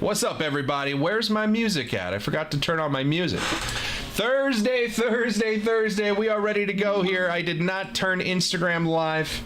What's up, everybody? Where's my music at? I forgot to turn on my music. Thursday. We are ready to go here. I did not turn Instagram live.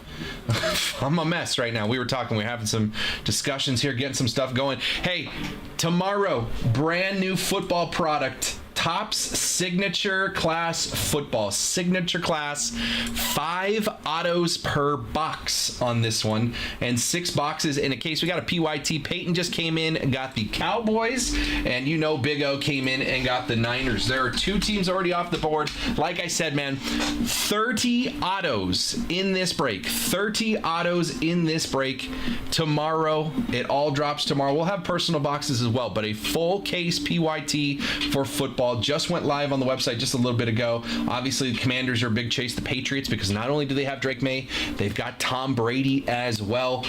I'm a mess right now. We're having some discussions here, getting some stuff going. Hey, tomorrow, brand new football product. Topps Signature Class Football. Signature Class, 5 autos per box on this one, and 6 boxes in a case. We got a PYT. Peyton just came in and got the Cowboys, and Big O came in and got the Niners. There are 2 teams already off the board. Like I said, man, 30 autos in this break. 30 autos in this break. Tomorrow, it all drops tomorrow. We'll have personal boxes as well, but a full case PYT for football just went live on the website just a little bit ago. Obviously, the Commanders are a big chase. The Patriots, because not only do they have Drake May, they've got Tom Brady as well.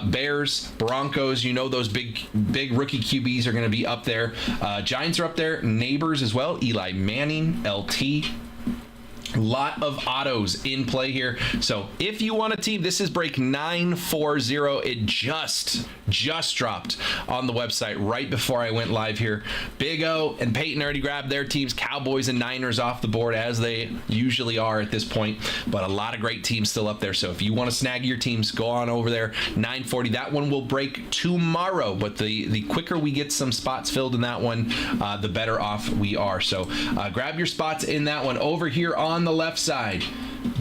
Bears, Broncos, those big rookie QBs are going to be up there. Giants are up there. Neighbors as well. Eli Manning, LT. Lot of autos in play here. So if you want a team, this is break 940. It just dropped on the website right before I went live here. Big O and Peyton already grabbed their teams. Cowboys and Niners off the board, as they usually are at this point, but a lot of great teams still up there. So if you want to snag your teams, go on over there. 940. That one will break tomorrow, but the quicker we get some spots filled in that one, the better off we are. So grab your spots in that one. Over here on the left side,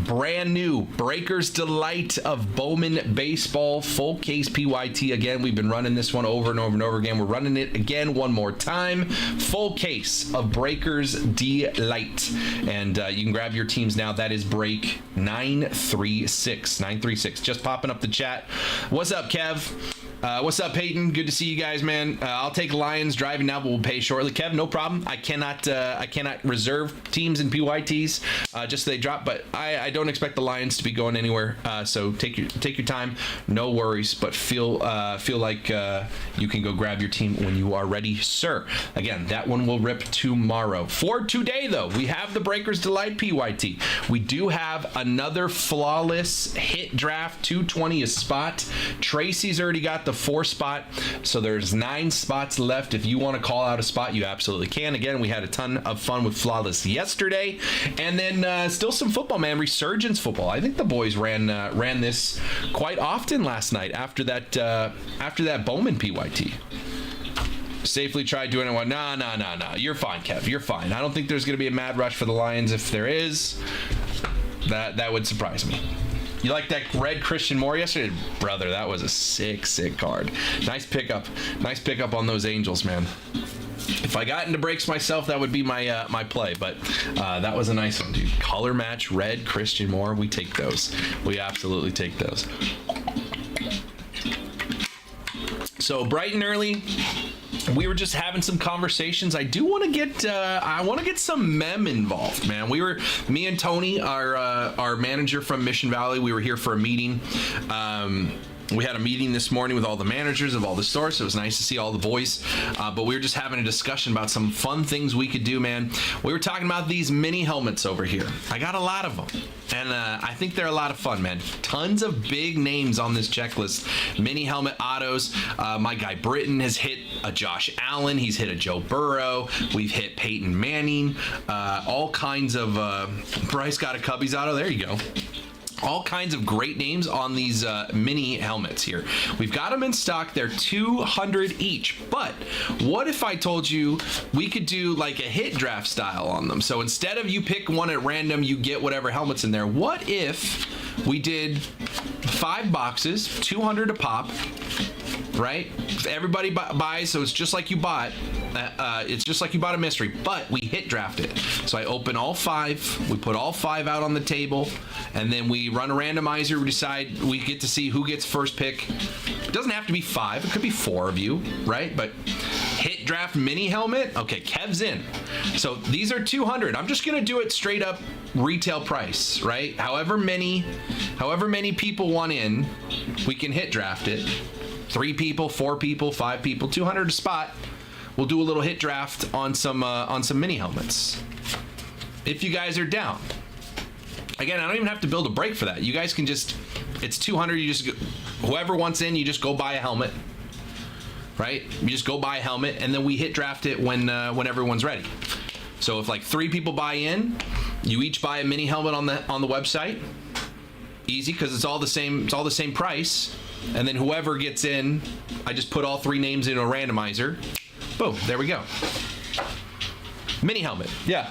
brand new Breakers Delight of Bowman Baseball, full case PYT. Again, we've been running this one over and over and over again. We're running it again one more time. Full case of Breakers Delight. And you can grab your teams now. That is break 936. 936. Just popping up the chat. What's up, Kev? What's up, Peyton? Good to see you guys, man. I'll take Lions driving now, but we'll pay shortly. Kev, no problem. I cannot reserve teams and PYTs just so they drop, but I don't expect the Lions to be going anywhere. So take your time, no worries. But feel like you can go grab your team when you are ready, sir. Again, that one will rip tomorrow. For today, though, we have the Breakers Delight PYT. We do have another flawless hit draft, 220 a spot. Tracy's already got the 4 spot, so there's 9 spots left. If you want to call out a spot, you absolutely can. Again, we had a ton of fun with flawless yesterday, and then still some football, man. Resurgence football. I think the boys ran this quite often last night after that Bowman PYT. Safely tried doing it. No. You're fine, Kev. You're fine. I don't think there's going to be a mad rush for the Lions. If there is, that would surprise me. You like that red Christian Moore yesterday? Brother, that was a sick card. Nice pickup on those Angels, man. If I got into breaks myself, that would be my play, but that was a nice one, dude. Color match, red Christian Moore. We take those. We absolutely take those. So bright and early, we were just having some conversations. I do want to get some Mem involved, man. Me and Tony, our manager from Mission Valley, we were here for a meeting. We had a meeting this morning with all the managers of all the stores. So it was nice to see all the boys. But we were just having a discussion about some fun things we could do, man. We were talking about these mini helmets over here. I got a lot of them. And I think they're a lot of fun, man. Tons of big names on this checklist. Mini helmet autos. My guy Britton has hit a Josh Allen. He's hit a Joe Burrow. We've hit Peyton Manning. All kinds of... Bryce got a Cubbies auto. There you go. All kinds of great names on these mini helmets here. We've got them in stock. They're $200 each. But what if I told you we could do like a hit draft style on them? So instead of you pick one at random, you get whatever helmet's in there. What if we did 5 boxes, $200 a pop, right? Everybody buys, so it's just like you bought. It's just like you bought a mystery, but we hit draft it. So I open all 5. We put all 5 out on the table, and then we run a randomizer. We decide, we get to see who gets first pick. It doesn't have to be 5. It could be 4 of you, right? But hit draft mini helmet. Okay, Kev's in. So these are $200. I'm just gonna do it straight up retail price, right? However many people want in, we can hit draft it. 3 people, 4 people, 5 people, $200 a spot. We'll do a little hit draft on some mini helmets. If you guys are down. Again, I don't even have to build a break for that. You guys can just, it's $200. You just, whoever wants in, you just go buy a helmet. right? You just go buy a helmet, and then we hit draft it when everyone's ready. So if like 3 people buy in, you each buy a mini helmet on the website. Easy, because it's all the same. It's all the same price. And then whoever gets in, I just put all 3 names in a randomizer. Boom, there we go. Mini helmet, yeah.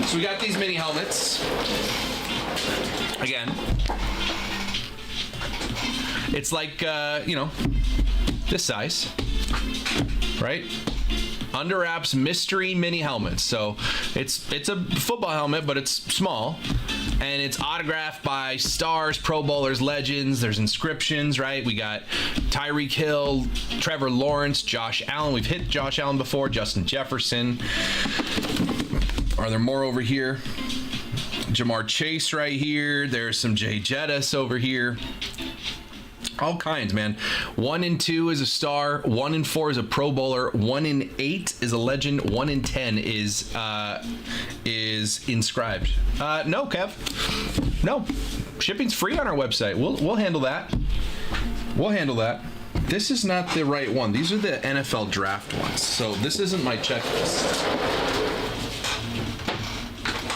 So we got these mini helmets. Again, it's like, this size, right? Under Wraps mystery mini helmets. So it's a football helmet, but it's small. And it's autographed by stars, Pro Bowlers, legends. There's inscriptions, right? We got Tyreek Hill, Trevor Lawrence, Josh Allen. We've hit Josh Allen before, Justin Jefferson. Are there more over here? Jamar Chase right here. There's some Jay Jettis over here. All kinds, man. 1 in 2 is a star. 1 in 4 is a Pro Bowler. 1 in 8 is a legend. 1 in 10 is inscribed. No, Kev. No. Shipping's free on our website. We'll handle that. We'll handle that. This is not the right one. These are the NFL draft ones. So this isn't my checklist.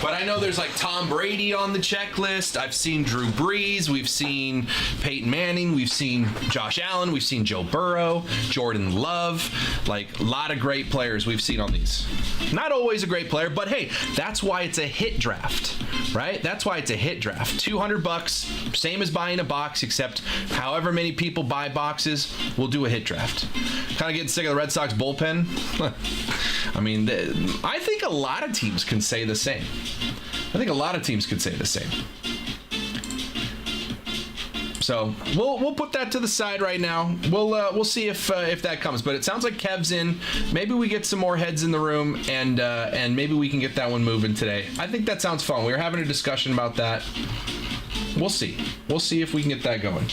But I know there's like Tom Brady on the checklist. I've seen Drew Brees. We've seen Peyton Manning. We've seen Josh Allen. We've seen Joe Burrow, Jordan Love. Like a lot of great players we've seen on these. Not always a great player, but hey, that's why it's a hit draft, right? That's why it's a hit draft. $200, same as buying a box, except however many people buy boxes, we'll do a hit draft. Kind of getting sick of the Red Sox bullpen. I mean, I think a lot of teams can say the same. I think a lot of teams could say the same. So we'll put that to the side right now. We'll see if that comes. But it sounds like Kev's in. Maybe we get some more heads in the room, and maybe we can get that one moving today. I think that sounds fun. We were having a discussion about that. We'll see. We'll see if we can get that going.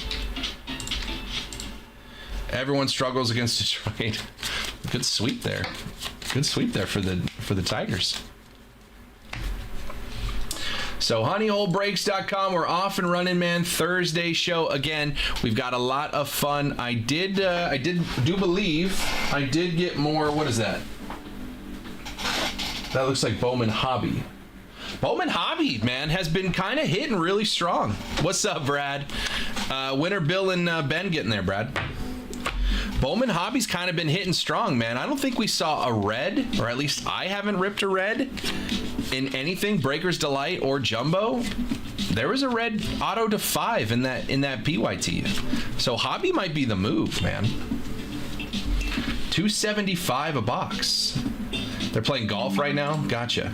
Everyone struggles against Detroit. Good sweep there. Good sweep there for the Tigers. So honeyholebreaks.com, we're off and running, man. Thursday show again. We've got a lot of fun. I believe I did get more. What is that? That looks like Bowman Hobby. Bowman Hobby, man, has been kind of hitting really strong. What's up, Brad? Winter Bill and Ben getting there, Brad. Bowman Hobby's kind of been hitting strong, man. I don't think we saw a red, or at least I haven't ripped a red in anything, Breaker's Delight or Jumbo. There was a red auto to 5 in that PYT. So Hobby might be the move, man. $275 a box. They're playing golf right now? Gotcha.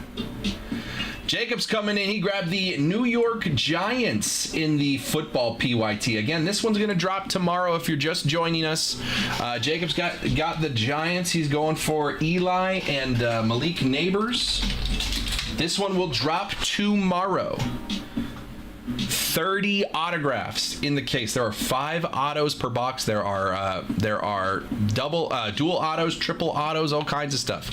Jacob's coming in. He grabbed the New York Giants in the football PYT. Again, this one's going to drop tomorrow if you're just joining us. Jacob's got the Giants. He's going for Eli and Malik Neighbors. This one will drop tomorrow. 30 autographs in the case. There are 5 autos per box. There are dual autos, triple autos, all kinds of stuff.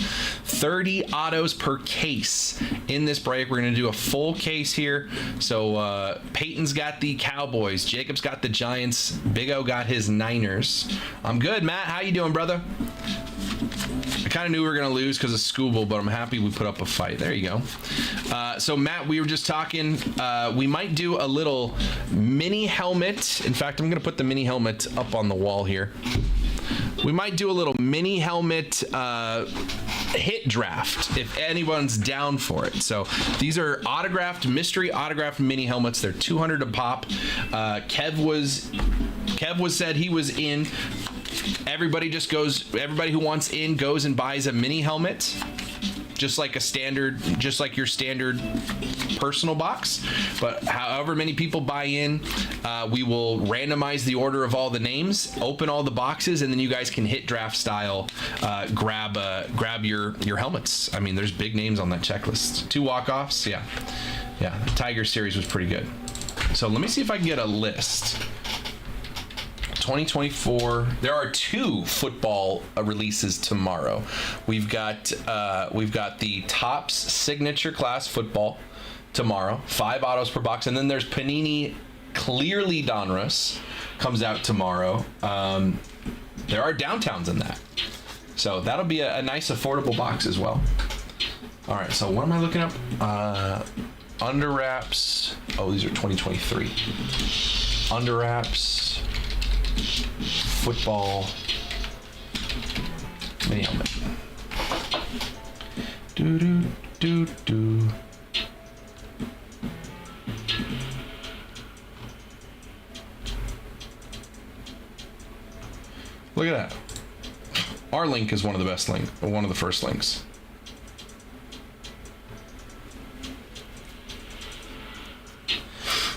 30 autos per case in this break. We're going to do a full case here. So Peyton's got the Cowboys. Jacob's got the Giants. Big O got his Niners. I'm good, Matt. How you doing, brother? I kind of knew we were going to lose because of Scooble, but I'm happy we put up a fight. There you go. So, Matt, we were just talking. We might do a little mini helmet. In fact, I'm going to put the mini helmet up on the wall here. We might do a little mini helmet hit draft if anyone's down for it. So these are mystery autographed mini helmets. They're $200 a pop. Kev was said he was in. Everybody who wants in goes and buys a mini helmet, just like your standard personal box. But however many people buy in, we will randomize the order of all the names, open all the boxes, and then you guys can hit draft style, grab your helmets. I mean, there's big names on that checklist. 2 walk-offs, yeah. The Tiger series was pretty good. So let me see if I can get a list. 2024. There are 2 football releases tomorrow. We've got the Topps Signature Class Football tomorrow. 5 autos per box. And then there's Panini Clearly Donruss comes out tomorrow. There are downtowns in that. So that'll be a nice affordable box as well. All right, so what am I looking up? Under Wraps. Oh, these are 2023. Under Wraps. Football. Mini helmet. Do do do do. Look at that. Our link is one of the best links, one of the first links.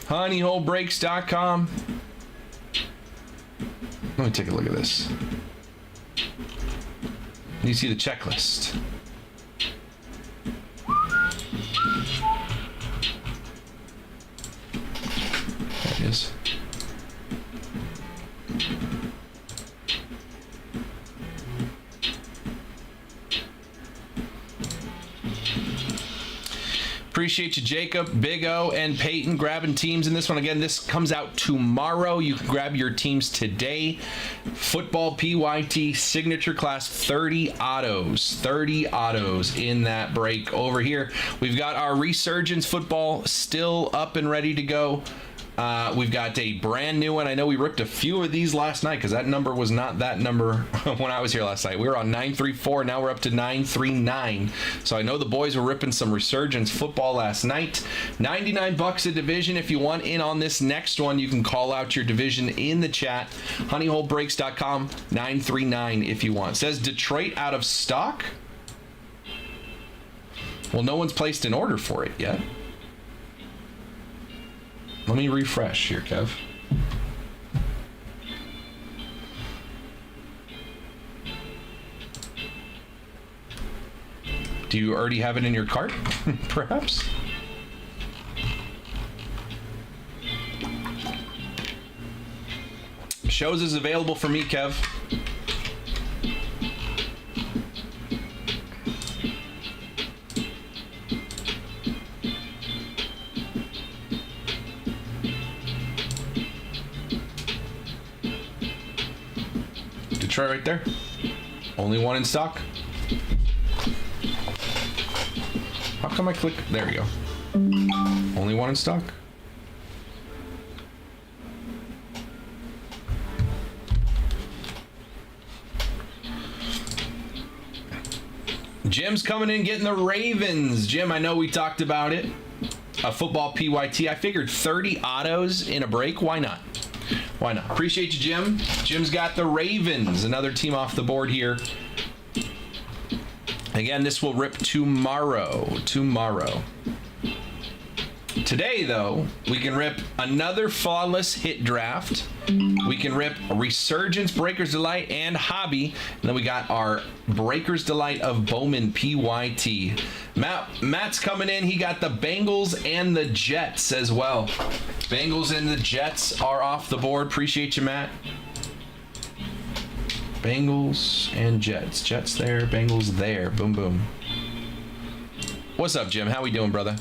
honeyholebreaks.com. Let me take a look at this. You see the checklist. There it is. Appreciate you, Jacob, Big O, and Peyton grabbing teams in this one. Again, this comes out tomorrow. You can grab your teams today. Football PYT signature class, 30 autos. 30 autos in that break over here. We've got our Resurgence football still up and ready to go. We've got a brand new one. I know we ripped a few of these last night because that number was not that number when I was here last night. We were on 934. Now we're up to 939. So I know the boys were ripping some Resurgence football last night. $99 a division. If you want in on this next one, you can call out your division in the chat. honeyholebreaks.com, 939 if you want. It says Detroit out of stock. Well, no one's placed an order for it yet. Let me refresh here, Kev. Do you already have it in your cart, perhaps? Shows is available for me, Kev. Detroit right there. Only one in stock. How come I click? There we go. Only one in stock. Jim's coming in getting the Ravens. Jim, I know we talked about it. A football PYT. I figured 30 autos in a break. Why not? Why not? Appreciate you, Jim. Jim's got the Ravens, another team off the board here. Again, this will rip tomorrow. Today, though, we can rip another Flawless Hit Draft. We can rip Resurgence, Breaker's Delight, and Hobby. And then we got our Breaker's Delight of Bowman PYT. Matt's coming in. He got the Bengals and the Jets as well. Bengals and the Jets are off the board. Appreciate you, Matt. Bengals and Jets. Jets there, Bengals there. Boom, boom. What's up, Jim? How we doing, brother?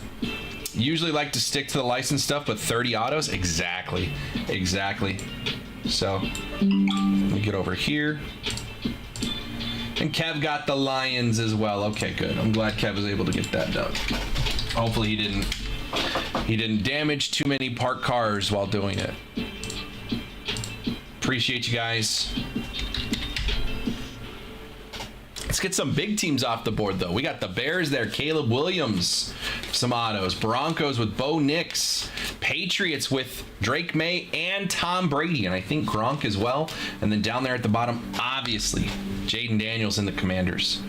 Usually like to stick to the license stuff, but 30 autos? Exactly. So, let me get over here. And Kev got the Lions as well. Okay, good. I'm glad Kev was able to get that done. Hopefully he didn't damage too many parked cars while doing it. Appreciate you guys. Let's get some big teams off the board, though. We got the Bears there. Caleb Williams, some autos. Broncos with Bo Nix. Patriots with Drake May and Tom Brady, and I think Gronk as well. And then down there at the bottom, obviously, Jaden Daniels and the Commanders.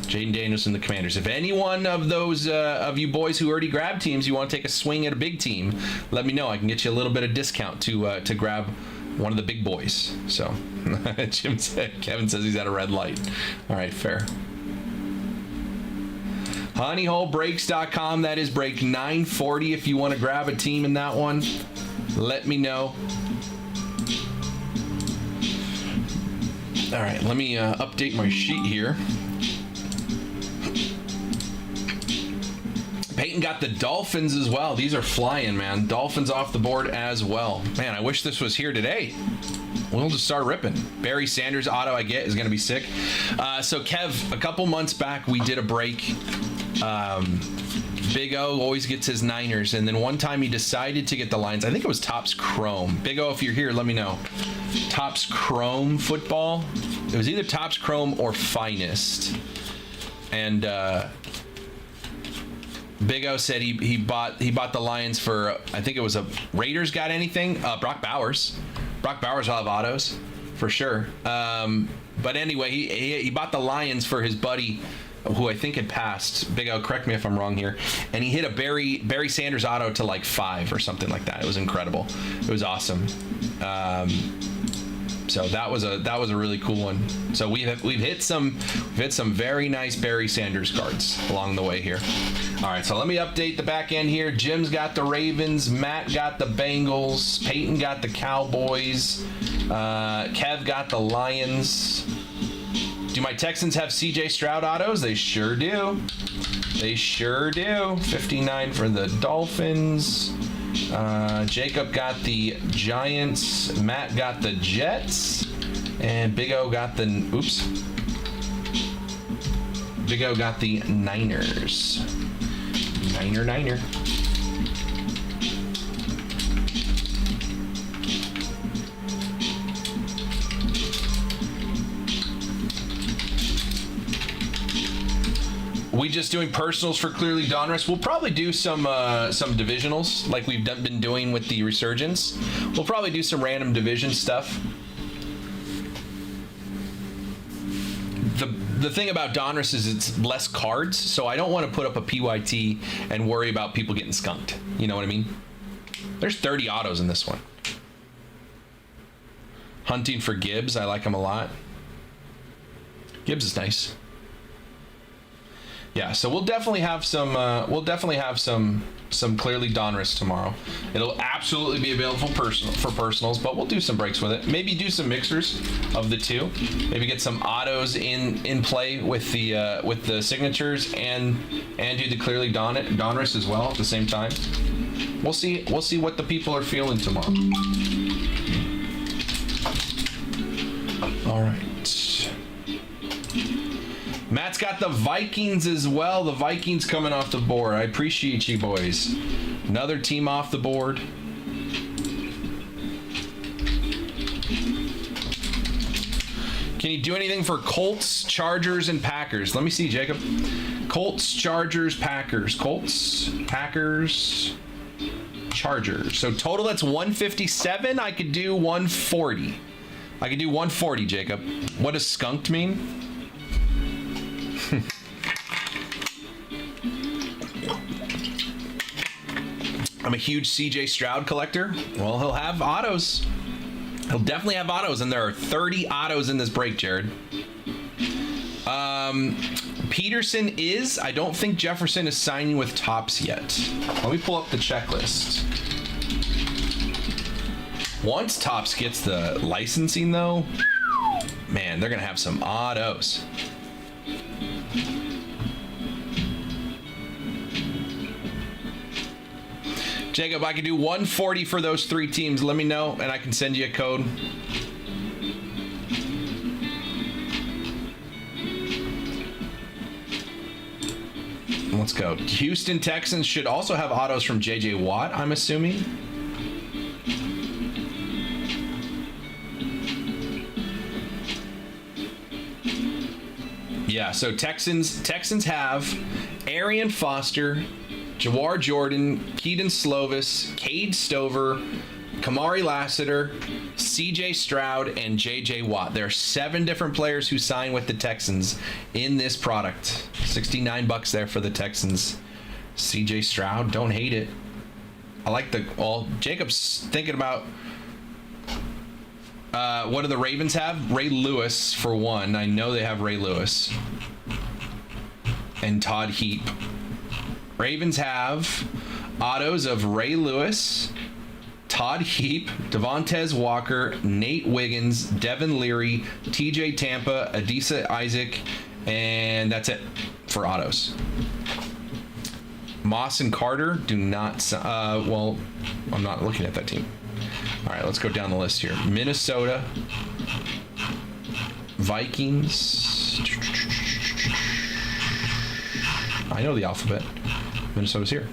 If any one of those of you boys who already grabbed teams, you want to take a swing at a big team, let me know. I can get you a little bit of discount to grab one of the big boys. So Kevin says he's at a red light. All right, fair. honeyholebreaks.com. That is break 940. If you want to grab a team in that one, let me know. All right, let me update my sheet here. Peyton got the Dolphins as well. These are flying, man. Dolphins off the board as well. Man, I wish this was here today. We'll just start ripping. Barry Sanders auto I get is going to be sick. So Kev, a couple months back, we did a break. Big O always gets his Niners, and then one time he decided to get the Lions. I think it was Topps Chrome. Big O, if you're here, let me know. Topps Chrome football. It was either Topps Chrome or Finest. And Big O said he bought the Lions for, I think it was a Raiders got anything? Brock Bowers. Brock Bowers will have autos for sure. But anyway, he bought the Lions for his buddy, who I think had passed. Big O, correct me if I'm wrong here. And he hit a Barry Sanders auto to like 5 or something like that. It was incredible. It was awesome. So that was a really cool one. So we've hit some very nice Barry Sanders cards along the way here. All right, so let me update the back end here. Jim's got the Ravens, Matt got the Bengals, Peyton got the Cowboys, Kev got the Lions. Do my Texans have CJ Stroud autos? They sure do. They sure do. 59 for the Dolphins. Jacob got the Giants. Matt got the Jets. And Big O got the... Oops. Big O got the Niners. Niner. We just doing personals for Clearly Donruss. We'll probably do some divisionals like we've been doing with the Resurgence. We'll probably do some random division stuff. The thing about Donruss is it's less cards, so I don't want to put up a PYT and worry about people getting skunked. You know what I mean? There's 30 autos in this one. Hunting for Gibbs. I like him a lot. Gibbs is nice. Yeah, so we'll definitely have some Clearly Donruss tomorrow. It'll absolutely be available for personals, but we'll do some breaks with it. Maybe do some mixers of the two. Maybe get some autos in play with the signatures and do the Clearly Donruss as well at the same time. We'll see what the people are feeling tomorrow. All right. Matt's got the Vikings as well. The Vikings coming off the board. I appreciate you, boys. Another team off the board. Can you do anything for Colts, Chargers, and Packers? Let me see, Jacob. Colts, Chargers, Packers. Colts, Packers, Chargers. So total, that's 157. I could do 140. I could do 140, Jacob. What does skunked mean? I'm a huge CJ Stroud collector. Well, he'll have autos. He'll definitely have autos, and there are 30 autos in this break, Jared. Peterson is. I don't think Jefferson is signing with Topps yet. Let me pull up the checklist. Once Topps gets the licensing, though, man, they're going to have some autos. Jacob, I can do 140 for those 3 teams. Let me know, and I can send you a code. Let's go. Houston Texans should also have autos from J.J. Watt, I'm assuming. Yeah, so Texans have Arian Foster, Jawar Jordan, Keaton Slovis, Cade Stover, Kamari Lassiter, CJ Stroud, and JJ Watt. There are 7 different players who sign with the Texans in this product. $69 there for the Texans. CJ Stroud, don't hate it. I like Jacob's thinking about what do the Ravens have? Ray Lewis for 1. I know they have Ray Lewis. And Todd Heap. Ravens have autos of Ray Lewis, Todd Heap, Devontae Walker, Nate Wiggins, Devin Leary, TJ Tampa, Adisa Isaac, and that's it for autos. Moss and Carter do not. Well, I'm not looking at that team. All right, let's go down the list here. Minnesota, Vikings. I know the alphabet. Minnesota's here.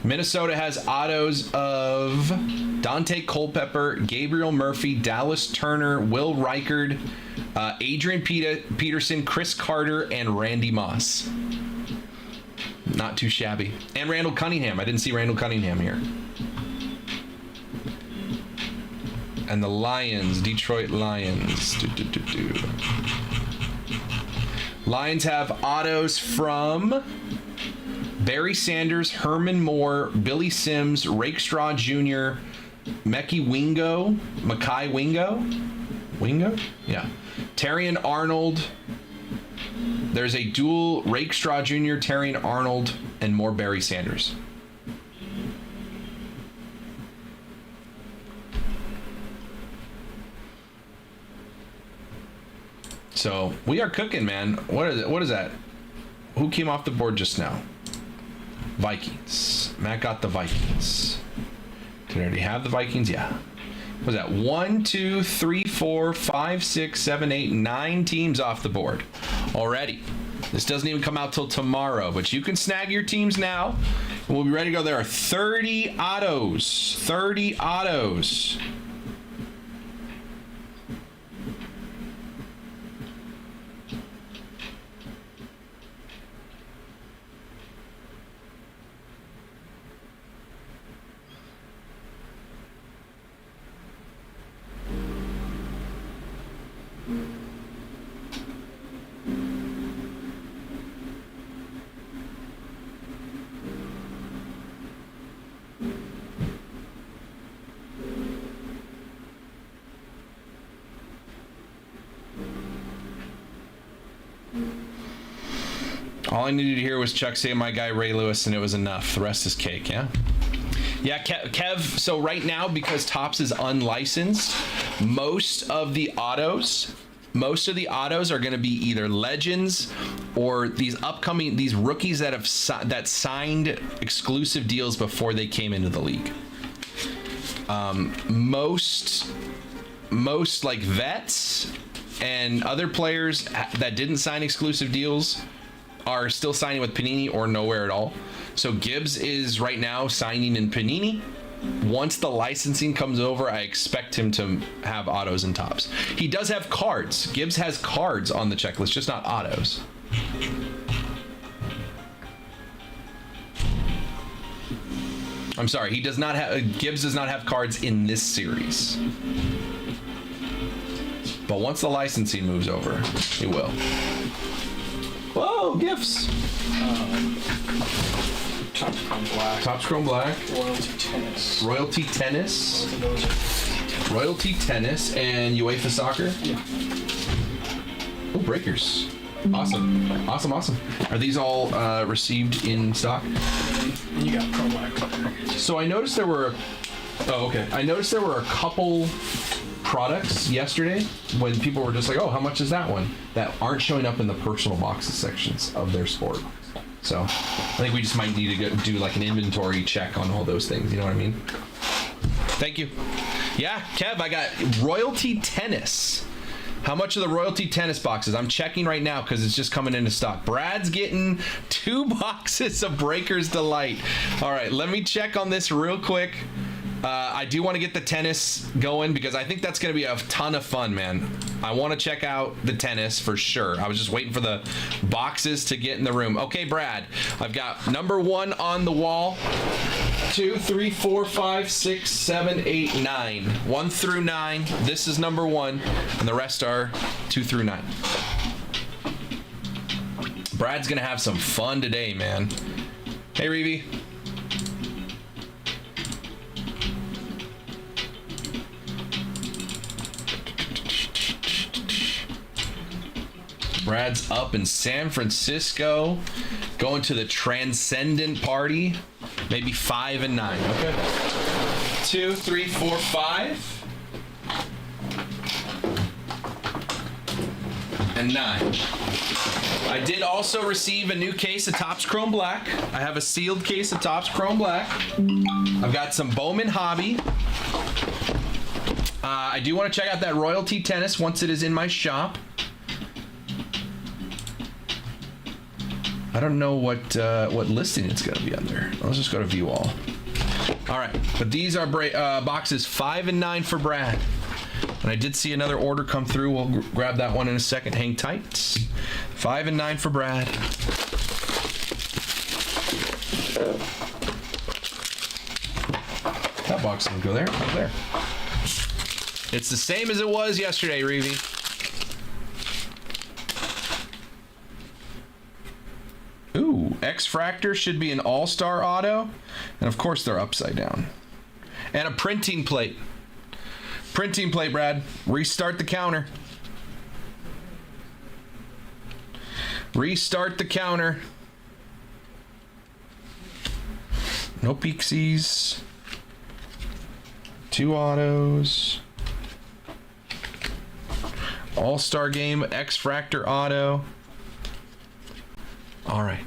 Minnesota has autos of Dante Culpepper, Gabriel Murphy, Dallas Turner, Will Reichard, Adrian Peterson, Chris Carter, and Randy Moss. Not too shabby. And Randall Cunningham. I didn't see Randall Cunningham here. And the Lions, Detroit Lions. Lions have autos from Barry Sanders, Herman Moore, Billy Sims, Rakestraw Jr., Mackay Wingo? Wingo? Yeah. Terrion Arnold. There's a dual Rakestraw Jr., Terrion Arnold, and more Barry Sanders. So we are cooking, man. What is it? What is that? Who came off the board just now? Vikings. Matt got the Vikings. Did I already have the Vikings? Yeah. What was that? 1, 2, 3, 4, 5, 6, 7, 8, 9 teams off the board already. This doesn't even come out till tomorrow, but you can snag your teams now. We'll be ready to go. There are 30 autos. 30 autos. All I needed to hear was Chuck say my guy Ray Lewis, and it was enough. The rest is cake, yeah? Yeah, Kev, so right now, because Topps is unlicensed, most of the autos are going to be either legends or these rookies that signed exclusive deals before they came into the league. Most like vets and other players that didn't sign exclusive deals are still signing with Panini or nowhere at all. So Gibbs is right now signing in Panini. Once the licensing comes over, I expect him to have autos and tops. He does have cards. Gibbs has cards on the checklist, just not autos. I'm sorry, he does not have. Gibbs does not have cards in this series. But once the licensing moves over, he will. Whoa, gifts. Topps Chrome Black. Topps Chrome Black. Royalty Tennis. Royalty Tennis. Both of those are Royalty Tennis and UEFA Soccer. yeah. Oh, breakers. Awesome. Awesome, awesome. Are these all received in stock? And you got Chrome Black. So I noticed there were... Oh, okay. I noticed there were a couple products yesterday when people were just like, oh, how much is that one? That aren't showing up in the personal boxes sections of their sport. So I think we just might need to do like an inventory check on all those things. You know what I mean? Thank you. Yeah, Kev, I got Royalty Tennis. How much are the Royalty Tennis boxes? I'm checking right now because it's just coming into stock. Brad's getting 2 boxes of Breakers Delight. All right, let me check on this real quick. I do want to get the tennis going because I think that's going to be a ton of fun, man. I want to check out the tennis for sure. I was just waiting for the boxes to get in the room. Okay, Brad, I've got number 1 on the wall. 2, 3, 4, 5, 6, 7, 8, 9. 1 through 9. This is number 1, and the rest are 2 through 9. Brad's going to have some fun today, man. Hey, Reevy. Brad's up in San Francisco, going to the Transcendent party. Maybe 5 and 9. Okay. 2, 3, 4, 5. And 9. I did also receive a new case of Topps Chrome Black. I have a sealed case of Topps Chrome Black. I've got some Bowman Hobby. I do want to check out that Royalty Tennis once it is in my shop. I don't know what listing it's going to be under. Let's just go to View All. All right, but these are boxes 5 and 9 for Brad. And I did see another order come through. We'll grab that one in a second. Hang tight. 5 and 9 for Brad. That box can go there. Up there. It's the same as it was yesterday, Reevy. Ooh, X-Fractor should be an all-star auto. And of course they're upside down. And a printing plate. Printing plate, Brad. Restart the counter. Restart the counter. No Pixies. 2 autos. All-Star Game, X-Fractor auto. All right.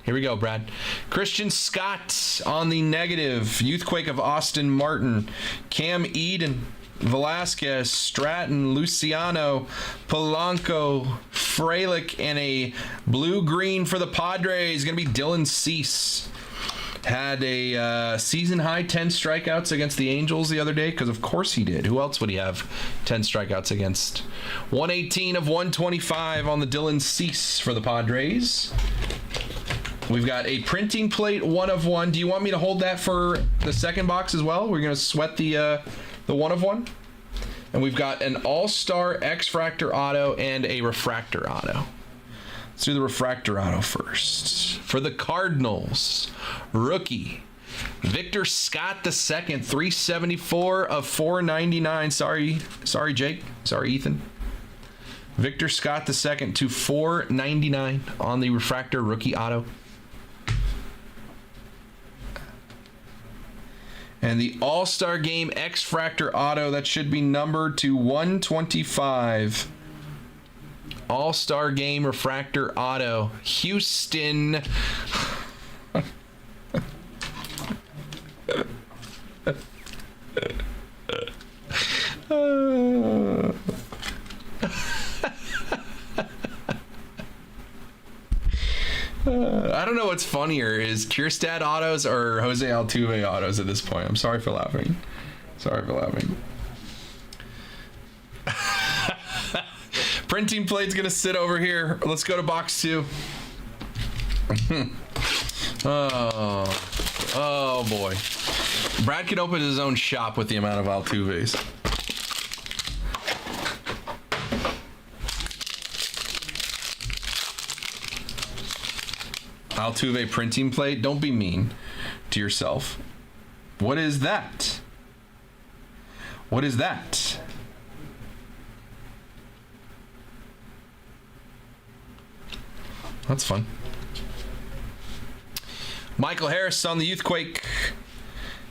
Here we go, Brad. Christian Scott on the negative. Youthquake of Austin Martin. Cam Eden. Velasquez, Stratton, Luciano, Polanco, Frelick, and a blue-green for the Padres. Going to be Dylan Cease. Had a season-high 10 strikeouts against the Angels the other day, because of course he did. Who else would he have 10 strikeouts against? 118 of 125 on the Dylan Cease for the Padres. We've got a printing plate 1 of 1. Do you want me to hold that for the second box as well? We're going to sweat the 1 of 1. And we've got an all-star X-Fractor auto and a refractor auto. Let's do the refractor auto first. For the Cardinals, rookie Victor Scott II, 374 of 499. Sorry, Jake. Sorry, Ethan. Victor Scott II to 499 on the refractor rookie auto. And the All-Star Game X-Fractor auto, that should be numbered to 125. All-Star Game Refractor auto, Houston. I don't know what's funnier, is Kierstad autos or Jose Altuve autos at this point. I'm sorry for laughing. Printing plate's gonna sit over here. Let's go to box 2. Oh boy. Brad could open his own shop with the amount of Altuves. Altuve printing plate. Don't be mean to yourself. What is that? What is that? That's fun. Michael Harris on the Youthquake.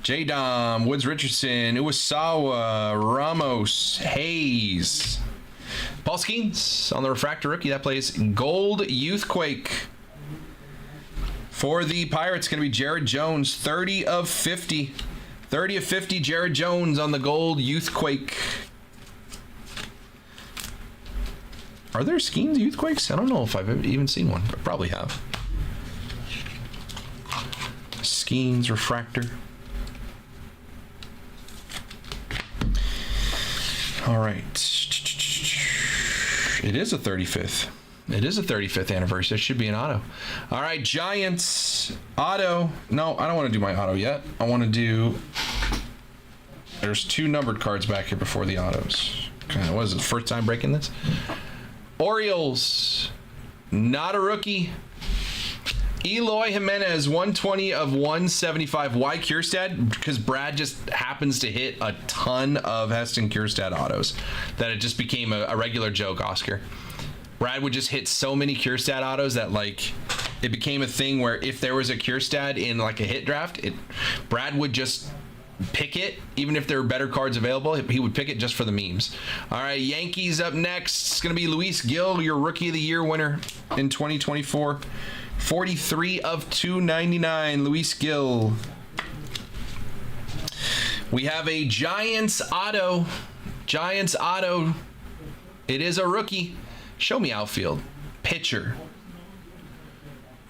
J-Dom, Woods Richardson, Uwasawa, Ramos, Hayes. Paul Skeens on the refractor rookie. That plays gold Youthquake. For the Pirates, going to be Jared Jones, 30 of 50. 30 of 50, Jared Jones on the gold Youthquake. Are there Skeens Youthquakes? I don't know if I've even seen one. I probably have. Skeens Refractor. All right. It is a 35th. It is a 35th anniversary. It should be an auto. All right, Giants auto. No, I don't want to do my auto yet. I want to do... There's 2 numbered cards back here before the autos. Okay, what is it? First time breaking this? Orioles. Not a rookie. Eloy Jimenez, 120 of 175. Why Kierstad? Because Brad just happens to hit a ton of Heston Kierstad autos that it just became a regular joke, Oscar. Brad would just hit so many Kierstad autos that, like, it became a thing where if there was a Kierstad in, like, a hit draft, Brad would just pick it, even if there are better cards available. He would pick it just for the memes. All right, Yankees up next. It's going to be Luis Gil, your Rookie of the Year winner in 2024. 43 of 299, Luis Gil. We have a Giants auto. Giants auto. It is a rookie. Show me outfield. Pitcher.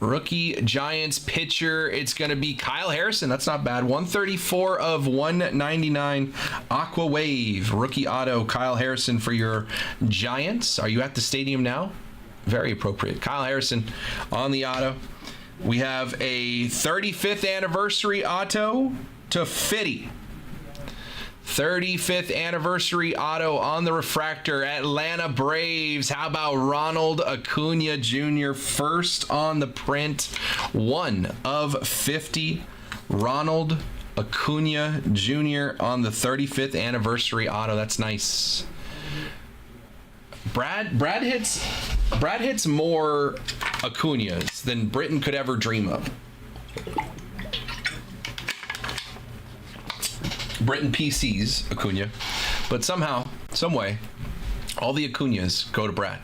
Rookie Giants pitcher. It's going to be Kyle Harrison. That's not bad. 134 of 199. Aqua Wave. Rookie auto. Kyle Harrison for your Giants. Are you at the stadium now? Very appropriate. Kyle Harrison on the auto. We have a 35th anniversary auto to Fitty. 35th anniversary auto on the refractor. Atlanta Braves. How about Ronald Acuna Jr. first on the print? 1 of 50. Ronald Acuna Jr. on the 35th anniversary auto. That's nice. Brad hits more Acunas than Britain could ever dream of. Britain PCs Acuna, but somehow, some way, all the Acunas go to Brad.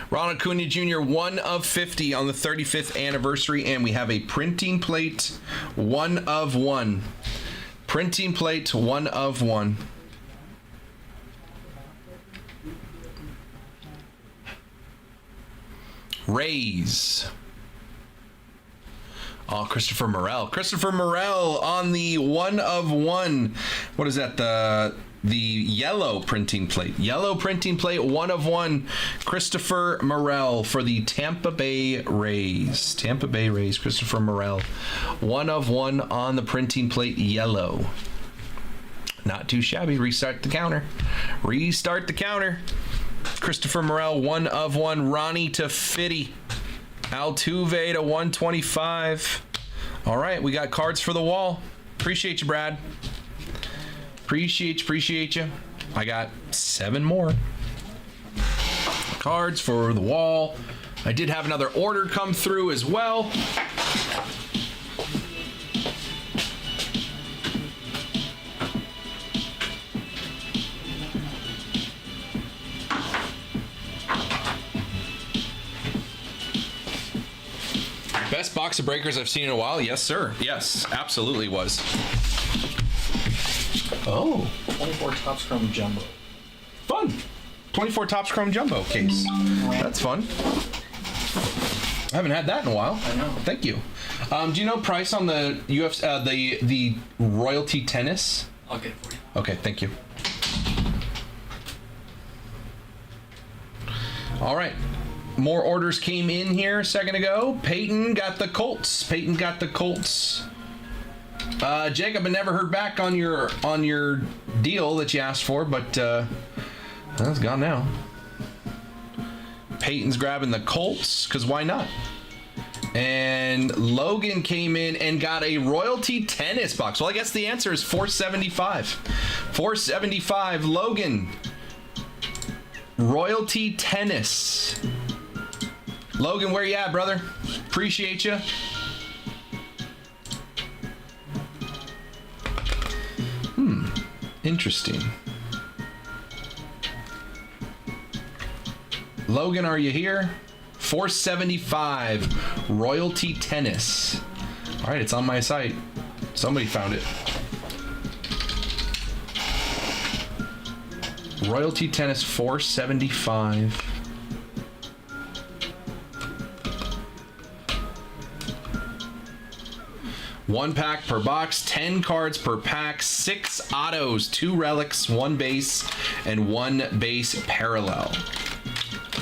Ronald Acuna Jr. 1 of 50 on the 35th anniversary, and we have a printing plate 1 of 1. Printing plate 1 of 1. Rays. Oh, Christopher Morel. Christopher Morel on the 1 of 1. What is that? The yellow printing plate. Yellow printing plate 1 of 1. Christopher Morel for the Tampa Bay Rays. Tampa Bay Rays. Christopher Morel. 1 of 1 on the printing plate. Yellow. Not too shabby. Restart the counter. Restart the counter. Christopher Morel 1 of 1. Ronnie to Fitty. Altuve to 125. All right, we got cards for the wall. Appreciate you, Brad. Appreciate you. I got 7 more cards for the wall. I did have another order come through as well. Best box of breakers I've seen in a while. Yes, sir. Yes, absolutely was. Oh. 24 Topps Chrome Jumbo. Fun. 24 Topps Chrome Jumbo case. That's fun. I haven't had that in a while. I know. Thank you. Do you know price on the UFC, the Royalty Tennis? I'll get it for you. Okay, thank you. All right. More orders came in here a second ago. Peyton got the Colts. Jacob, I never heard back on your deal that you asked for, but that's gone now. Peyton's grabbing the Colts, because why not? And Logan came in and got a Royalty Tennis box. Well, I guess the answer is $475. $475, Logan. Royalty Tennis. Logan, where you at, brother? Appreciate you. Interesting. Logan, are you here? $475 Royalty Tennis. All right, it's on my site. Somebody found it. Royalty Tennis $475. One pack per box, 10 cards per pack, 6 autos, 2 relics, 1 base, and 1 base parallel.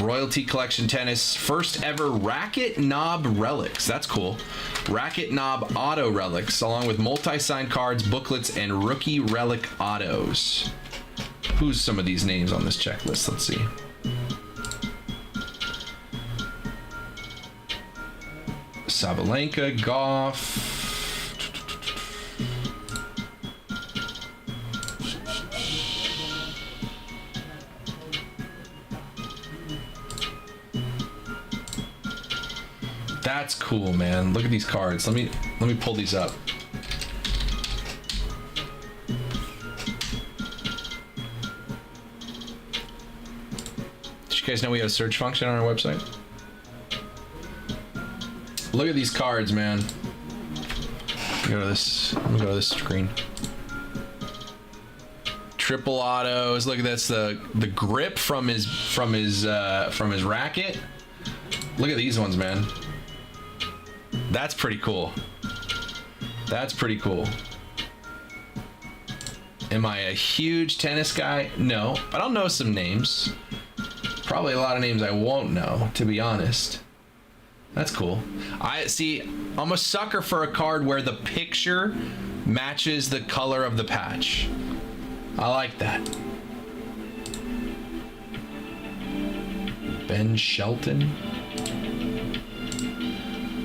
Royalty Collection Tennis, first ever Racket Knob relics. That's cool. Racket Knob auto relics, along with multi-signed cards, booklets, and rookie relic autos. Who's some of these names on this checklist? Let's see. Sabalenka, Goff. That's cool, man. Look at these cards. Let me pull these up. guys know we have a search function on our website? Look at these cards, man. Go to this. Let me go to this screen. Triple autos. Look at this. The grip from his racket. Look at these ones, man. That's pretty cool. That's pretty cool. Am I a huge tennis guy? No, but I'll know some names. Probably a lot of names I won't know, to be honest. That's cool. I'm a sucker for a card where the picture matches the color of the patch. I like that. Ben Shelton.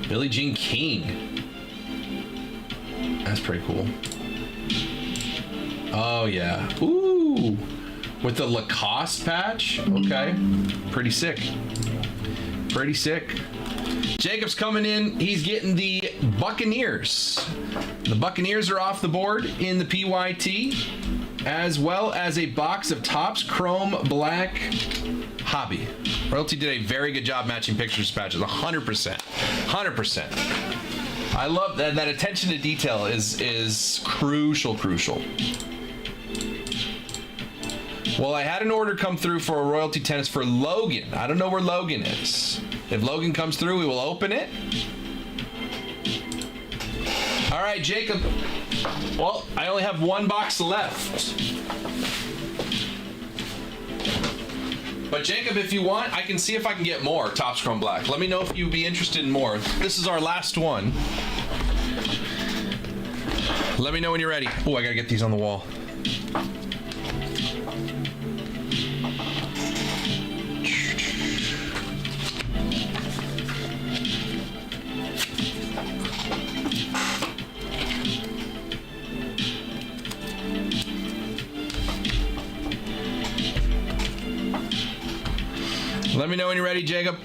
Billie Jean King. That's pretty cool. Oh yeah. Ooh. With the Lacoste patch? Okay. Pretty sick. Pretty sick. Jacob's coming in. He's getting the Buccaneers. The Buccaneers are off the board in the PYT, as well as a box of Topps Chrome Black Hobby. Royalty did a very good job matching pictures to patches. 100%. 100%. I love that. That attention to detail is crucial. Well, I had an order come through for a Royalty Tennis for Logan. I don't know where Logan is. If Logan comes through, we will open it. All right, Jacob. Well, I only have one box left. But Jacob, if you want, I can see if I can get more Topps Chrome Black. Let me know if you'd be interested in more. This is our last one. Let me know when you're ready. Oh, I gotta get these on the wall. Let me know when you're ready, Jacob.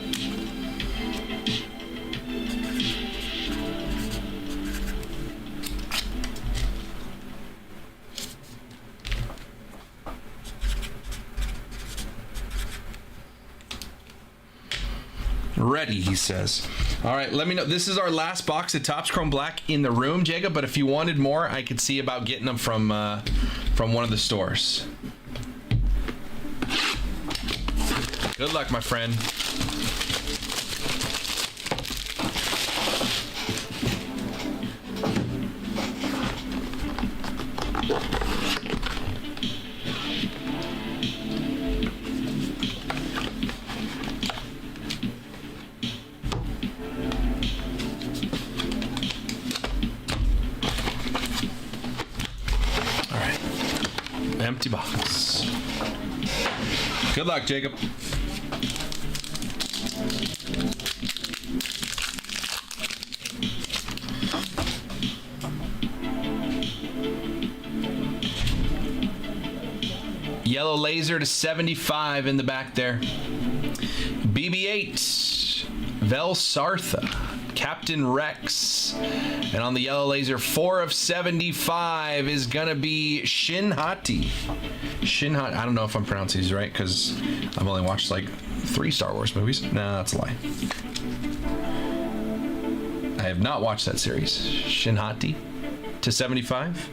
Ready, he says. All right, let me know. This is our last box of Topps Chrome Black in the room, Jacob, but if you wanted more, I could see about getting them from one of the stores. Good luck, my friend. All right. Empty box. Good luck, Jacob. Yellow laser to 75 in the back there. BB-8, Vel Sartha, Captain Rex. And on the yellow laser, 4 of 75 is gonna be Shin Hati. I don't know if I'm pronouncing these right because I've only watched like 3 Star Wars movies. No, that's a lie. I have not watched that series. Shin Hati to 75.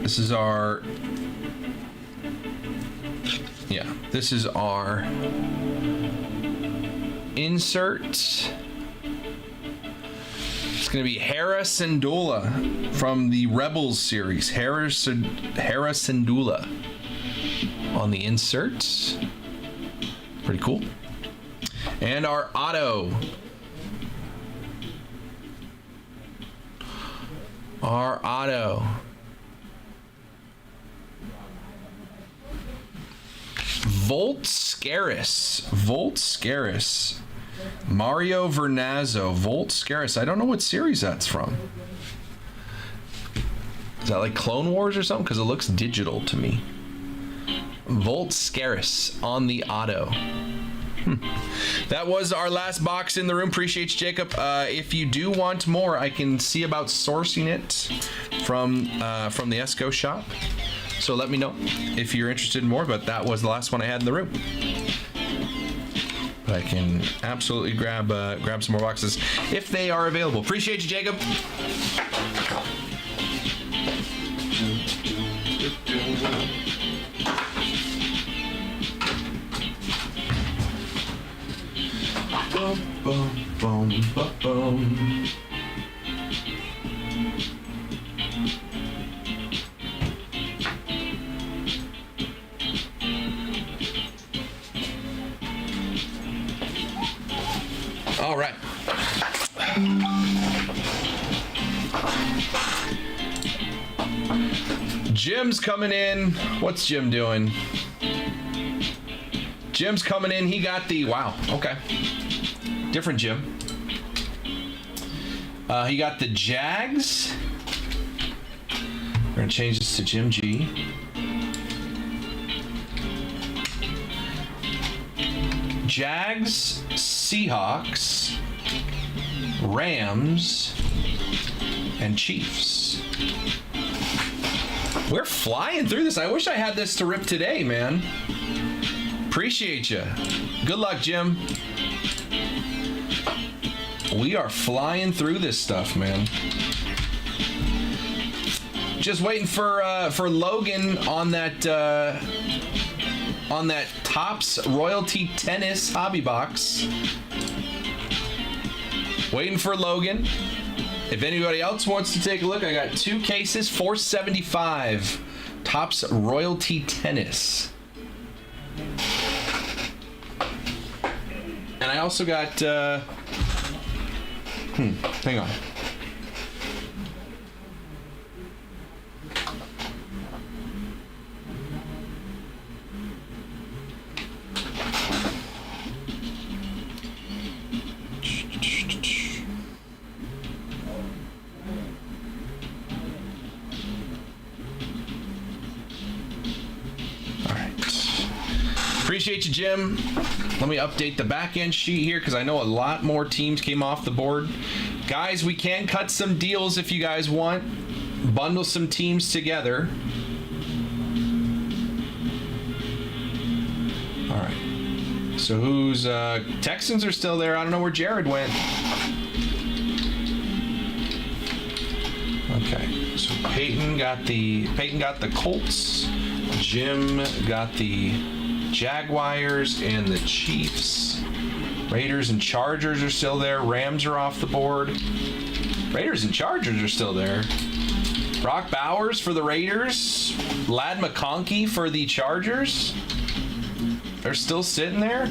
This is our... Yeah, this is our insert. It's going to be Hera Syndulla from the Rebels series. Hera Syndulla on the insert. Pretty cool. And our auto. Volt Scaris. Mario Vernazzo. Volt Scaris. I don't know what series that's from. Is that like Clone Wars or something? Because it looks digital to me. Volt Scaris on the auto. That was our last box in the room. Appreciate you, Jacob. If you do want more, I can see about sourcing it from the Esco shop. So let me know if you're interested in more, but that was the last one I had in the room. But I can absolutely grab some more boxes if they are available. Appreciate you, Jacob. Boom, boom, boom, boom, boom. All right. Jim's coming in. What's Jim doing? Jim's coming in. He got the, wow, okay. Different Jim. He got the Jags. We're going to change this to Jim G. Jags, Seahawks, Rams, and Chiefs. We're flying through this. I wish I had this to rip today, man. Appreciate you. Good luck, Jim. We are flying through this stuff, man. Just waiting for Logan on that Topps Royalty Tennis hobby box. Waiting for Logan. If anybody else wants to take a look, I got 2 cases, $475. Topps Royalty Tennis. And I also got hang on. Appreciate you, Jim. Let me update the back end sheet here because I know a lot more teams came off the board. Guys, we can cut some deals if you guys want. Bundle some teams together. All right. So who's Texans are still there. I don't know where Jared went. Okay. So Peyton got the Colts. Jim got the Jaguars and the Chiefs. Raiders and Chargers are still there. Rams are off the board. Raiders and Chargers are still there. Brock Bowers for the Raiders. Ladd McConkey for the Chargers. They're still sitting there.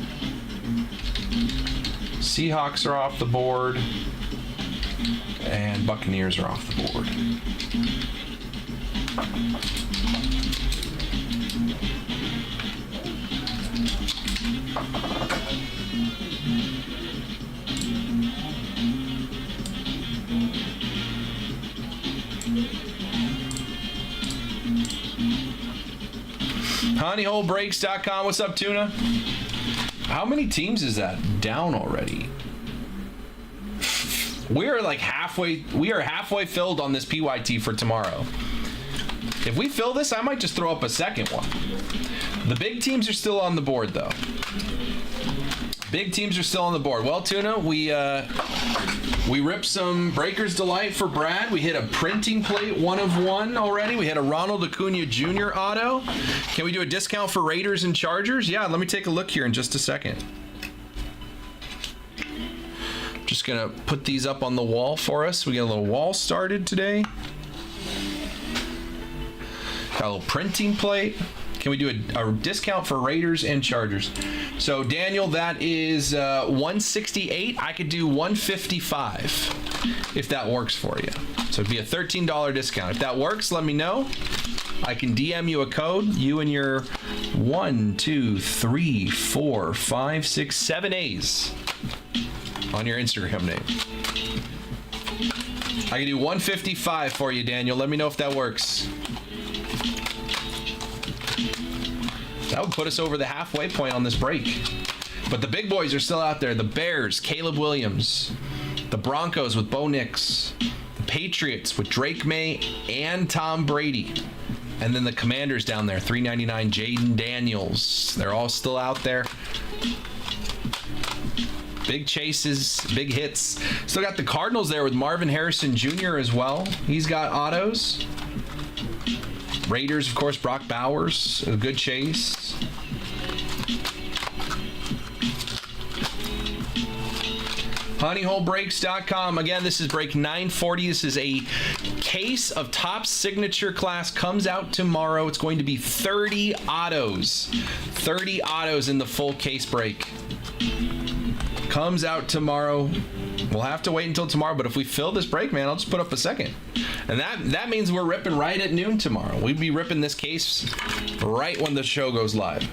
Seahawks are off the board. And Buccaneers are off the board. Honeyholebreaks.com. What's up, Tuna? How many teams is that down already? We are halfway filled on this PYT for tomorrow. If we fill this, I might just throw up a second one. The big teams are still on the board, though. Big teams are still on the board. Well, Tuna, we ripped some Breaker's Delight for Brad. We hit a printing plate 1 of 1 already. We hit a Ronald Acuna Jr. auto. Can we do a discount for Raiders and Chargers? Yeah, let me take a look here in just a second. Just gonna put these up on the wall for us. We got a little wall started today. Got a little printing plate. Can we do a discount for Raiders and Chargers? So Daniel, that is 168. I could do 155 if that works for you. So it'd be a $13 discount. If that works, let me know. I can DM you a code. You and your 1, 2, 3, 4, 5, 6, 7 A's on your Instagram name. I can do 155 for you, Daniel. Let me know if that works. That would put us over the halfway point on this break. But the big boys are still out there. The Bears, Caleb Williams. The Broncos with Bo Nix. The Patriots with Drake May and Tom Brady. And then the Commanders down there, $3.99. Jaden Daniels. They're all still out there. Big chases, big hits. Still got the Cardinals there with Marvin Harrison Jr. as well. He's got autos. Raiders, of course, Brock Bowers. A good chase. HoneyholeBreaks.com. Again, this is break 940. This is a case of Topps signature class. Comes out tomorrow. It's going to be 30 autos. 30 autos in the full case break. Comes out tomorrow. We'll have to wait until tomorrow, but if we fill this break, man, I'll just put up a second. And that means we're ripping right at noon tomorrow. We'd be ripping this case right when the show goes live.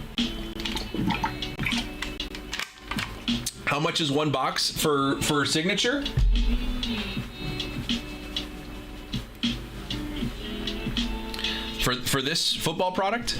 How much is one box for signature? For this football product?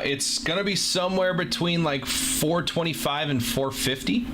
It's gonna be somewhere between like $425 and $450.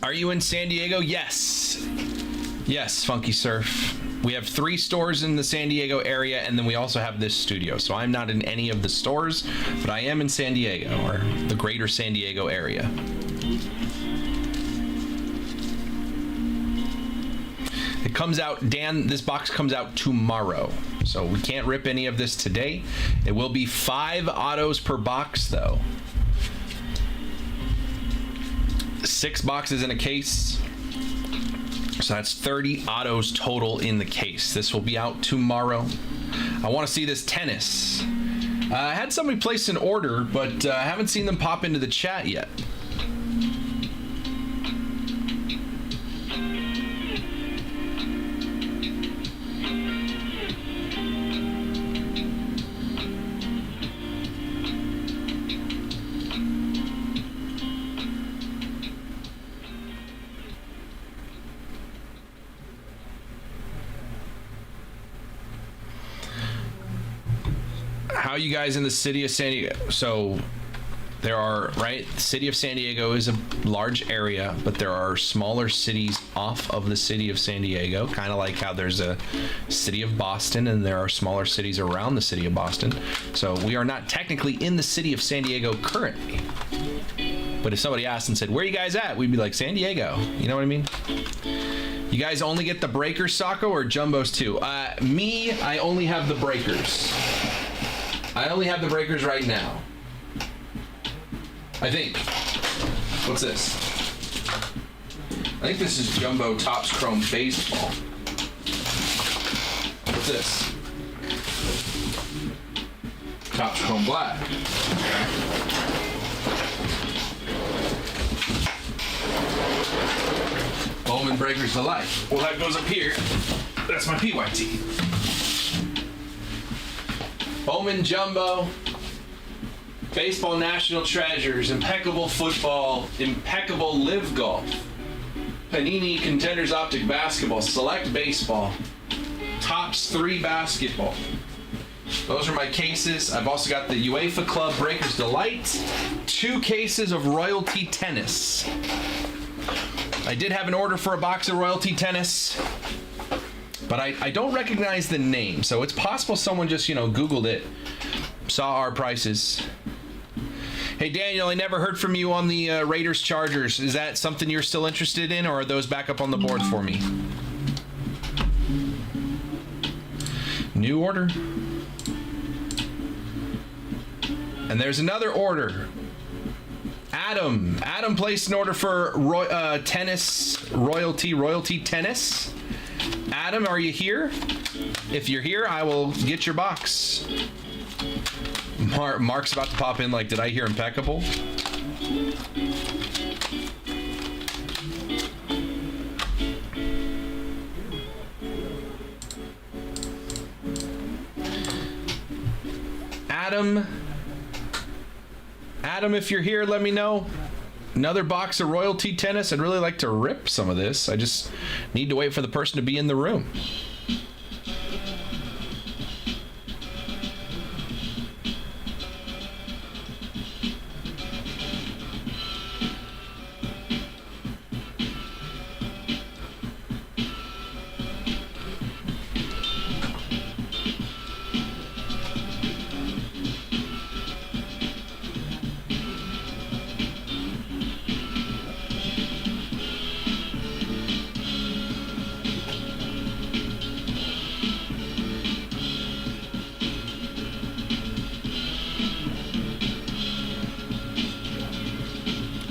Are you in San Diego? Yes. Yes, Funky Surf. We have 3 stores in the San Diego area, and then we also have this studio. So I'm not in any of the stores, but I am in San Diego, or the greater San Diego area. It comes out, Dan, this box comes out tomorrow. So we can't rip any of this today. It will be 5 autos per box, though. 6 boxes in a case. So that's 30 autos total in the case. This will be out tomorrow. I want to see this tennis. I had somebody place an order, but I haven't seen them pop into the chat yet. How you guys in the city of San Diego? So there are, right? The city of San Diego is a large area, but there are smaller cities off of the city of San Diego, kind of like how there's a city of Boston and there are smaller cities around the city of Boston. So we are not technically in the city of San Diego currently. But if somebody asked and said, where are you guys at? We'd be like, San Diego. You know what I mean? You guys only get the breakers, Sacco, or jumbos too? Me, I only have the breakers. I only have the breakers right now. I think. What's this? I think this is Jumbo Topps Chrome Baseball. What's this? Topps Chrome Black. Bowman Breakers to Life. Well, that goes up here. That's my PYT. Bowman Jumbo, Baseball National Treasures, Impeccable Football, Impeccable Live Golf, Panini Contenders Optic Basketball, Select Baseball, Topps 3 Basketball. Those are my cases. I've also got the UEFA Club Breakers Delight, 2 cases of Royalty Tennis. I did have an order for a box of Royalty Tennis. but I don't recognize the name, so it's possible someone just, Googled it, saw our prices. Hey, Daniel, I never heard from you on the Raiders Chargers. Is that something you're still interested in, or are those back up on the board for me? New order. And there's another order. Adam placed an order for Royalty Tennis. Adam, are you here? If you're here, I will get your box. Mark's about to pop in like, did I hear impeccable? Adam, if you're here, let me know. Another box of Royalty Tennis. I'd really like to rip some of this. I just need to wait for the person to be in the room.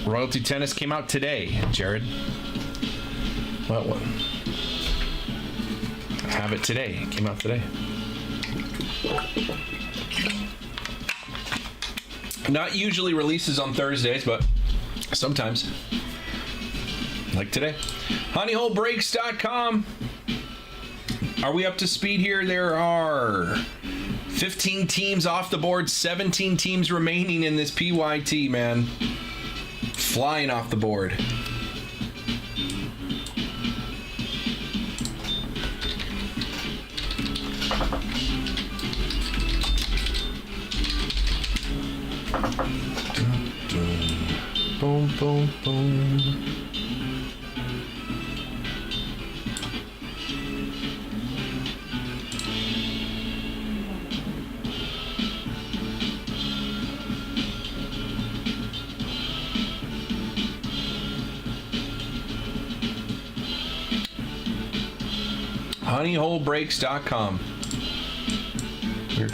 Royalty Tennis came out today, Jared. What? I have it today. It came out today. Not usually releases on Thursdays, but sometimes. Like today. Honeyholebreaks.com. Are we up to speed here? There are 15 teams off the board, 17 teams remaining in this PYT, man. Flying off the board. Boom, boom, boom. Honeyholebreaks.com. Weird.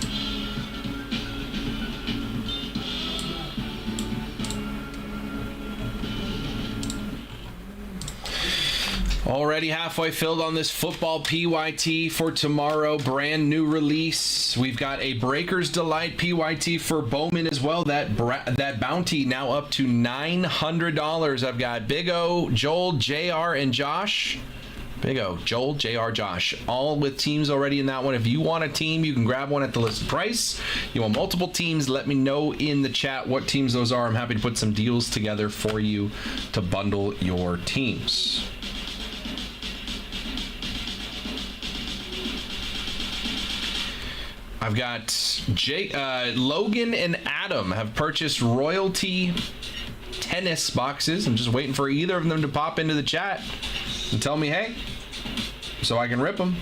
Already halfway filled on this football PYT for tomorrow. Brand new release. We've got a Breakers Delight PYT for Bowman as well. That bounty now up to $900. I've got Big O, Joel, JR, and Josh. Big O, Joel, JR, Josh, all with teams already in that one. If you want a team, you can grab one at the listed price. You want multiple teams, let me know in the chat what teams those are. I'm happy to put some deals together for you to bundle your teams. I've got Logan and Adam have purchased Royalty Tennis boxes. I'm just waiting for either of them to pop into the chat and tell me, hey, so I can rip them.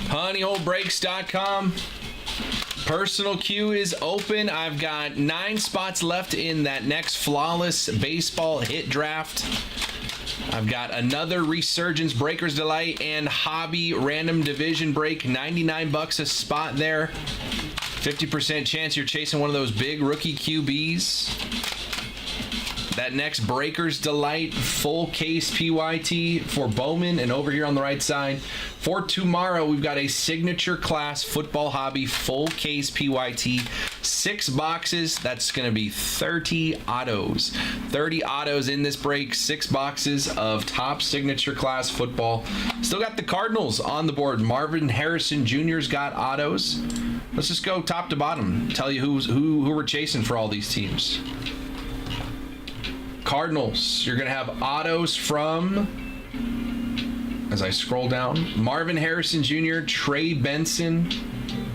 Honeyholebreaks.com. Personal queue is open. I've got 9 spots left in that next Flawless Baseball hit draft. I've got another Resurgence Breakers Delight and Hobby Random Division Break. $99 a spot there. 50% chance you're chasing one of those big rookie QBs. That next Breaker's Delight full case PYT for Bowman, and over here on the right side for tomorrow we've got a signature class football hobby full case PYT, 6 boxes. That's going to be 30 autos. 30 autos in this break, 6 boxes of top signature class football. Still got the Cardinals on the board. Marvin Harrison Jr.'s got autos. Let's just go top to bottom, tell you who we're chasing for all these teams. Cardinals, you're going to have autos from, as I scroll down, Marvin Harrison Jr., Trey Benson,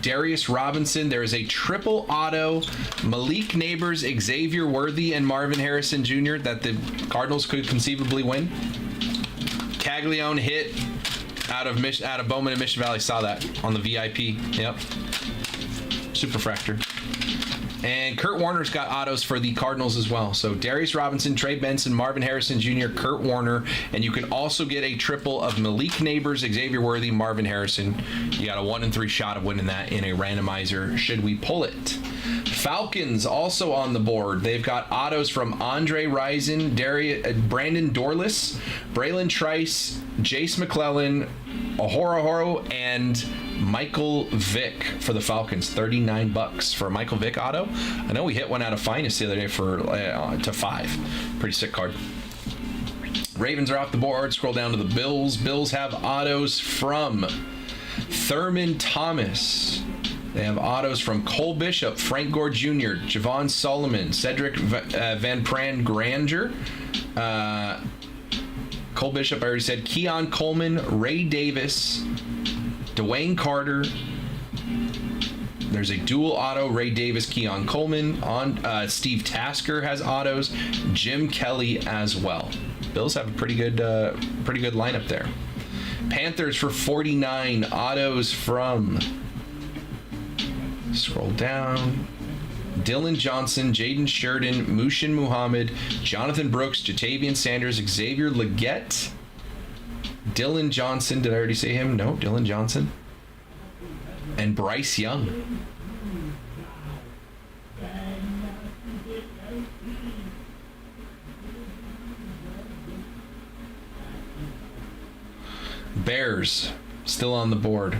Darius Robinson. There is a triple auto, Malik Neighbors, Xavier Worthy, and Marvin Harrison Jr. that the Cardinals could conceivably win. Caglione hit out of Bowman and Mission Valley. Saw that on the VIP. Yep. Superfractor. And Kurt Warner's got autos for the Cardinals as well. So Darius Robinson, Trey Benson, Marvin Harrison Jr., Kurt Warner. And you can also get a triple of Malik Neighbors, Xavier Worthy, Marvin Harrison. You got a 1 in 3 shot of winning that in a randomizer should we pull it. Falcons also on the board. They've got autos from Andre Rison, Brandon Dorless, Braylon Trice, Jace McClellan, Ahoro, and Michael Vick for the Falcons. $39 for a Michael Vick auto. I know we hit one out of Finest the other day for to 5. Pretty sick card. Ravens are off the board. Scroll down to the Bills. Bills have autos from Thurman Thomas. They have autos from Cole Bishop, Frank Gore Jr., Javon Solomon, Cedric Van Pran Granger. Cole Bishop, I already said. Keon Coleman, Ray Davis, Dwayne Carter. There's a dual auto, Ray Davis, Keon Coleman. On Steve Tasker has autos, Jim Kelly as well. Bills have a pretty good lineup there. Panthers for 49 autos from, scroll down, Dylan Johnson, Jaden Sheridan, Mushin Muhammad, Jonathan Brooks, Jatavian Sanders, Xavier Legette, Dylan Johnson. Did I already say him? No, Dylan Johnson. And Bryce Young. Bears still on the board.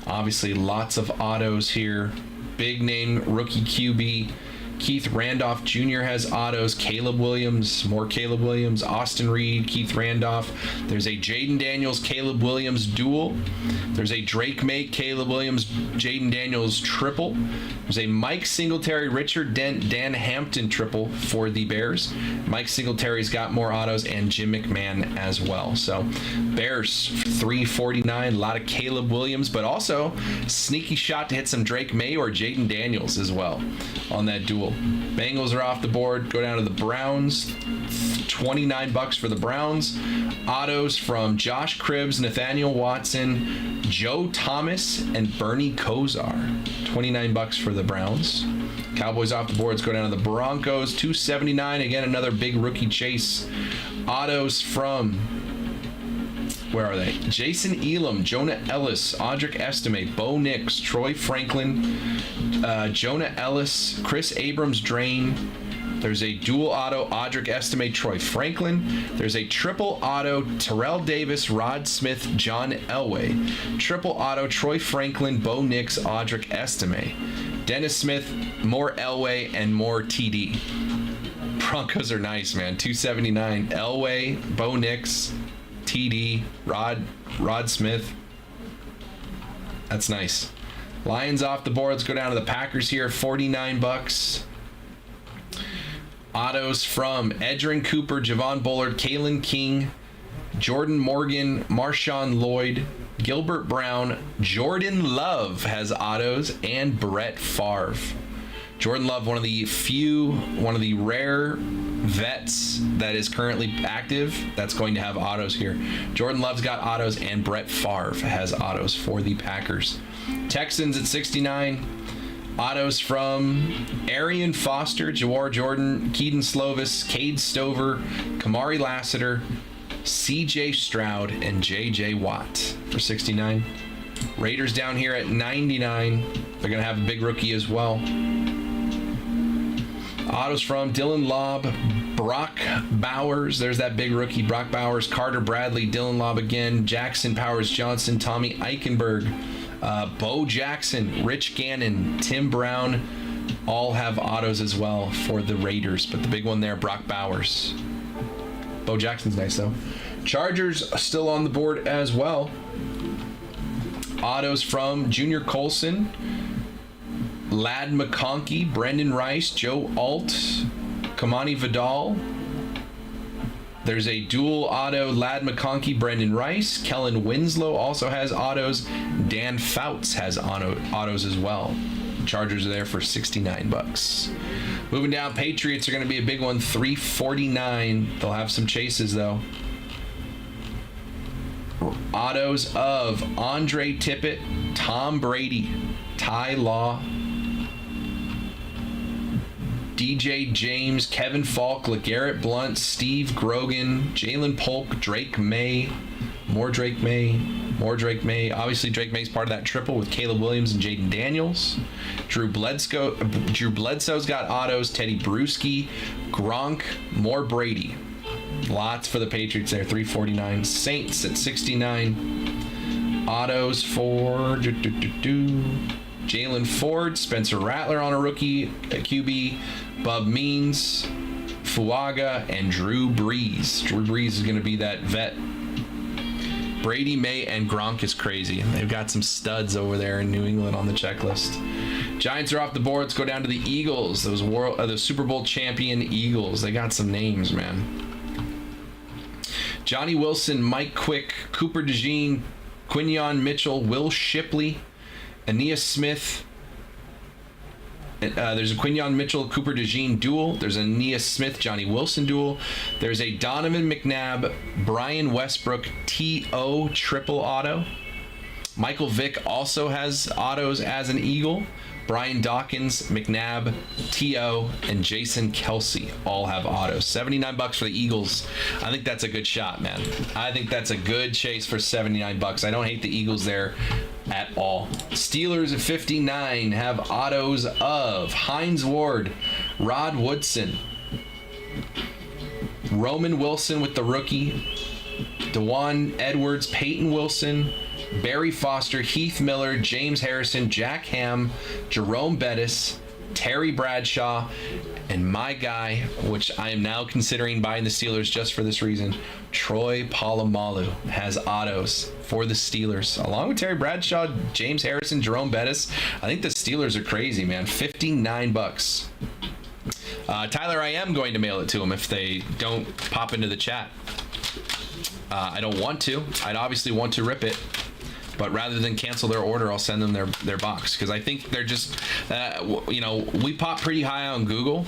Obviously lots of autos here. Big name rookie QB Keith Randolph Jr. has autos. Caleb Williams, more Caleb Williams. Austin Reed, Keith Randolph. There's a Jaden Daniels, Caleb Williams duel. There's a Drake May, Caleb Williams, Jaden Daniels triple. There's a Mike Singletary, Richard Dent, Dan Hampton triple for the Bears. Mike Singletary's got more autos, and Jim McMahon as well. So Bears 349, a lot of Caleb Williams, but also sneaky shot to hit some Drake May or Jaden Daniels as well on that duel. Bengals are off the board. Go down to the Browns. $29 for the Browns. Autos from Josh Cribbs, Nathaniel Watson, Joe Thomas, and Bernie Kosar. $29 for the Browns. Cowboys off the boards. Go down to the Broncos. $279. Again, another big rookie chase. Autos from, where are they? Jason Elam, Jonah Ellis, Audric Estime, Bo Nix, Troy Franklin, Jonah Ellis, Chris Abrams Drain. There's a dual auto, Audric Estime, Troy Franklin. There's a triple auto, Terrell Davis, Rod Smith, John Elway. Triple auto, Troy Franklin, Bo Nix, Audric Estime. Dennis Smith, more Elway, and more TD. Broncos are nice, man. $279. Elway, Bo Nix, TD, Rod Smith. That's nice. Lions off the board. Let's go down to the Packers here. $49. Autos from Edgerrin Cooper, Javon Bullard, Kalen King, Jordan Morgan, Marshawn Lloyd, Gilbert Brown, Jordan Love has autos, and Brett Favre. Jordan Love, one of the rare vets that is currently active that's going to have autos here. Jordan Love's got autos, and Brett Favre has autos for the Packers. Texans at 69. Autos from Arian Foster, Jawar Jordan, Keaton Slovis, Cade Stover, Kamari Lassiter, CJ Stroud, and JJ Watt for 69. Raiders down here at 99. They're going to have a big rookie as well. Autos from Dylan Lobb, Brock Bowers, there's that big rookie. Brock Bowers, Carter Bradley, Dylan Lobb again, Jackson Powers Johnson, Tommy Eichenberg, Bo Jackson, Rich Gannon, Tim Brown, all have autos as well for the Raiders. But the big one there, Brock Bowers. Bo Jackson's nice though. Chargers still on the board as well. Autos from Junior Colson, Ladd McConkey, Brendan Rice, Joe Alt, Kamani Vidal. There's a dual auto, Ladd McConkey, Brendan Rice. Kellen Winslow also has autos. Dan Fouts has autos as well. Chargers are there for $69. Moving down, Patriots are going to be a big one, $349. They'll have some chases though. Autos of Andre Tippett, Tom Brady, Ty Law, DJ James, Kevin Falk, LeGarrette Blount, Steve Grogan, Jalen Polk, Drake May, more Drake May. Obviously, Drake May's part of that triple with Caleb Williams and Jaden Daniels. Drew Bledsoe's got autos. Teddy Bruschi, Gronk, more Brady. Lots for the Patriots there, $349. Saints at $69. Autos for Jalen Ford, Spencer Rattler on a rookie QB, Bub Means, Fuaga, and Drew Brees. Drew Brees is going to be that vet. Brady, May, and Gronk is crazy. They've got some studs over there in New England on the checklist. Giants are off the board. Let's go down to the Eagles. The Super Bowl champion Eagles. They got some names, man. Johnny Wilson, Mike Quick, Cooper DeJean, Quinyon Mitchell, Will Shipley, Aeneas Smith. There's a Quinyon Mitchell, Cooper DeJean duel. There's an Aeneas Smith, Johnny Wilson duel. There's a Donovan McNabb, Brian Westbrook, T.O. triple auto. Michael Vick also has autos as an Eagle. Brian Dawkins, McNabb, T.O., and Jason Kelsey all have autos. $79 for the Eagles. I think that's a good shot, man. I think that's a good chase for $79. I don't hate the Eagles there at all. Steelers at $59 have autos of Hines Ward, Rod Woodson, Roman Wilson with the rookie, DeJuan Edwards, Peyton Wilson, Barry Foster, Heath Miller, James Harrison, Jack Ham, Jerome Bettis, Terry Bradshaw, and my guy, which I am now considering buying the Steelers just for this reason, Troy Polamalu has autos for the Steelers. Along with Terry Bradshaw, James Harrison, Jerome Bettis, I think the Steelers are crazy, man. $59. Tyler, I am going to mail it to them if they don't pop into the chat. I don't want to. I'd obviously want to rip it. But rather than cancel their order, I'll send them their box. Because I think they're just, we pop pretty high on Google.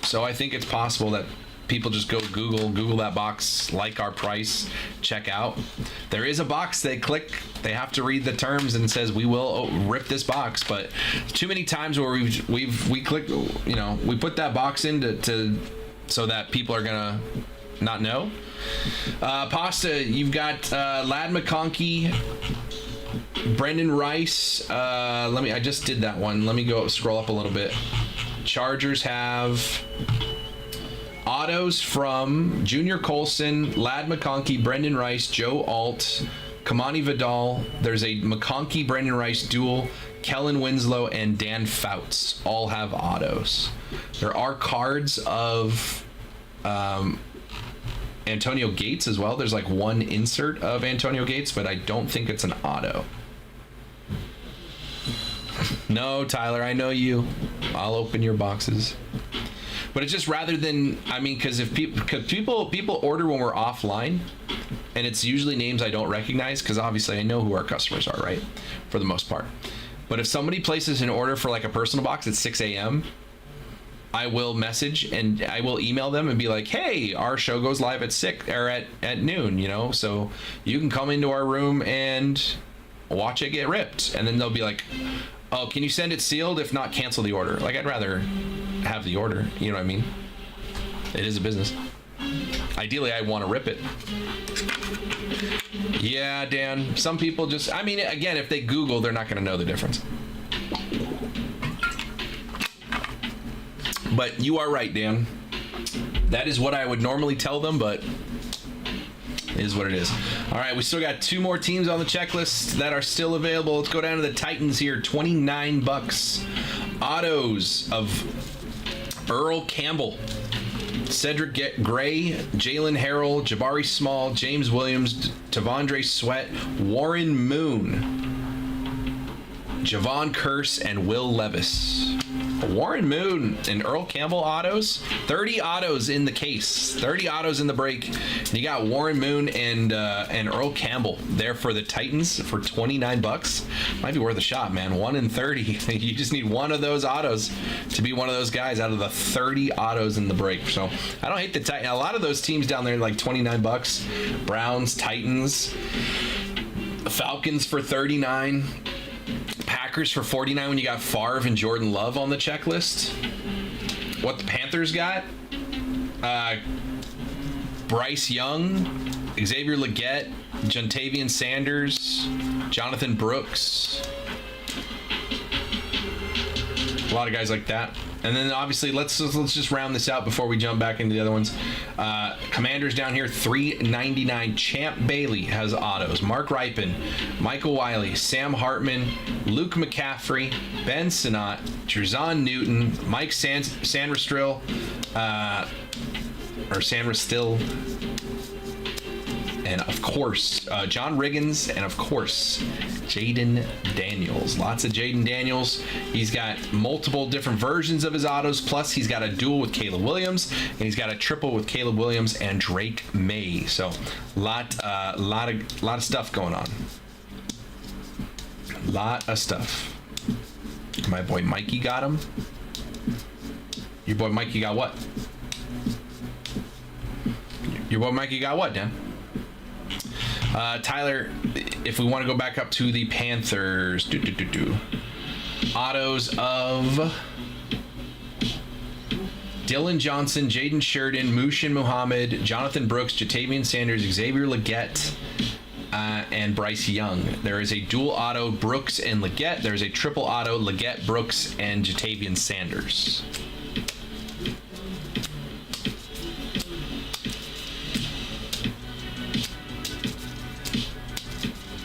So I think it's possible that people just go Google that box, like our price, check out. There is a box they click. They have to read the terms and it says, we will rip this box. But too many times where we click, we put that box in to so that people are going to not know. Pasta, you've got Ladd McConkey, Brendan Rice. I just did that one. Let me scroll up a little bit. Chargers have autos from Junior Colson, Ladd McConkey, Brendan Rice, Joe Alt, Kamani Vidal. There's a McConkey Brendan Rice duel. Kellen Winslow and Dan Fouts all have autos. There are cards of Antonio Gates as well. There's like one insert of Antonio Gates, but I don't think it's an auto. No, Tyler, I know you. I'll open your boxes. But it's just rather than, because if people order when we're offline, and it's usually names I don't recognize, because obviously I know who our customers are, right? For the most part. But if somebody places an order for like a personal box at 6 a.m., I will message and I will email them and be like, hey, our show goes live at 6 or at noon, so you can come into our room and watch it get ripped. And then they'll be like, oh, can you send it sealed? If not, cancel the order. Like, I'd rather have the order, you know what I mean? It is a business. Ideally, I want to rip it. Yeah, Dan, some people just, again, if they Google, they're not going to know the difference. But you are right, Dan. That is what I would normally tell them, but it is what it is. All right, we still got 2 more teams on the checklist that are still available. Let's go down to the Titans here. $29. Autos of Earl Campbell, Cedric Gray, Jalen Harrell, Jabari Small, James Williams, Tavondre Sweat, Warren Moon, Javon Curse, and Will Levis. Warren Moon and Earl Campbell autos. 30 autos in the case. 30 autos in the break. And you got Warren Moon and Earl Campbell there for the Titans for $29. Might be worth a shot, man. 1 in 30. You just need one of those autos to be one of those guys out of the 30 autos in the break. So I don't hate the Titans. A lot of those teams down there like $29. Browns, Titans, Falcons for $39. Packers for $49 when you got Favre and Jordan Love on the checklist. What the Panthers got? Bryce Young, Xavier Legette, Jontavian Sanders, Jonathan Brooks. A lot of guys like that. And then obviously let's just round this out before we jump back into the other ones. Commanders down here, $399. Champ Bailey has autos. Mark Ripon, Michael Wiley, Sam Hartman, Luke McCaffrey, Ben Sinnott, Terzon Newton, Mike Sandrastill, and of course John Riggins, and of course Jaden Daniels. Lots of Jaden Daniels. He's got multiple different versions of his autos, plus he's got a dual with Caleb Williams, and he's got a triple with Caleb Williams and Drake May. So lot of stuff going on. Lot of stuff. My boy Mikey got him. Your boy Mikey got what? Your boy Mikey got what, Dan? Tyler, if we want to go back up to the Panthers, autos of Dylan Johnson, Jaden Sheridan, Mushin Muhammad, Jonathan Brooks, Jatavian Sanders, Xavier Legette, and Bryce Young. There is a dual auto, Brooks and Legette. There's a triple auto, Legette, Brooks, and Jatavian Sanders.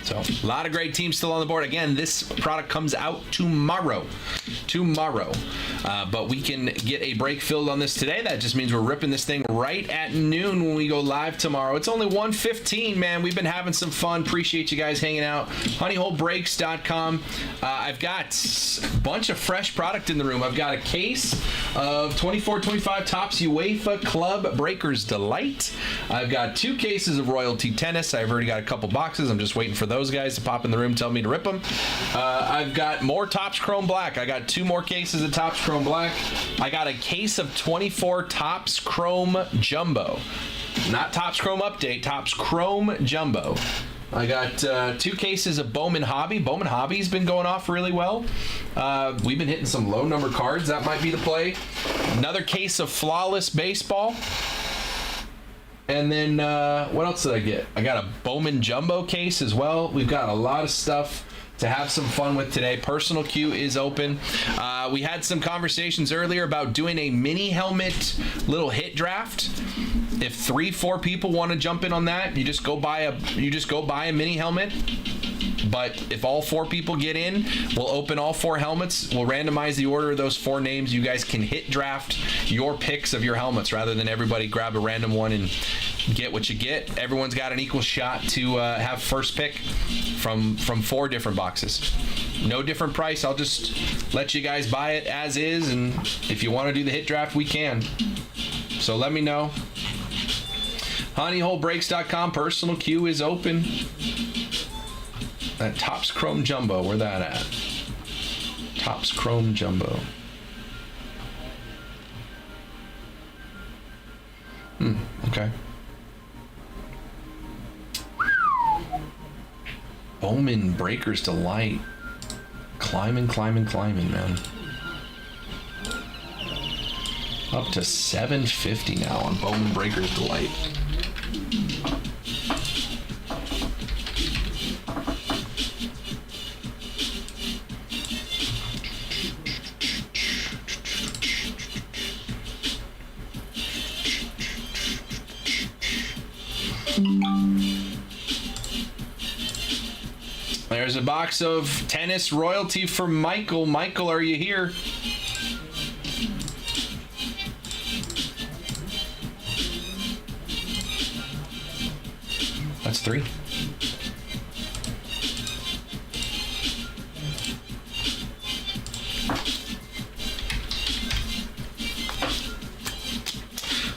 So a lot of great teams still on the board. Again, this product comes out tomorrow. But we can get a break filled on this today. That just means we're ripping this thing right at noon when we go live tomorrow. It's only 1:15, man. We've been having some fun. Appreciate you guys hanging out. honeyholebreaks.com. I've got a bunch of fresh product in the room. I've got a case of 24-25 Topps UEFA Club Breakers Delight. I've got 2 cases of Royalty Tennis. I've already got a couple boxes. I'm just waiting for those guys to pop in the room, tell me to rip them. I've got more Topps Chrome Black. I got 2 more cases of Topps Chrome Black. I got a case of 24 Topps Chrome Jumbo. Not Topps Chrome Update, Topps Chrome Jumbo. I got 2 cases of Bowman Hobby. Bowman Hobby's been going off really well. We've been hitting some low number cards. That might be the play. Another case of Flawless Baseball. And then what else did I get? I got a Bowman Jumbo case as well. We've got a lot of stuff to have some fun with today. Personal queue is open. We had some conversations earlier about doing a mini helmet little hit draft. If 3-4 people want to jump in on that, you just go buy a mini helmet. But if all 4 people get in, we'll open all 4 helmets. We'll randomize the order of those 4 names. You guys can hit draft your picks of your helmets rather than everybody grab a random one and get what you get. Everyone's got an equal shot to have first pick from 4 different boxes. No different price. I'll just let you guys buy it as is, and if you want to do the hit draft, we can. So let me know. honeyholebreaks.com. Personal queue is open. That Topps Chrome Jumbo, where that at? Topps Chrome Jumbo. Okay. Bowman Breakers Delight. Climbing, man. Up to $750 now on Bowman Breakers Delight. There's a box of tennis royalty for Michael. Michael, are you here? That's 3.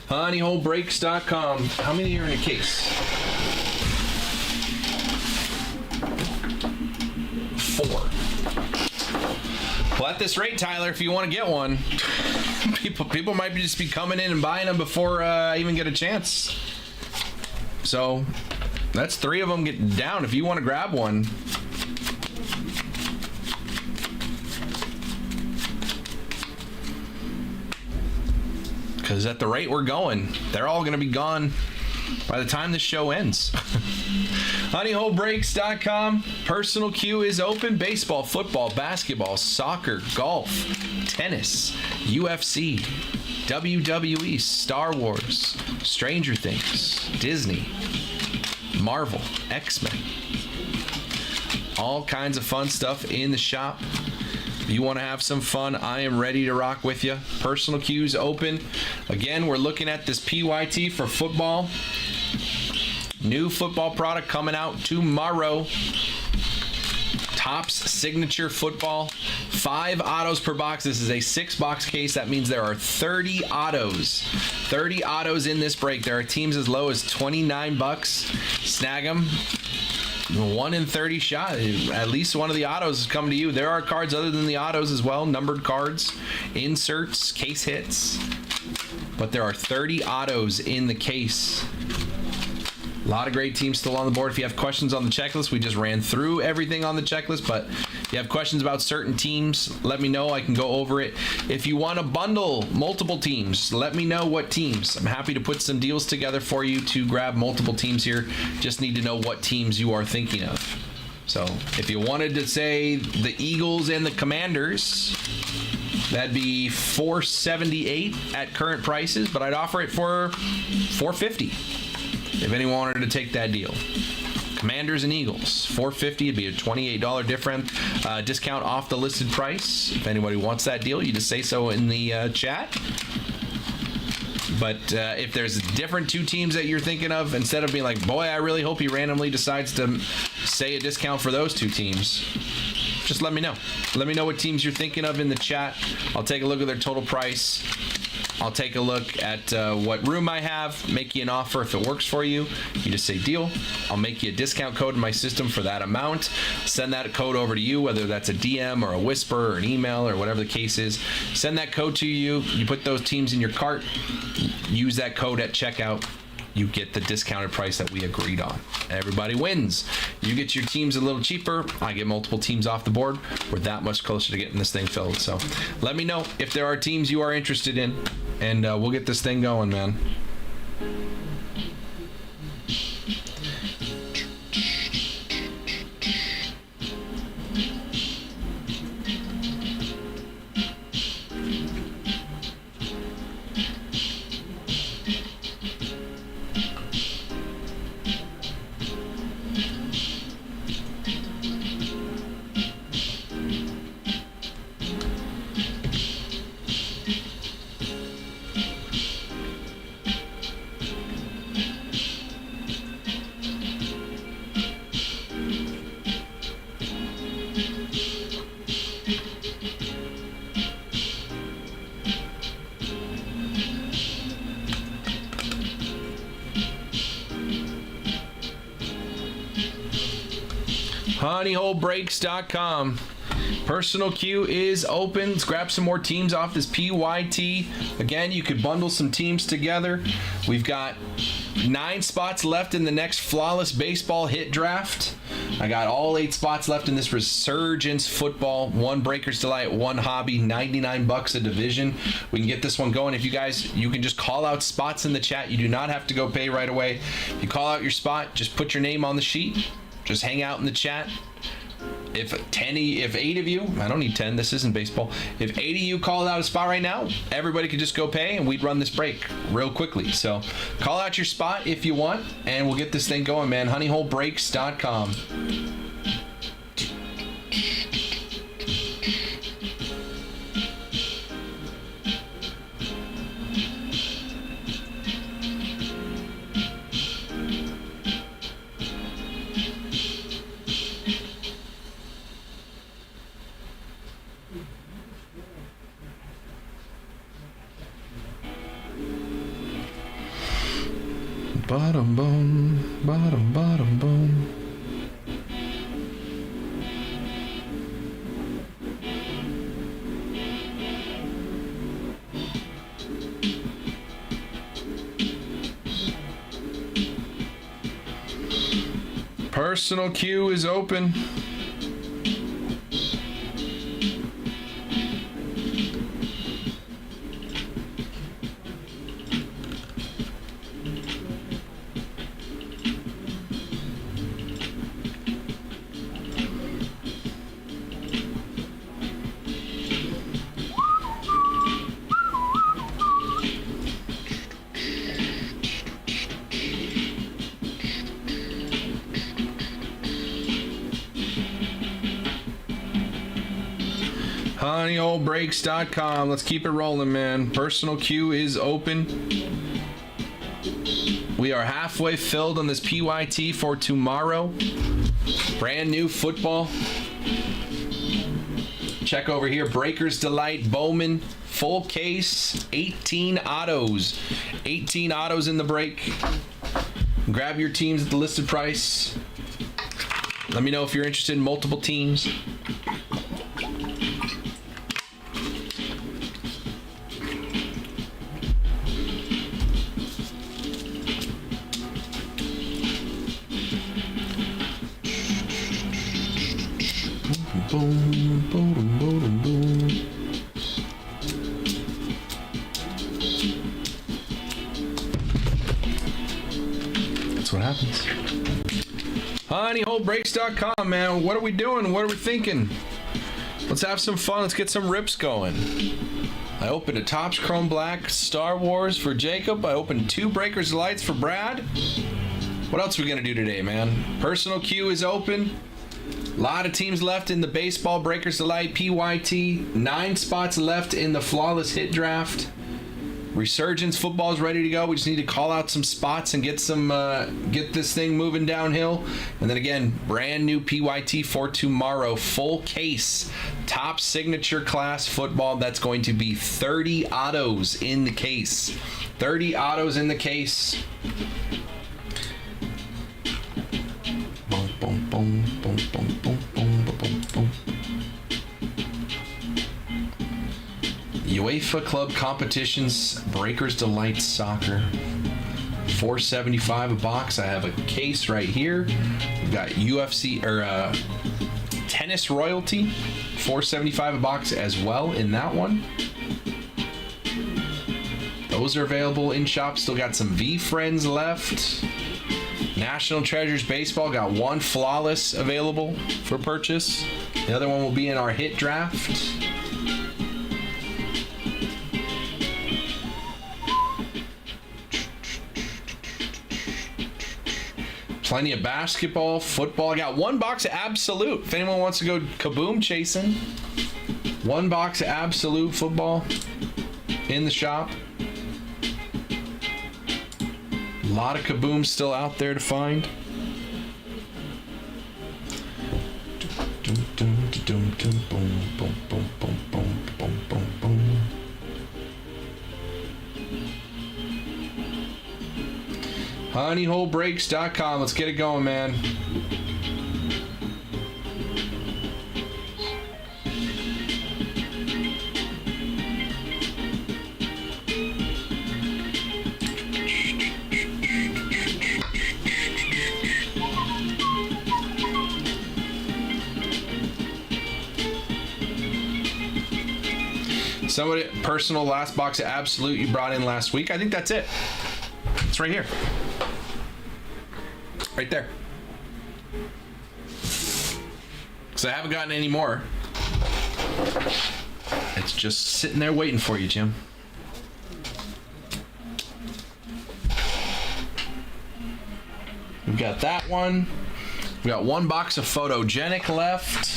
honeyholebreaks.com. How many are in a case? 4. Well, at this rate, Tyler, if you want to get one, people might just be coming in and buying them before I even get a chance. So that's 3 of them getting down. If you want to grab one, because at the rate we're going, they're all going to be gone by the time the show ends. honeyholebreaks.com. Personal queue is open. Baseball, football, basketball, soccer, golf, tennis, UFC, WWE, Star Wars, Stranger Things, Disney, Marvel, X-Men. All kinds of fun stuff in the shop. If you want to have some fun, I am ready to rock with you. Personal queues open. Again, we're looking at this PYT for football. New football product coming out tomorrow. Topps Signature Football. 5 autos per box. This is a 6-box case. That means there are 30 autos. 30 autos in this break. There are teams as low as $29. Snag them. 1 in 30 shot. At least one of the autos is coming to you. There are cards other than the autos as well. Numbered cards, inserts, case hits. But there are 30 autos in the case. A lot of great teams still on the board. If you have questions on the checklist, we just ran through everything on the checklist, but if you have questions about certain teams, let me know. I can go over it. If you want to bundle multiple teams, let me know what teams. I'm happy to put some deals together for you to grab multiple teams here. Just need to know what teams you are thinking of. So if you wanted to say the Eagles and the Commanders, that'd be $478 at current prices, but I'd offer it for $450. If anyone wanted to take that deal. Commanders and Eagles, $450. It'd be a $28 difference. Discount off the listed price. If anybody wants that deal, you just say so in the chat. But if there's different 2 teams that you're thinking of, instead of being like, boy, I really hope he randomly decides to say a discount for those 2 teams, just let me know. Let me know what teams you're thinking of in the chat. I'll take a look at their total price. I'll take a look at what room I have, make you an offer if it works for you. You just say deal. I'll make you a discount code in my system for that amount. Send that code over to you, whether that's a DM or a whisper or an email or whatever the case is. Send that code to you. You put those teams in your cart. Use that code at checkout. You get the discounted price that we agreed on. Everybody wins. You get your teams a little cheaper. I get multiple teams off the board. We're that much closer to getting this thing filled. So let me know if there are teams you are interested in, and we'll get this thing going, man. honeyholebreaks.com. Personal queue is open. Let's grab some more teams off this PYT. Again, you could bundle some teams together. We've got 9 spots left in the next Flawless Baseball Hit Draft. I got all 8 spots left in this Resurgence Football. 1 Breaker's Delight, 1 Hobby, $99 a division. We can get this one going. If you guys, you can just call out spots in the chat. You do not have to go pay right away. If you call out your spot, just put your name on the sheet. Just hang out in the chat. If 8 of you, I don't need 10, this isn't baseball. If 8 of you called out a spot right now, everybody could just go pay and we'd run this break real quickly. So call out your spot if you want, and we'll get this thing going, man. honeyholebreaks.com. Bottom boom, bottom boom. Personal queue is open. HoneyHoleBreaks.com. Let's keep it rolling, man. Personal queue is open. We are halfway filled on this PYT for tomorrow. Brand new football. Check over here. Breakers Delight, Bowman, full case, 18 autos. 18 autos in the break. Grab your teams at the listed price. Let me know if you're interested in multiple teams. Boom, boom, boom, boom. That's what happens. HoneyHoleBreaks.com, man. What are we doing? What are we thinking? Let's have some fun. Let's get some rips going. I opened a Topps Chrome Black Star Wars for Jacob. I opened 2 Breakers Lights for Brad. What else are we going to do today, man? Personal queue is open. A lot of teams left in the Baseball Breakers Delight PYT. 9 spots left in the Flawless Hit Draft. Resurgence football is ready to go. We just need to call out some spots and get this thing moving downhill. And then again, brand new PYT for tomorrow. Full case. Top signature class football. That's going to be 30 autos in the case. 30 autos in the case. Boom, boom, boom, boom, boom, boom, boom, boom, boom. UEFA Club Competitions Breakers Delight Soccer. $4.75 a box. I have a case right here. We've got UFC or Tennis Royalty. $4.75 a box as well in that one. Those are available in shop. Still got some V Friends left. National Treasures Baseball got 1 Flawless available for purchase. The other one will be in our hit draft. Plenty of basketball, football. I got 1 box of Absolute. If anyone wants to go kaboom chasing, 1 box of Absolute football in the shop. A lot of kabooms still out there to find. HoneyHoleBreaks.com. Let's get it going, man. Somebody, personal last box of Absolute you brought in last week. I think that's it. It's right here. Right there. Because I haven't gotten any more. It's just sitting there waiting for you, Jim. We've got that one. We got 1 box of Photogenic left.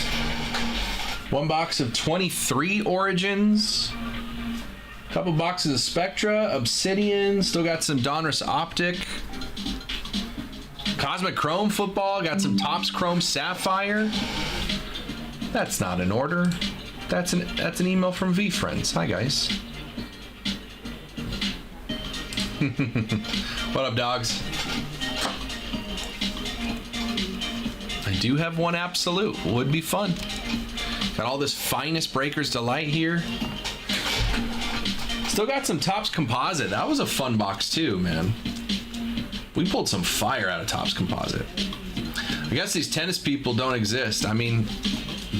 1 box of 23 Origins. A couple boxes of Spectra, Obsidian. Still got some Donruss Optic. Cosmic Chrome football. Got some Topps Chrome Sapphire. That's not an order. That's an email from V Friends. Hi guys. What up, dogs? I do have one absolute. Would be fun. Got all this Finest Breakers Delight here. Still got some Topps Composite. That was a fun box too, man. We pulled some fire out of Topps Composite. I guess these tennis people don't exist. I mean,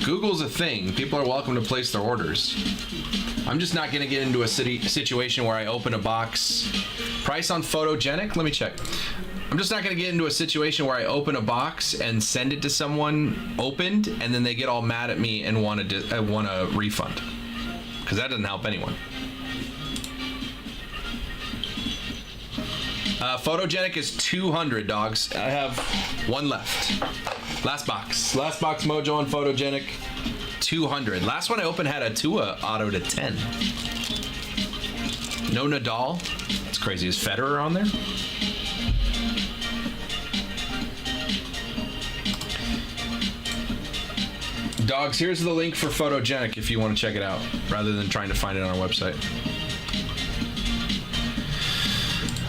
Google's a thing. People are welcome to place their orders. I'm just not going to get into a situation where I open a box. Price on Photogenic? Let me check. I'm just not going to get into a situation where I open a box and send it to someone opened, and then they get all mad at me and want a refund. Because that doesn't help anyone. Photogenic is 200, dogs. I have one left. Last box mojo on Photogenic. 200. Last one I opened had a Tua auto to 10. No Nadal. That's crazy. Is Federer on there? Dogs, here's the link for Photogenic if you want to check it out, rather than trying to find it on our website.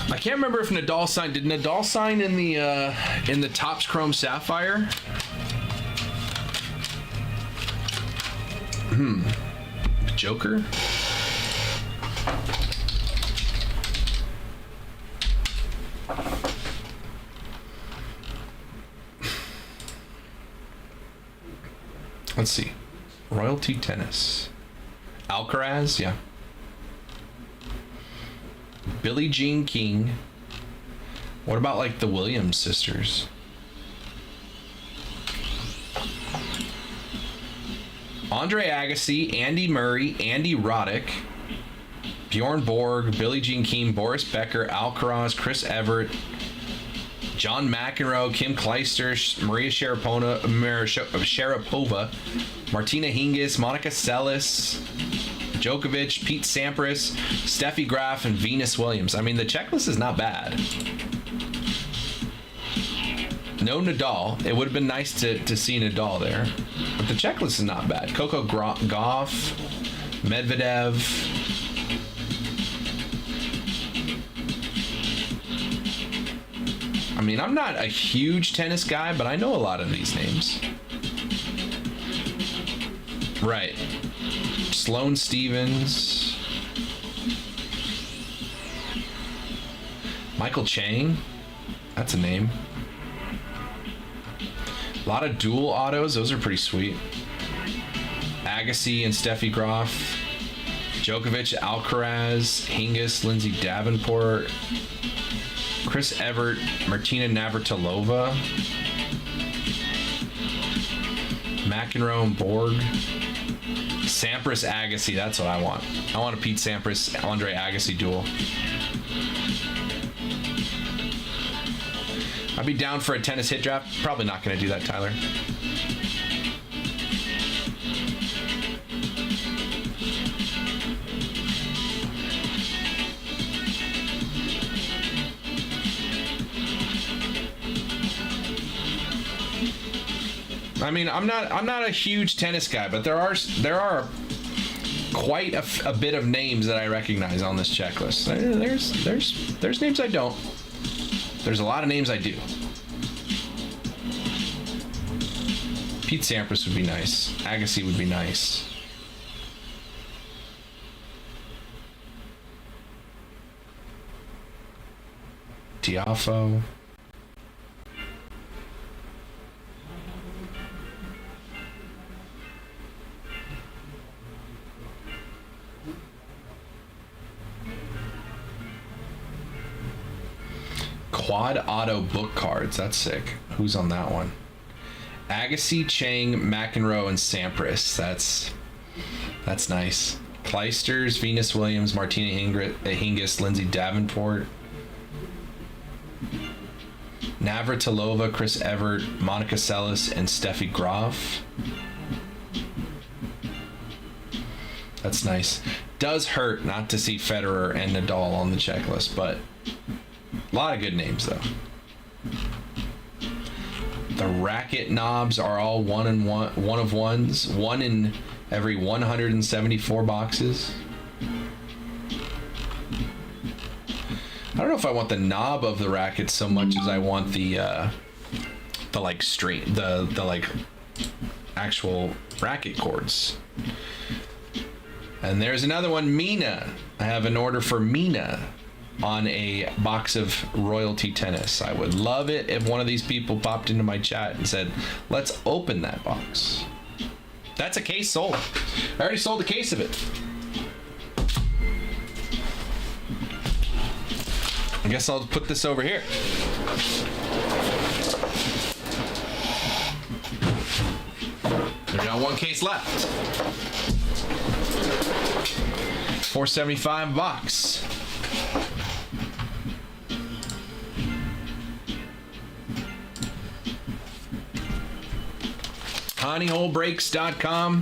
I can't remember if Nadal signed. Did Nadal sign in the Topps Chrome Sapphire? Joker? Let's see. Royalty Tennis. Alcaraz, yeah. Billie Jean King. What about like the Williams sisters? Andre Agassi, Andy Murray, Andy Roddick, Bjorn Borg, Billie Jean King, Boris Becker, Alcaraz, Chris Evert, John McEnroe, Kim Kleister, Maria Sharapova, Martina Hingis, Monica Seles, Djokovic, Pete Sampras, Steffi Graf, and Venus Williams. I mean, the checklist is not bad. No Nadal. It would have been nice to see Nadal there. But the checklist is not bad. Coco Gauff, Medvedev. I mean, I'm not a huge tennis guy, but I know a lot of these names. Right. Sloane Stevens. Michael Chang. That's a name. A lot of dual autos. Those are pretty sweet. Agassi and Steffi Graf. Djokovic, Alcaraz, Hingis, Lindsay Davenport. Chris Evert, Martina Navratilova. McEnroe and Borg. Sampras Agassi, that's what I want. I want a Pete Sampras Andre Agassi duel. I'd be down for a tennis hit draft. Probably not going to do that, Tyler. I mean, I'm not a huge tennis guy, but there are quite a bit of names that I recognize on this checklist. There's names I don't. There's a lot of names I do. Pete Sampras would be nice. Agassi would be nice. Tiafoe. Quad auto book cards. That's sick. Who's on that one? Agassi, Chang, McEnroe, and Sampras. That's nice. Kleisters, Venus Williams, Martina Hingis, Lindsay Davenport, Navratilova, Chris Evert, Monica Seles, and Steffi Graf. That's nice. Does hurt not to see Federer and Nadal on the checklist, but a lot of good names though. The racket knobs are all one of ones. One in every 174 boxes. I don't know if I want the knob of the racket so much as I want the the like string, the like actual bracket cords. And there's another one, Mina. I have an order for Mina on a box of royalty tennis. I would love it if one of these people popped into my chat and said, let's open that box. That's a case sold. I already sold a case of it. I guess I'll put this over here. We got one case left. $4.75 box. HoneyholeBreaks.com.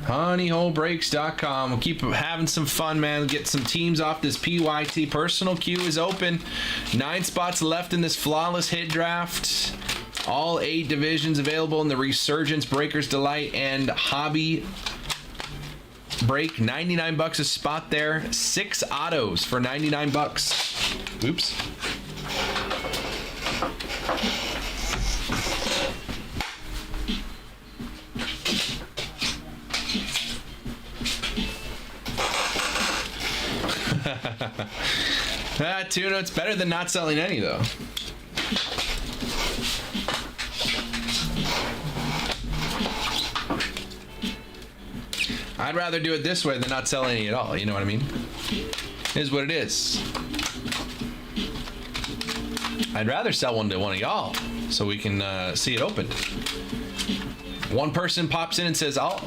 HoneyholeBreaks.com. We'll keep having some fun, man. Get some teams off this PYT. Personal queue is open. 9 spots left in this flawless hit draft. All 8 divisions available in the Resurgence, Breakers Delight, and Hobby Break. $99 a spot there. 6 autos for $99. Oops. Tuna, it's better than not selling any, though. I'd rather do it this way than not sell any at all. You know what I mean? It is what it is. I'd rather sell one to one of y'all so we can see it opened. One person pops in and says, I'll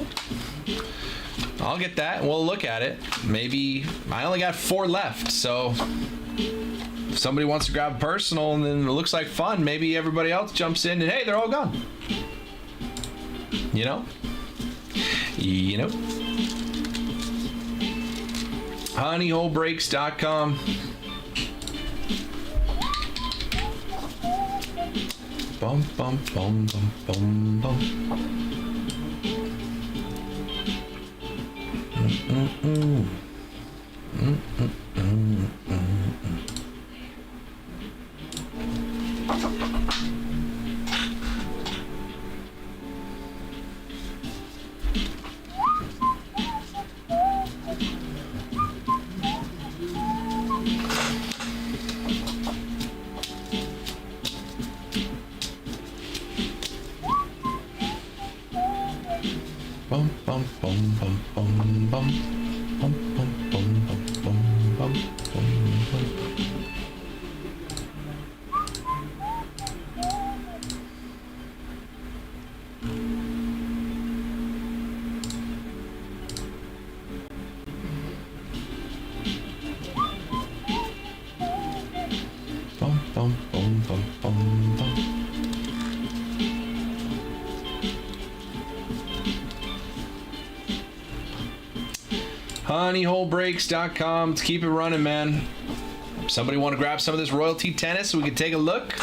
get that and we'll look at it. Maybe I only got 4 left, so if somebody wants to grab personal and then it looks like fun, maybe everybody else jumps in and hey, they're all gone. You know? HoneyholeBreaks.com. Bum bum bum bum bum bum. Bum bum bum bum bum bum bum bum bum bum bum bum. Bum bum bum bum bum bum. HoneyholeBreaks.com. Let's keep it running, man. Somebody want to grab some of this royalty tennis so we can take a look?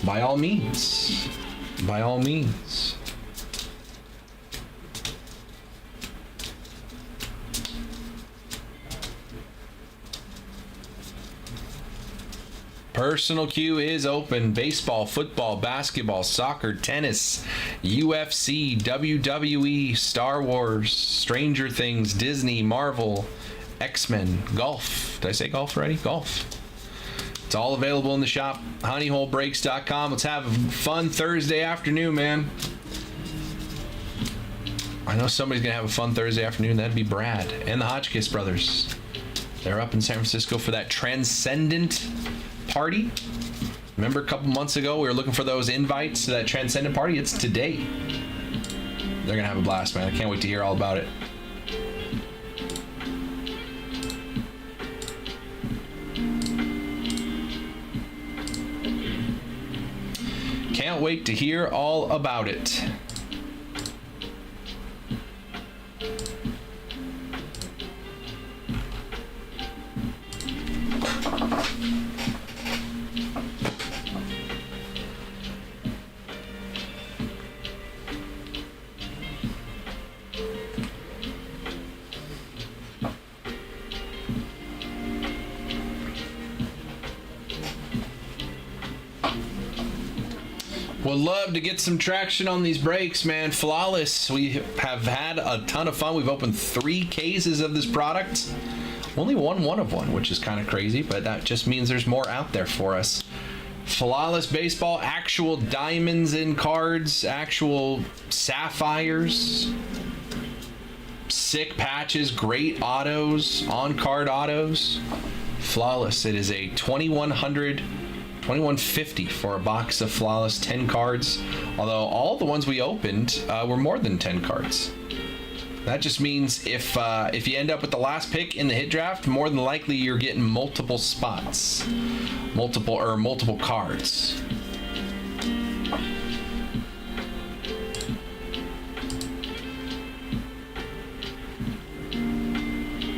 By all means. By all means. Personal queue is open. Baseball, football, basketball, soccer, tennis, UFC, WWE, Star Wars, Stranger Things, Disney, Marvel, X-Men, golf. Did I say golf already? Golf. It's all available in the shop. HoneyholeBreaks.com. Let's have a fun Thursday afternoon, man. I know somebody's going to have a fun Thursday afternoon. That'd be Brad and the Hotchkiss brothers. They're up in San Francisco for that Transcendent party. Remember a couple months ago we were looking for those invites to that Transcendent party? It's today. They're gonna have a blast, man. I can't wait to hear all about it. Can't wait to hear all about it. Would love to get some traction on these breaks, man. Flawless. We have had a ton of fun. We've opened 3 cases of this product. Only won one of one, which is kind of crazy, but that just means there's more out there for us. Flawless Baseball, actual diamonds in cards, actual sapphires, sick patches, great autos, on-card autos. Flawless. It is a 2150 for a box of Flawless 10 cards, although all the ones we opened were more than 10 cards. That just means if you end up with the last pick in the hit draft, more than likely you're getting multiple spots, multiple cards.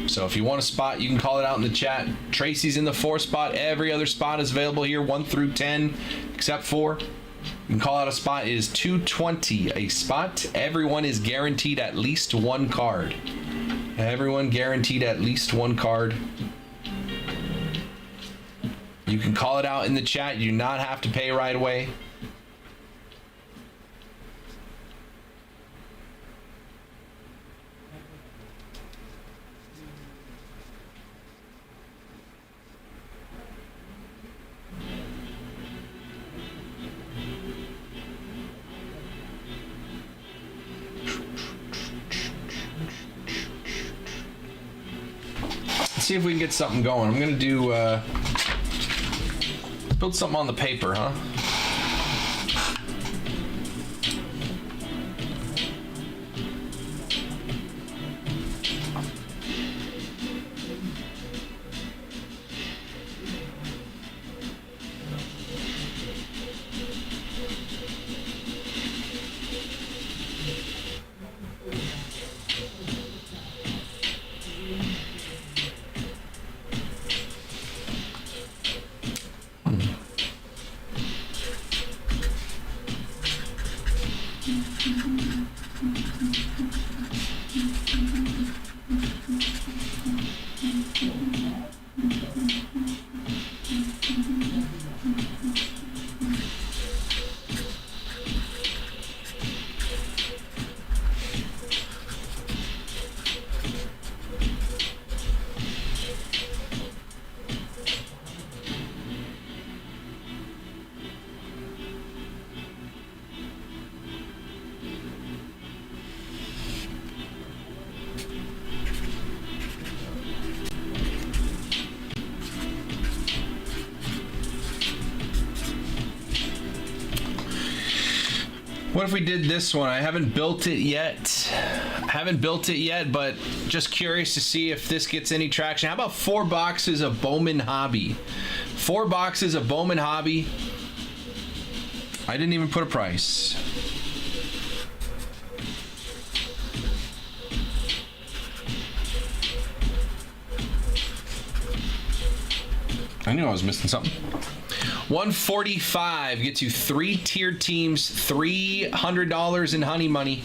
So if you want a spot, you can call it out in the chat. Tracy's in the 4 spot. Every other spot is available here, 1 through 10, except 4. You can call out a spot. It is 220 a spot. Everyone is guaranteed at least 1 card. Everyone guaranteed at least 1 card. You can call it out in the chat. You do not have to pay right away. See if we can get something going. I'm gonna do build something on the paper, huh? What if we did this one? I haven't built it yet. But just curious to see if this gets any traction. How about 4 boxes of Bowman Hobby? 4 boxes of Bowman Hobby. I didn't even put a price. I knew I was missing something. 145 gets you 3 tiered teams, $300 in honey money.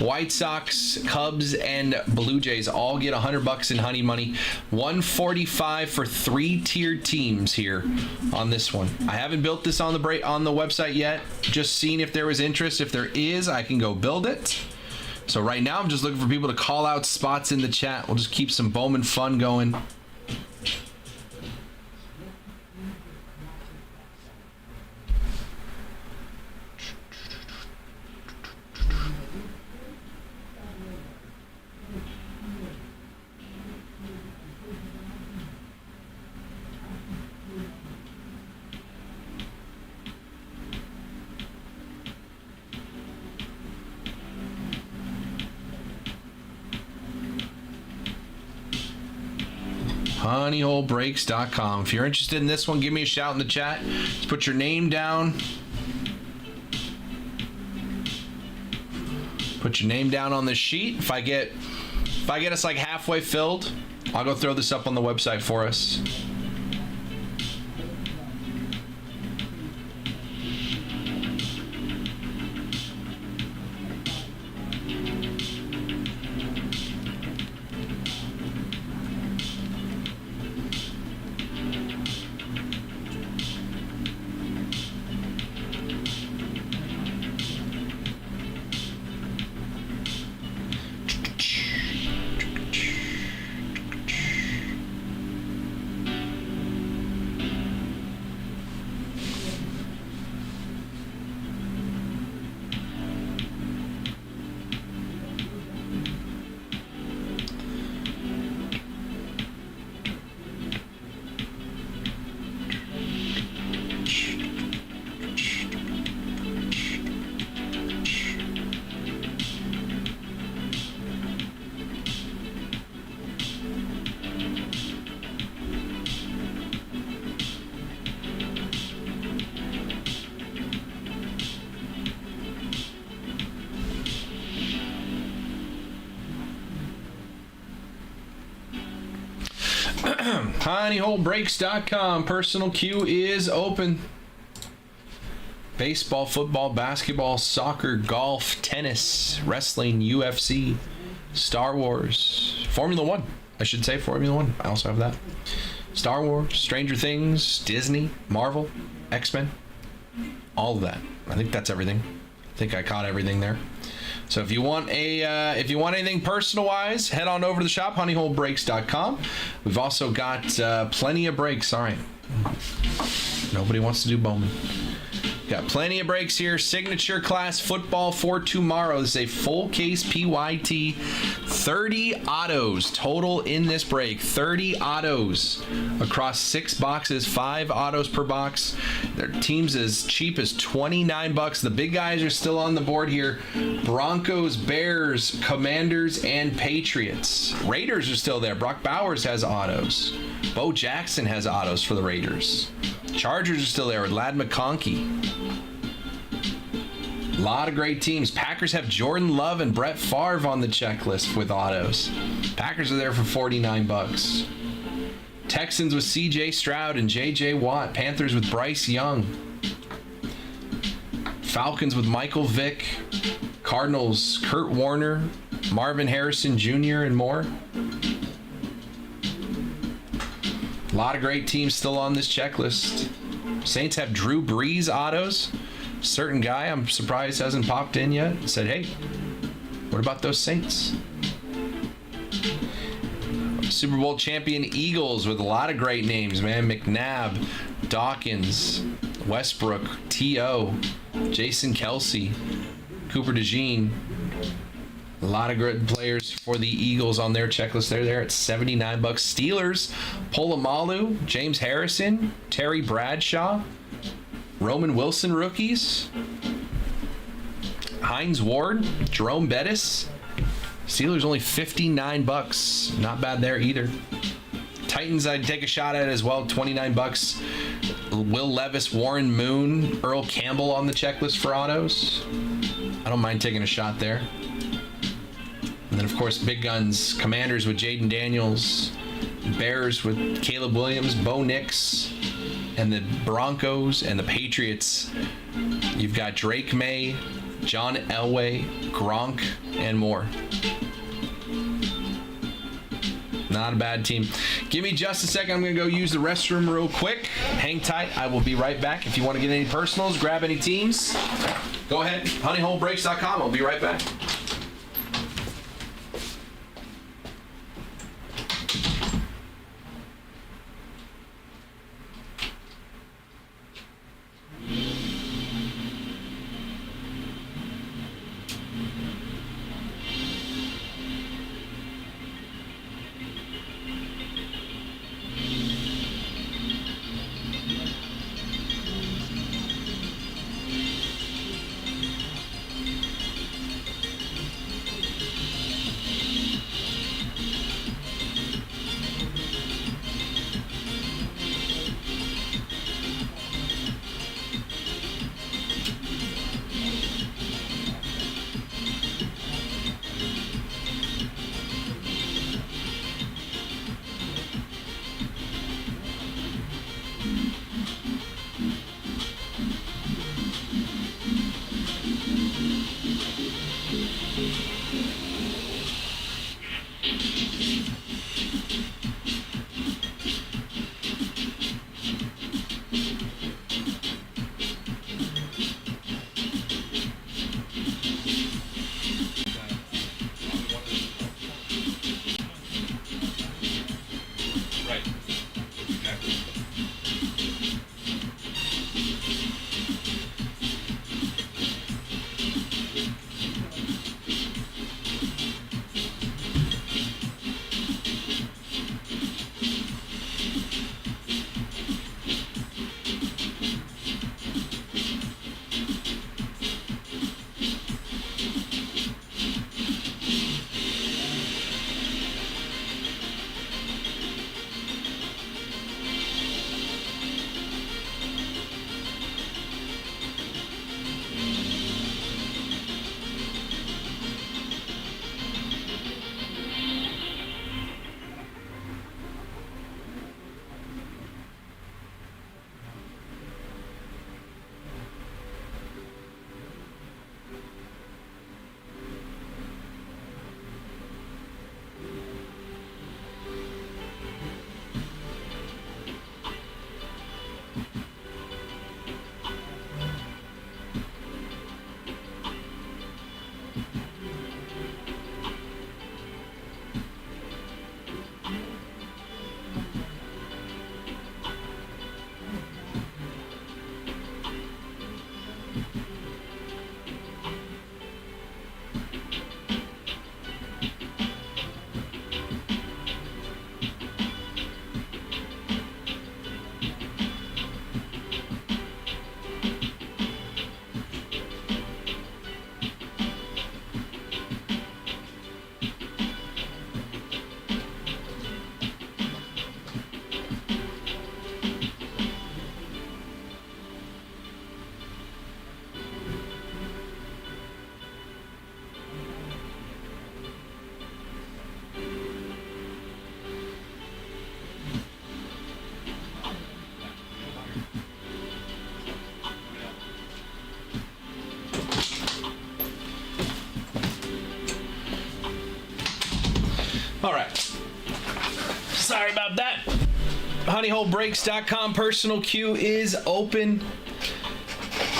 White Sox, Cubs, and Blue Jays all get $100 in honey money. 145 for 3 tiered teams here on this one. I haven't built this on the website yet. Just seeing if there was interest. If there is, I can go build it. So right now, I'm just looking for people to call out spots in the chat. We'll just keep some Bowman fun going. honeyholebreaks.com. If you're interested in this one, give me a shout in the chat. Just put your name down Put your name down on this sheet. If I get us like halfway filled, I'll go throw this up on the website for us. TinyHoleBreaks.com. Personal queue is open. Baseball, football, basketball, soccer, golf, tennis, wrestling, UFC, Star Wars, Formula One. I should say Formula One. I also have that. Star Wars, Stranger Things, Disney, Marvel, X-Men. All of that. I think that's everything. I think I caught everything there. So if you want anything personal wise, head on over to the shop, honeyholebreaks.com. We've also got plenty of breaks. All right. Nobody wants to do Bowman. Got plenty of breaks here. Signature class football for tomorrow. This is a full case PYT. 30 autos total in this break. 30 autos across 6 boxes. 5 autos per box. Their teams as cheap as $29. The big guys are still on the board here. Broncos, Bears, Commanders, and Patriots. Raiders are still there. Brock Bowers has autos. Bo Jackson has autos for the Raiders. Chargers are still there with Ladd McConkey. A lot of great teams. Packers have Jordan Love and Brett Favre on the checklist with autos. Packers are there for $49. Texans with CJ Stroud and JJ Watt. Panthers with Bryce Young. Falcons with Michael Vick. Cardinals, Kurt Warner, Marvin Harrison Jr., and more. A lot of great teams still on this checklist. Saints have Drew Brees autos. Certain guy, I'm surprised hasn't popped in yet. Said, hey, what about those Saints? Super Bowl champion Eagles with a lot of great names, man. McNabb, Dawkins, Westbrook, T.O., Jason Kelsey, Cooper DeJean. A lot of good players for the Eagles on their checklist. They're there at $79. Steelers, Polamalu, James Harrison, Terry Bradshaw, Roman Wilson rookies, Hines Ward, Jerome Bettis. Steelers only $59. Not bad there either. Titans I'd take a shot at as well, $29. Will Levis, Warren Moon, Earl Campbell on the checklist for autos. I don't mind taking a shot there. And then, of course, big guns, Commanders with Jaden Daniels, Bears with Caleb Williams, Bo Nix, and the Broncos and the Patriots. You've got Drake May, John Elway, Gronk, and more. Not a bad team. Give me just a second. I'm going to go use the restroom real quick. Hang tight. I will be right back. If you want to get any personals, grab any teams, go ahead. honeyholebreaks.com. I'll be right back. Sorry about that. HoneyholeBreaks.com personal queue is open.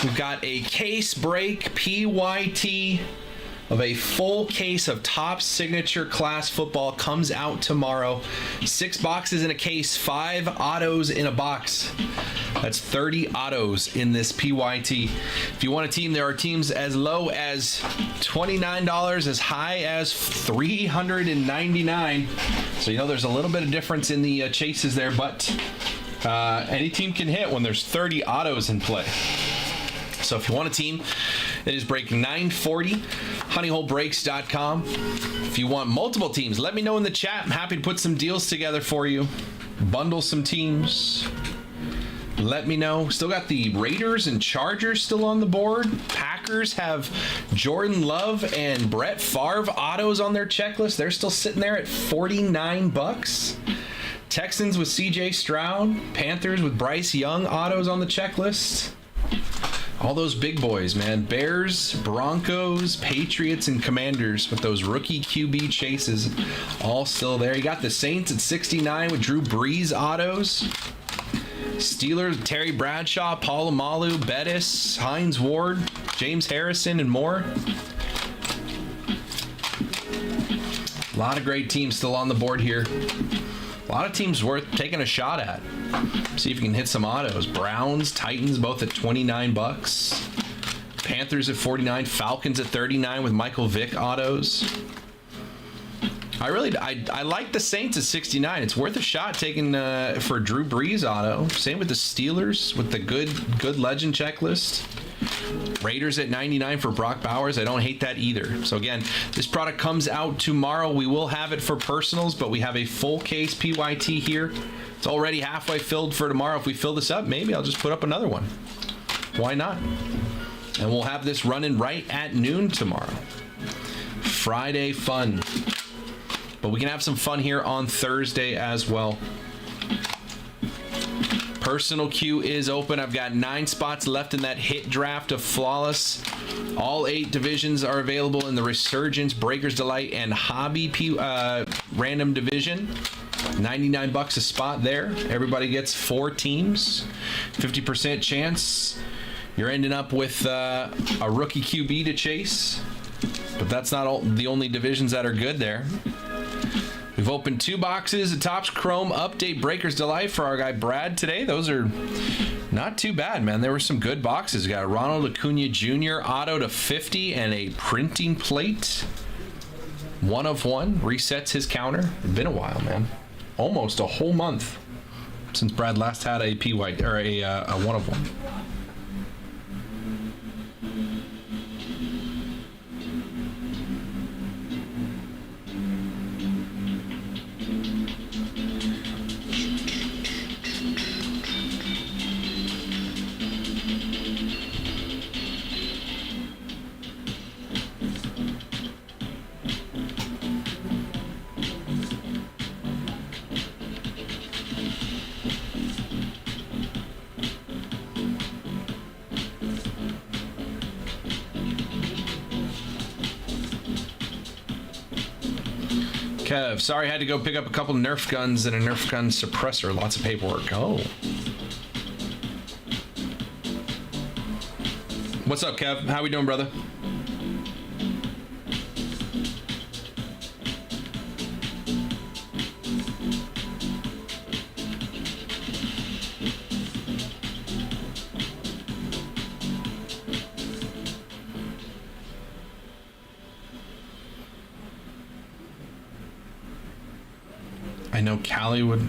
We've got a case break, PYT, of a full case of Topps Signature Class football comes out tomorrow. 6 boxes in a case, 5 autos in a box. That's 30 autos in this PYT. If you want a team, there are teams as low as $29, as high as $399. So you know there's a little bit of difference in the chases there, but any team can hit when there's 30 autos in play. So if you want a team, it is break 940, honeyholebreaks.com. If you want multiple teams, let me know in the chat. I'm happy to put some deals together for you. Bundle some teams. Let me know. Still got the Raiders and Chargers still on the board. Packers have Jordan Love and Brett Favre autos on their checklist. They're still sitting there at $49. Texans with CJ Stroud. Panthers with Bryce Young autos on the checklist. All those big boys, man. Bears, Broncos, Patriots, and Commanders with those rookie QB chases all still there. You got the Saints at 69 with Drew Brees autos. Steelers, Terry Bradshaw, Polamalu, Bettis, Hines Ward, James Harrison, and more. A lot of great teams still on the board here. A lot of teams worth taking a shot at. See if you can hit some autos. Browns, Titans, both at $29. Panthers at 49. Falcons at 39 with Michael Vick autos. I like the Saints at 69. It's worth a shot taking for Drew Brees auto. Same with the Steelers with the good legend checklist. Raiders at 99 for Brock Bowers. I don't hate that either. So again, this product comes out tomorrow. We will have it for personals, but we have a full case PYT here. It's already halfway filled for tomorrow. If we fill this up, maybe I'll just put up another one. Why not? And we'll have this running right at noon tomorrow. Friday fun. But we can have some fun here on Thursday as well. Personal queue is open. I've got 9 spots left in that hit draft of Flawless. All 8 divisions are available in the Resurgence, Breakers Delight, and Hobby random division. $99 a spot there. Everybody gets 4 teams. 50% chance you're ending up with a rookie QB to chase. But that's not the only divisions that are good there. We've opened 2 boxes of Topps Chrome Update Breakers Delight for our guy Brad today. Those are not too bad, man. There were some good boxes. We got a Ronald Acuna Jr. auto to 50 and a printing plate. 1 of 1 resets his counter. It's been a while, man. Almost a whole month since Brad last had a PY or a 1 of 1. Kev, sorry, I had to go pick up a couple Nerf guns and a Nerf gun suppressor. Lots of paperwork. Oh. What's up, Kev? How we doing, brother? I know Callie would...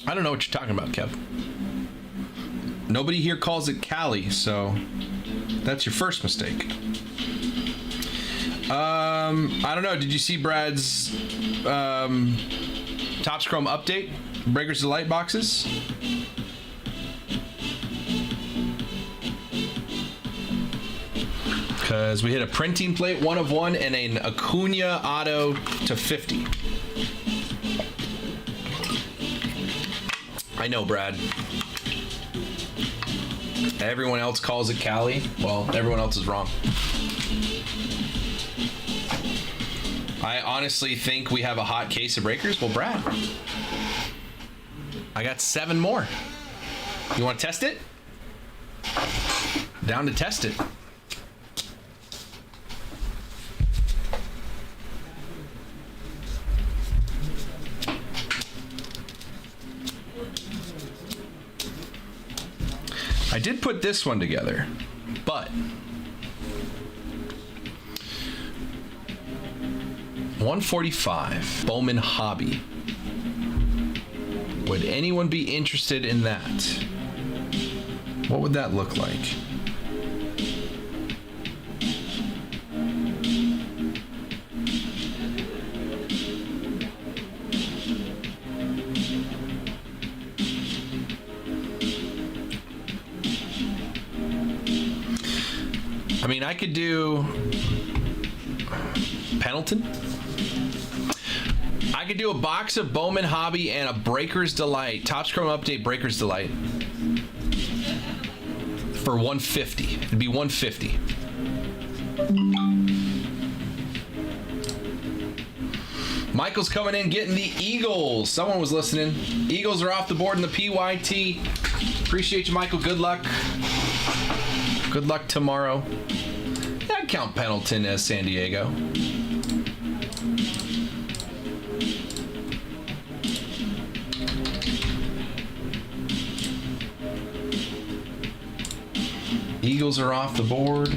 I don't know what you're talking about, Kev. Nobody here calls it Callie, so that's your first mistake. I don't know. Did you see Brad's Topps Chrome update? Breakers Delight boxes? Because we hit a printing plate 1 of 1 and an Acuna auto to 50. I know, Brad. Everyone else calls it Cali. Well, everyone else is wrong. I honestly think we have a hot case of breakers. Well, Brad, I got 7 more. You want to test it? Down to test it. I did put this one together, but $145 Bowman Hobby. Would anyone be interested in that? What would that look like? I mean, I could do Pendleton. I could do a box of Bowman Hobby and a Breaker's Delight, Topps Chrome Update Breaker's Delight for $150. It'd be $150. Michael's coming in getting the Eagles. Someone was listening. Eagles are off the board in the PYT. Appreciate you, Michael. Good luck. Good luck tomorrow. I'd count Pendleton as San Diego. Eagles are off the board.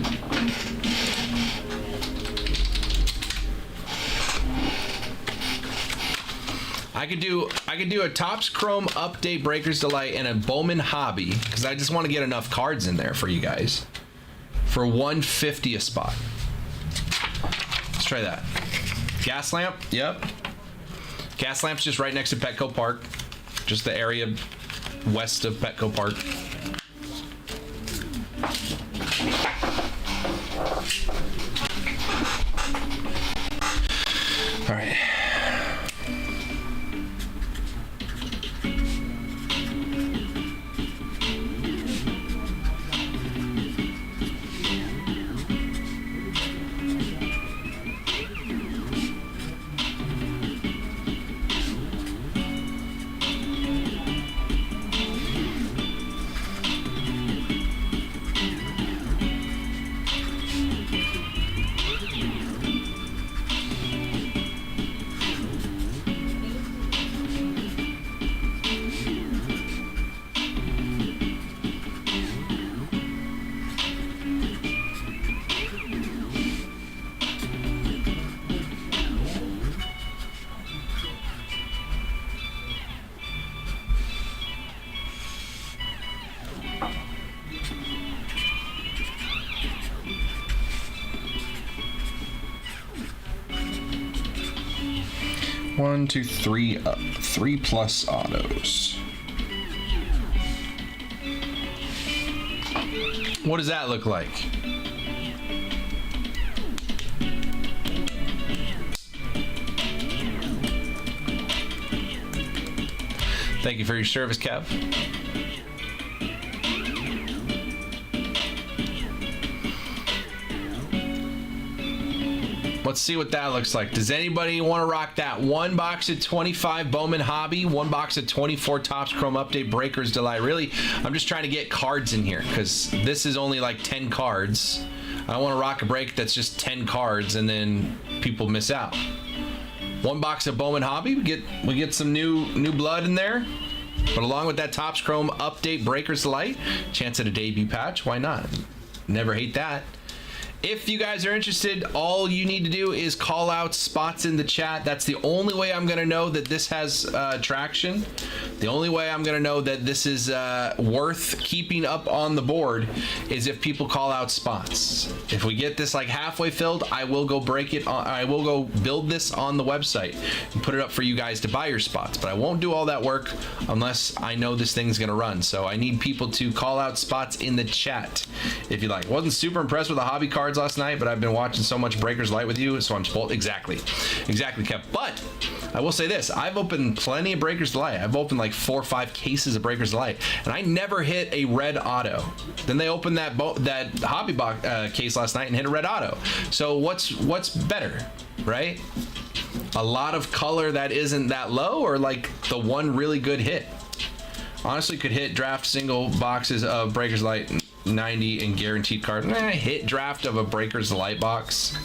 I could do a Topps Chrome Update Breaker's Delight and a Bowman Hobby because I just want to get enough cards in there for you guys for $150 a spot. Let's try that. Gas lamp, yep. Gas lamp's just right next to Petco Park, just the area west of Petco Park. All right. One, two, three up. 3+ autos. What does that look like? Thank you for your service, Kev. Let's see what that looks like. Does anybody want to rock that? One box at 25 Bowman Hobby, one box at 24 Topps Chrome Update Breaker's Delight. Really, I'm just trying to get cards in here because this is only like 10 cards. I want to rock a break that's just 10 cards and then people miss out. One box of Bowman Hobby, we get some new blood in there. But along with that Topps Chrome Update Breaker's Delight, chance at a debut patch, why not? Never hate that. If you guys are interested, all you need to do is call out spots in the chat. That's the only way I'm going to know that this has traction. The only way I'm going to know that this is worth keeping up on the board is if people call out spots. If we get this like halfway filled, I will go break it. I will go build this on the website and put it up for you guys to buy your spots. But I won't do all that work unless I know this thing's going to run. So I need people to call out spots in the chat if you like. Wasn't super impressed with the hobby cards last night, but I've been watching so much Breaker's Light with you, so I'm spoiled. Exactly, Kev. But I will say this: I've opened plenty of Breaker's Light. I've opened like 4 or 5 cases of Breaker's Light, and I never hit a red auto. Then they opened that hobby box case last night and hit a red auto. So what's better, right? a lot of color that isn't that low, or like the one really good hit. Honestly, could hit draft single boxes of Breakers Light 90 and guaranteed card. Hit draft of a Breakers Light box.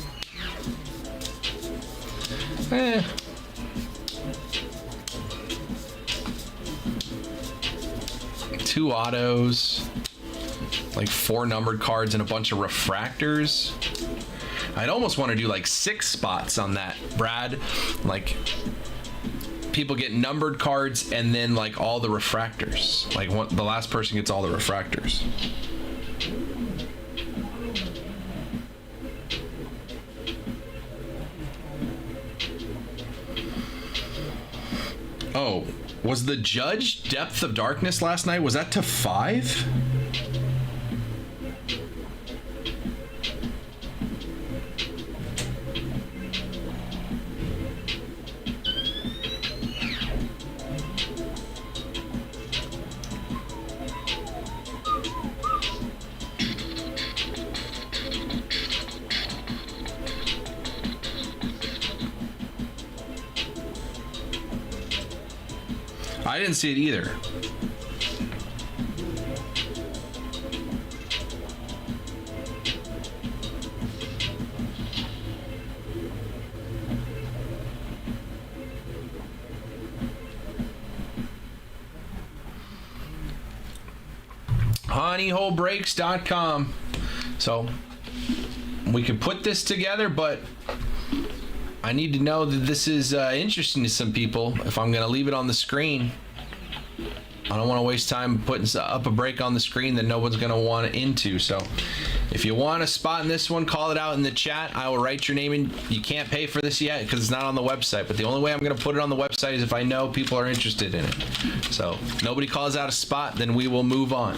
Two autos, like 4 numbered cards and a bunch of refractors. I'd almost want to do like 6 spots on that, Brad. Like, people get numbered cards and then like all the refractors. Like the last person gets all the refractors. Oh, was the Judge Depth of Darkness last night? Was that to 5? I didn't see it either. honeyholebreaks.com. So we could put this together, but I need to know that this is interesting to some people. If I'm going to leave it on the screen, I don't want to waste time putting up a break on the screen that no one's going to want into. So if you want a spot in this one, call it out in the chat. I will write your name in. You can't pay for this yet because it's not on the website, but the only way I'm going to put it on the website is if I know people are interested in it. So if nobody calls out a spot, then we will move on.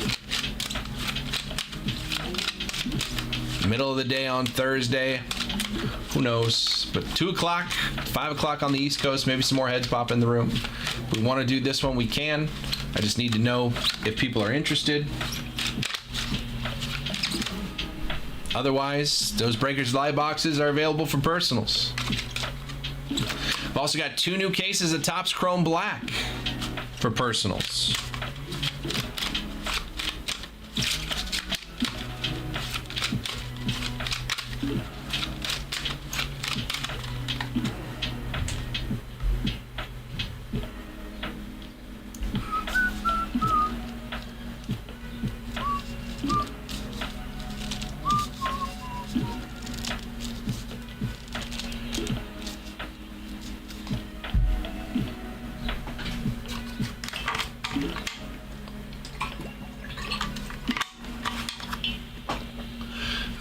Middle of the day on Thursday. Who knows? But 2 o'clock, 5 o'clock on the East Coast, maybe some more heads pop in the room. If we want to do this one, we can. I just need to know if people are interested. Otherwise, those Breakers Live boxes are available for personals. I've also got 2 new cases of Topps Chrome Black for personals.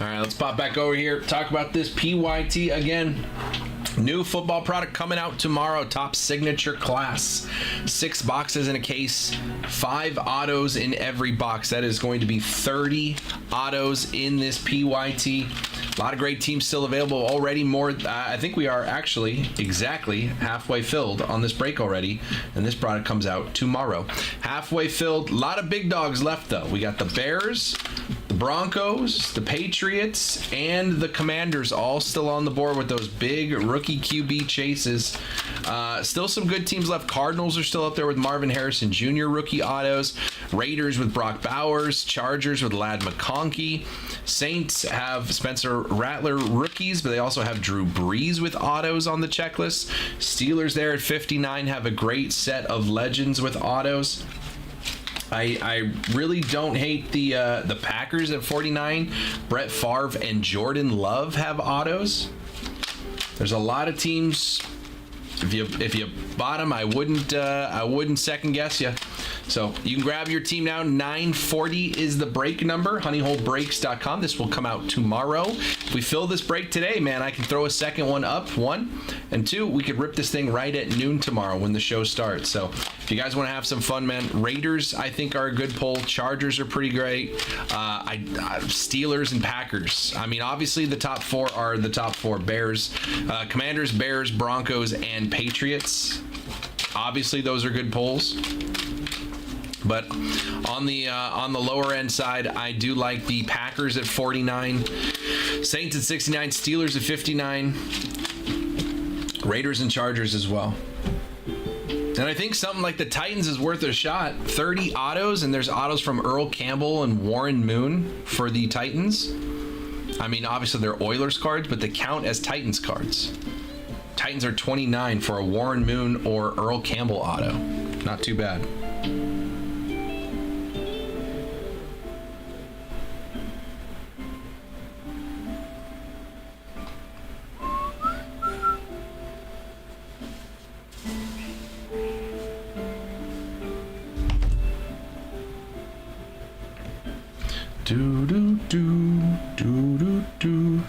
All right, let's pop back over here. Talk about this PYT again. New football product coming out tomorrow. Top signature class. 6 boxes in a case. 5 autos in every box. That is going to be 30 autos in this PYT. A lot of great teams still available already. More, I think we are actually exactly halfway filled on this break already, and this product comes out tomorrow. Halfway filled. A lot of big dogs left though. We got the Bears, the Broncos, the Patriots, and the Commanders all still on the board with those big rookie QB chases. Still some good teams left. Cardinals are still up there with Marvin Harrison Jr. rookie autos. Raiders with Brock Bowers. Chargers with Ladd McConkey. Saints have Spencer Rattler rookies, but they also have Drew Brees with autos on the checklist. Steelers there at 59 have a great set of legends with autos. I really don't hate the Packers at 49. Brett Favre and Jordan Love have autos. There's a lot of teams. If you bought them, I wouldn't second guess you. So you can grab your team now. 940 is the break number. honeyholebreaks.com. This will come out tomorrow. If we fill this break today, man, I can throw a second one up. 1 and 2, we could rip this thing right at noon tomorrow when the show starts. So if you guys want to have some fun, man, Raiders I think are a good pull. Chargers are pretty great. Steelers and Packers. I mean, obviously the top 4 are the top 4. Bears, Commanders, Bears, Broncos, and Patriots. Obviously those are good pulls. But on the lower end side, I do like the Packers at 49, Saints at 69, Steelers at 59, Raiders and Chargers as well. And I think something like the Titans is worth a shot. 30 autos, and there's autos from Earl Campbell and Warren Moon for the Titans. I mean, obviously they're Oilers cards, but they count as Titans cards. Titans are 29 for a Warren Moon or Earl Campbell auto. Not too bad. Do do do do do do.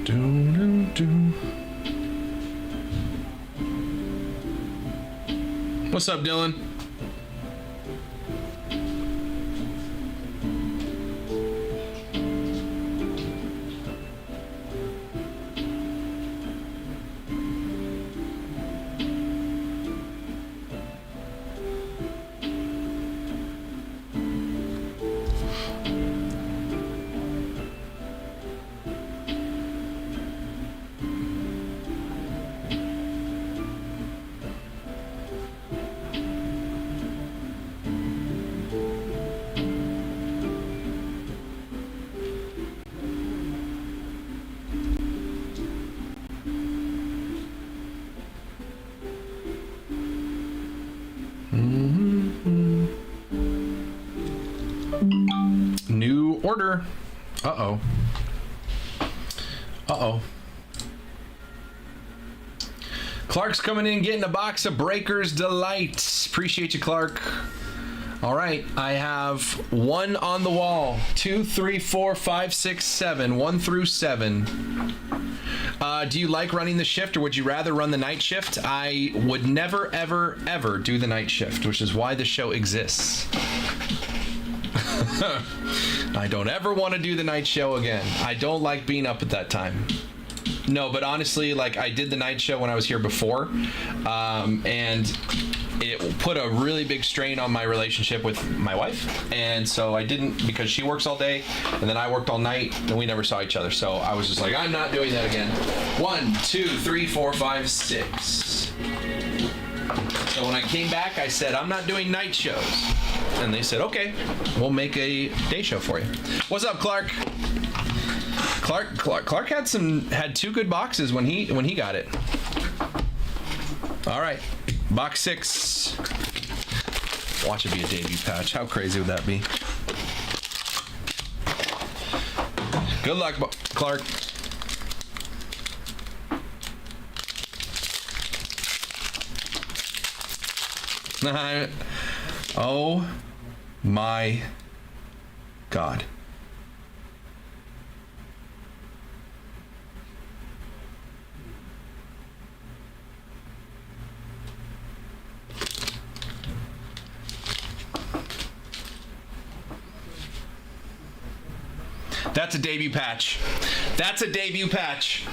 Do do do. What's up, Dylan? New order. Uh-oh. Uh-oh. Clark's coming in getting a box of Breakers Delight. Appreciate you, Clark. All right, I have one on the wall. 2, 3, 4, 5, 6, 7. 1 through 7. Do you like running the shift, or would you rather run the night shift? I would never, ever, ever do the night shift, which is why the show exists. I don't ever want to do the night show again. I don't like being up at that time. No, but honestly, like, I did the night show when I was here before, and it put a really big strain on my relationship with my wife, and so I didn't, because she works all day and then I worked all night and we never saw each other. So I was just like, I'm not doing that again. 1, 2, 3, 4, 5, 6. So when I came back, I said, I'm not doing night shows. And they said, okay, we'll make a day show for you. What's up, Clark? Clark had 2 good boxes when he got it. All right, box 6. Watch it be a debut patch. How crazy would that be? Good luck, Clark. Oh my God. That's a debut patch. That's a debut patch.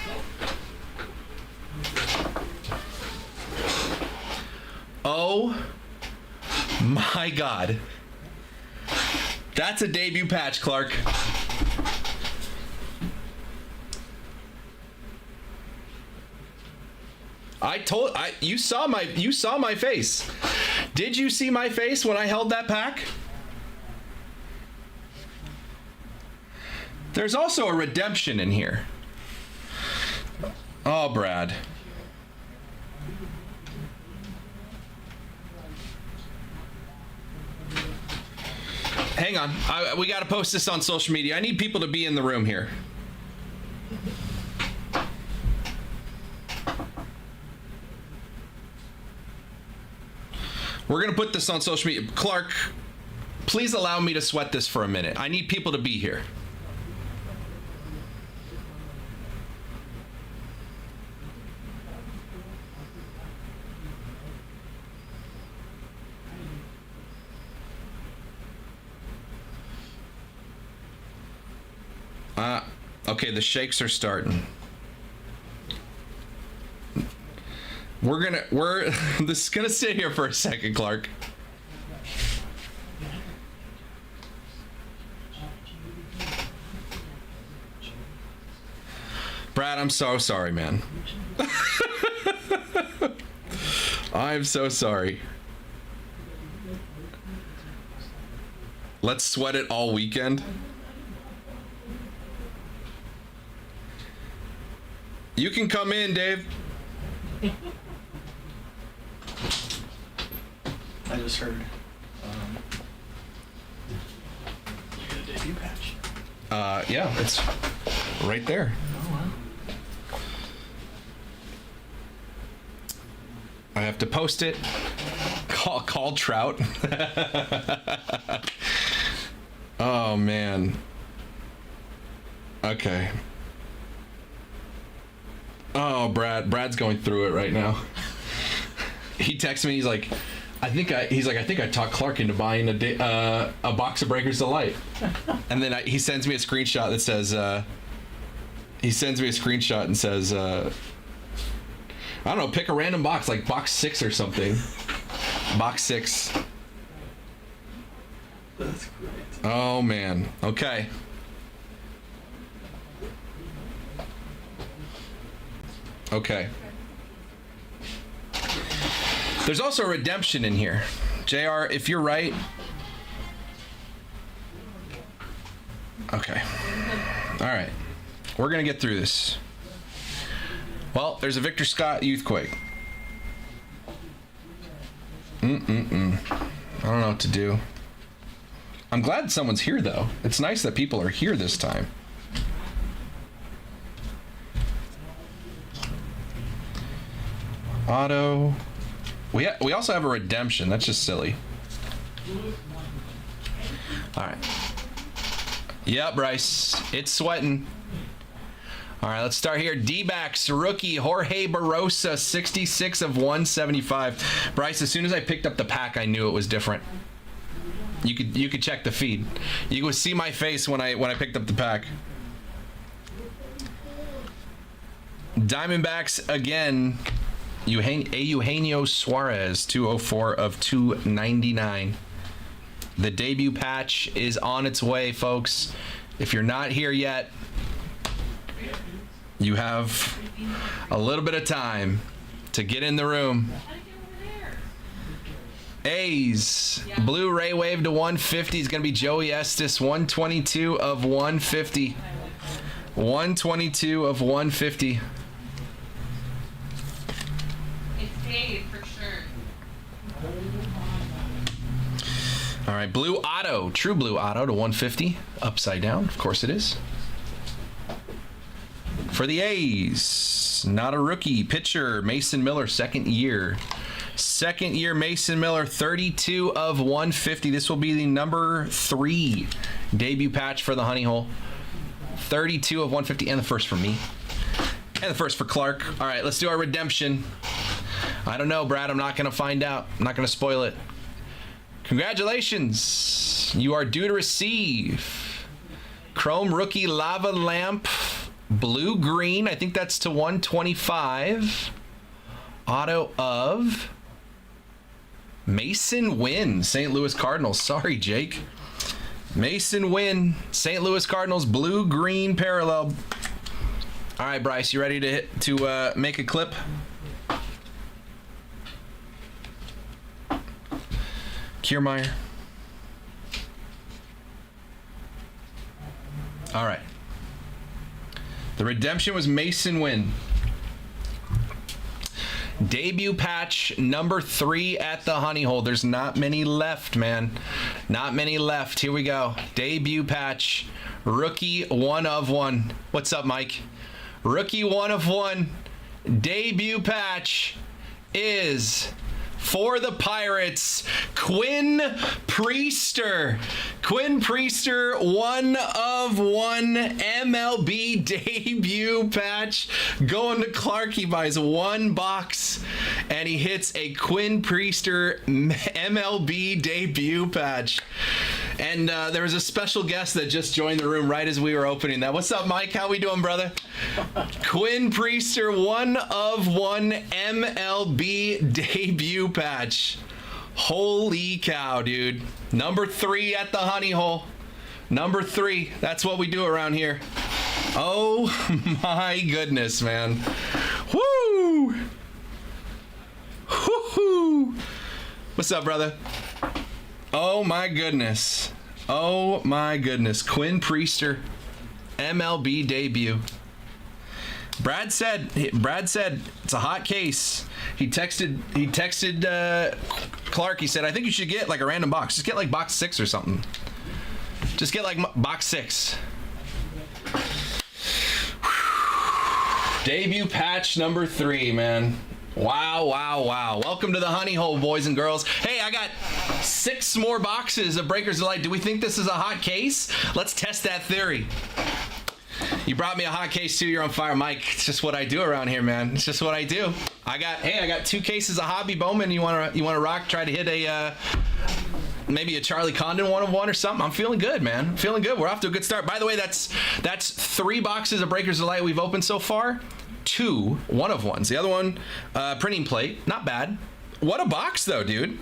Oh my God. That's a debut patch, Clark. You saw my face. Did you see my face when I held that pack? There's also a redemption in here. Oh, Brad. Hang on. We got to post this on social media. I need people to be in the room here. We're going to put this on social media. Clark, please allow me to sweat this for a minute. I need people to be here. Okay, the shakes are starting. We're this is gonna sit here for a second, Clark. Brad, I'm so sorry, man. I'm so sorry. Let's sweat it all weekend. You can come in, Dave. I just heard. You got a debut patch. Yeah, it's right there. Oh wow. I have to post it. Call Trout. Oh man. Okay. Oh, Brad's going through it right now. He texts me. He's like, I think I talked Clark into buying a box of Breakers Delight. And then he sends me a screenshot that says, I don't know, pick a random box, like box 6 or something. Box 6. That's great. Oh man. Okay. Okay. There's also a redemption in here. JR, if you're right. Okay. All right. We're going to get through this. Well, there's a Victor Scott Youthquake. I don't know what to do. I'm glad someone's here, though. It's nice that people are here this time. Auto. We also have a redemption. That's just silly. All right. Yeah, Bryce. It's sweating. All right, let's start here. D-backs rookie Jorge Barosa, 66 of 175. Bryce, as soon as I picked up the pack, I knew it was different. You could check the feed. You could see my face when I picked up the pack. Diamondbacks again. Eugenio Suarez, 204 of 299. The debut patch is on its way, folks. If you're not here yet, you have a little bit of time to get in the room. A's Blu-ray wave to 150 is going to be Joey Estes, 122 of 150. 122 of 150. For sure. All right, blue auto, true blue auto to 150, upside down, of course it is. For the A's, not a rookie, pitcher Mason Miller, second year Mason Miller, 32 of 150. This will be the number 3 debut patch for the Honey Hole. 32 of 150, and the first for me, and the first for Clark. All right, let's do our redemption. I don't know, Brad. I'm not going to find out. I'm not going to spoil it. Congratulations. You are due to receive Chrome Rookie Lava Lamp Blue Green. I think that's to 125. Auto of Mason Wynn, St. Louis Cardinals. Sorry, Jake. Mason Wynn, St. Louis Cardinals Blue Green parallel. All right, Bryce, you ready to make a clip? Kiermaier. All right. The redemption was Mason Wynn. Debut patch number 3 at the Honey Hole. There's not many left, man. Not many left. Here we go. Debut patch. Rookie 1 of 1. What's up, Mike? Rookie 1 of 1. Debut patch is for the Pirates, Quinn Priester. Quinn Priester, 1 of 1 MLB debut patch. Going to Clark, he buys 1 box, and he hits a Quinn Priester MLB debut patch. And there was a special guest that just joined the room right as we were opening that. What's up, Mike? How we doing, brother? Quinn Priester, 1 of 1 MLB debut patch. Holy cow, dude. Number 3 at the honey hole. Number 3. That's what we do around here. Oh my goodness, man. Woo! Woo-hoo! What's up, brother? Oh my goodness. Oh my goodness. Quinn Priester, MLB debut. Brad said it's a hot case. He texted Clark. He said, I think you should get like a random box. Just get like box 6 or something. Just get like box 6. Debut patch number 3, man. Wow, wow, wow. Welcome to the honey hole, boys and girls. Hey, I got 6 more boxes of Breakers of Light. Do we think this is a hot case? Let's test that theory. You brought me a hot case too. You're on fire, Mike. It's just what I do around here, man. It's just what I do. I got 2 cases of Hobby Bowman. You wanna rock? Try to hit a maybe a Charlie Condon 1 of 1 or something. I'm feeling good, man. I'm feeling good. We're off to a good start. By the way, that's 3 boxes of Breakers of Light we've opened so far. 2 1 of 1s. The other one, printing plate. Not bad. What a box though, dude.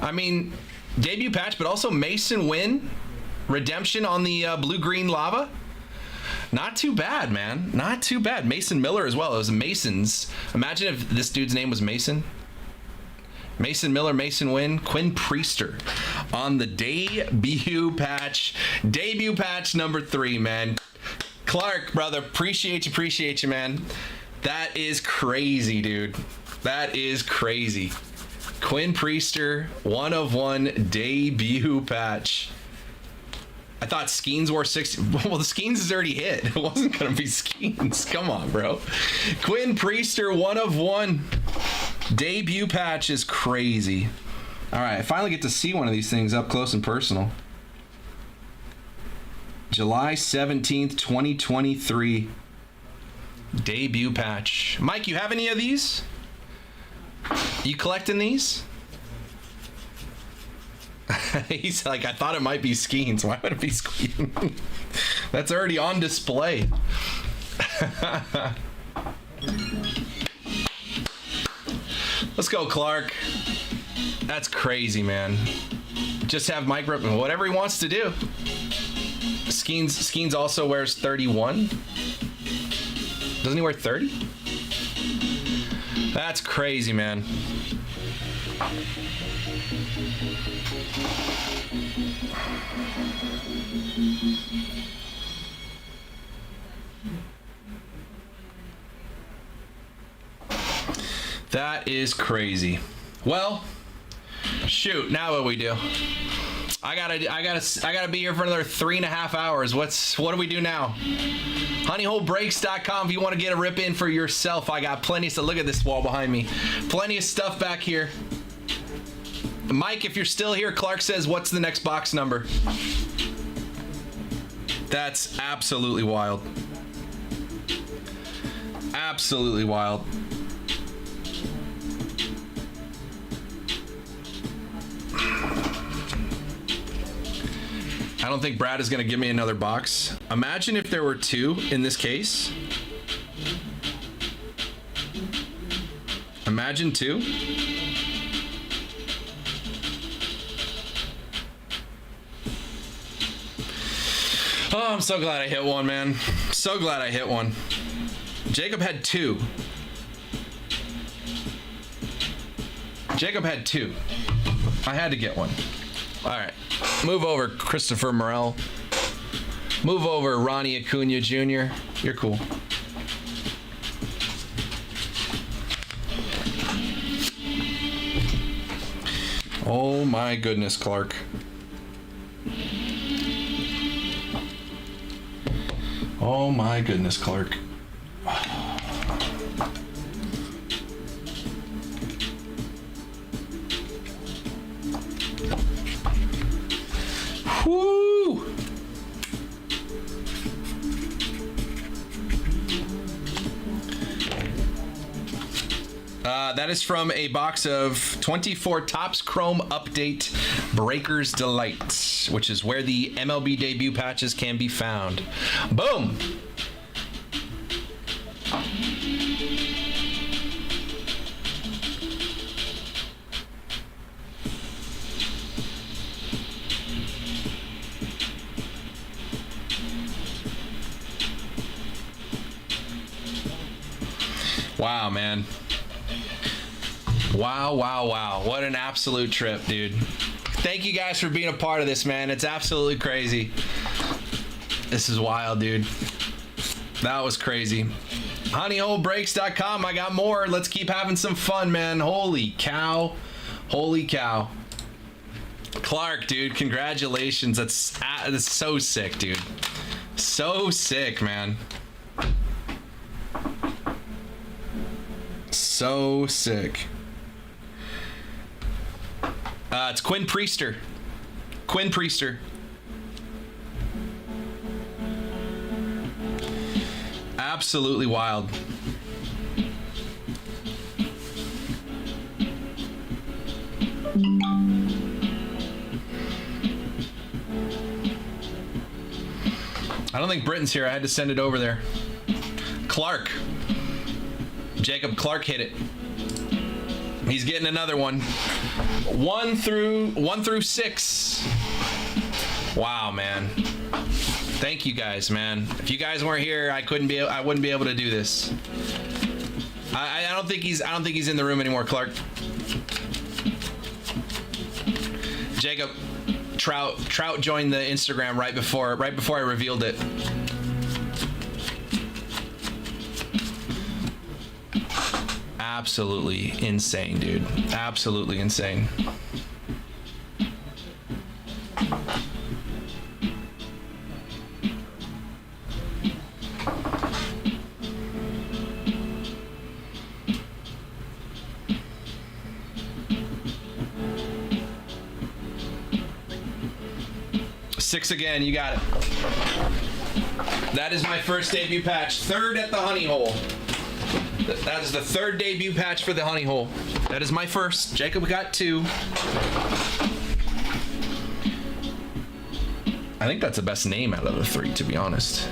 I mean, debut patch, but also Mason Wynn redemption on the blue-green lava. Not too bad, man. Not too bad. Mason Miller as well. It was Masons. Imagine if this dude's name was Mason. Mason Miller, Mason Wynn, Quinn Priester on the debut patch. Debut patch number 3, man. Clark, brother, appreciate you, man. That is crazy, dude. That is crazy. Quinn Priester, 1 of 1 debut patch. I thought Skeens wore 60. Well, the Skeens is already hit. It wasn't going to be Skeens. Come on, bro. Quinn Priester, 1 of 1. Debut patch is crazy. All right, I finally get to see one of these things up close and personal. July 17th, 2023. Debut patch. Mike, you have any of these? You collecting these? He's like, I thought it might be Skeens. Why would it be Skeens? That's already on display. Let's go, Clark. That's crazy, man. Just have Mike rip whatever he wants to do. Skeens also wears 31. Doesn't he wear 30? That's crazy, man. That is crazy. Well, shoot, now what do we do? I gotta be here for another 3.5 hours. What do we do now? Honeyholebreaks.com if you want to get a rip in for yourself. I got plenty of stuff. Look at this wall behind me. Plenty of stuff back here. Mike, if you're still here, Clark says, what's the next box number? That's absolutely wild. Absolutely wild. I don't think Brad is going to give me another box. Imagine if there were 2 in this case. Imagine 2. Oh, I'm so glad I hit one, man. So glad I hit one. Jacob had 2. Jacob had 2. I had to get one. All right. Move over, Christopher Morel. Move over, Ronnie Acuna Jr. You're cool. Oh my goodness, Clark. Oh my goodness, Clark. Woo! That is from a box of 24 Topps Chrome Update Breakers Delight, which is where the MLB debut patches can be found. Boom! Wow, man. Wow, wow, wow. What an absolute trip, dude. Thank you guys for being a part of this, man. It's absolutely crazy. This is wild, dude. That was crazy. HoneyholeBreaks.com. I got more. Let's keep having some fun, man. Holy cow. Holy cow. Clark, dude, congratulations. That's so sick, dude. So sick, man. So sick. It's Quinn Priester. Quinn Priester. Absolutely wild. I don't think Britton's here. I had to send it over there. Clark. Jacob Clark hit it. He's getting another one. 1 through 6. Wow, man. Thank you guys, man. If you guys weren't here, I wouldn't be able to do this. I don't think he's in the room anymore, Clark. Jacob Trout joined the Instagram right before I revealed it. Absolutely insane, dude. Absolutely insane. Six again, you got it. That is my first debut patch. Third at the Honey Hole. That is the third debut patch for the Honey Hole. That is my first. Jacob got 2. I think that's the best name out of the 3, to be honest.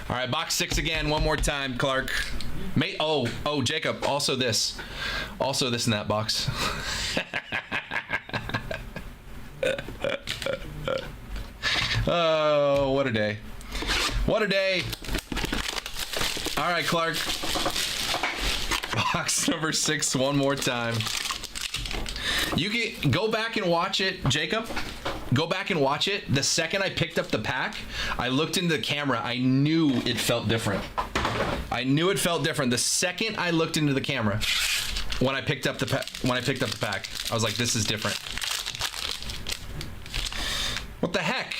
All right, box 6 again, one more time, Clark. Jacob, also this in that box. Oh, what a day. What a day. All right, Clark. Box number 6 one more time. You can go back and watch it, Jacob. Go back and watch it. The second I picked up the pack, I looked into the camera. I knew it felt different. I knew it felt different. The second I looked into the camera, when I picked up the pack, I was like, "This is different." What the heck?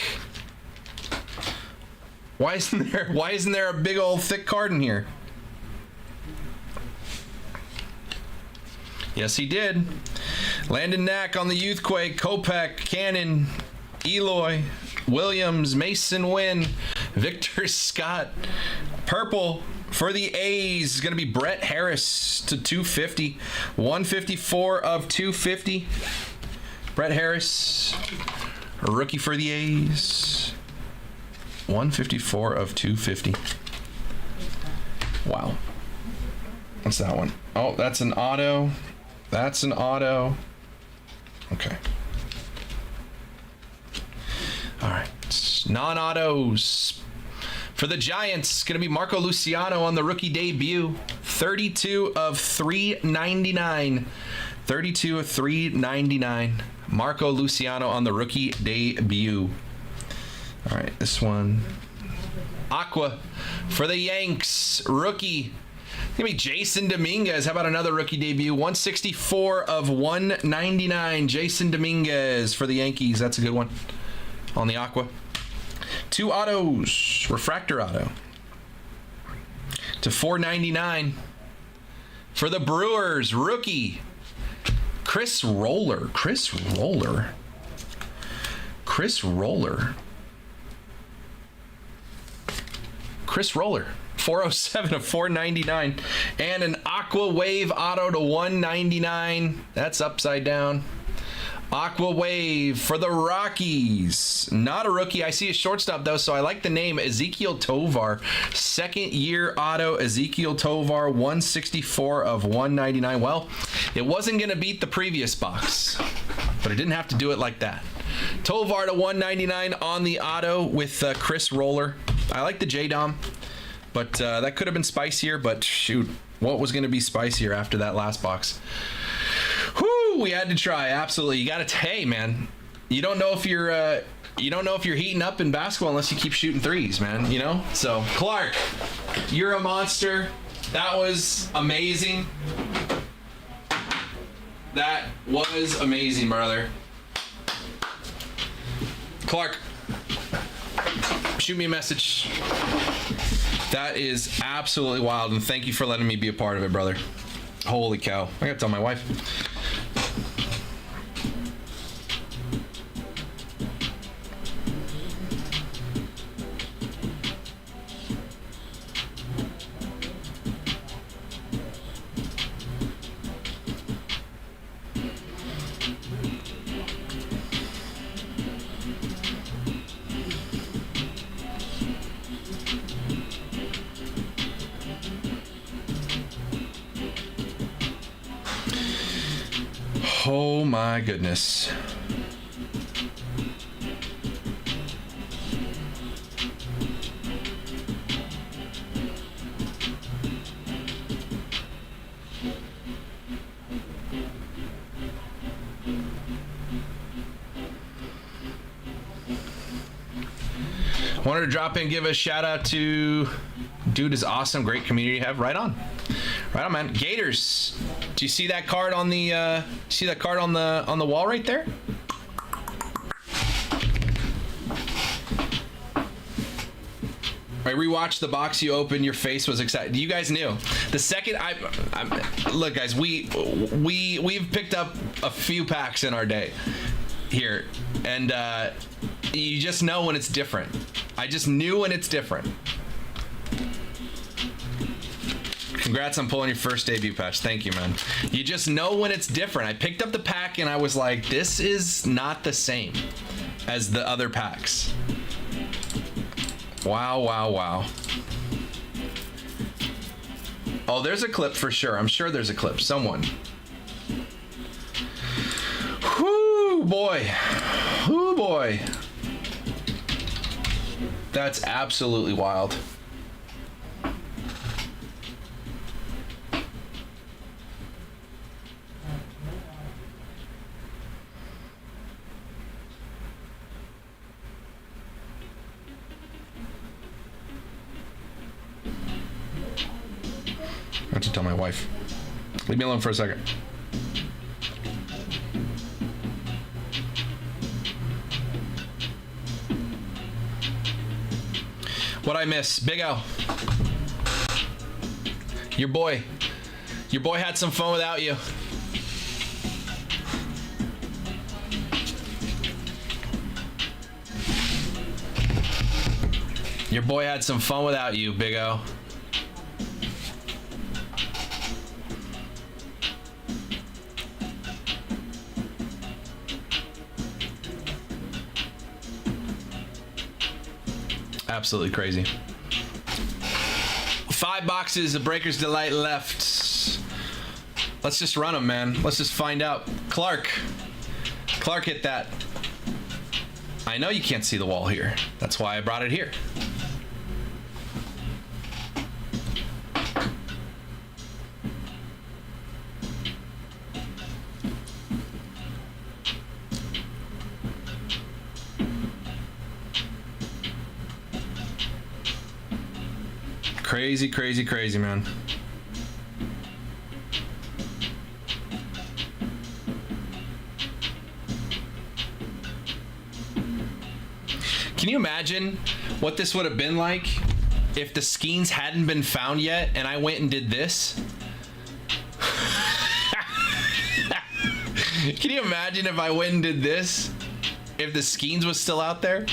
Why isn't there a big old thick card in here? Yes, he did. Landon Knack on the Youthquake, Kopech, Cannon, Eloy, Williams, Mason Wynn, Victor Scott. Purple for the A's is going to be Brett Harris to 250. 154 of 250. Brett Harris, a rookie for the A's. 154 of 250. Wow. What's that one? Oh, that's an auto. That's an auto. Okay. All right. Non-autos. For the Giants, it's going to be Marco Luciano on the rookie debut. 32 of 399. 32 of 399. Marco Luciano on the rookie debut. All right, this one. Aqua for the Yanks. Rookie. It's going to be Jason Dominguez. How about another rookie debut? 164 of 199. Jason Dominguez for the Yankees. That's a good one on the Aqua. 2 autos. Refractor auto. To 499. For the Brewers, rookie. Chris Roller. Chris Roller. Chris Roller. Chris Roller 407 of 499. And an Aqua Wave auto to 199. That's upside down. Aqua Wave for the Rockies. Not a rookie. I see a shortstop, though, so I like the name. Ezequiel Tovar. Second year auto, Ezequiel Tovar, 164 of 199. Well, it wasn't going to beat the previous box, but it didn't have to do it like that. Tovar to 199 on the auto with Chris Roller. I like the J-Dom, but that could have been spicier, but shoot, what was going to be spicier after that last box? Whoo, we had to try. Absolutely. You got to, hey, man, you don't know if you're heating up in basketball unless you keep shooting threes, man, you know? So, Clark, you're a monster. That was amazing. That was amazing, brother. Clark, shoot me a message. That is absolutely wild, and thank you for letting me be a part of it, brother. Holy cow. I gotta tell my wife. Oh my goodness. Wanted to drop in, give a shout out to dude is awesome, great community you have. Right on, man. Gators. Do you see that card on the on the wall right there? I rewatched the box you opened. Your face was excited. You guys knew. The second look, guys, we've picked up a few packs in our day here, and you just know when it's different. I just knew when it's different. Congrats on pulling your first debut patch. Thank you, man. You just know when it's different. I picked up the pack and I was like, this is not the same as the other packs. Wow, wow, wow. Oh, there's a clip for sure. I'm sure there's a clip. Someone. Whoo, boy. Whoo, boy. That's absolutely wild. I have to tell my wife. Leave me alone for a second. What I miss? Big O. Your boy had some fun without you. Your boy had some fun without you, Big O. Absolutely crazy. 5 boxes of Breaker's Delight left. Let's just run them, man. Let's just find out. Clark hit that. I know you can't see the wall here. That's why I brought it here. Crazy, crazy, crazy, man. Can you imagine what this would have been like if the skeins hadn't been found yet and I went and did this? Can you imagine if I went and did this? If the skeins was still out there?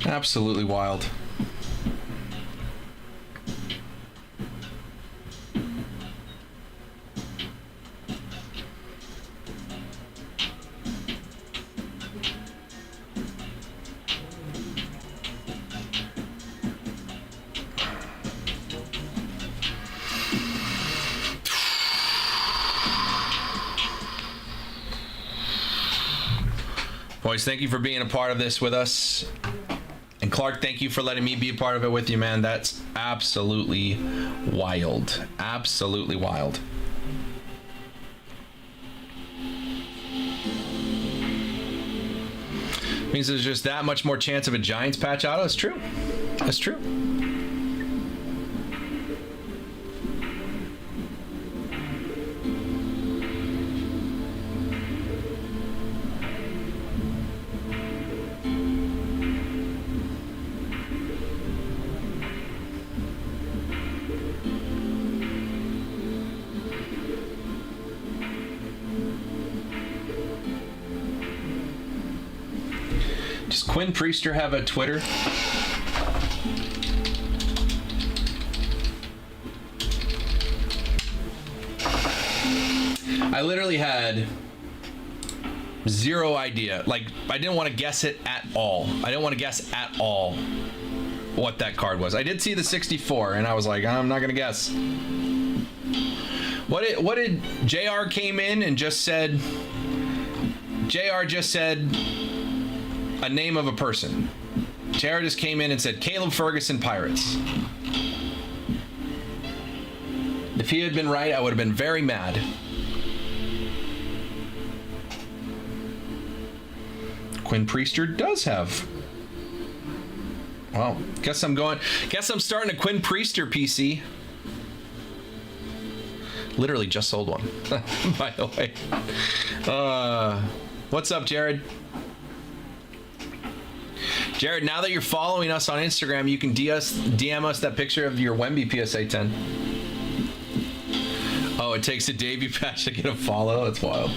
Absolutely wild. Boys, thank you for being a part of this with us. And Clark, thank you for letting me be a part of it with you, man. That's absolutely wild. Absolutely wild. Means there's just that much more chance of a Giants patch auto. It's true. That's true. Does Quinn Priester have a Twitter? I literally had zero idea. Like, I didn't want to guess it at all. I didn't want to guess at all what that card was. I did see the 64, and I was like, I'm not going to guess. What did JR came in and just said? JR just said a name of a person. JR just came in and said Caleb Ferguson, Pirates. If he had been right, I would have been very mad. Quinn Priester does have. Well, guess I'm starting a Quinn Priester PC. Literally just sold one, by the way. What's up, Jared? Jared, now that you're following us on Instagram, you can DM us that picture of your Wemby PSA 10. Oh, it takes a debut patch to get a follow? That's wild.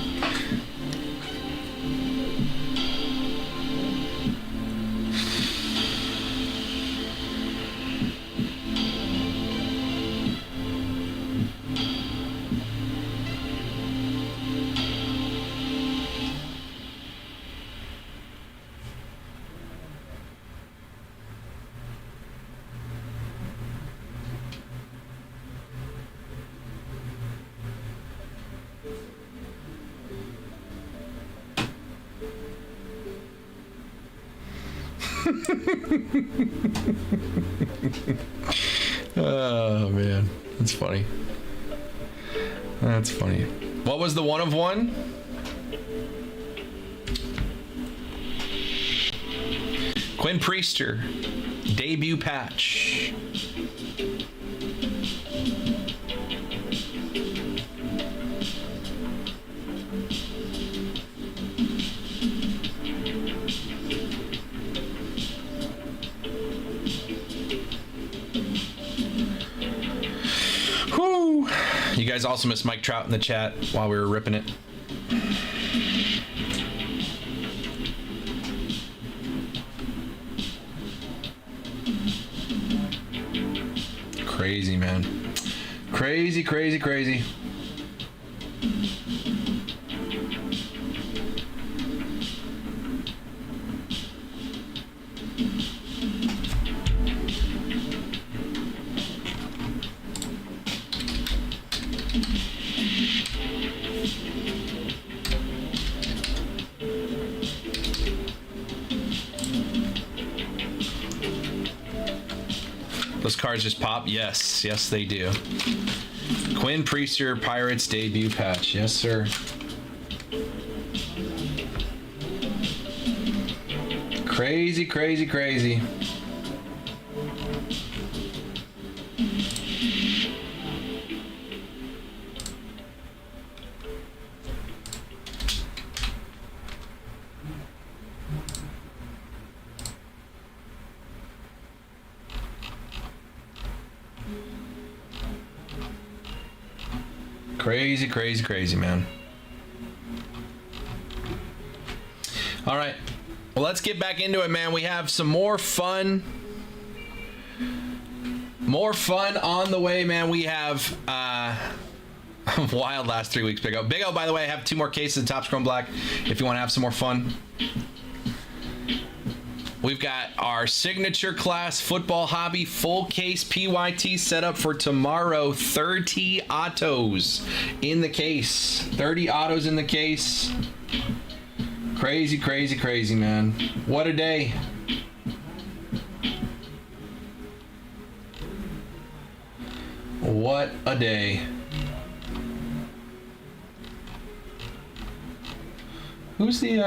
Oh man, that's funny. That's funny. What was the 1 of 1? Quinn Priester, debut patch. Whew. You guys also missed Mike Trout in the chat while we were ripping it. Crazy, man. Crazy, crazy, crazy. Those cards just pop? Yes. Yes, they do. Quinn Priester, Pirates debut patch. Yes, sir. Crazy, crazy, crazy. Crazy, crazy, crazy, man. All right. Well, let's get back into it, man. We have some more fun. More fun on the way, man. We have wild last 3 weeks, Big O. Big O, by the way, I have 2 more cases of Topps Chrome Black if you want to have some more fun. We've got our signature class football hobby full case PYT set up for tomorrow. 30 autos in the case. 30 autos in the case. Crazy, crazy, crazy, man. What a day. What a day. Who's the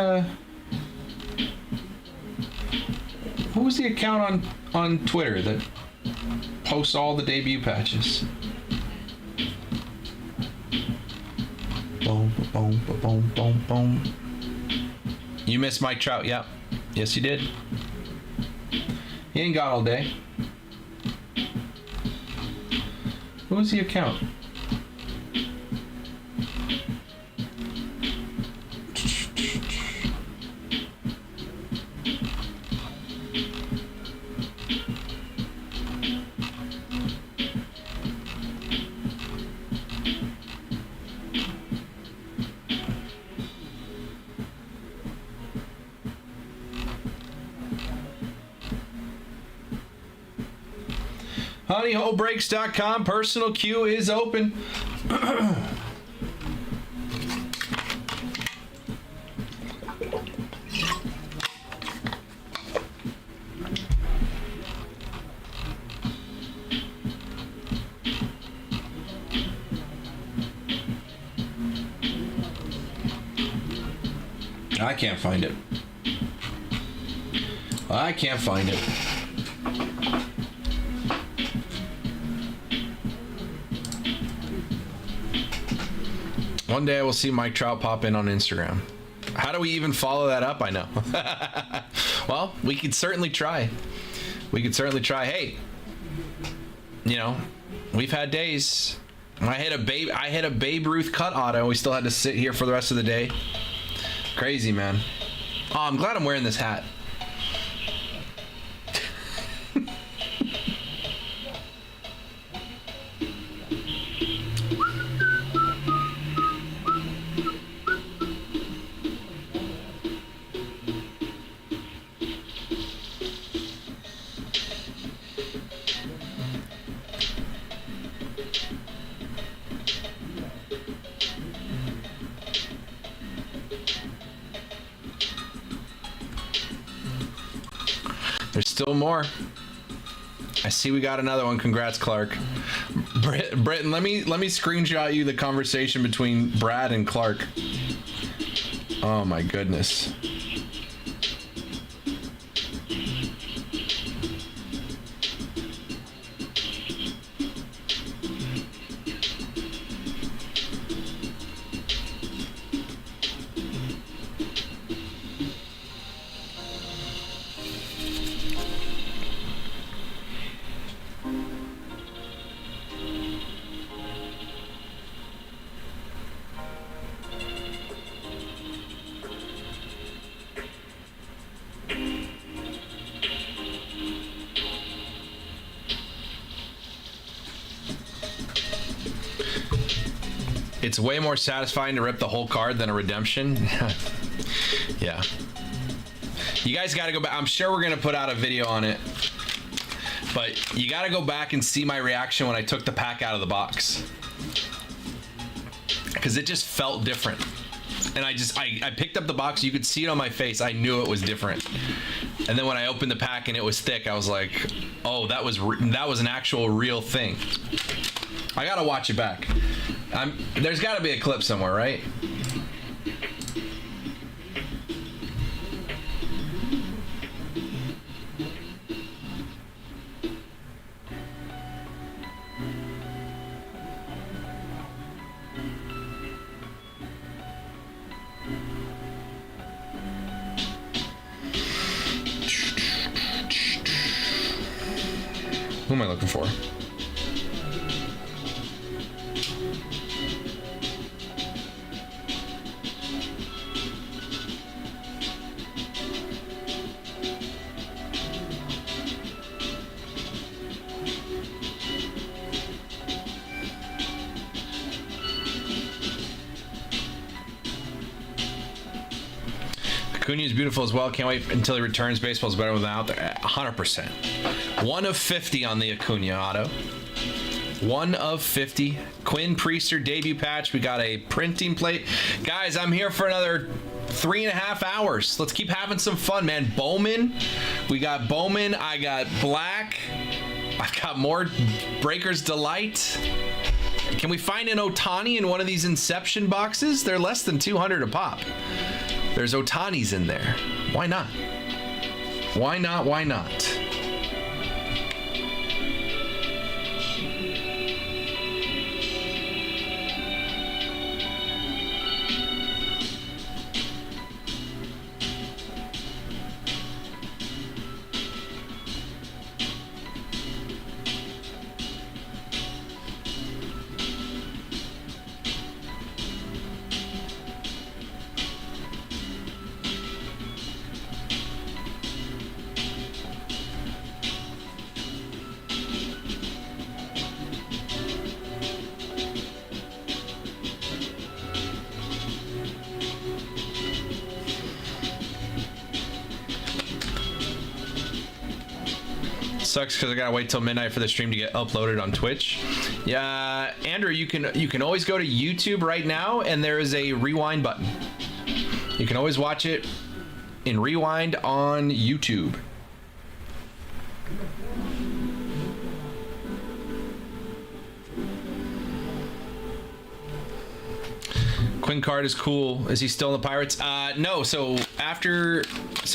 account on Twitter that posts all the debut patches? Boom, boom, boom, boom, boom. You missed Mike Trout, yep. Yes, you did. He ain't got all day. Who was the account? HoneyHoleBreaks.com. Personal queue is open. I can't find it. I can't find it. One day I will see Mike Trout pop in on Instagram. How do we even follow that up? I know. Well, we could certainly try. We could certainly try. Hey, you know, we've had days. I hit a Babe Ruth cut auto. We still had to sit here for the rest of the day. Crazy, man. Oh, I'm glad I'm wearing this hat. There's still more. I see we got another one. Congrats, Clark. Britton, let me screenshot you the conversation between Brad and Clark. Oh my goodness. It's way more satisfying to rip the whole card than a redemption. Yeah. You guys got to go back. I'm sure we're going to put out a video on it. But you got to go back and see my reaction when I took the pack out of the box. Because it just felt different. And I picked up the box. You could see it on my face. I knew it was different. And then when I opened the pack and it was thick, I was like, oh, that was an actual real thing. I got to watch it back. There's got to be a clip somewhere, right? Who am I looking for? Acuna is beautiful as well. Can't wait until he returns. Baseball's better without there. 100%. 1 of 50 on the Acuna auto. 1 of 50. Quinn Priester debut patch. We got a printing plate. Guys, I'm here for another 3.5 hours. Let's keep having some fun, man. Bowman. We got Bowman. I got Black. I've got more Breaker's Delight. Can we find an Ohtani in one of these Inception boxes? They're less than 200 a pop. There's Ohtanis in there. Why not? Why not? Why not? Sucks because I gotta wait till midnight for the stream to get uploaded on Twitch. Yeah, Andrew, you can always go to YouTube right now, and there is a rewind button. You can always watch it in rewind on YouTube. Quinn Card is cool. Is he still in the Pirates? No. So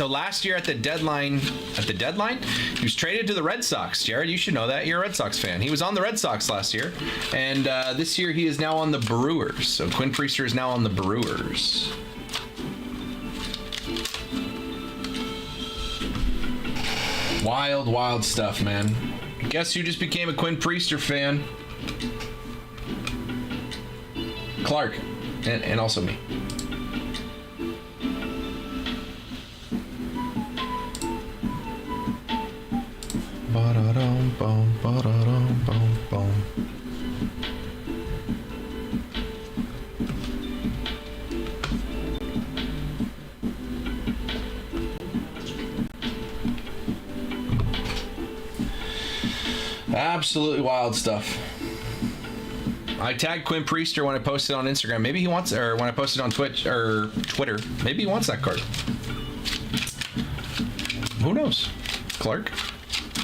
last year at the deadline, he was traded to the Red Sox. Jared, you should know that. You're a Red Sox fan. He was on the Red Sox last year, and this year he is now on the Brewers. So Quinn Priester is now on the Brewers. Wild, wild stuff, man. Guess who just became a Quinn Priester fan? Clark. And also me. Ba-da-dum, bum, ba-da-dum, bum, bum. Absolutely wild stuff. I tagged Quinn Priester when I posted on Instagram. Maybe he wants, or when I posted on Twitch or Twitter. Maybe he wants that card. Who knows? Clark.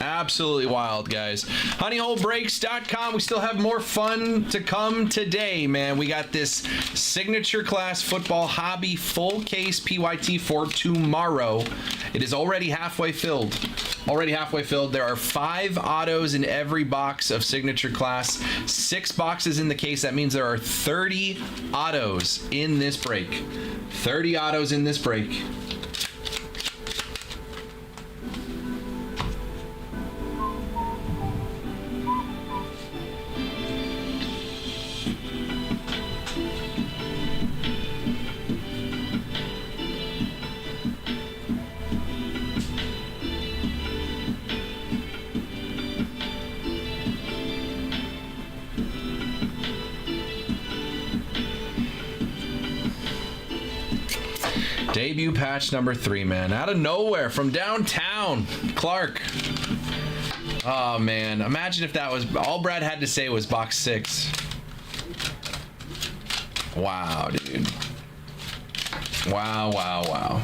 Absolutely wild, guys. Honeyholebreaks.com. We still have more fun to come today, man. We got this signature class football hobby full case PYT for tomorrow. It is already halfway filled. Already halfway filled. There are 5 autos in every box of signature class. 6 boxes in the case. That means there are 30 autos in this break. 30 autos in this break. Debut patch number 3, man. Out of nowhere from downtown. Clark. Oh, man. Imagine if that was all Brad had to say was box 6. Wow, dude. Wow, wow, wow.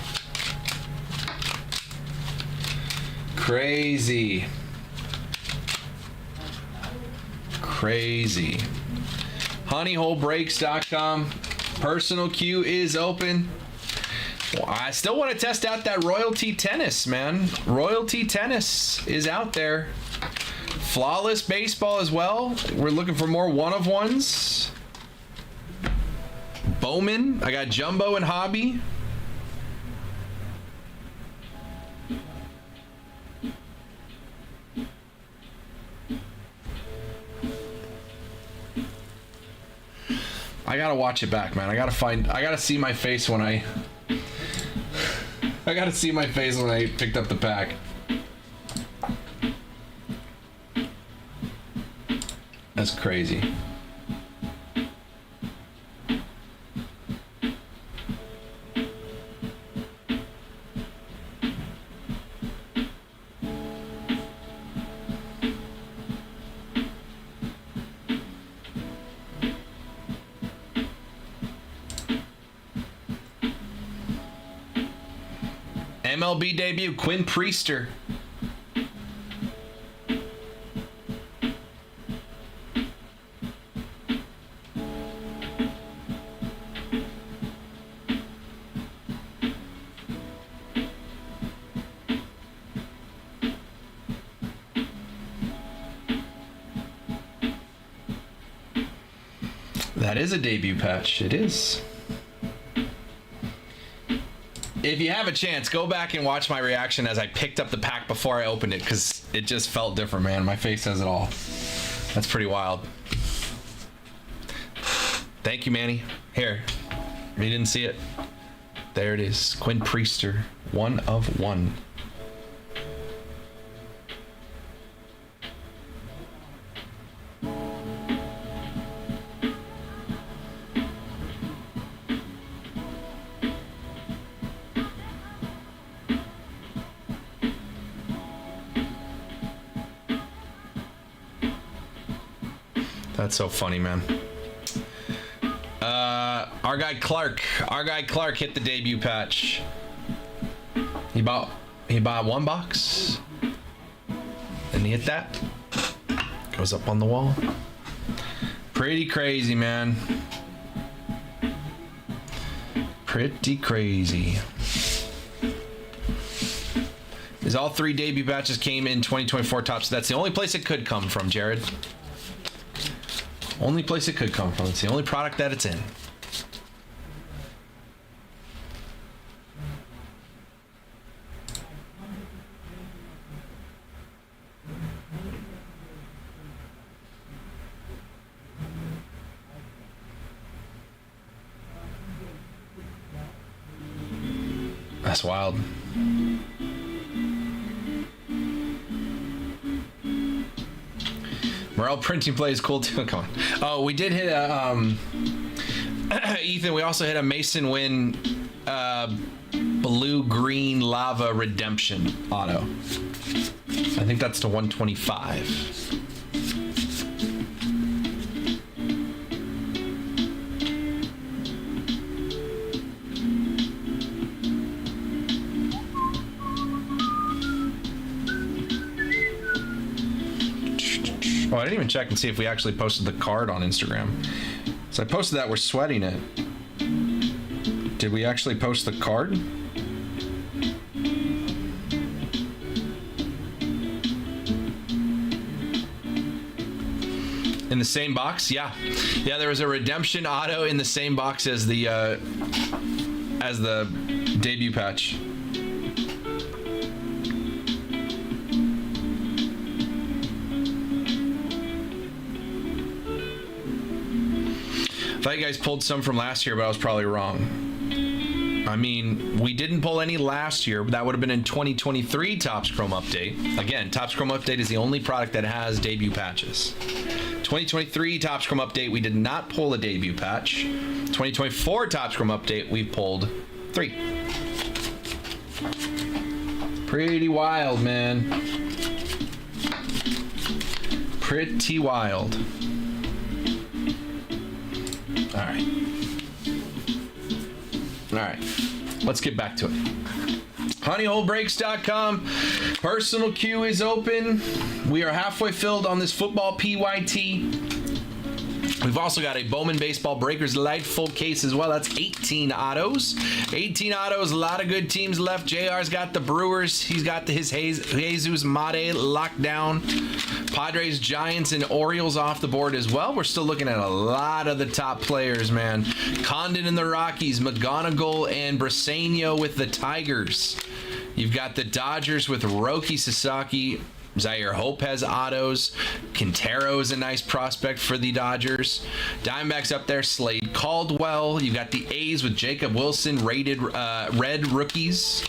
Crazy. Crazy. Honeyholebreaks.com. Personal queue is open. Well, I still want to test out that Royalty Tennis, man. Royalty Tennis is out there. Flawless Baseball as well. We're looking for more one-of-ones. Bowman. I got Jumbo and Hobby. I gotta watch it back, man. I gotta see my face when I gotta see my face when I picked up the pack. That's crazy. MLB debut, Quinn Priester. That is a debut patch. It is. If you have a chance, go back and watch my reaction as I picked up the pack before I opened it, because it just felt different, man. My face says it all. That's pretty wild. Thank you, Manny. Here. If you didn't see it, there it is. Quinn Priester, 1 of 1. That's so funny, man. Our guy Clark hit the debut patch. He bought 1 box. Then he hit that. Goes up on the wall. Pretty crazy, man. Pretty crazy. These all 3 debut patches came in 2024 Topps. That's the only place it could come from, Jared. Only place it could come from. It's the only product that it's in. That's wild. Morel printing play is cool too. Come on. Oh, we did hit a Ethan. We also hit a Mason Wynn blue green lava redemption auto. I think that's to 125. Oh, I didn't even check and see if we actually posted the card on Instagram. So I posted that we're sweating it. Did we actually post the card? In the same box? Yeah. Yeah, there was a redemption auto in the same box as the debut patch. I thought you guys pulled some from last year, but I was probably wrong. I mean, we didn't pull any last year, but that would have been in 2023 Topps Chrome Update. Again, Topps Chrome Update is the only product that has debut patches. 2023 Topps Chrome Update, we did not pull a debut patch. 2024 Topps Chrome Update, we pulled 3. Pretty wild, man. Pretty wild. All right, let's get back to it. honeyholebreaks.com. Personal queue is open. We are halfway filled on this football PYT. We've also got a Bowman Baseball Breakers Light full case as well. That's 18 autos. 18 autos, a lot of good teams left. JR's got the Brewers. He's got his Jesus Mate locked down. Padres, Giants, and Orioles off the board as well. We're still looking at a lot of the top players, man. Condon and the Rockies, McGonigal and Briseño with the Tigers. You've got the Dodgers with Roki Sasaki. Zaire Hope has autos. Quintero is a nice prospect for the Dodgers. Diamondbacks up there, Slade Caldwell. You've got the A's with Jacob Wilson, rated red rookies.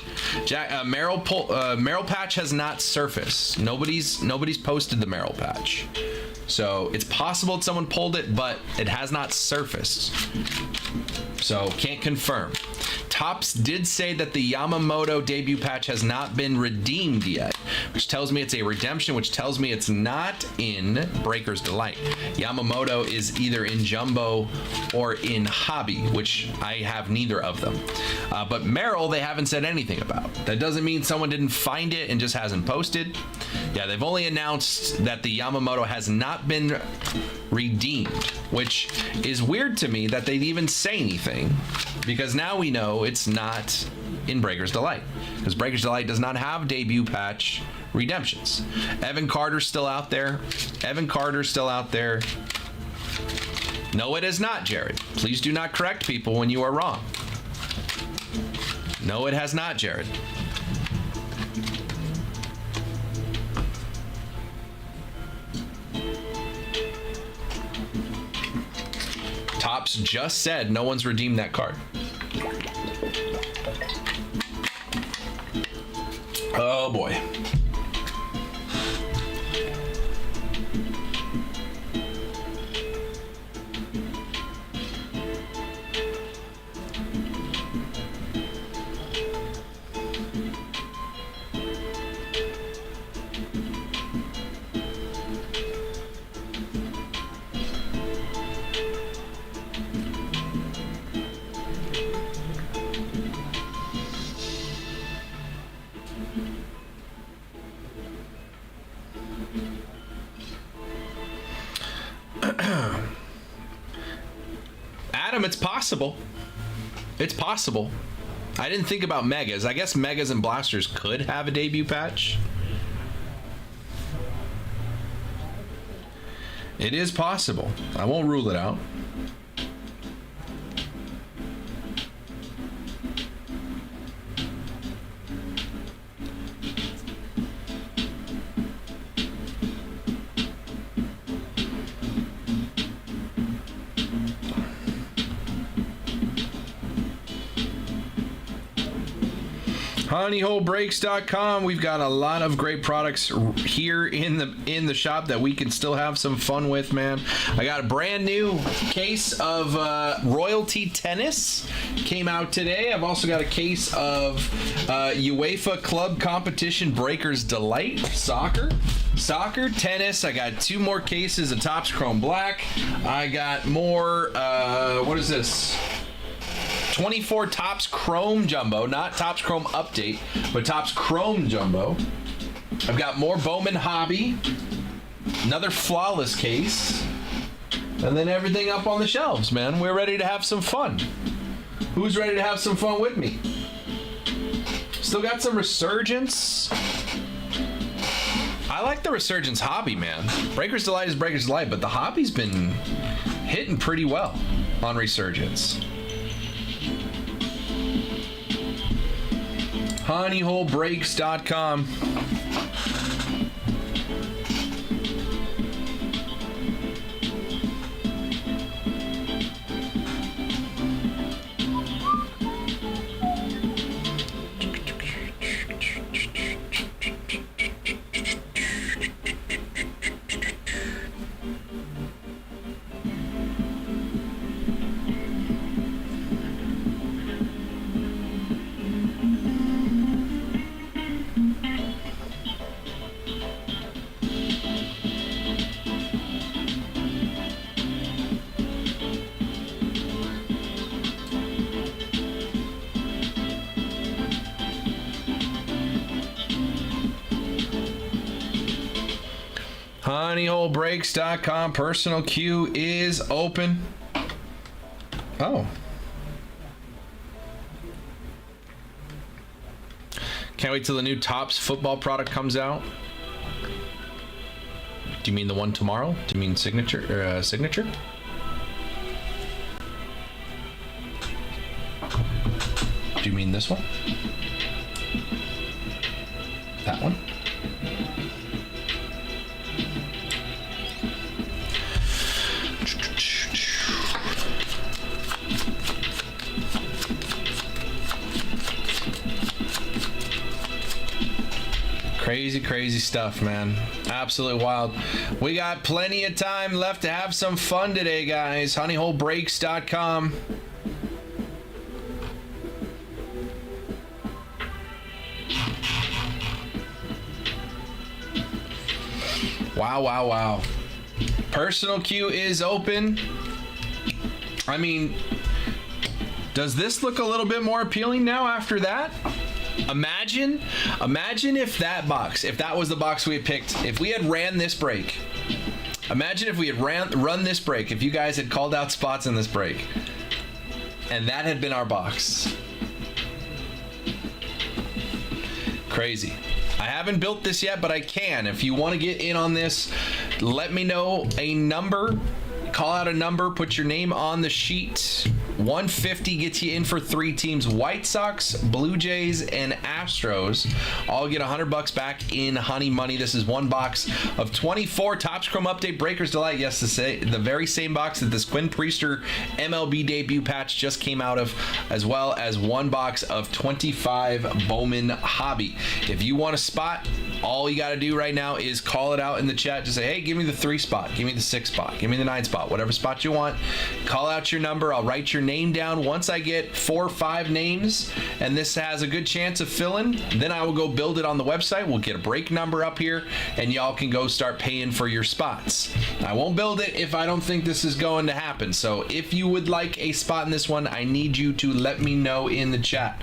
Merrill patch has not surfaced. Nobody's posted the Merrill patch. So it's possible that someone pulled it, but it has not surfaced. So can't confirm. Topps did say that the Yamamoto debut patch has not been redeemed yet, which tells me it's a redemption, which tells me it's not in Breaker's Delight. Yamamoto is either in Jumbo or in Hobby, which I have neither of them. But Merrill, they haven't said anything about. That doesn't mean someone didn't find it and just hasn't posted. Yeah, they've only announced that the Yamamoto has not been redeemed, which is weird to me that they'd even say anything, because now we know it's not in Breaker's Delight, because Breaker's Delight does not have debut patch redemptions. Evan Carter's still out there. Evan Carter's still out there. No, it is not, Jared. Please do not correct people when you are wrong. No, it has not, Jared. Topps just said no one's redeemed that card. Oh boy. Adam, it's possible. It's possible. I didn't think about Megas. I guess Megas and Blasters could have a debut patch. It is possible. I won't rule it out. honeyholebreaks.com. We've got a lot of great products here in the shop that we can still have some fun with, man. I got a brand new case of Royalty Tennis, came out today. I've also got a case of UEFA Club Competition Breaker's Delight Soccer, tennis. I got 2 more cases of Topps Chrome Black. I got more, what is this? 24 Topps Chrome Jumbo, not Topps Chrome Update, but Topps Chrome Jumbo. I've got more Bowman Hobby, another flawless case, and then everything up on the shelves, man. We're ready to have some fun. Who's ready to have some fun with me? Still got some Resurgence. I like the Resurgence Hobby, man. Breaker's Delight is Breaker's Delight, but the Hobby's been hitting pretty well on Resurgence. honeyholebreaks.com. honeyholebreaks.com. Personal queue is open. Oh. Can't wait till the new Topps football product comes out. Do you mean the one tomorrow? Do you mean signature? Signature? Do you mean this one? That one? Crazy stuff, man. Absolutely wild. We got plenty of time left to have some fun today, guys. honeyholebreaks.com. Wow, wow, wow. Personal queue is open. I mean, does this look a little bit more appealing now after that? Imagine if that box, if that was the box we had picked, if we had ran this break. Imagine if we had run this break, if you guys had called out spots in this break, and that had been our box. Crazy. I haven't built this yet, but I can. If you want to get in on this, let me know a number. Call out a number, put your name on the sheet. 150 gets you in for 3 teams: White Sox, Blue Jays, and Astros. All get $100 back in honey money. This is one box of 24 Topps Chrome Update Breakers Delight. Yes, the very same box that this Quinn Priester MLB debut patch just came out of, as well as one box of 25 Bowman Hobby. If you want a spot, all you got to do right now is call it out in the chat. Just say, hey, give me the 3 spot, give me the 6 spot, give me the 9 spot, whatever spot you want. Call out your number. I'll write your name down. Once I get 4 or 5 names and this has a good chance of filling, then I will go build it on the website. We'll get a break number up here and y'all can go start paying for your spots. I won't build it if I don't think this is going to happen. So if you would like a spot in this one, I need you to let me know in the chat.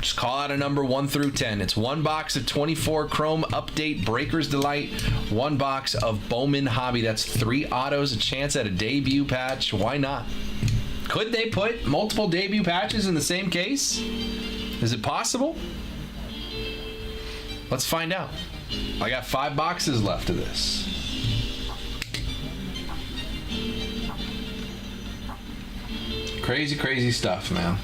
Just call out a number 1 through 10. It's one box of 24 Chrome Update Breakers Delight, one box of Bowman Hobby. That's 3 autos, a chance at a debut patch. Why not? Could they put multiple debut patches in the same case? Is it possible? Let's find out. I got 5 boxes left of this. Crazy, crazy stuff, man.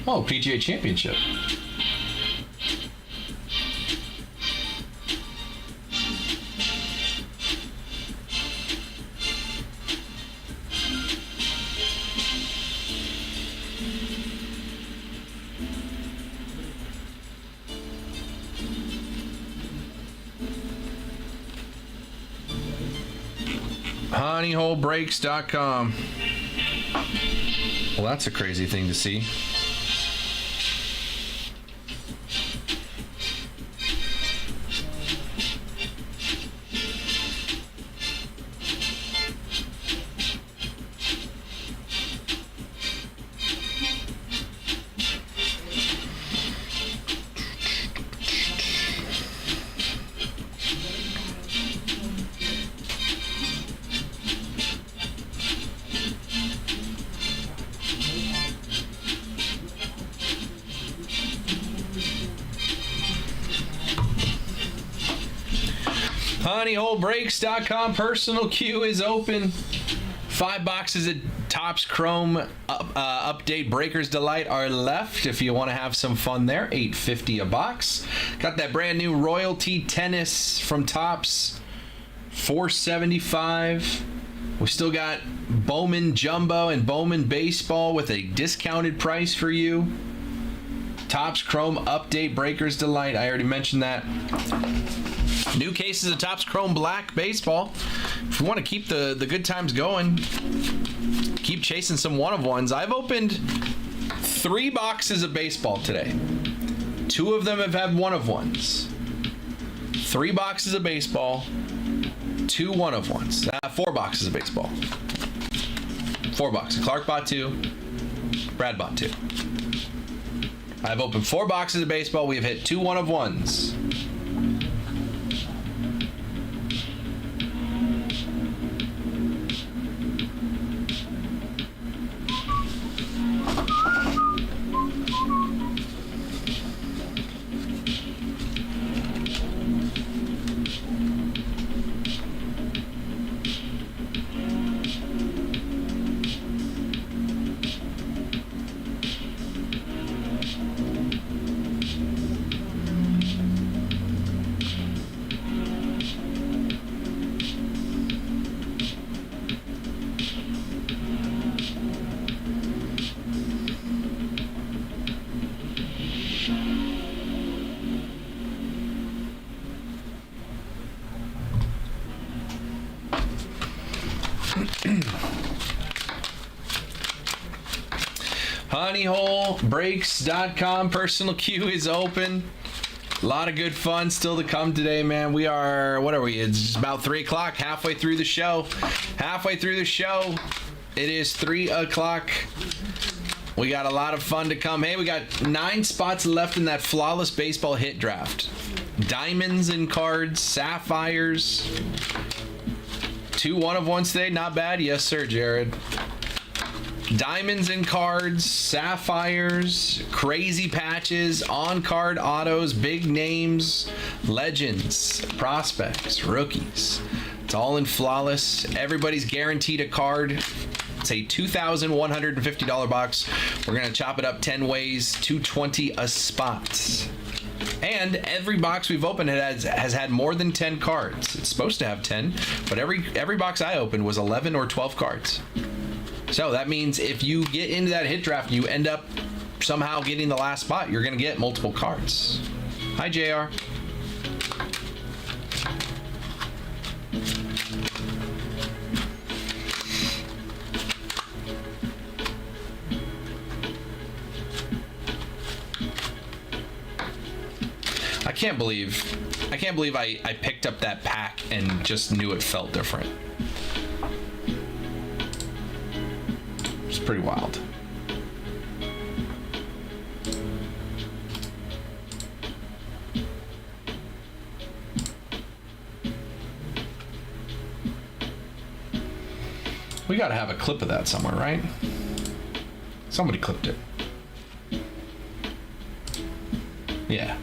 Oh, PGA Championship. honeyholebreaks.com. Well, that's a crazy thing to see. honeyholebreaks.com. Personal queue is open. 5 boxes of Topps Chrome Update Breakers Delight are left if you want to have some fun there. $8.50 a box. Got that brand new Royalty Tennis from Topps, $4.75. We still got Bowman Jumbo and Bowman Baseball with a discounted price for you. Topps Chrome Update Breakers Delight. I already mentioned that. New cases of Topps Chrome Black Baseball. If you want to keep the good times going, keep chasing some one-of-ones. I've opened 3 boxes of baseball today. 2 of them have had one-of-ones. 3 boxes of baseball, 2 one-of-ones. 4 boxes of baseball. 4 boxes. Clark bought 2. Brad bought 2. I've opened 4 boxes of baseball. We have hit 2 one-of-ones. Honeyholebreaks.com. Personal queue is open. A lot of good fun still to come today, man. We are, what are we? It's just about 3 o'clock, halfway through the show. It is 3 o'clock. We got a lot of fun to come. Hey, we got 9 spots left in that flawless baseball hit draft. Diamonds and cards, sapphires. 2 1-of-1s today, not bad. Yes, sir, Jared. Diamonds and cards, sapphires, crazy patches, on-card autos, big names, legends, prospects, rookies. It's all in flawless. Everybody's guaranteed a card. It's a $2,150 box. We're going to chop it up 10 ways, $220 a spot. And every box we've opened has had more than 10 cards. It's supposed to have 10, but every box I opened was 11 or 12 cards. So that means if you get into that hit draft and you end up somehow getting the last spot, you're going to get multiple cards. Hi, JR. I can't believe I picked up that pack and just knew it felt different. It's pretty wild. We gotta have a clip of that somewhere, right? Somebody clipped it. Yeah.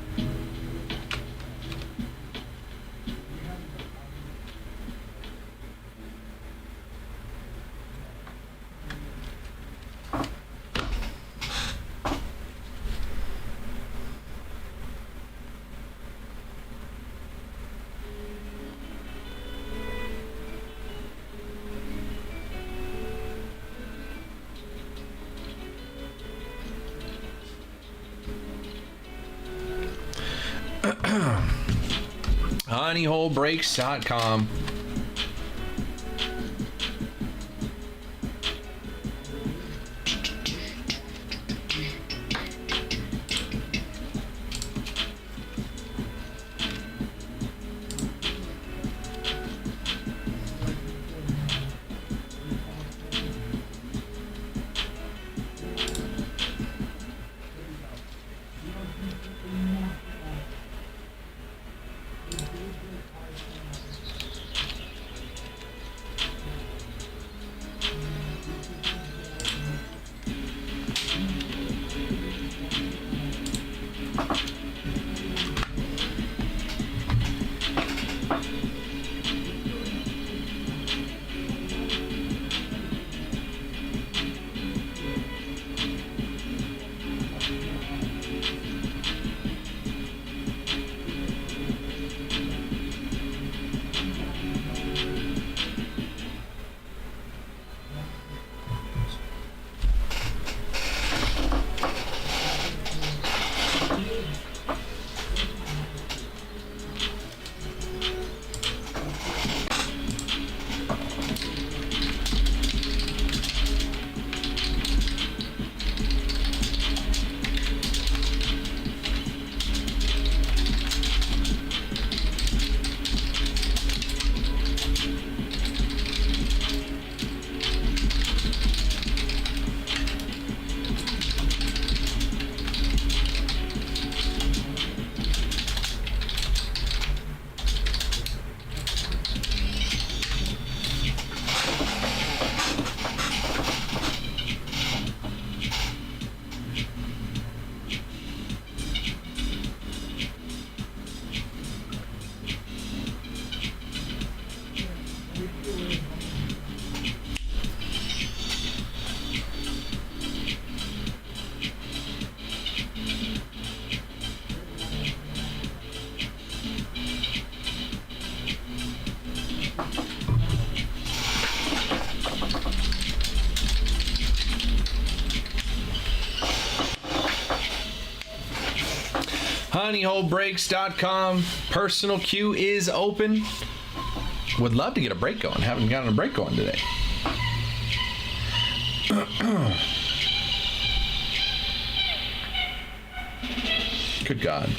Honeyholebreaks.com. Honeyholebreaks.com. Personal queue is open. Would love to get a break going. Haven't gotten a break going today. Good God.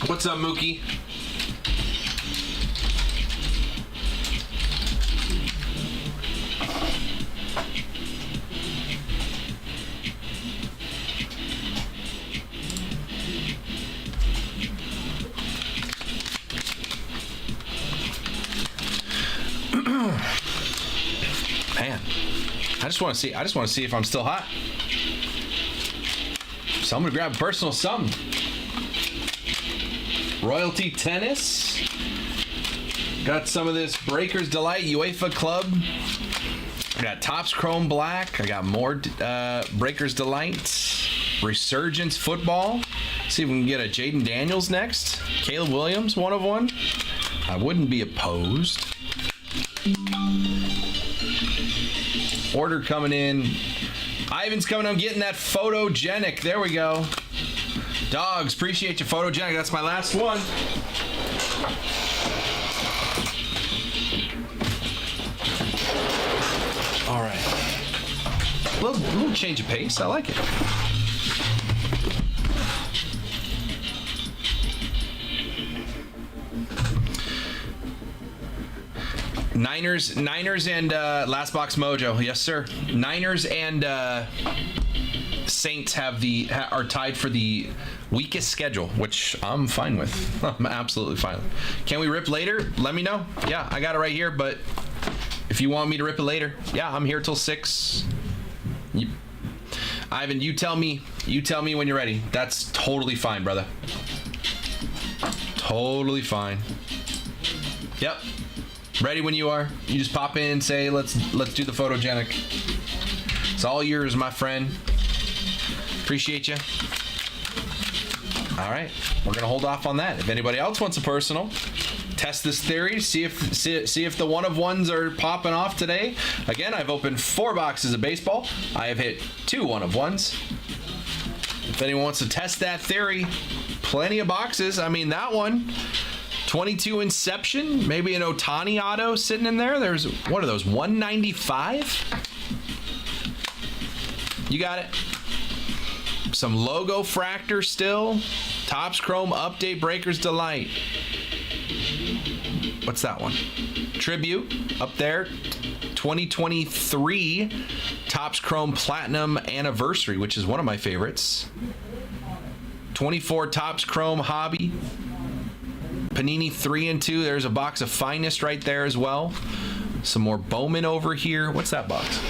What's up, Mookie? Man, I just want to see if I'm still hot. So I'm gonna grab a personal something. Royalty Tennis. Got some of this Breakers Delight UEFA Club. I got Topps Chrome Black. I got more Breakers Delight. Resurgence Football. See if we can get a Jaden Daniels next. Caleb Williams, 1 of 1. I wouldn't be opposed. Order coming in. Ivan's coming on getting that photogenic. There we go. Dogs, appreciate your photogenic. That's my last one. All right. Little change of pace. I like it. Niners and Last Box Mojo. Yes, sir. Niners and Saints are tied for the weakest schedule, which I'm fine with. I'm absolutely fine with. Can we rip later? Let me know. Yeah, I got it right here, but if you want me to rip it later, yeah, I'm here till 6. Ivan, you tell me when you're ready. That's totally fine, brother. Totally fine. Yep. Ready when you are. You just pop in and say, let's do the photogenic. It's all yours, my friend. Appreciate you. All right, we're gonna hold off on that. If anybody else wants a personal, test this theory, see if the 1 of 1s are popping off today. Again, I've opened 4 boxes of baseball. I have hit 2 1 of 1s. If anyone wants to test that theory, plenty of boxes. I mean, that one, 22 Inception, maybe an Ohtani auto sitting in there. There's, what are those, 195? You got it. Some logo fractor still. Topps Chrome Update Breakers Delight. What's that one? Tribute up there. 2023 Topps Chrome Platinum Anniversary, which is one of my favorites. 24 Topps Chrome Hobby. Panini 3 and 2. There's a box of Finest right there as well. Some more Bowman over here. What's that box?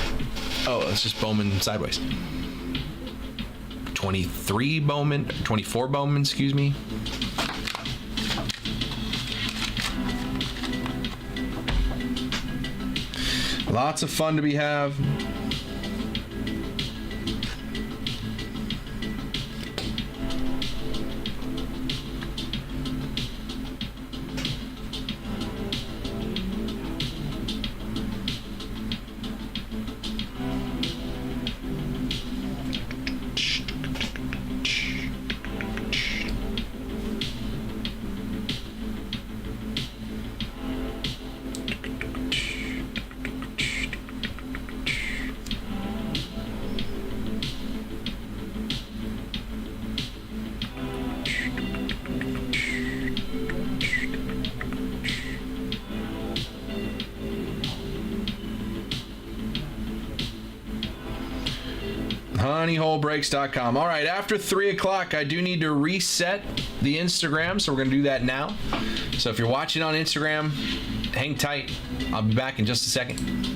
Oh, it's just Bowman sideways. 23 Bowman, 24 Bowman, excuse me. Lots of fun to be have. honeyholebreaks.com. All right, after 3 o'clock, I do need to reset the Instagram, so we're going to do that now. So if you're watching on Instagram, hang tight. I'll be back in just a second.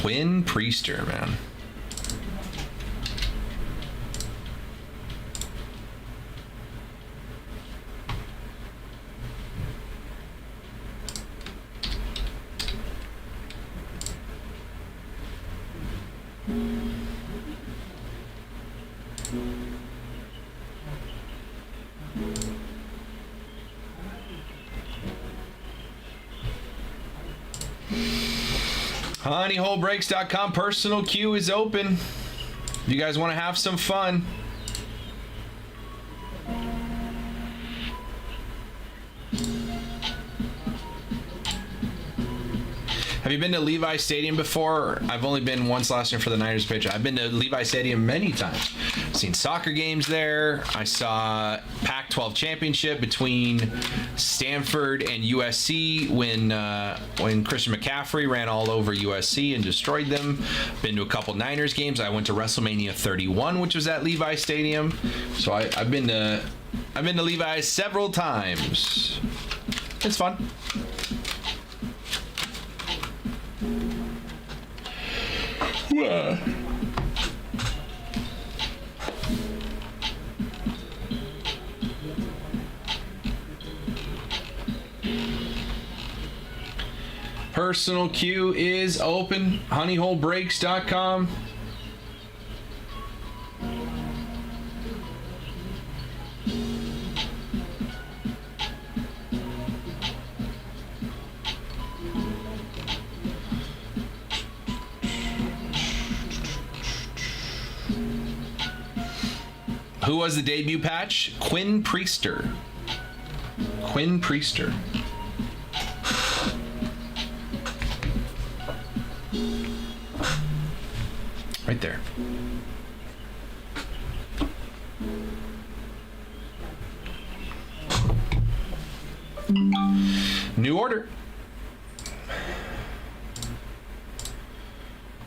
Quinn Priester, man. HoneyholeBreaks.com personal queue is open. You guys want to have some fun? Have you been to Levi Stadium before? I've only been once last year for the Niners pitch. I've been to Levi Stadium many times. I've seen soccer games there. I saw Pac-12 championship between Stanford and USC when Christian McCaffrey ran all over USC and destroyed them. Been to a couple Niners games. I went to WrestleMania 31, which was at Levi Stadium. So I've been to Levi several times. It's fun. Personal queue is open. HoneyholeBreaks.com. Who was the debut patch? Quinn Priester. Quinn Priester. Right there. New order.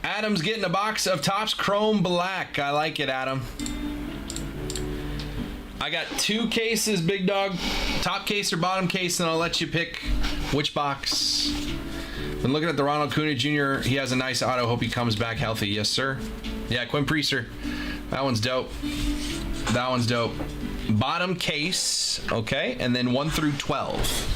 Adam's getting a box of Topps Chrome Black. I like it, Adam. I got 2 cases, big dog. Top case or bottom case, and I'll let you pick which box. Been looking at the Ronald Acuna Jr. He has a nice auto. Hope he comes back healthy. Yes, sir. Yeah, Quinn Priester. That one's dope. That one's dope. Bottom case, okay, and then 1 through 12.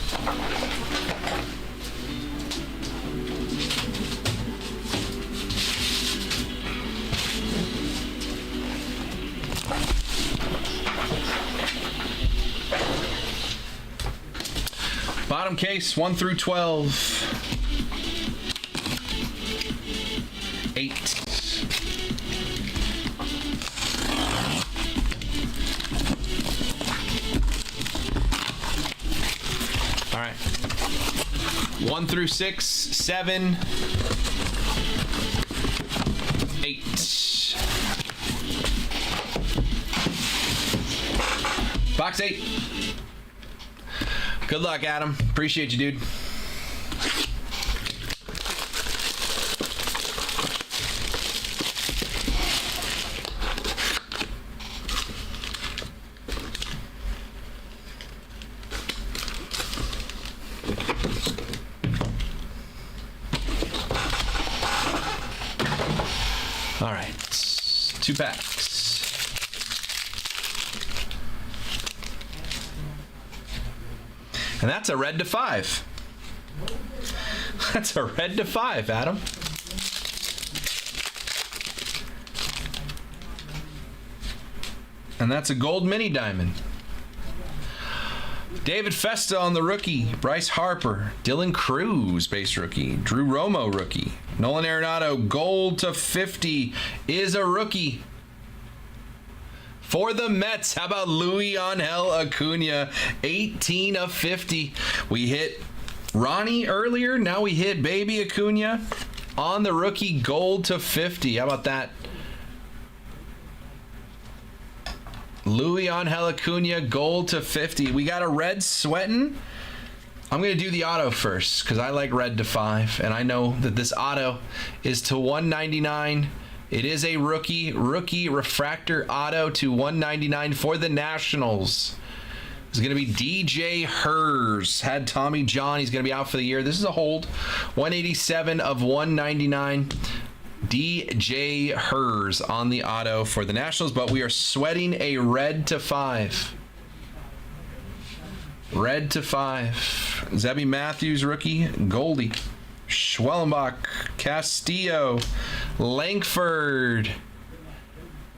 Bottom case, 1 through 12. 8. All right. 1 through 6, 7, 8. Box 8. Good luck, Adam. Appreciate you, dude. All right. 2 packs. And that's a red to 5. That's a red to 5, Adam. And that's a gold mini diamond. David Festa on the rookie. Bryce Harper. Dylan Cruz, base rookie. Drew Romo, rookie. Nolan Arenado, gold to 50, is a rookie. For the Mets, how about Luis Angel Acuna, 18 of 50. We hit Ronnie earlier. Now we hit baby Acuna on the rookie, gold to 50. How about that? Luis Angel Acuna, gold to 50. We got a red sweating. I'm going to do the auto first because I like red to 5. And I know that this auto is to 199. It is a rookie refractor auto to 199 for the Nationals. It's going to be DJ Hers. Had Tommy John. He's going to be out for the year. This is a hold. 187 of 199. DJ Hers on the auto for the Nationals, but we are sweating a red to 5. Red to 5. Zebby Matthews, rookie. Goldie. Schwellenbach. Castillo. Langford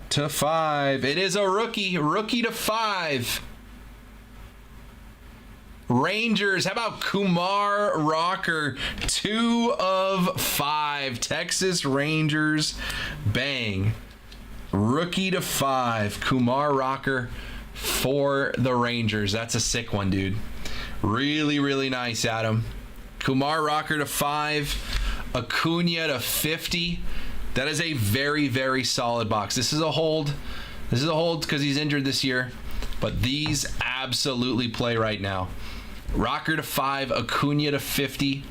to 5. It is a rookie. Rookie to 5. Rangers. How about Kumar Rocker? 2 of 5. Texas Rangers. Bang. Rookie to 5. Kumar Rocker for the Rangers. That's a sick one, dude. Really, really nice, Adam. Kumar Rocker to 5. Acuna to 50. That is a very, very solid box. This is a hold. This is a hold because he's injured this year. But these absolutely play right now. Rocker to 5. Acuna to 50.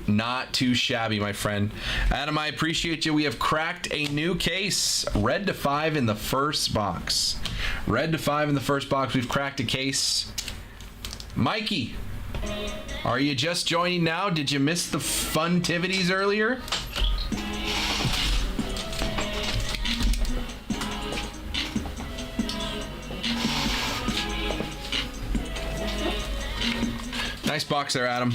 Not too shabby, my friend. Adam, I appreciate you. We have cracked a new case. Red to 5 in the first box. Red to 5 in the first box. We've cracked a case. Mikey, are you just joining now? Did you miss the funtivities earlier? Nice box there, Adam.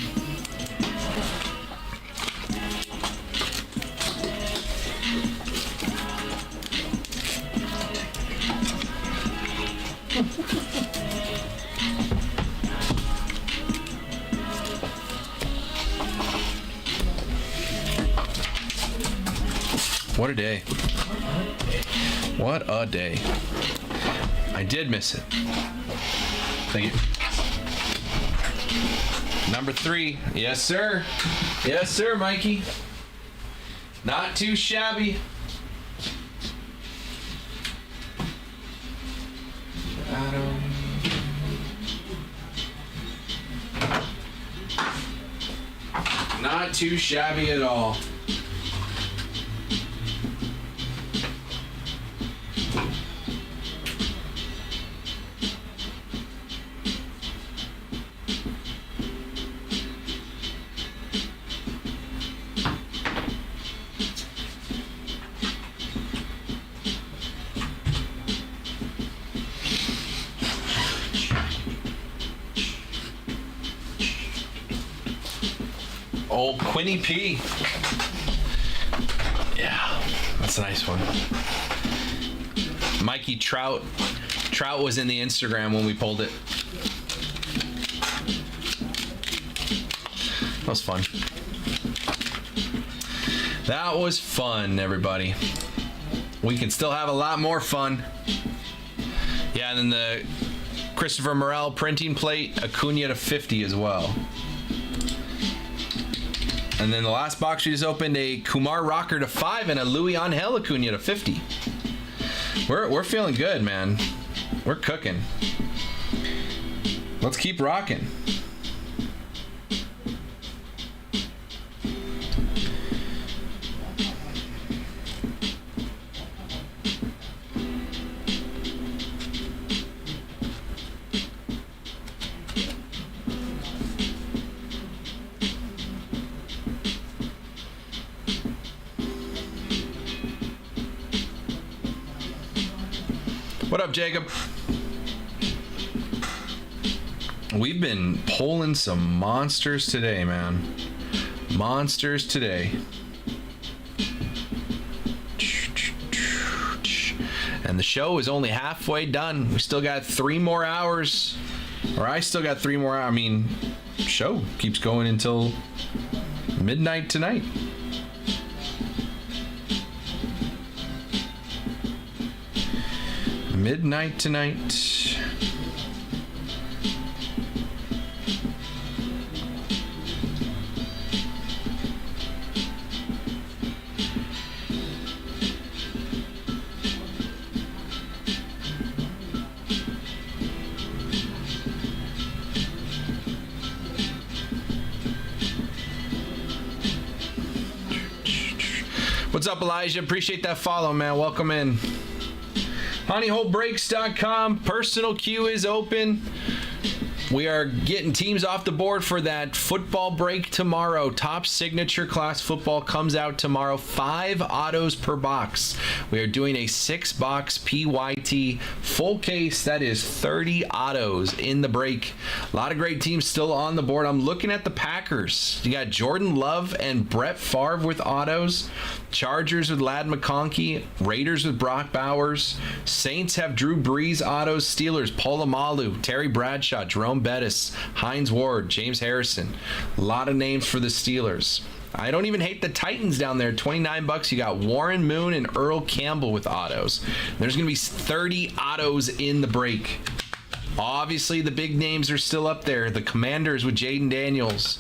What a day. What a day. I did miss it. Thank you. Number 3. Yes, sir. Yes, sir, Mikey. Not too shabby. Adam. Not too shabby at all. Old Quinny P. Yeah, that's a nice one. Mikey Trout. Trout was in the Instagram when we pulled it. That was fun. That was fun, everybody. We can still have a lot more fun. Yeah, and then the Christopher Morel printing plate, Acuna to 50 as well. And then the last box we just opened, a Kumar Rocker to 5 and a Luis Angel Acuna to 50. We're feeling good, man. We're cooking. Let's keep rocking. What up, Jacob? We've been pulling some monsters today, man. Monsters today. And the show is only halfway done. We still got 3 more hours. Or I still got 3 more hours. I mean, show keeps going until midnight tonight. Midnight tonight. What's up, Elijah? Appreciate that follow, man. Welcome in. HoneyHoleBreaks.com. Personal queue is open. We are getting teams off the board for that football break tomorrow. Top signature class football comes out tomorrow. 5 autos per box. We are doing a 6-box PYT full case. That is 30 autos in the break. A lot of great teams still on the board. I'm looking at the Packers. You got Jordan Love and Brett Favre with autos. Chargers with Ladd McConkey. Raiders with Brock Bowers. Saints have Drew Brees autos. Steelers, Polamalu, Terry Bradshaw, Jerome Bettis, Hines Ward, James Harrison. A lot of names for the Steelers. I don't even hate the Titans down there. $29. You got Warren Moon and Earl Campbell with autos. There's going to be 30 autos in the break. Obviously, the big names are still up there. The Commanders with Jaden Daniels.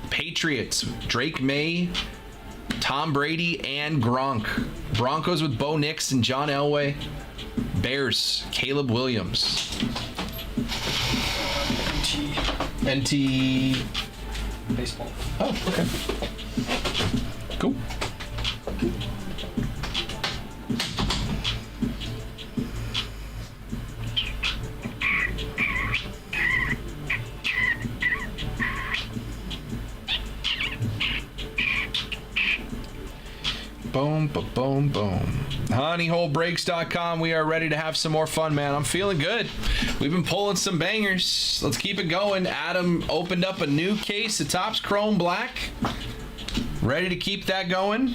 Patriots, Drake May, Tom Brady, and Gronk. Broncos with Bo Nix and John Elway. Bears, Caleb Williams. NT Baseball. Oh, okay. Cool. Boom, boom, boom. Honeyholebreaks.com. We are ready to have some more fun, man. I'm feeling good. We've been pulling some bangers. Let's keep it going. Adam opened up a new case of Topps Chrome Black. Ready to keep that going.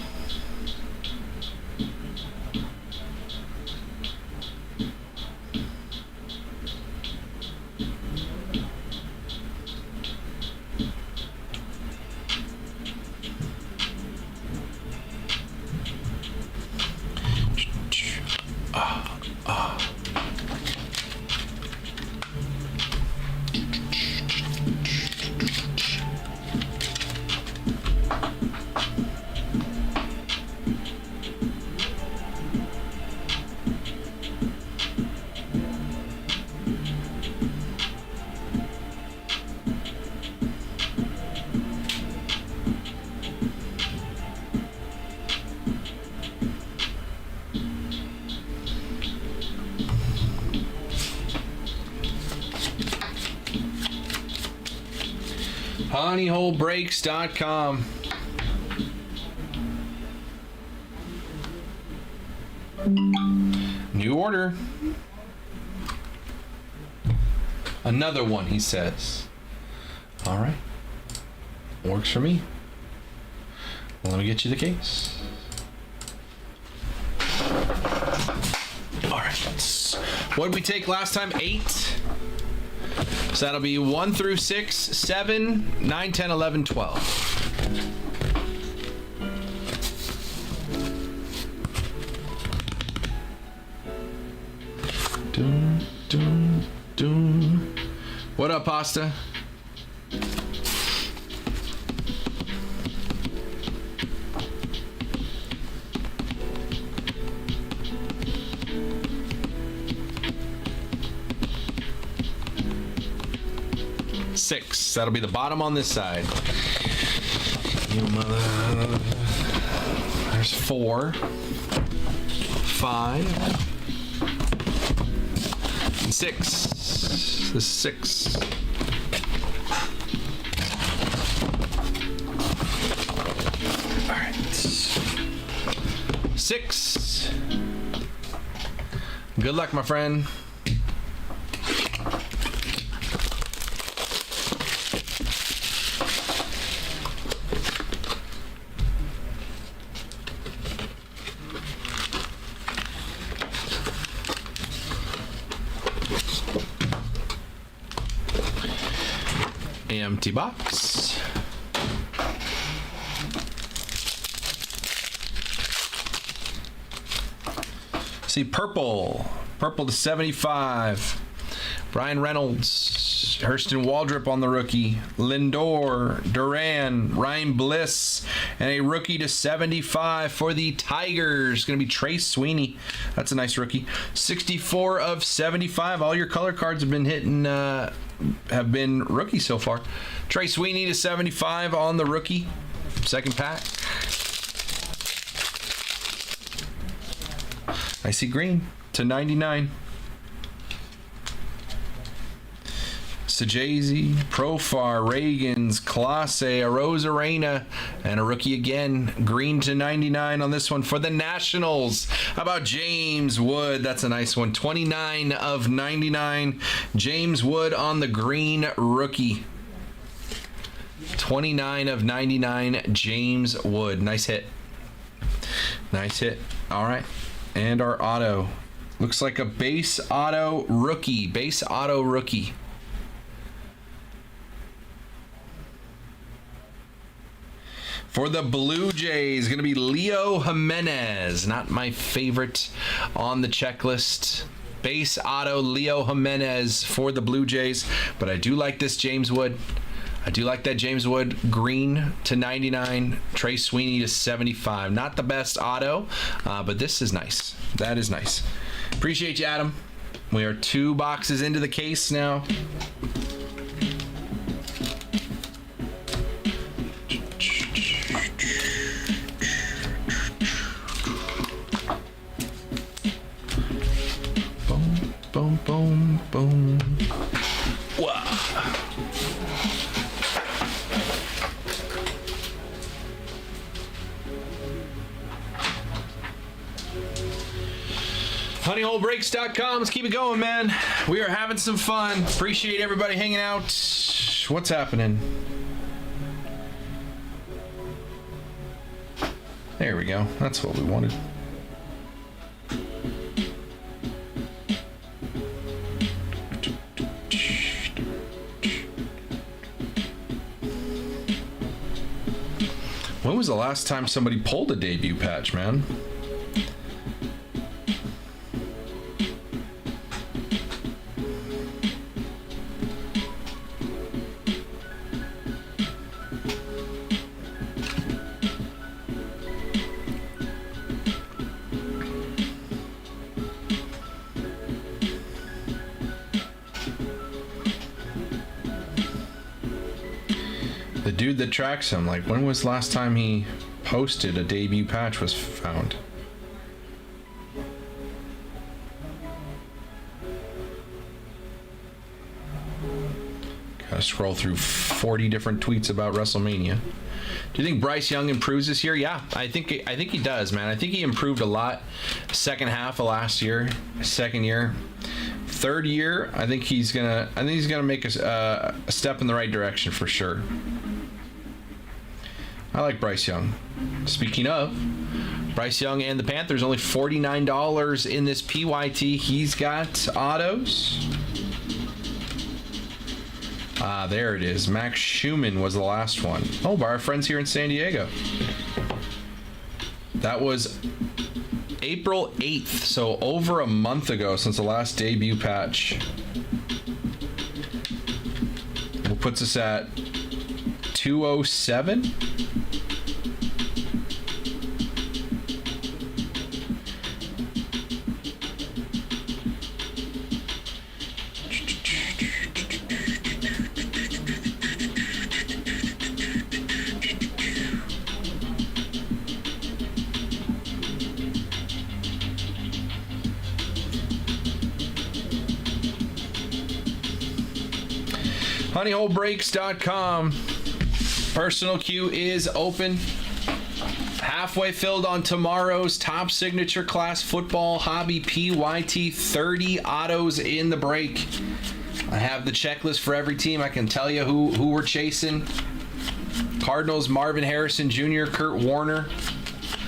Honeyholebreaks.com. New order. Another one, he says. All right. Works for me. Well, let me get you the case. All right. What did we take last time? 8. So that'll be 1 through 6, 7, 9, 10, 11, 12. Doom, doom, doom. What up, Pasta? Six. That'll be the bottom on this side. You mother. There's 4, 5, and 6. This is 6. All right. 6. Good luck, my friend. Empty box. See, purple to 75. Brian Reynolds, Hurston Waldrop on the rookie. Lindor, Duran, Ryan Bliss, and a rookie to 75 for the Tigers. Going to be Trace Sweeney. That's a nice rookie. 64 of 75. All your color cards have been hitting. Have been rookies so far. Trace Sweeney to 75 on the rookie. Second pack. I see green to 99. Sajazi, Profar, Reagans, Clase, Arozarena, and a rookie again. Green to 99 on this one for the Nationals. How about James Wood? That's a nice one. 29 of 99. James Wood on the green rookie. 29 of 99, James Wood. Nice hit. Nice hit. All right. And our auto. Looks like a base auto rookie. Base auto rookie. For the Blue Jays, going to be Leo Jimenez. Not my favorite on the checklist. Base auto Leo Jimenez for the Blue Jays. But I do like this James Wood. I do like that James Wood green to 99, Trey Sweeney to 75. Not the best auto, but this is nice. That is nice. Appreciate you, Adam. We are 2 boxes into the case now. Boom, boom, boom, boom. Wow. HoneyholeBreaks.com. Let's keep it going, man. We are having some fun. Appreciate everybody hanging out. What's happening? There we go. That's what we wanted. When was the last time somebody pulled a debut patch, man? The dude that tracks him, like, when was the last time he posted a debut patch was found? Gotta scroll through 40 different tweets about WrestleMania. Do you think Bryce Young improves this year? Yeah, I think he does, man. I think he improved a lot second half of last year, second year. Third year, I think he's gonna make a step in the right direction for sure. I like Bryce Young. Speaking of, Bryce Young and the Panthers, only $49 in this PYT. He's got autos. There it is. Max Schumann was the last one. Oh, by our friends here in San Diego. That was April 8th, so over a month ago since the last debut patch. What puts us at 207? HoneyholeBreaks.com. Personal queue is open. Halfway filled on tomorrow's top signature class football hobby PYT. 30 autos in the break. I have the checklist for every team. I can tell you who we're chasing. Cardinals, Marvin Harrison Jr., Kurt Warner.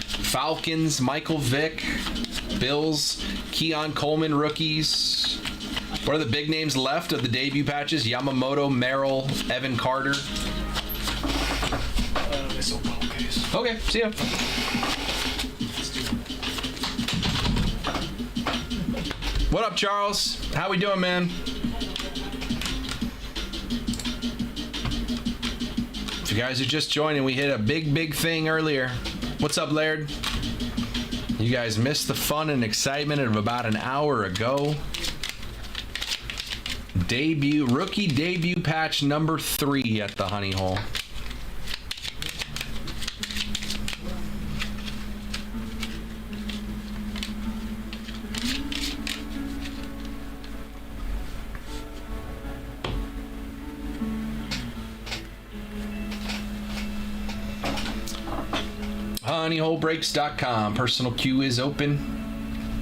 Falcons, Michael Vick. Bills, Keon Coleman rookies. What are the big names left of the debut patches? Yamamoto, Merrill, Evan Carter. This will go, case. Okay, see ya. What up, Charles? How we doing, man? If you guys are just joining, we hit a big thing earlier. What's up, Laird? You guys missed the fun and excitement of about an hour ago. Rookie debut patch number 3 at the Honey Hole. moneyholebreaks.com. Personal queue is open.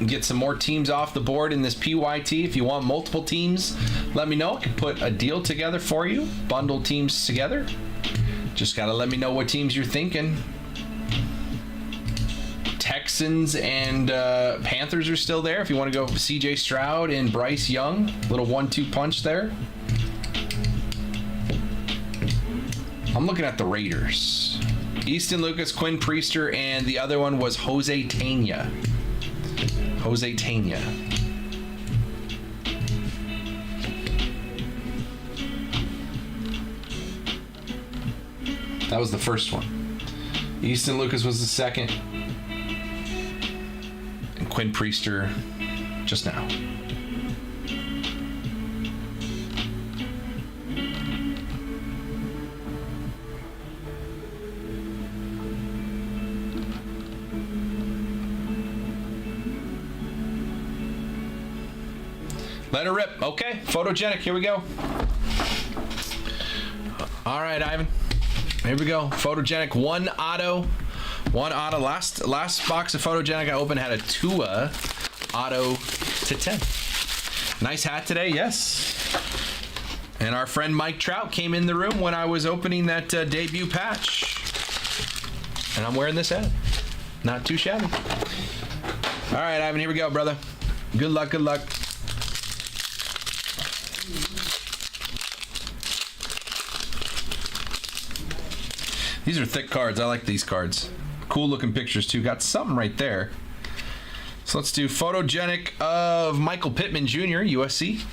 Get some more teams off the board in this PYT. If you want multiple teams, let me know. I can put a deal together for you. Bundle teams together. Just got to let me know what teams you're thinking. Texans and Panthers are still there. If you want to go CJ Stroud and Bryce Young. Little 1-2 punch there. I'm looking at the Raiders. Easton Lucas, Quinn Priester, and the other one was Jose Tena. Jose Tena. That was the first one. Easton Lucas was the second. And Quinn Priester just now. Let her rip. Okay, photogenic. Here we go. All right, Ivan. Here we go. Photogenic. One auto. Last box of photogenic I opened had a Tua auto to 10. Nice hat today. Yes. And our friend Mike Trout came in the room when I was opening that debut patch. And I'm wearing this hat. Not too shabby. All right, Ivan. Here we go, brother. Good luck. Good luck. These are thick cards. I like these cards. Cool looking pictures too. Got something right there. So let's do photogenic of Michael Pittman Jr., USC.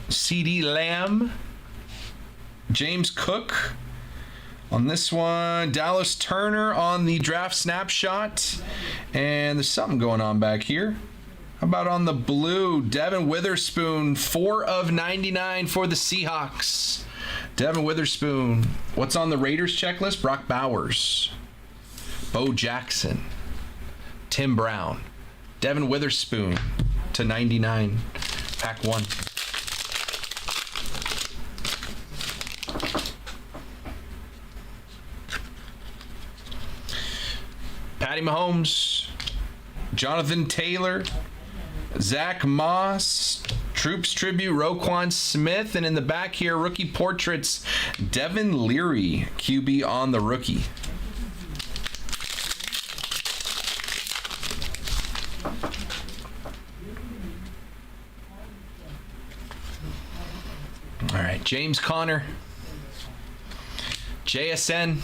CD Lamb. James Cook. On this one, Dallas Turner on the draft snapshot. And there's something going on back here. How about on the blue, Devin Witherspoon, 4/99 for the Seahawks. Devin Witherspoon. What's on the Raiders checklist? Brock Bowers. Bo Jackson. Tim Brown. Devin Witherspoon to 99. Pack 1. Patty Mahomes. Jonathan Taylor. Zach Moss. Troops Tribute, Roquan Smith, and in the back here, rookie portraits, Devin Leary, QB on the rookie. All right, James Conner, JSN,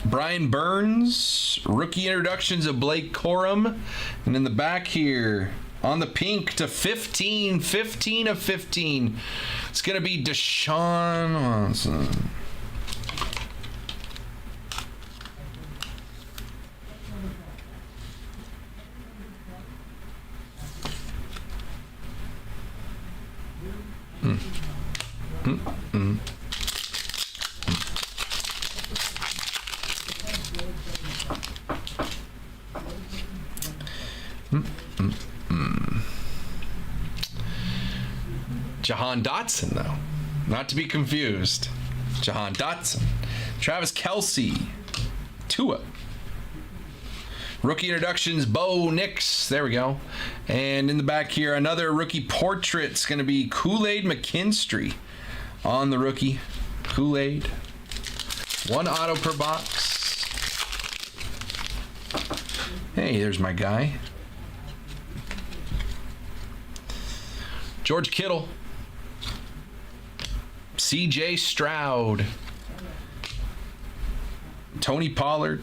Brian Burns, rookie introductions of Blake Corum, and in the back here, on the pink to 15 of 15. It's going to be Deshaun Watson. Jahan Dotson, though. Not to be confused. Jahan Dotson. Travis Kelce. Tua. Rookie introductions, Bo Nix. There we go. And in the back here, another rookie portrait. It's going to be Kool-Aid McKinstry on the rookie. Kool-Aid. One auto per box. Hey, there's my guy. George Kittle. CJ Stroud. Tony Pollard.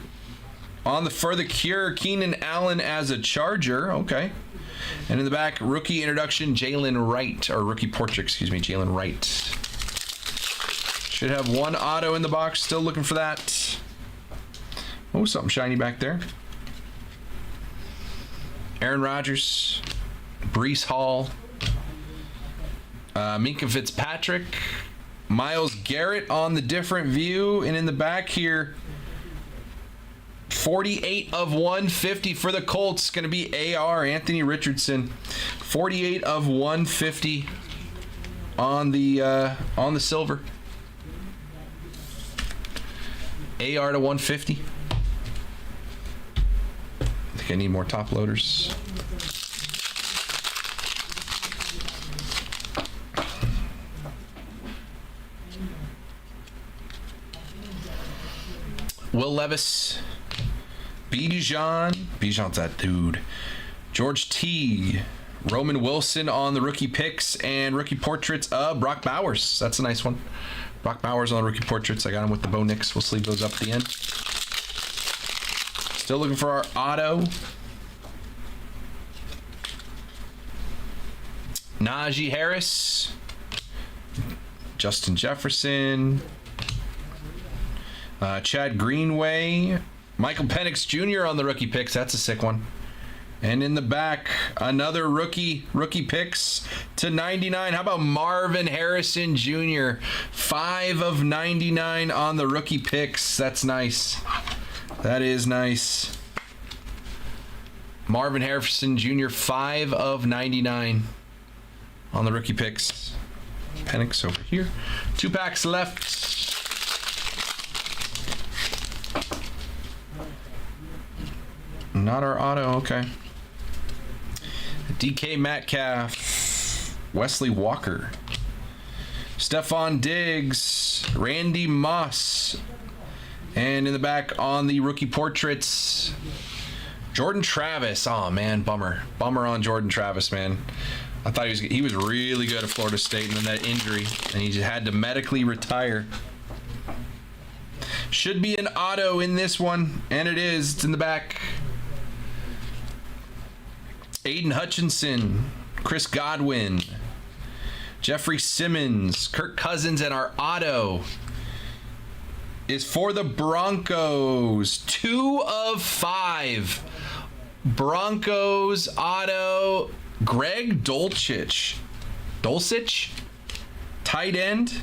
On the further cure, Keenan Allen as a Charger. Okay. And in the back, rookie introduction, Jalen Wright. Or rookie portrait, excuse me, Jalen Wright. Should have one auto in the box. Still looking for that. Oh, something shiny back there. Aaron Rodgers. Breece Hall. Minka Fitzpatrick. Myles Garrett on the different view. And in the back here, 48 of 150 for the Colts. Going to be AR, Anthony Richardson. 48 of 150 on the silver. AR to 150. I think I need more top loaders. Will Levis, Bijan. Bijan's that dude. George Teague, Roman Wilson on the rookie picks and rookie portraits of Brock Bowers. That's a nice one. Brock Bowers on the rookie portraits. I got him with the Bo Nix. We'll sleeve those up at the end. Still looking for our auto. Najee Harris, Justin Jefferson, Chad Greenway, Michael Penix Jr. on the rookie picks. That's a sick one. And in the back, another rookie picks to 99. How about Marvin Harrison Jr.? 5 of 99 on the rookie picks. That's nice. That is nice. Marvin Harrison Jr., 5 of 99 on the rookie picks. Penix over here. 2 packs left. Not our auto, okay. DK Metcalf, Wesley Walker, Stephon Diggs, Randy Moss, and in the back on the rookie portraits, Jordan Travis. Oh man, bummer on Jordan Travis, man. I thought he was really good at Florida State, and then that injury, and he just had to medically retire. Should be an auto in this one, and it is. It's in the back. Aiden Hutchinson, Chris Godwin, Jeffrey Simmons, Kirk Cousins, and our auto is for the Broncos. 2 of 5. Broncos auto, Greg Dulcich, tight end,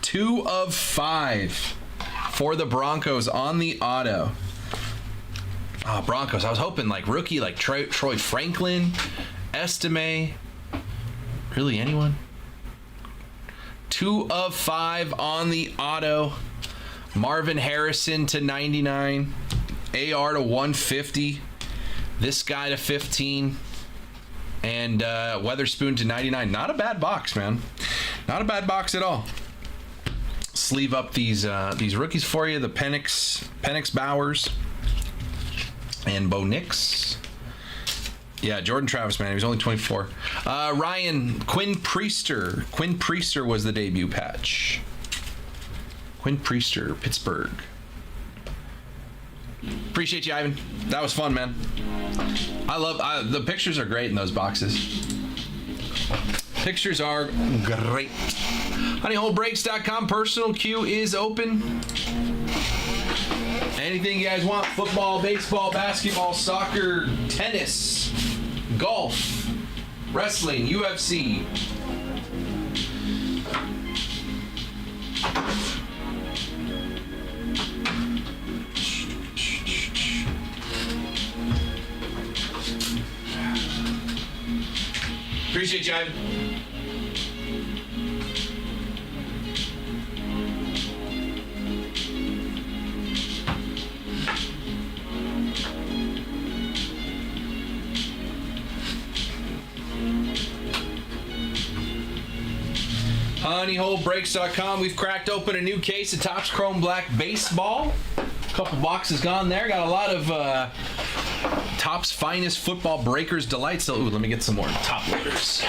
2 of 5 for the Broncos on the auto. Oh, Broncos. I was hoping like rookie, like Troy Franklin, Estime. Really, anyone? 2 of 5 on the auto. Marvin Harrison to 99. AR to 150. This guy to 15. And Weatherspoon to 99. Not a bad box, man. Not a bad box at all. Sleeve up these rookies for you. The Penix Bowers. And Bo Nix. Yeah, Jordan Travis, man. He was only 24. Quinn Priester. Quinn Priester was the debut patch. Quinn Priester, Pittsburgh. Appreciate you, Ivan. That was fun, man. The pictures are great in those boxes. Pictures are great. HoneyholeBreaks.com. Personal queue is open. Anything you guys want, football, baseball, basketball, soccer, tennis, golf, wrestling, UFC. Appreciate you, Ivan. HoneyholeBreaks.com. We've cracked open a new case of Topps Chrome Black Baseball. A couple boxes gone there. Got a lot of Topps Finest Football Breakers Delight. So, let me get some more top loaders.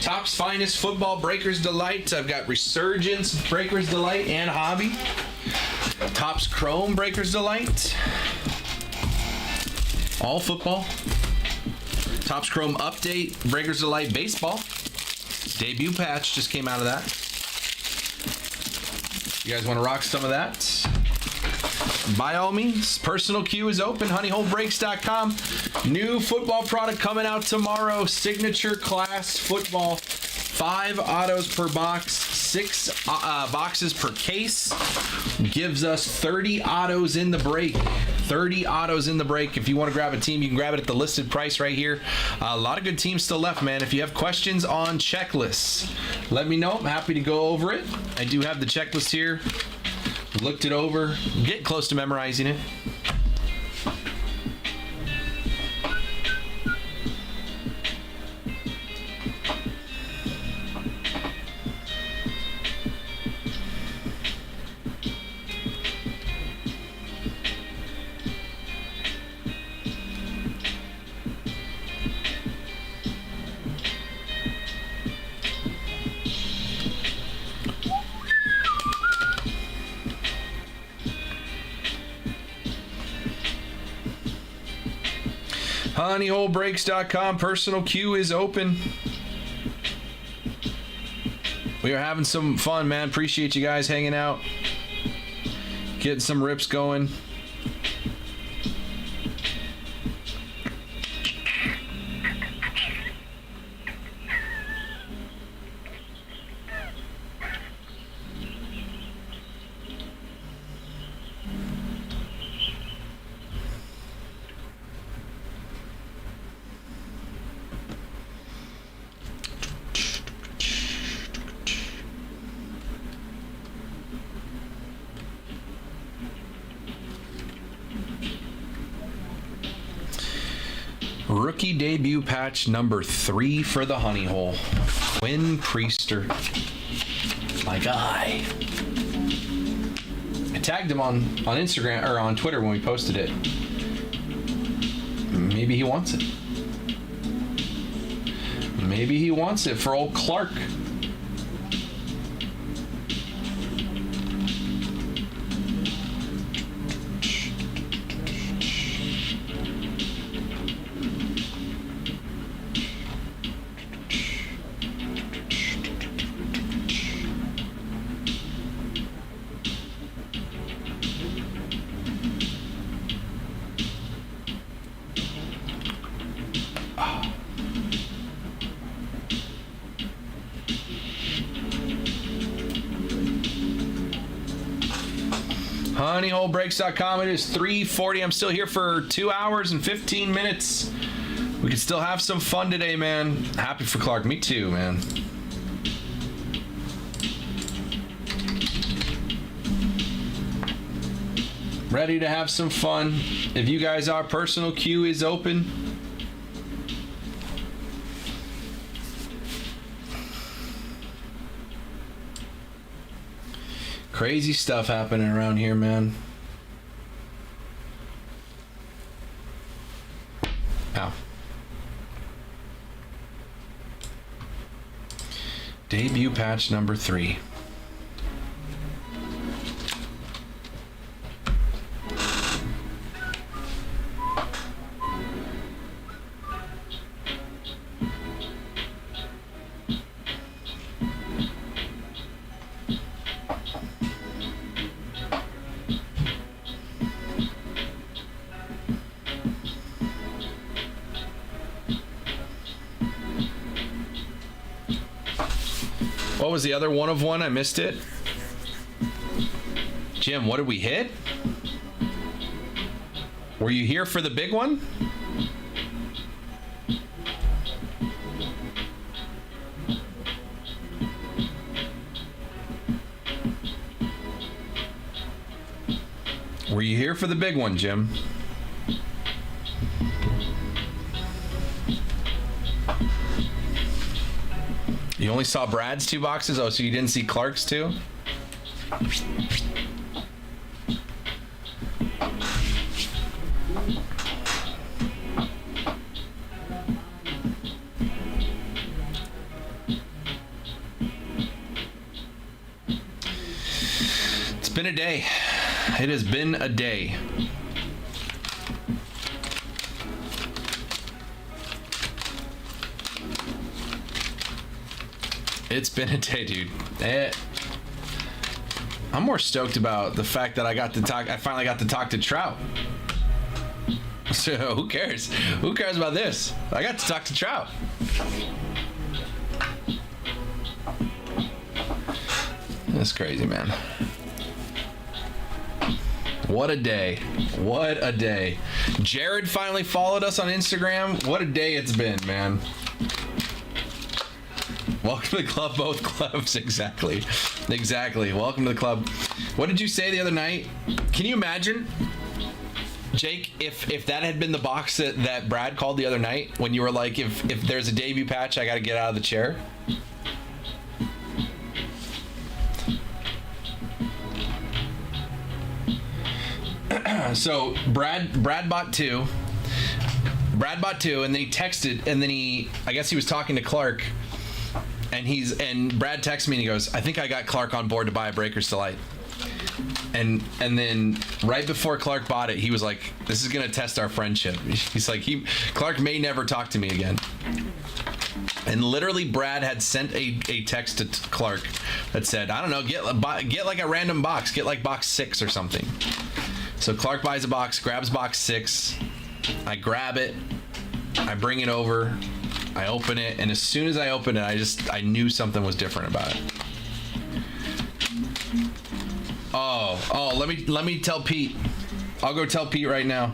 Topps Finest Football Breakers Delight. I've got Resurgence Breakers Delight and Hobby. Topps Chrome Breakers Delight. All football. Topps Chrome Update, Breakers Delight Baseball. Debut patch just came out of that. You guys want to rock some of that? By all means, personal queue is open. HoneyholeBreaks.com. New football product coming out tomorrow. Signature Class Football. 5 autos per box. 6 boxes per case. Gives us 30 autos in the break. 30 autos in the break. If you want to grab a team, you can grab it at the listed price right here. A lot of good teams still left, man. If you have questions on checklists, let me know. I'm happy to go over it. I do have the checklist here. Looked it over. Get close to memorizing it. HoneyholeBreaks.com personal queue is open. We are having some fun, man. Appreciate you guys hanging out, getting some rips going. Rookie debut patch number 3 for the Honey Hole. Quinn Priester. My guy. I tagged him on Instagram or on Twitter when we posted it. Maybe he wants it. Maybe he wants it for old Clark. HoneyholeBreaks.com. It is 3:40. I'm still here for 2 hours and 15 minutes. We can still have some fun today, man. Happy for Clark. Me too, man. Ready to have some fun. If you guys are, personal queue is open. Crazy stuff happening around here, man. Ow. Debut patch number 3. What was the other one of one? I missed it. Jim, what did we hit? Were you here for the big one? Were you here for the big one, Jim? You only saw Brad's 2 boxes? Oh, so you didn't see Clark's 2? It's been a day. It has been a day. It's been a day, dude. I'm more stoked about the fact that I finally got to talk to Trout. So who cares? Who cares about this? I got to talk to Trout. That's crazy, man. What a day. What a day. Jared finally followed us on Instagram. What a day it's been, man. Welcome to the club, both clubs. Exactly. Welcome to the club. What did you say the other night? Can you imagine, Jake, if that had been the box that Brad called the other night when you were like, if there's a debut patch, I got to get out of the chair? So Brad bought two. And then he texted, and then I guess he was talking to Clark, and Brad texted me and he goes, I think I got Clark on board to buy a Breaker's Delight. And then right before Clark bought it, he was like, this is gonna test our friendship. He's like, Clark may never talk to me again. And literally Brad had sent a text to Clark that said, I don't know, get like a random box, get like box 6 or something. So Clark buys a box, grabs box 6. I grab it, I bring it over, I open it, and as soon as I open it, I knew something was different about it. Oh, let me tell Pete. I'll go tell Pete right now.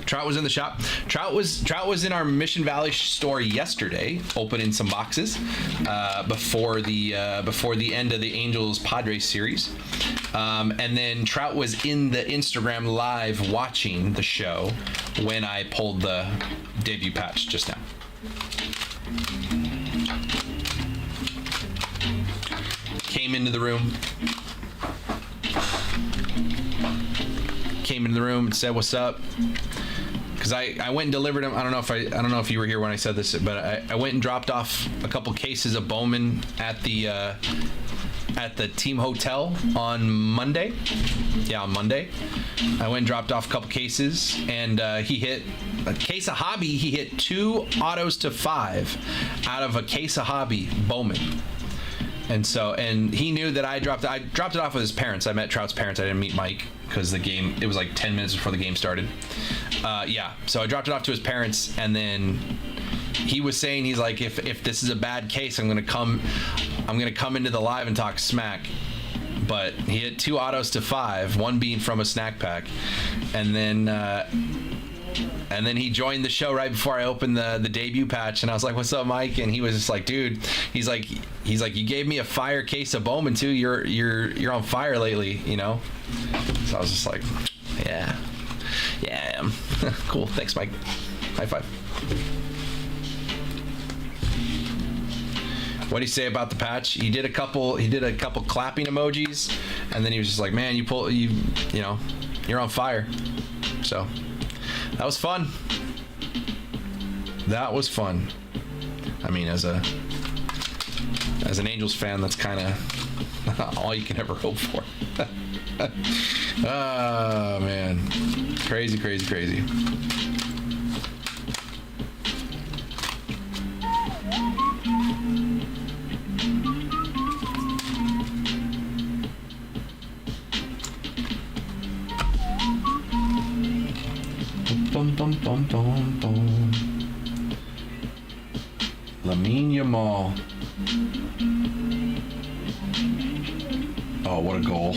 Trout was in the shop. Trout was in our Mission Valley store yesterday, opening some boxes before the end of the Angels Padres series, and then Trout was in the Instagram live watching the show when I pulled the debut patch just now. Came into the room and said, "What's up?" Because I went and delivered him. I don't know if you were here when I said this, but I went and dropped off a couple cases of Bowman at the team hotel on Monday. Yeah, on Monday. I went and dropped off a couple cases, and he hit a case of Hobby. He hit 2 autos to 5 out of a case of Hobby Bowman. And he knew that I dropped it off with his parents. I met Trout's parents. I didn't meet Mike because it was like 10 minutes before the game started. So I dropped it off to his parents, and then he was saying, he's like, if this is a bad case, I'm gonna come into the live and talk smack. But he hit 2 autos to 5, one being from a snack pack, and then he joined the show right before I opened the debut patch, and I was like, "What's up, Mike?" And he was just like, "Dude," he's like, "You gave me a fire case of Bowman too. You're on fire lately, you know." So I was just like, "Yeah, I am." Cool, thanks, Mike. High five. What did he say about the patch? He did a couple clapping emojis, and then he was just like, "Man, you're on fire." So. That was fun. I mean, as an Angels fan, that's kind of all you can ever hope for. Oh, man. Crazy. Bum. Lamine Yamal. Oh, what a goal.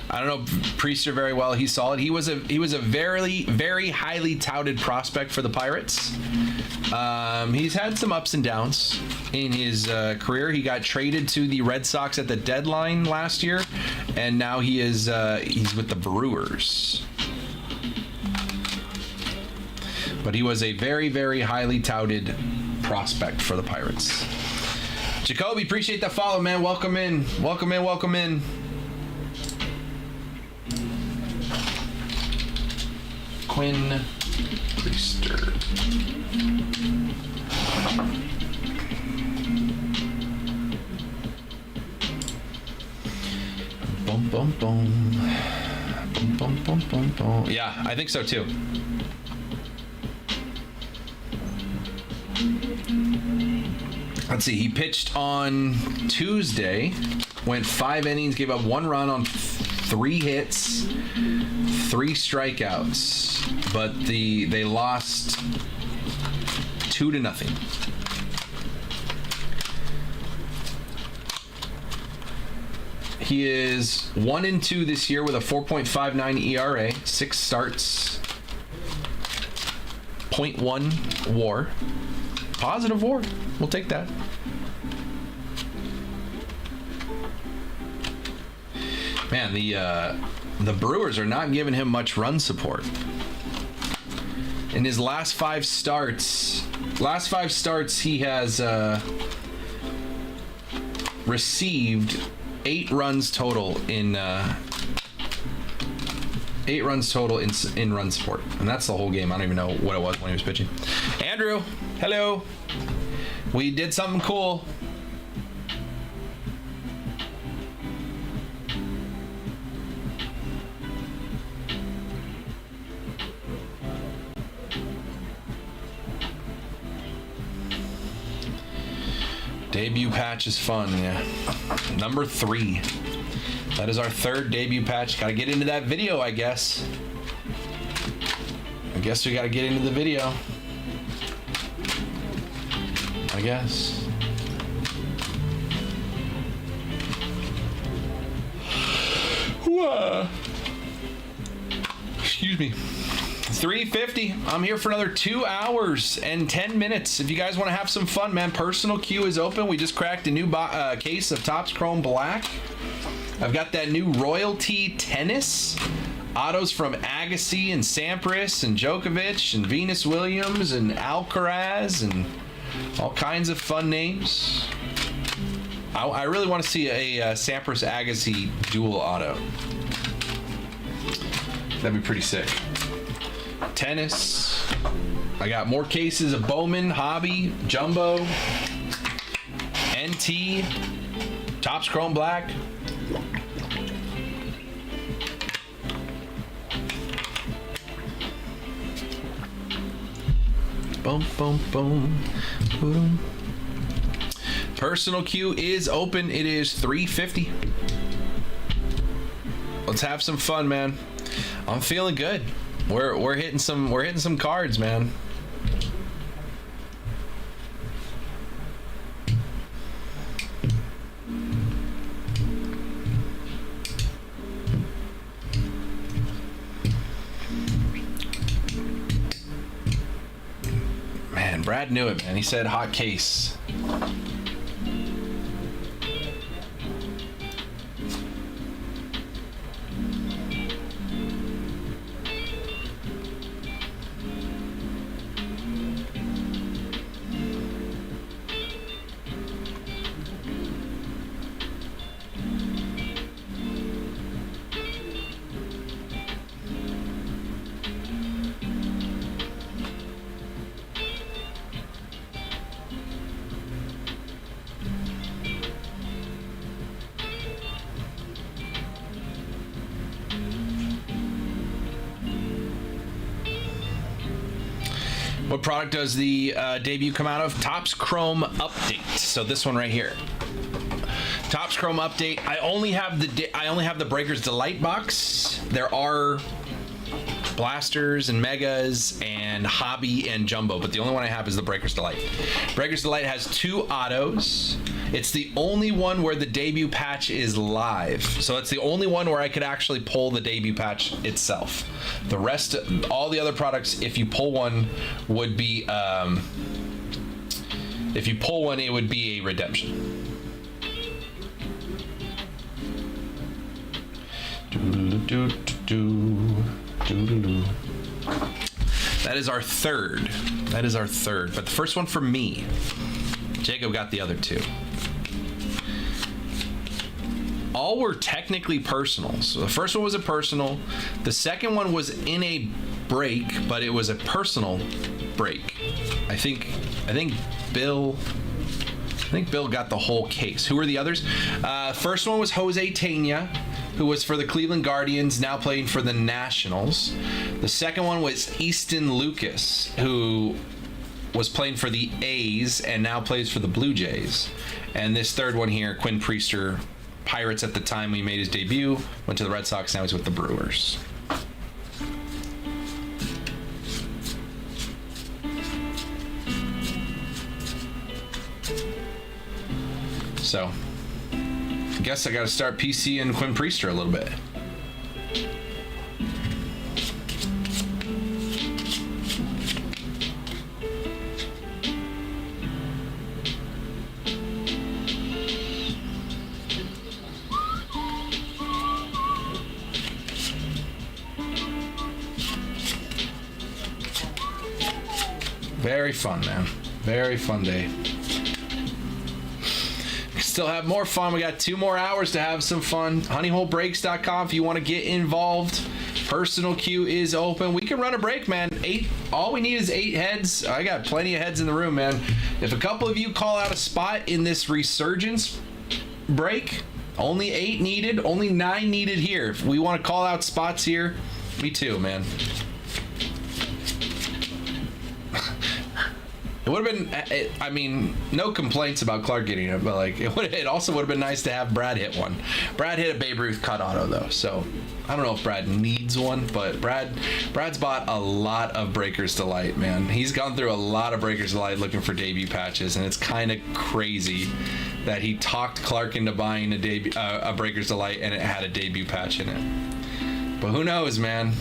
I don't know Priester very well. He's solid. He was a very, very highly touted prospect for the Pirates. He's had some ups and downs in his career. He got traded to the Red Sox at the deadline last year, and now he's with the Brewers. But he was a very, very highly touted prospect for the Pirates. Jacoby, appreciate that follow, man. Welcome in. Quinn Priester. Boom. Yeah, I think so too. Let's see. He pitched on Tuesday, went 5 innings, gave up 1 run on 3 hits, 3 strikeouts, but they lost 2-0. He is 1-2 this year with a 4.59 ERA, 6 starts, 0.1 WAR. Positive WAR. We'll take that. Man, the Brewers are not giving him much run support. In his last 5 starts, he has received 8 runs total in run support, and that's the whole game. I don't even know what it was when he was pitching. Andrew, hello. We did something cool. Debut patch is fun, yeah. Number 3. That is our 3rd debut patch. Gotta get into that video, I guess. I guess we gotta get into the video. I guess. Whoa. Excuse me. 3:50. I'm here for another 2 hours and 10 minutes. If you guys want to have some fun, man, personal queue is open. We just cracked a new case of Topps Chrome Black. I've got that new Royalty Tennis. Autos from Agassi and Sampras and Djokovic and Venus Williams and Alcaraz and all kinds of fun names. I really want to see a Sampras Agassi dual auto. That'd be pretty sick. Tennis. I got more cases of Bowman, Hobby, Jumbo, NT, Topps Chrome Black. Boom, boom, boom, boom. Personal queue is open. It is 3:50. Let's have some fun, man. I'm feeling good. We're hitting some cards, man. Man, Brad knew it, man. He said hot case. What product does the debut come out of? Topps Chrome Update. So this one right here. Topps Chrome Update. I only have the Breakers Delight box. There are Blasters and Megas and Hobby and Jumbo, but the only one I have is the Breakers Delight. Breakers Delight has 2 autos. It's the only one where the debut patch is live. So it's the only one where I could actually pull the debut patch itself. The rest, all the other products, if you pull one, would be, it would be a redemption. That is our third. But the first one for me. Jacob got the other 2. All were technically personal. So the first one was a personal. The second one was in a break, but it was a personal break. I think Bill got the whole case. Who were the others? First one was Jose Tena, who was for the Cleveland Guardians, now playing for the Nationals. The second one was Easton Lucas, who was playing for the A's and now plays for the Blue Jays. And this third one here, Quinn Priester, Pirates at the time he made his debut, went to the Red Sox, now he's with the Brewers. So, I guess I got to start PC and Quinn Priester a little bit. Very fun, man. Very fun day. Still have more fun. We got 2 more hours to have some fun. Honeyholebreaks.com if you want to get involved. Personal queue is open. We can run a break, man. 8. All we need is 8 heads. I got plenty of heads in the room, man. If a couple of you call out a spot in this resurgence break, only 8 needed, only 9 needed here. If we want to call out spots here, me too, man. It would have been, I mean, no complaints about Clark getting it, but like it also would have been nice to have Brad hit one. Brad hit a Babe Ruth cut auto though, so I don't know if Brad needs one, but Brad's bought a lot of Breakers Delight, man. He's gone through a lot of Breakers Delight looking for debut patches, and it's kind of crazy that he talked Clark into buying a Breakers Delight and it had a debut patch in it. But who knows, man?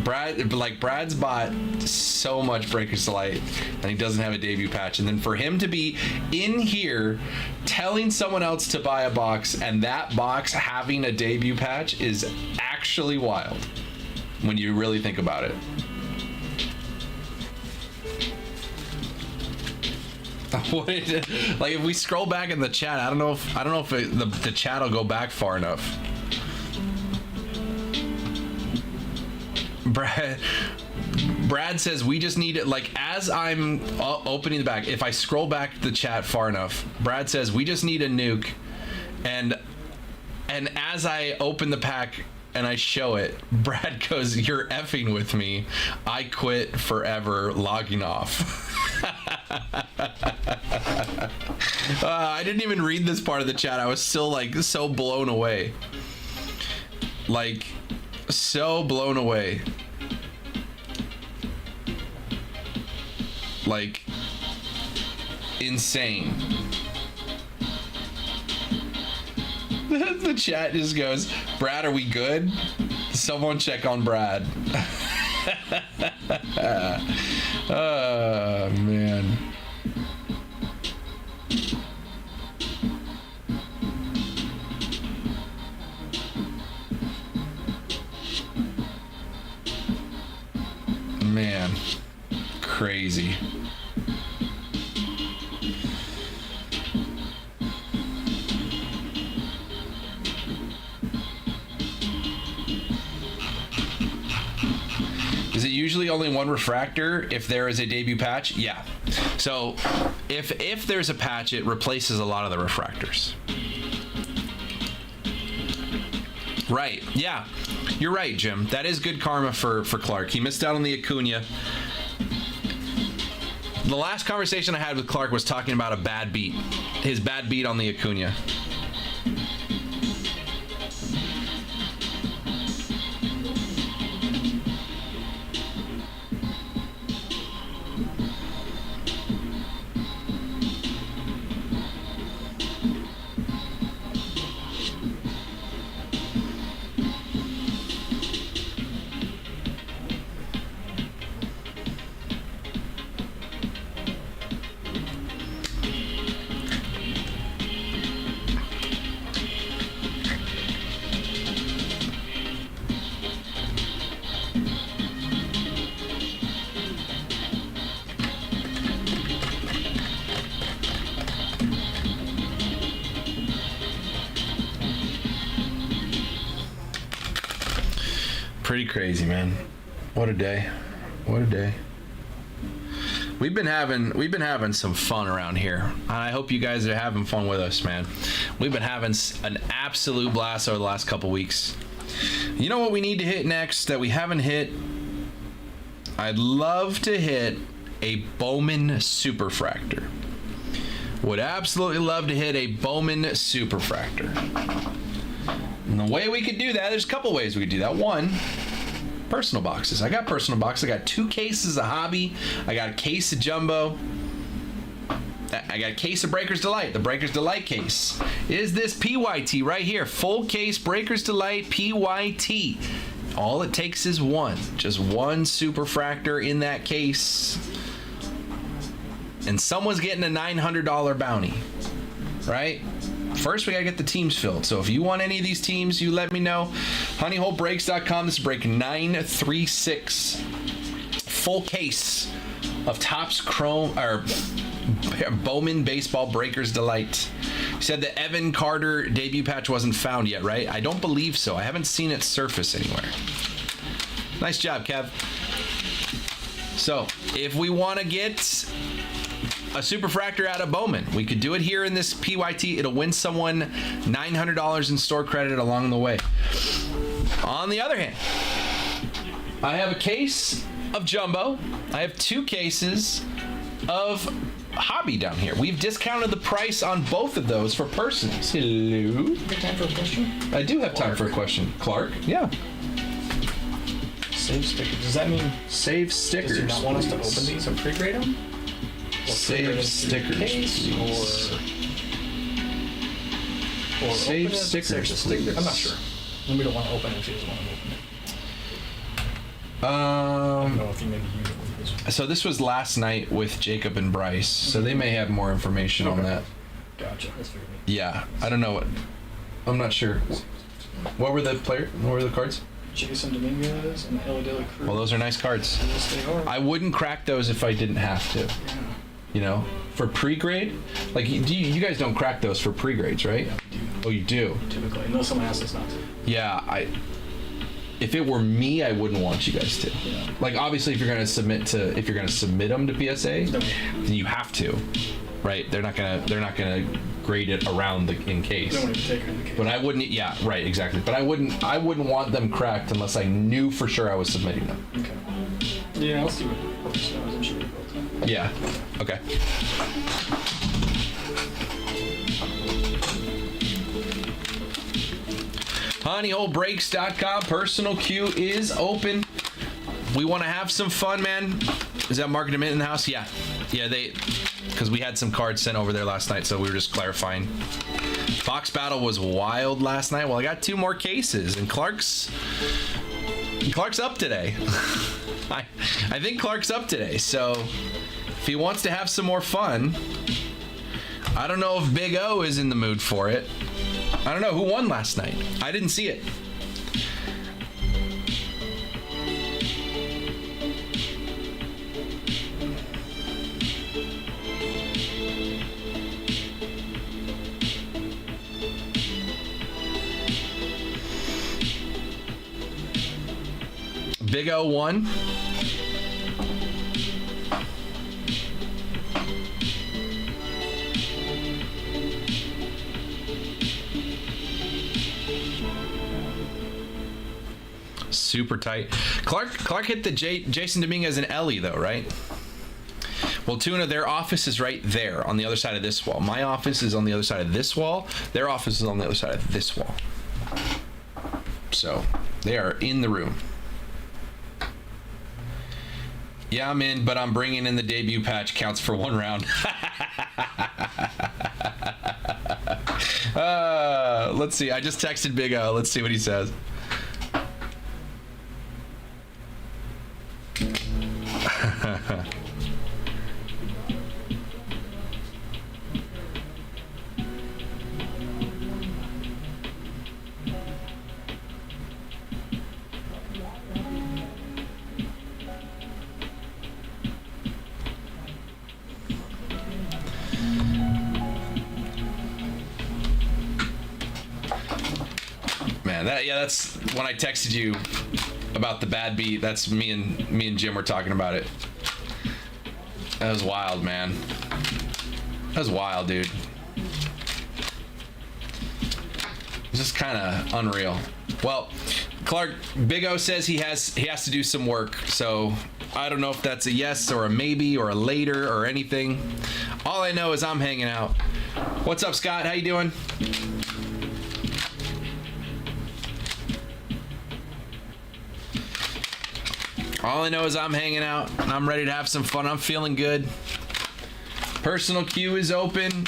Brad's bought so much Breakers Delight and he doesn't have a debut patch, and then for him to be in here telling someone else to buy a box and that box having a debut patch is actually wild when you really think about it. Like if we scroll back in the chat, I don't know if the chat will go back far enough. Brad says we just need it. Like as I'm opening the back, if I scroll back the chat far enough, Brad says we just need a nuke, and as I open the pack and I show it, Brad goes, "You're effing with me. I quit forever. Logging off." I didn't even read this part of the chat. I was still like so blown away. Like so blown away. Like insane. The chat just goes, "Brad, are we good? Someone check on Brad." Oh man. Man, crazy. Is it usually only one refractor if there is a debut patch? Yeah. So if there's a patch, it replaces a lot of the refractors. Right. Yeah. You're right, Jim. That is good karma for Clark. He missed out on the Acuna. The last conversation I had with Clark was talking about a bad beat. His bad beat on the Acuna. Pretty crazy, man. What a day. What a day. We've been having some fun around here. I hope you guys are having fun with us, man. We've been having an absolute blast over the last couple weeks. You know what we need to hit next that we haven't hit? I'd love to hit a Bowman Superfractor. Would absolutely love to hit a Bowman Superfractor. And the way we could do that, there's a couple ways we could do that. One, personal boxes. I got personal boxes. I got 2 cases of Hobby. I got a case of Jumbo. I got a case of Breakers Delight. The Breakers Delight case is this PYT right here. Full case Breakers Delight PYT. All it takes is one. Just one Superfractor in that case. And someone's getting a $900 bounty. Right? First, we gotta get the teams filled. So if you want any of these teams, you let me know. HoneyHoleBreaks.com. This is break 936. Full case of Topps Chrome or Bowman Baseball Breakers Delight. You said the Evan Carter debut patch wasn't found yet, right? I don't believe so. I haven't seen it surface anywhere. Nice job, Kev. So if we want to get a Superfractor out of Bowman, we could do it here in this PYT. It'll win someone $900 in store credit along the way. On the other hand, I have a case of Jumbo. I have 2 cases of Hobby down here. We've discounted the price on both of those for persons. Hello. You got time for a question? I do have time for a question. Clark? Yeah. Save stickers. Does that mean Save stickers. does he not want us to please. open these and pre-grade them? Or Save pre-grade them through stickers, case, please. or Save open it, stickers, save the stickers. please. I'm not sure. And we don't want to open it if he doesn't want to open it. I don't know if he maybe use it with his. So this was last night with Jacob and Bryce, so they may have more information on Okay. that. Gotcha. That's fair. Yeah, I don't know what. I'm not sure. What were the cards? Jason Dominguez and Ellie De La Cruz. Well, those are nice cards. Yes, they are. I wouldn't crack those if I didn't have to. Yeah. You know, for pre-grade, like you guys don't crack those for pre-grades, right? Yeah, we do. Oh, you do. Typically, unless someone asks us not to. Yeah, if it were me, I wouldn't want you guys to. Yeah. Like, obviously, if you're gonna submit them to PSA, Then then you have to, right? They're not gonna grade it around in case. we don't even take it in the case. But I wouldn't. Yeah, right, exactly. But I wouldn't want them cracked unless I knew for sure I was submitting them. Okay. Yeah, I'll see what purpose that was. I'm sure we will. Yeah. Okay. HoneyHoleBreaks.com. Personal queue is open. We want to have some fun, man. Is that Market Mint in the house? Yeah. Yeah, because we had some cards sent over there last night, so we were just clarifying. Box battle was wild last night. Well, I got 2 more cases, and Clark's up today. I think Clark's up today, so if he wants to have some more fun, I don't know if Big O is in the mood for it. I don't know who won last night. I didn't see it. Big O won. Super tight. Clark hit the Jason Dominguez and Ellie though, right? Well, Tuna, their office is right there on the other side of this wall. My office is on the other side of this wall. Their office is on the other side of this wall. So they are in the room. Yeah, I'm in, but I'm bringing in the debut patch. Counts for 1 round. Let's see. I just texted Big O. Let's see what he says. Man, that's when I texted you about the bad beat. That's me and Jim were talking about it. That was wild, man. That was wild, dude. It's just kind of unreal. Well, Clark, Big O says he has to do some work, so I don't know if that's a yes or a maybe or a later or anything. All I know is I'm hanging out. What's up, Scott? How you doing? All I know is I'm hanging out and I'm ready to have some fun. I'm feeling good. Personal queue is open.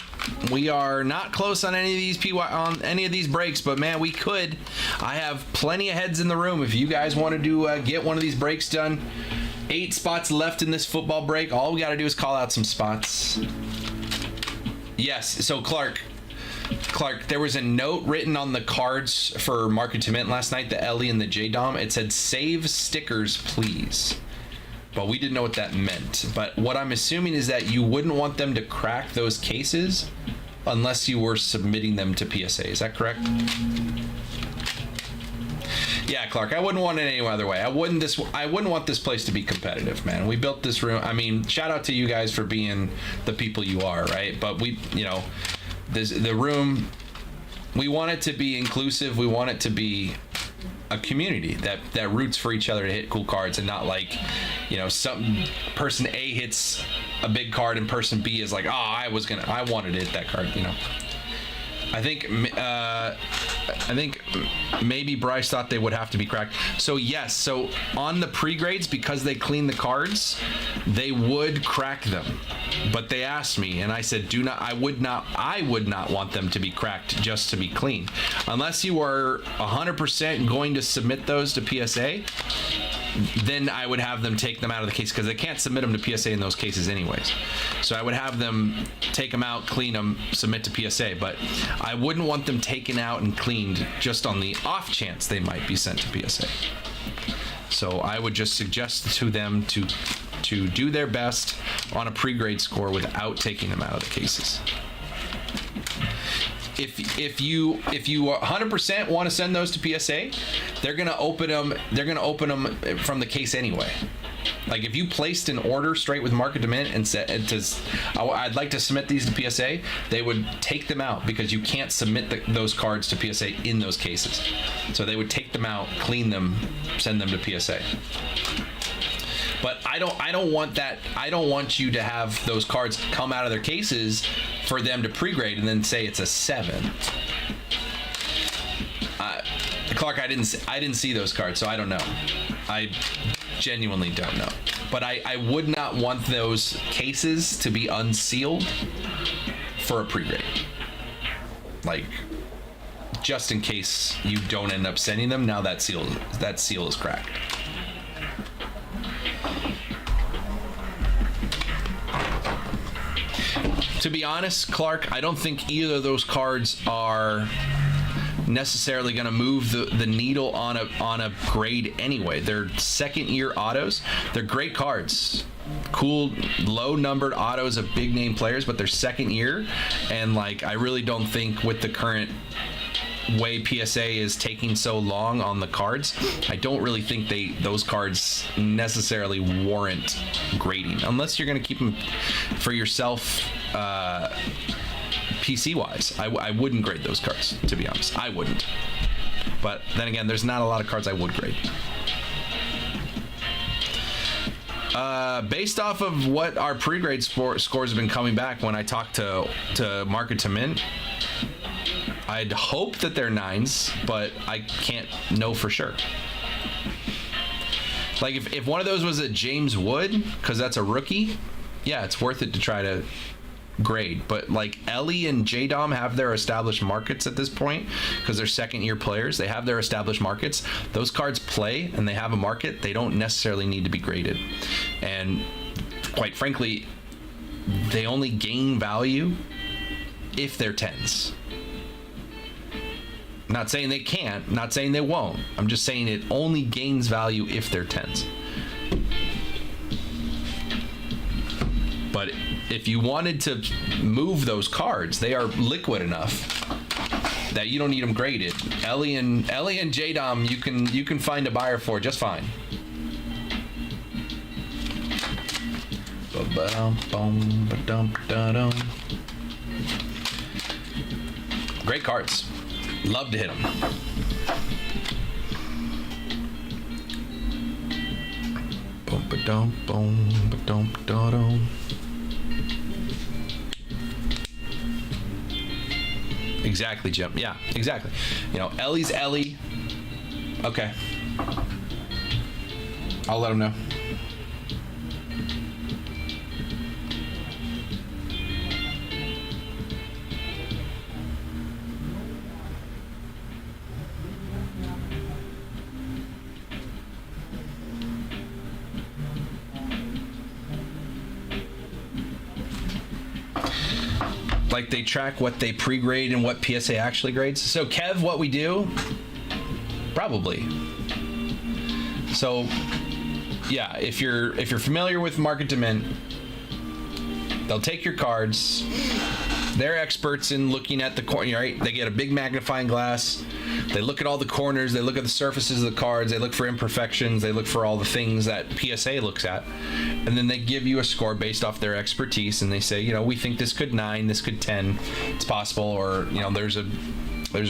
We are not close on any of these breaks, but man, we could. I have plenty of heads in the room if you guys want to get one of these breaks done. 8 spots left in this football break. All we got to do is call out some spots. Yes, so Clark, there was a note written on the cards for Market to Mint last night, the Ellie and the J-Dom. It said, save stickers, please. But we didn't know what that meant. But what I'm assuming is that you wouldn't want them to crack those cases unless you were submitting them to PSA. Is that correct? Yeah, Clark, I wouldn't want it any other way. I wouldn't want this place to be competitive, man. We built this room. I mean, shout out to you guys for being the people you are, right? But the room, we want it to be inclusive. We want it to be a community that roots for each other to hit cool cards, and not like, some person A hits a big card and person B is like, I wanted to hit that card, I think maybe Bryce thought they would have to be cracked. So yes, so on the pre-grades, because they clean the cards, they would crack them. But they asked me, and I said, I would not want them to be cracked just to be clean. Unless you are 100% going to submit those to PSA, then I would have them take them out of the case, because they can't submit them to PSA in those cases anyways. So I would have them take them out, clean them, submit to PSA, but I wouldn't want them taken out and cleaned just on the off chance they might be sent to PSA. So I would just suggest to them to do their best on a pre-grade score without taking them out of the cases. If you 100% want to send those to PSA, they're gonna open them from the case anyway. Like if you placed an order straight with Market to Mint and said, I'd like to submit these to PSA, they would take them out, because you can't submit those cards to PSA in those cases. So they would take them out, clean them, send them to PSA. But I don't want that. I don't want you to have those cards come out of their cases for them to pre-grade and then say it's a 7. Clark, I didn't see those cards, so I don't know. I genuinely don't know. But I would not want those cases to be unsealed for a pre-grade. Like, just in case you don't end up sending them, now that seal is cracked. To be honest, Clark, I don't think either of those cards are necessarily going to move the needle on a grade anyway. They're second year autos. They're great cards. Cool, low numbered autos of big name players, but they're second year. And I really don't think with the current way PSA is taking so long on the cards, I don't really think those cards necessarily warrant grading, unless you're going to keep them for yourself PC wise. I wouldn't grade those cards, to be honest. I wouldn't. But then again, there's not a lot of cards I would grade. Based off of what our pre-grade scores have been coming back when I talk to Market to Mint, I'd hope that they're 9s, but I can't know for sure. Like if one of those was a James Wood, because that's a rookie, yeah, it's worth it to try to grade. But Ellie and J-Dom have their established markets at this point, because they're second year players. They have their established markets. Those cards play and they have a market. They don't necessarily need to be graded. And quite frankly, they only gain value if they're 10s. Not saying they can't, not saying they won't. I'm just saying it only gains value if they're 10s. But if you wanted to move those cards, they are liquid enough that you don't need them graded. Ellie and J-Dom, you can find a buyer for just fine. Great cards. Love to hit them. Boom, ba-dum, boom, ba-dum, da-dum. Exactly, Jim. Yeah, exactly. You know, Ellie's Ellie. Okay. I'll let him know. Like they track what they pre-grade and what PSA actually grades. So Kev, what we do, probably. So yeah, if you're familiar with Market to Mint, they'll take your cards. They're experts in looking at the corner, right? They get a big magnifying glass. They look at all the corners. They look at the surfaces of the cards. They look for imperfections. They look for all the things that PSA looks at. And then they give you a score based off their expertise. And they say, you know, we think this could 9, this could 10. It's possible. Or, you know, there's a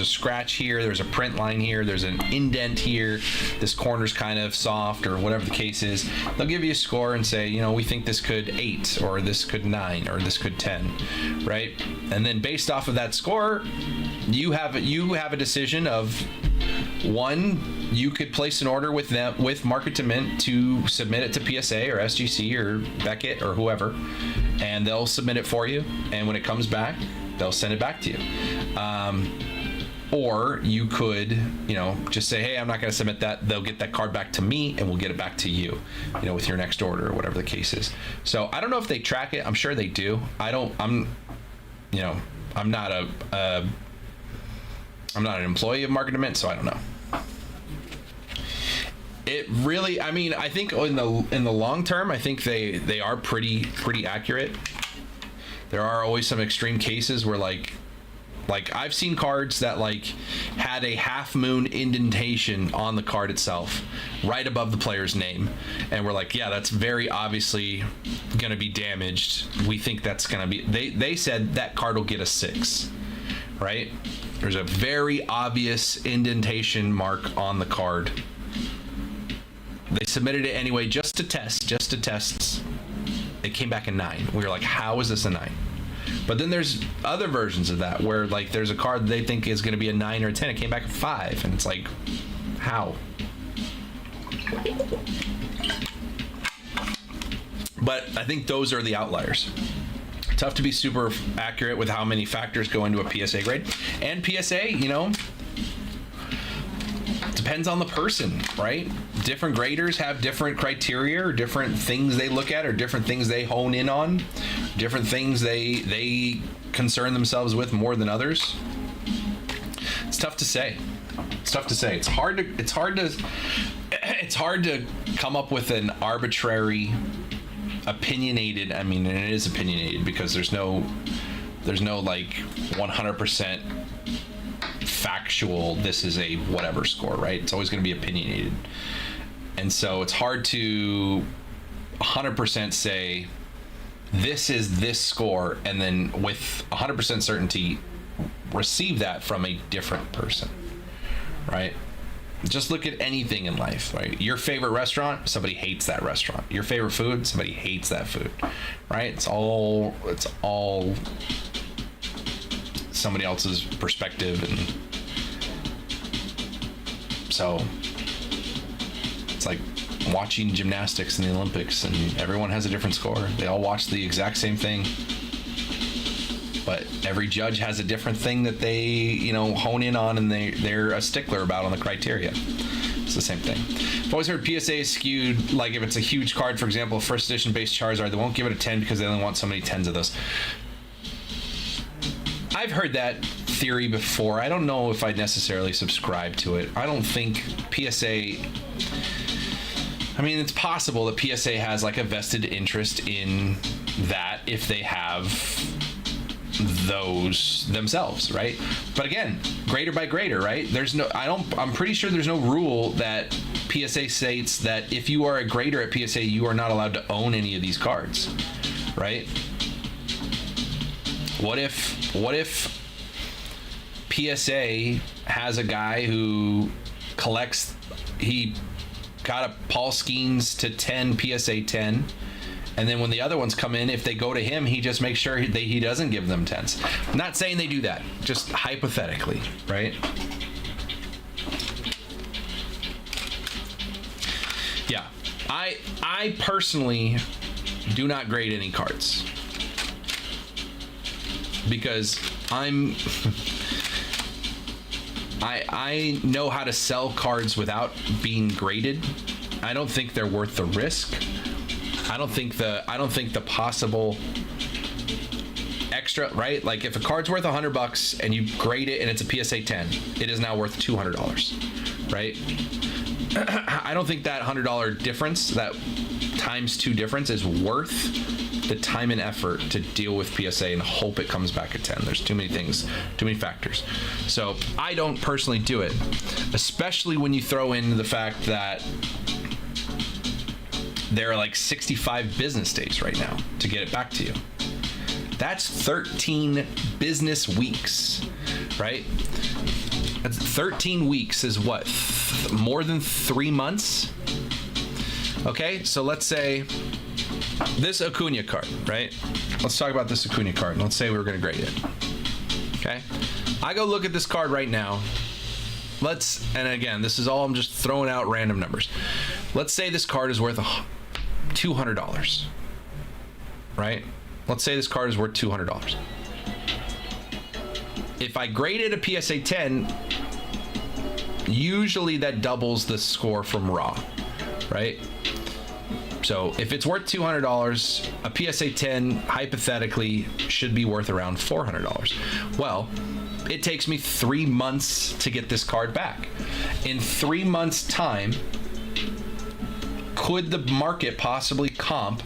scratch here, there's a print line here, there's an indent here, this corner's kind of soft, or whatever the case is. They'll give you a score and say, you know, we think this could 8, or this could 9, or this could 10, right? And then based off of that score, you have a decision of, one, you could place an order with them, with Market to Mint, to submit it to PSA or SGC or Beckett or whoever, and they'll submit it for you. And when it comes back, they'll send it back to you. Or you could, you know, just say, hey, I'm not going to submit that. They'll get that card back to me, and we'll get it back to you, you know, with your next order or whatever the case is. So I don't know if they track it. I'm sure they do. I'm not an employee of Market to Mint, so I don't know. It really, I mean, I think in the long term, I think they are pretty accurate. There are always some extreme cases where like I've seen cards that like had a half moon indentation on the card itself right above the player's name, and we're like, yeah, that's very obviously going to be damaged. We think that's going to be, they said that card will get a 6, right? There's a very obvious indentation mark on the card. They submitted it anyway just to test. It came back a 9. We were like, how is this a 9? But then there's other versions of that where like there's a card they think is going to be a 9 or a 10. It came back a 5, and it's like, how? But I think those are the outliers. Tough to be super accurate with how many factors go into a PSA grade. And PSA, you know, depends on the person, right? Different graders have different criteria, or different things they look at, or different things they hone in on, different things they concern themselves with more than others. It's tough to say. It's hard to come up with an arbitrary, opinionated, I mean, and it is opinionated because there's no like 100% factual, this is a whatever score, right? It's always going to be opinionated. And so it's hard to 100% say this is this score and then with 100% certainty receive that from a different person, right? Just look at anything in life, right? Your favorite restaurant, somebody hates that restaurant. Your favorite food, somebody hates that food, right? It's all somebody else's perspective. And so it's like watching gymnastics in the Olympics, and everyone has a different score. They all watch the exact same thing, but every judge has a different thing that they, you know, hone in on, and they're a stickler about on the criteria. It's the same thing. I've always heard PSA is skewed, like if it's a huge card, for example, first edition base Charizard, they won't give it a 10 because they only want so many 10s of those. I've heard that theory before. I don't know if I necessarily subscribe to it. I don't think PSA, I mean, it's possible that PSA has like a vested interest in that if they have those themselves, right? But again, grader by grader, right? I'm pretty sure there's no rule that PSA states that if you are a grader at PSA, you are not allowed to own any of these cards, right? What if PSA has a guy who collects, he got a Paul Skeens to 10 PSA 10. And then when the other ones come in, if they go to him, he just makes sure he doesn't give them 10s. I'm not saying they do that, just hypothetically, right? Yeah, I personally do not grade any cards because I know how to sell cards without being graded. I don't think they're worth the risk. I don't think the possible extra, right? Like if a card's worth $100 and you grade it and it's a PSA 10, it is now worth $200, right? I don't think that $100 difference, that ×2 difference, is worth the time and effort to deal with PSA and hope it comes back at 10. There's too many things, too many factors. So I don't personally do it, especially when you throw in the fact that there are like 65 business days right now to get it back to you. That's 13 business weeks, right? That's 13 weeks is what? More than 3 months? Okay, so let's say this Acuna card, right? Let's talk about this Acuna card. Let's say we were going to grade it. Okay? I go look at this card right now. And again, this is all, I'm just throwing out random numbers. Let's say this card is worth $200, right? Let's say this card is worth $200. If I graded a PSA 10, usually that doubles the score from raw, right? So if it's worth $200, a PSA 10 hypothetically should be worth around $400. Well, it takes me 3 months to get this card back. In 3 months' time, could the market possibly comp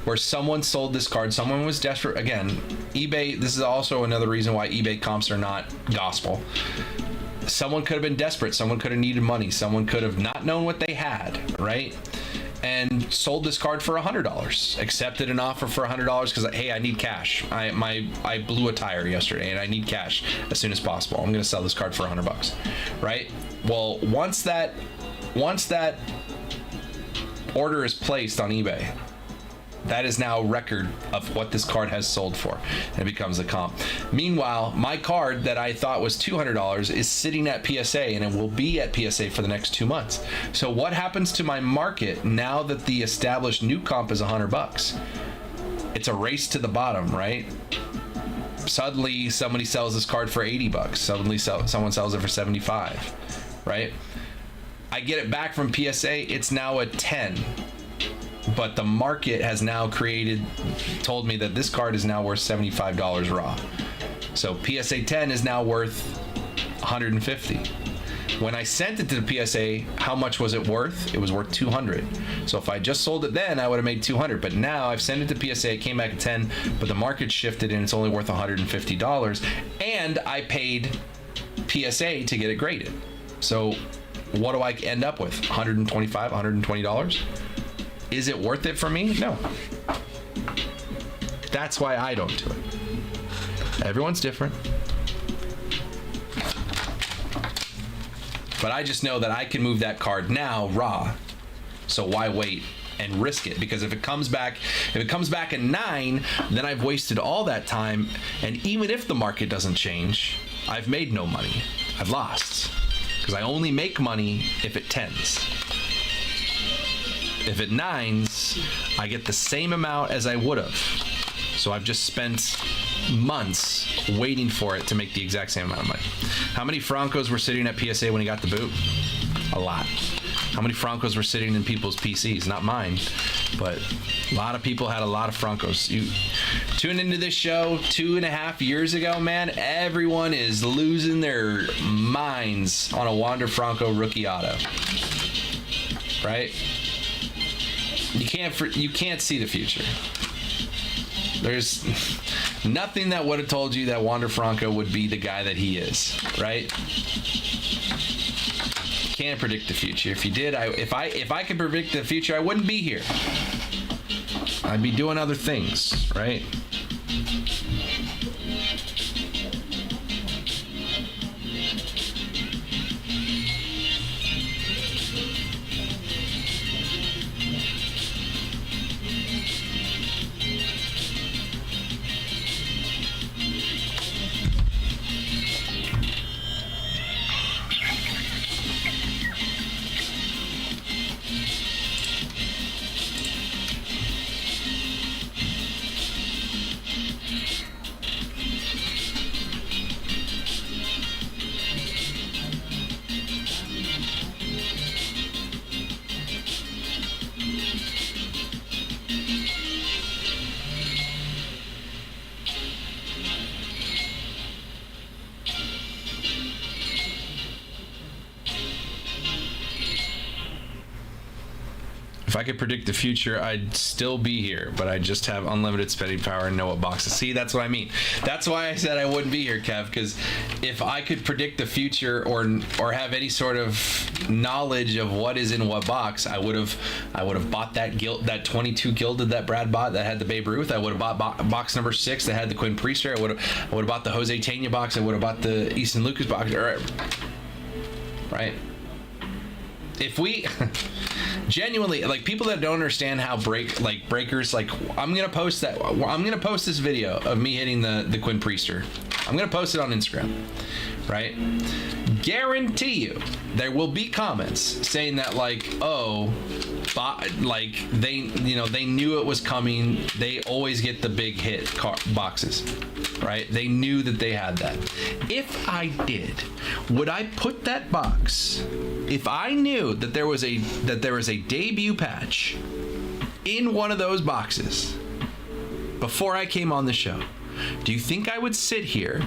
where someone sold this card, someone was desperate? Again, eBay, this is also another reason why eBay comps are not gospel. Someone could have been desperate, someone could have needed money, someone could have not known what they had, right? And sold this card for $100, accepted an offer for $100 because, hey, I need cash. I blew a tire yesterday and I need cash as soon as possible. I'm going to sell this card for $100, right? Well, once that order is placed on eBay, that is now record of what this card has sold for, and it becomes a comp. Meanwhile, my card that I thought was $200 is sitting at PSA, and it will be at PSA for the next 2 months. So what happens to my market now that the established new comp is $100? It's a race to the bottom, right? Suddenly somebody sells this card for $80. Suddenly someone sells it for $75, right? I get it back from PSA, it's now a 10. But the market has now told me that this card is now worth $75 raw. So PSA 10 is now worth $150. When I sent it to the PSA, how much was it worth? It was worth $200. So if I just sold it then, I would have made $200. But now I've sent it to PSA, it came back at 10, but the market shifted and it's only worth $150. And I paid PSA to get it graded. So what do I end up with? $125, $120? Is it worth it for me? No. That's why I don't do it. Everyone's different. But I just know that I can move that card now raw. So why wait and risk it? Because if it comes back a 9, then I've wasted all that time. And even if the market doesn't change, I've made no money. I've lost. Because I only make money if it 10s. If it 9s, I get the same amount as I would have. So I've just spent months waiting for it to make the exact same amount of money. How many Francos were sitting at PSA when he got the boot? A lot. How many Francos were sitting in people's PCs? Not mine, but a lot of people had a lot of Francos. You tuned into this show 2.5 years ago, man, everyone is losing their minds on a Wander Franco rookie auto. Right? You can't see the future. There's nothing that would have told you that Wander Franco would be the guy that he is, right? Can't predict the future. If you did, if I could predict the future, I wouldn't be here. I'd be doing other things, right? If I could predict the future, I'd still be here, but I just have unlimited spending power and know what boxes. See, that's what I mean. That's why I said I wouldn't be here, Kev, because if I could predict the future or have any sort of knowledge of what is in what box, I would have bought that 22 gilded that Brad bought that had the Babe Ruth. I would have bought box number 6 that had the Quinn Priester. I would have bought the Jose Tena box. I would have bought the Easton Lucas box. Right? If we genuinely, like, people that don't understand how breakers, like, I'm gonna post this video of me hitting the Quinn Priester. I'm gonna post it on Instagram, right? Guarantee you there will be comments saying that, like, oh, like, they knew it was coming. They always get the big hit boxes, right? They knew that they had that. If I did, would I put that box? If I knew that there was a debut patch in one of those boxes before I came on the show, do you think I would sit here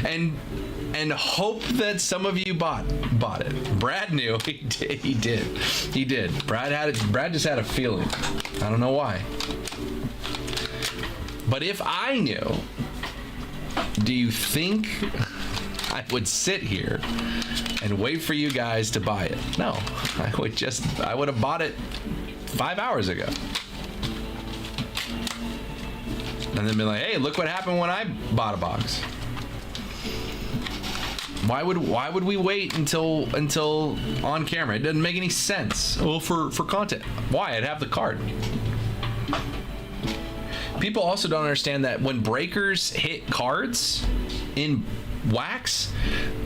and hope that some of you bought it? Brad knew. He did. Brad just had a feeling. I don't know why. But if I knew, do you think I would sit here and wait for you guys to buy it? No, I would have bought it 5 hours ago. And then be like, hey, look what happened when I bought a box. Why would we wait until on camera? It doesn't make any sense. Well, for content. Why? I'd have the card. People also don't understand that when breakers hit cards in wax,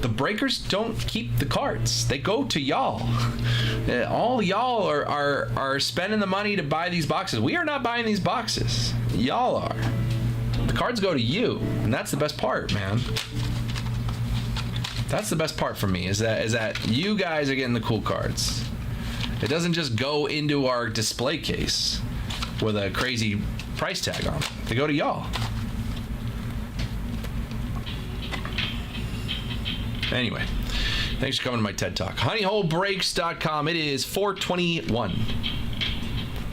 the breakers don't keep the cards. They go to y'all. All y'all are spending the money to buy these boxes. We are not buying these boxes. Y'all are. The cards go to you, and that's the best part, man. That's the best part for me, is that you guys are getting the cool cards. It doesn't just go into our display case with a crazy price tag on it. They go to y'all. Anyway, thanks for coming to my TED Talk. HoneyHoleBreaks.com. It is 421.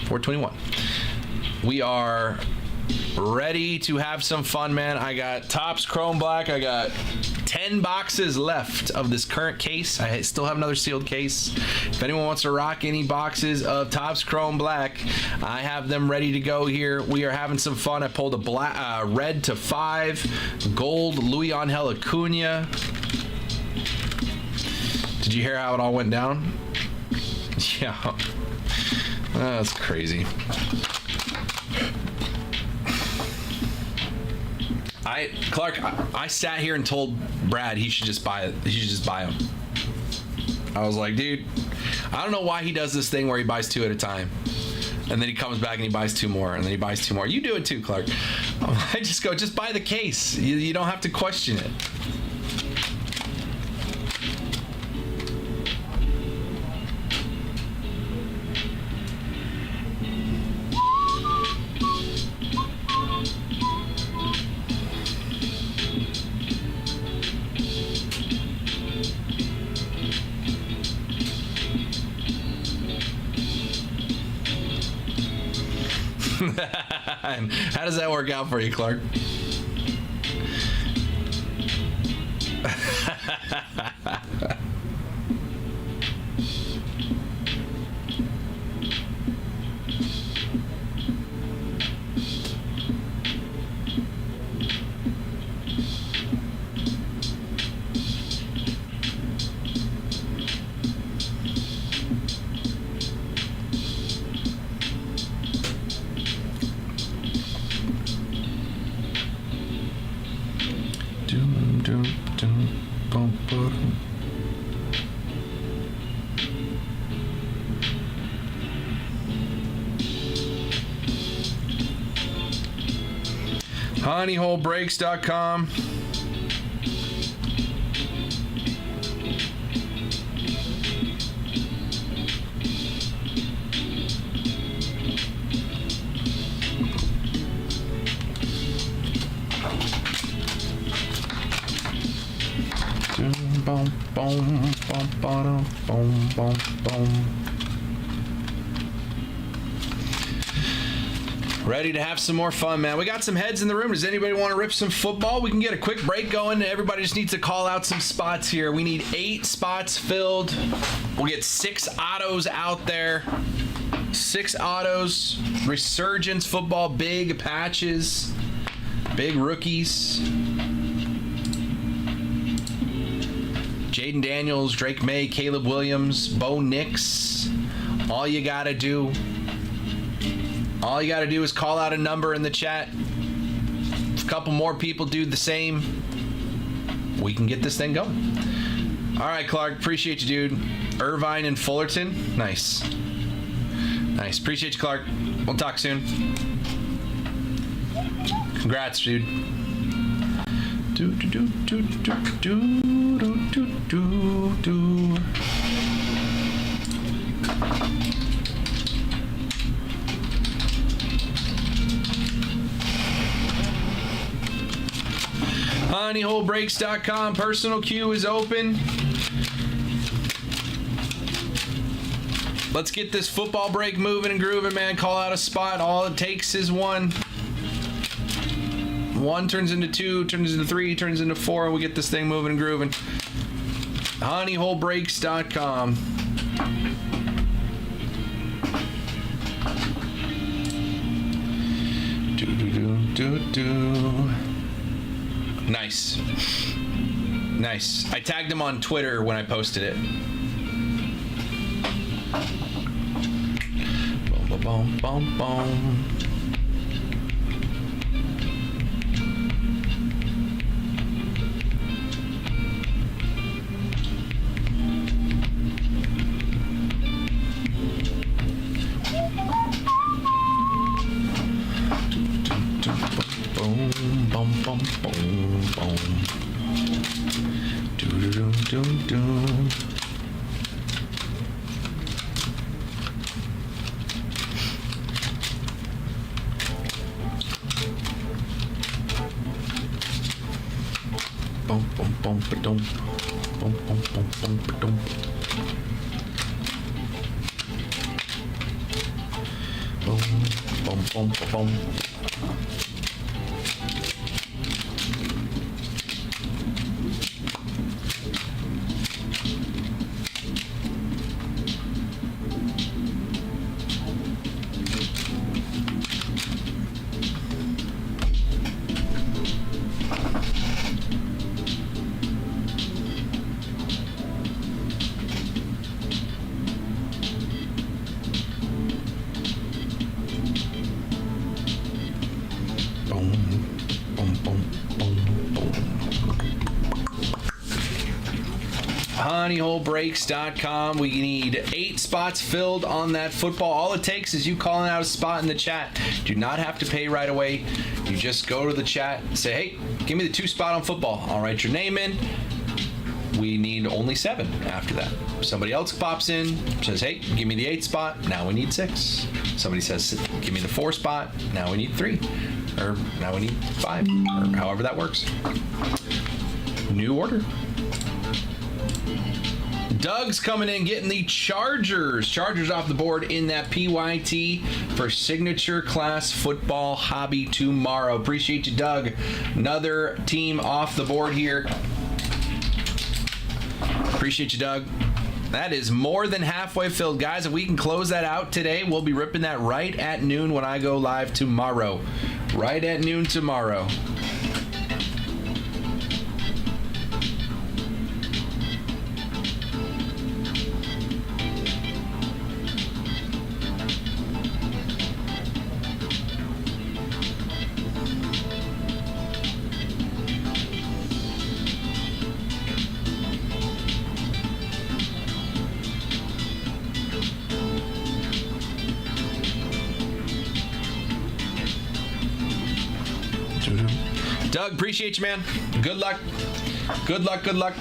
421. We are ready to have some fun, man. I got Topps Chrome Black. I got 10 boxes left of this current case. I still have another sealed case. If anyone wants to rock any boxes of Topps Chrome Black, I have them ready to go here. We are having some fun. I pulled a red to 5, gold Luis Angel Acuna. Did you hear how it all went down? Yeah. That's crazy. Clark, I sat here and told Brad he should just buy it. He should just buy them. I was like, dude, I don't know why he does this thing where he buys 2 at a time. And then he comes back and he buys 2 more, and then he buys 2 more. You do it too, Clark. I just go, just buy the case. You don't have to question it. How does that work out for you, Clark? HoneyHoleBreaks.com. Boom. Boom, boom, boom, boom, boom, boom. Ready to have some more fun, man. We got some heads in the room. Does anybody want to rip some football? We can get a quick break going. Everybody just needs to call out some spots here. We need 8 spots filled. We'll get 6 autos out there. 6 autos. Resurgence football, big patches, big rookies. Jaden Daniels, Drake May, Caleb Williams, Bo Nix. All you gotta do is call out a number in the chat. If a couple more people do the same, we can get this thing going. All right, Clark, appreciate you, dude. Irvine and Fullerton, nice. Nice, appreciate you, Clark. We'll talk soon. Congrats, dude. Do do do do do do do do do. honeyholebreaks.com personal queue is open. Let's get this football break moving and grooving, man. Call out a spot. All it takes is one. 1 turns into 2, turns into 3, turns into 4, and we get this thing moving and grooving. honeyholebreaks.com. Do do do do do. Nice. Nice. I tagged him on Twitter when I posted it. Boom, boom, boom, boom. honeyholebreaks.com. We need 8 spots filled on that football. All it takes is you calling out a spot in the chat. Do not have to pay right away. You just go to the chat and say, hey, give me the 2 spot on football. I'll write your name in. We need only 7 after that. Somebody else pops in, says, hey, give me the 8 spot. Now we need 6. Somebody says, give me the 4 spot. Now we need 3. Or now we need 5. Or however that works. New order. Doug's coming in, getting the Chargers. Chargers off the board in that PYT for signature class football hobby tomorrow. Appreciate you, Doug. Another team off the board here. Appreciate you, Doug. That is more than halfway filled, guys. If we can close that out today, we'll be ripping that right at noon when I go live tomorrow. Right at noon tomorrow. Doug, appreciate you, man. Good luck. Good luck, good luck.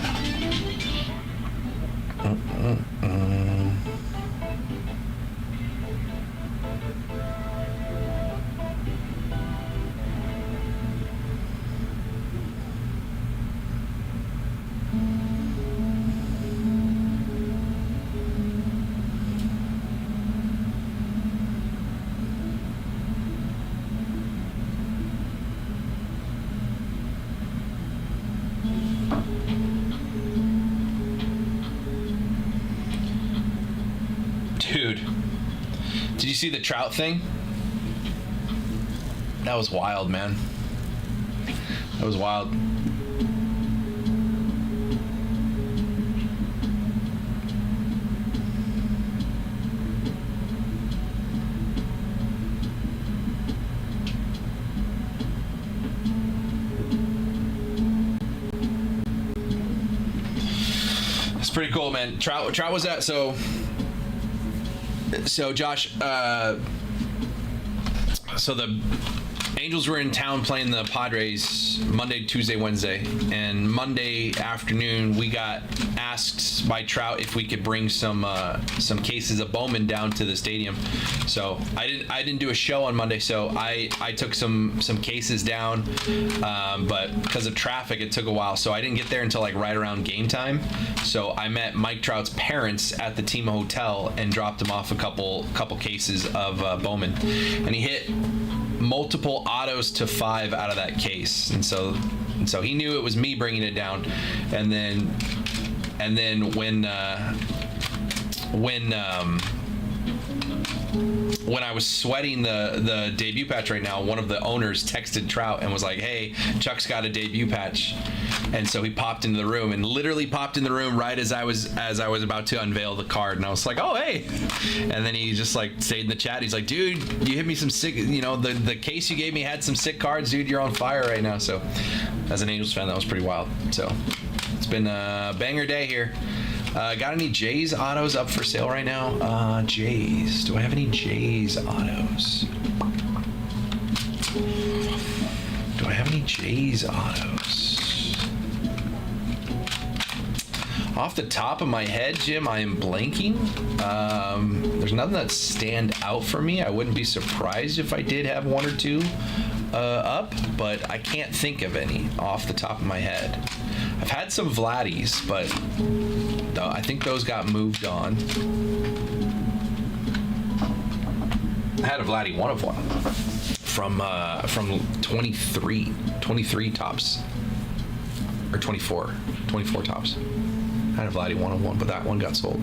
Dude, did you see the Trout thing? That was wild, man. That was wild. It's pretty cool, man. Trout was at so Josh, so the Angels were in town playing the Padres Monday, Tuesday, Wednesday, and Monday afternoon we got asked by Trout if we could bring some cases of Bowman down to the stadium. So I didn't do a show on Monday, so I took some cases down, but because of traffic it took a while, so I didn't get there until like right around game time. So I met Mike Trout's parents at the team hotel and dropped him off a couple cases of Bowman, and he hit multiple autos to 5 out of that case, and so he knew it was me bringing it down, and then when I was sweating the debut patch right now, one of the owners texted Trout and was like, "Hey, Chuck's got a debut patch," and so he popped into the room and literally popped in the room right as I was about to unveil the card, and I was like, "Oh, hey!" And then he just like stayed in the chat. He's like, "Dude, you hit me some sick. You know, the case you gave me had some sick cards, dude. You're on fire right now." So, as an Angels fan, that was pretty wild. So, it's been a banger day here. Got any Jays autos up for sale right now? Jays. Do I have any Jays autos? Do I have any Jays autos? Off the top of my head, Jim, I am blanking. There's nothing that stand out for me. I wouldn't be surprised if I did have one or two up, but I can't think of any off the top of my head. I've had some Vladdies, but I think those got moved on. I had a Vladdy 1 of 1 from 23 tops, or 24 tops. I had a Vladdy 1 of 1, but that one got sold.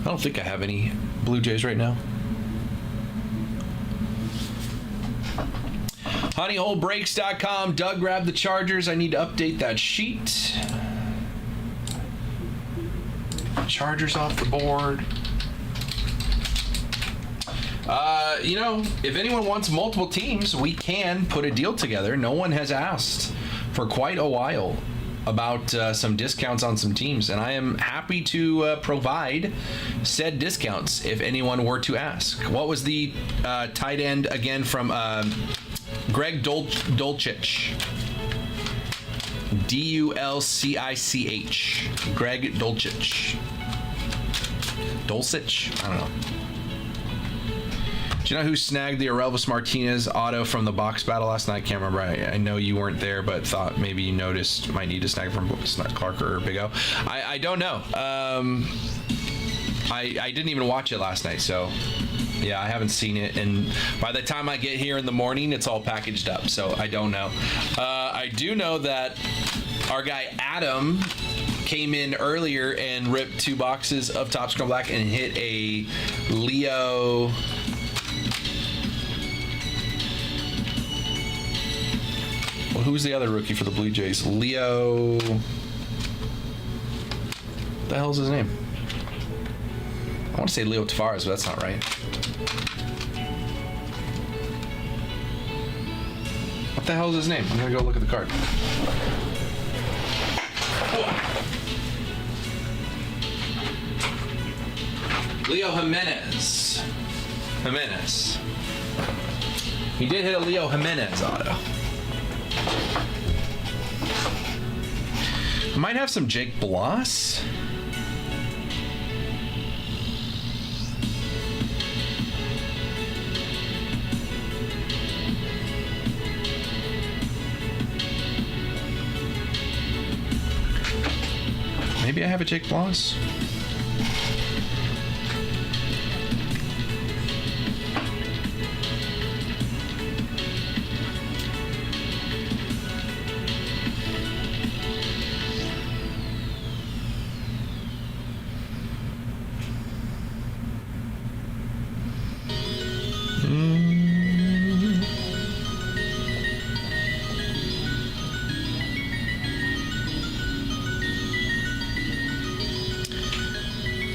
I don't think I have any Blue Jays right now. HoneyHoleBreaks.com. Doug grabbed the Chargers. I need to update that sheet. Chargers off the board. If anyone wants multiple teams, we can put a deal together. No one has asked for quite a while about some discounts on some teams, and I am happy to provide said discounts if anyone were to ask. What was the tight end again from Greg Dulcich? Dulcich. Greg Dulcich. Dulcich? I don't know. Do you know who snagged the Aurelvis Martinez auto from the box battle last night? Can't remember. I know you weren't there, but thought maybe you noticed. Might need to snag from Clark or Big O. I don't know. I didn't even watch it last night, so yeah, I haven't seen it. And by the time I get here in the morning, it's all packaged up, so I don't know. I do know that our guy Adam came in earlier and ripped 2 boxes of Topps Chrome Black and hit a Leo. Well, who's the other rookie for the Blue Jays? Leo. What the hell's his name? I want to say Leo Tavares, but that's not right. What the hell is his name? I'm gonna go look at the card. Leo Jimenez. He did hit a Leo Jimenez auto. Might have some Jake Bloss. Maybe I have a Jake Bloss.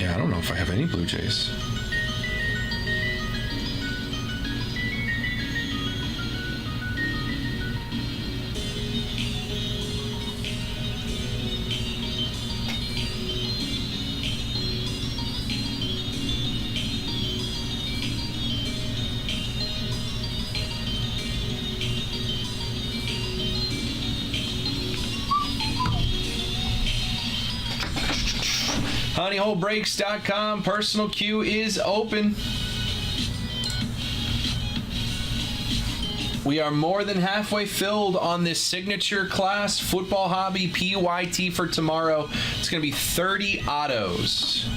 Yeah, I don't know if I have any Blue Jays. HoneyHoleBreaks.com. Personal queue is open. We are more than halfway filled on this signature class football hobby PYT for tomorrow. It's going to be 30 autos.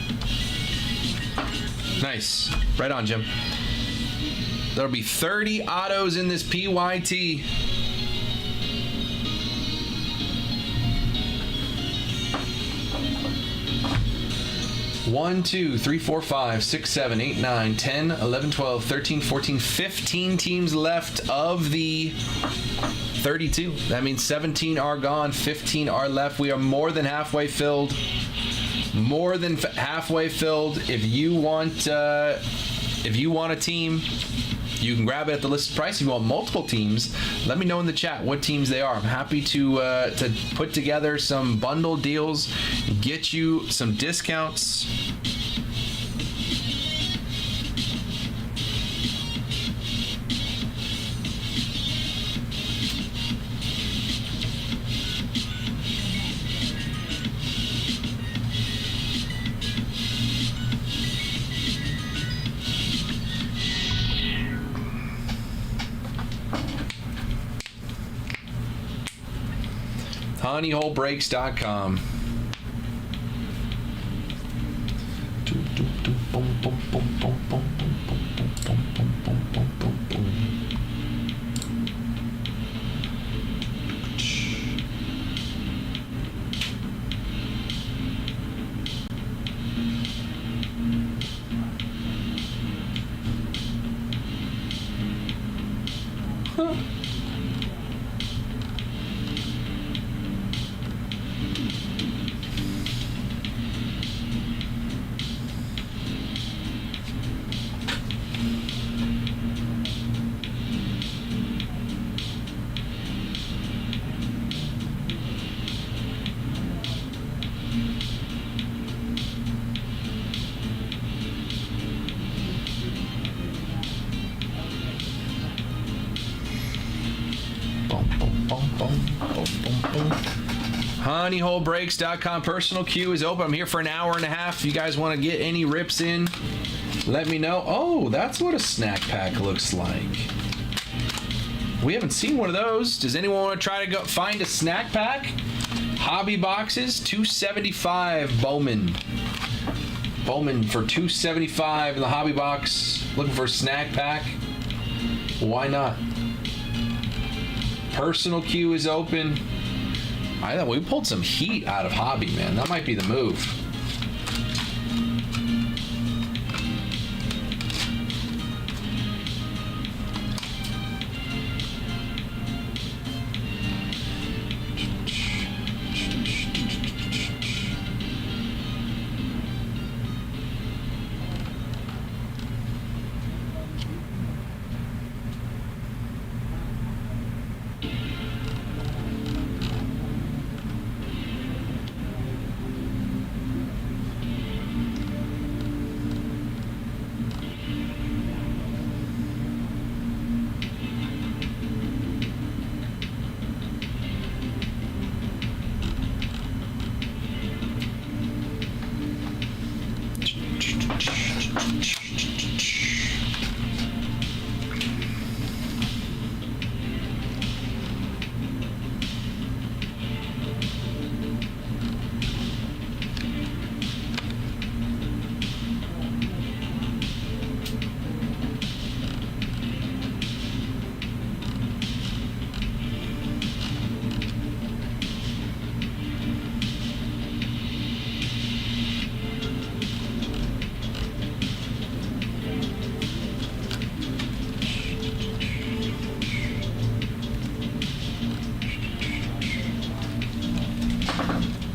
Nice. Right on, Jim. There'll be 30 autos in this PYT. One, 2, 3, 4, 5, 6, 7, 8, 9, 10, 11, 12, 13, 14, 15 teams left of the 32. That means 17 are gone, 15 are left. We are more than halfway filled. More than halfway filled. If you want a team, you can grab it at the listed price. If you want multiple teams, let me know in the chat what teams they are. I'm happy to put together some bundle deals, get you some discounts. HoneyHoleBreaks.com. HoneyHoleBreaks.com. Personal queue is open. I'm here for an hour and a half. If you guys want to get any rips in, let me know. Oh, that's what a snack pack looks like. We haven't seen one of those. Does anyone want to try to go find a snack pack? Hobby boxes, $275. Bowman for $275 in the hobby box. Looking for a snack pack? Why not? Personal queue is open. I thought we pulled some heat out of hobby, man. That might be the move.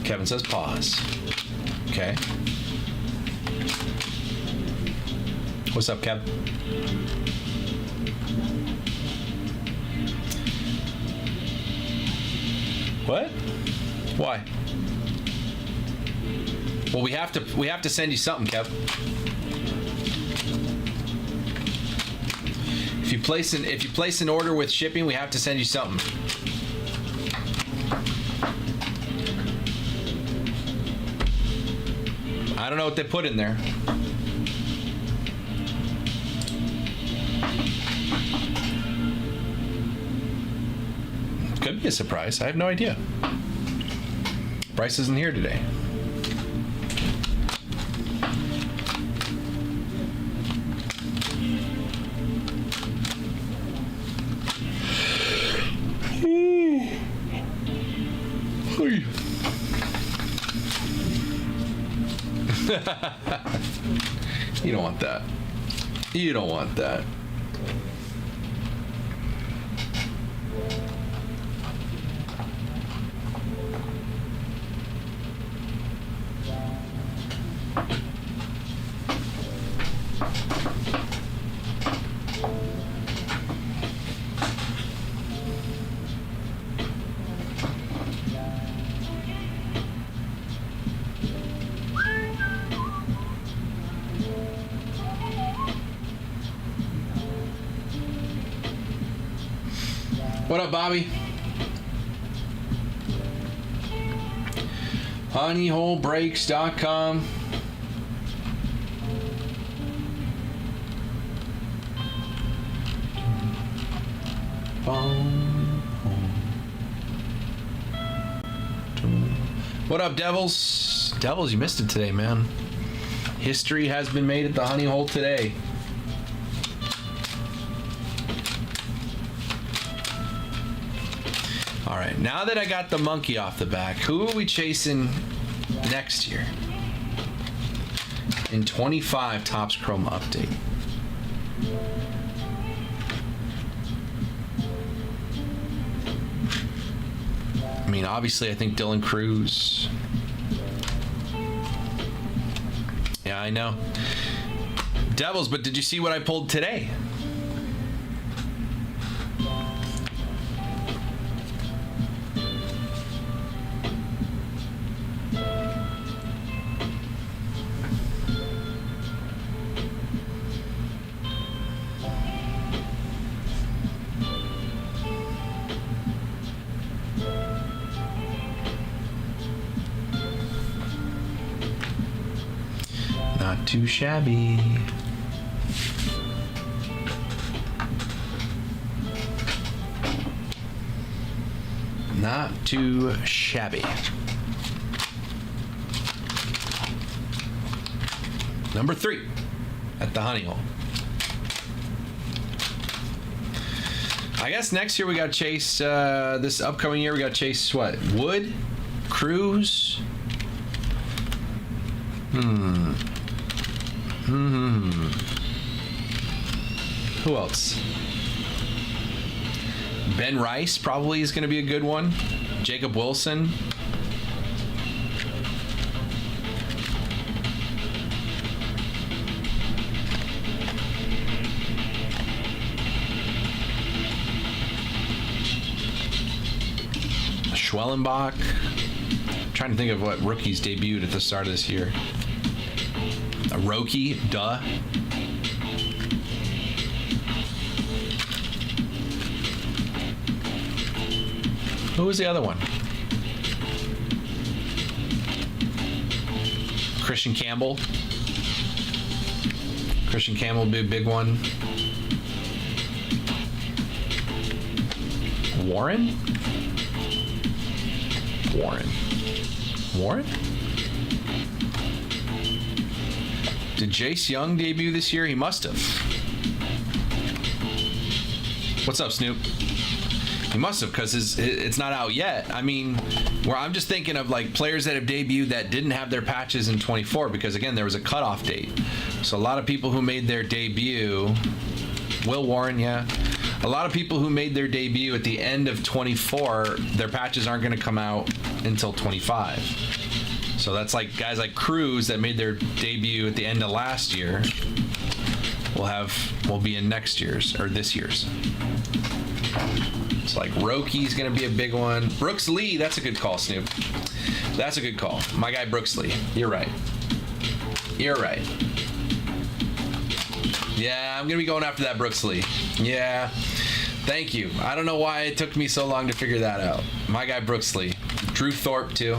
Kevin says pause. Okay. What's up, Kev? What? Why? Well, we have to send you something, Kev. If you place an order with shipping, we have to send you something. I don't know what they put in there. Could be a surprise. I have no idea. Bryce isn't here today. You don't want that. You don't want that. What up, Bobby? honeyholebreaks.com. What up, Devils? Devils, you missed it today, man. History has been made at the Honey Hole today. All right, now that I got the monkey off the back, who are we chasing next year? In 25 Topps Chrome update. I mean, obviously, I think Dylan Cruz. Yeah, I know. Devils, but did you see what I pulled today? Not too shabby. Not too shabby. Number 3 at the Honey Hole. I guess next year we got to chase, this upcoming year we got to chase what? Wood? Cruz? Who else? Ben Rice probably is going to be a good one. Jacob Wilson. Schwellenbach. I'm trying to think of what rookies debuted at the start of this year. A Roki, duh. Who was the other one? Christian Campbell. Christian Campbell would be a big one. Warren? Warren? Did Jace Young debut this year? He must have. What's up, Snoop? He must have, because it's not out yet. I mean, where I'm just thinking of like players that have debuted that didn't have their patches in 24, because again, there was a cutoff date. So a lot of people who made their debut, Will Warren, yeah. A lot of people who made their debut at the end of 24, their patches aren't going to come out until 25. So that's like guys like Cruz that made their debut at the end of last year will be in next year's or this year's. It's like Rokey's gonna be a big one. Brooks Lee, that's a good call, Snoop. That's a good call. My guy Brooks Lee. You're right. You're right. Yeah, I'm gonna be going after that Brooks Lee. Yeah. Thank you. I don't know why it took me so long to figure that out. My guy Brooks Lee. Drew Thorpe too.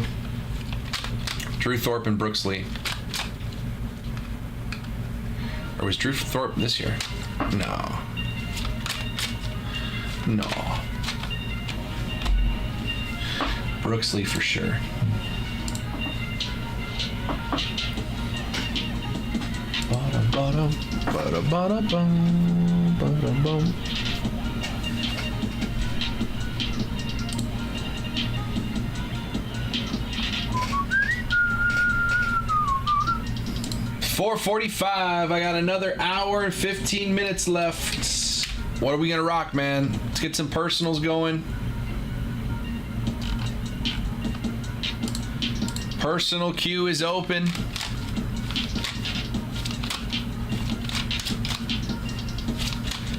Drew Thorpe and Brooks Lee. Or was Drew Thorpe this year? No. No. Brooks Lee for sure. Ba-da-ba-dum, ba-da-ba-da-bum, ba-da-bum. $4:45. I got another hour and 15 minutes left. What are we gonna rock, man? Let's get some personals going. Personal queue is open.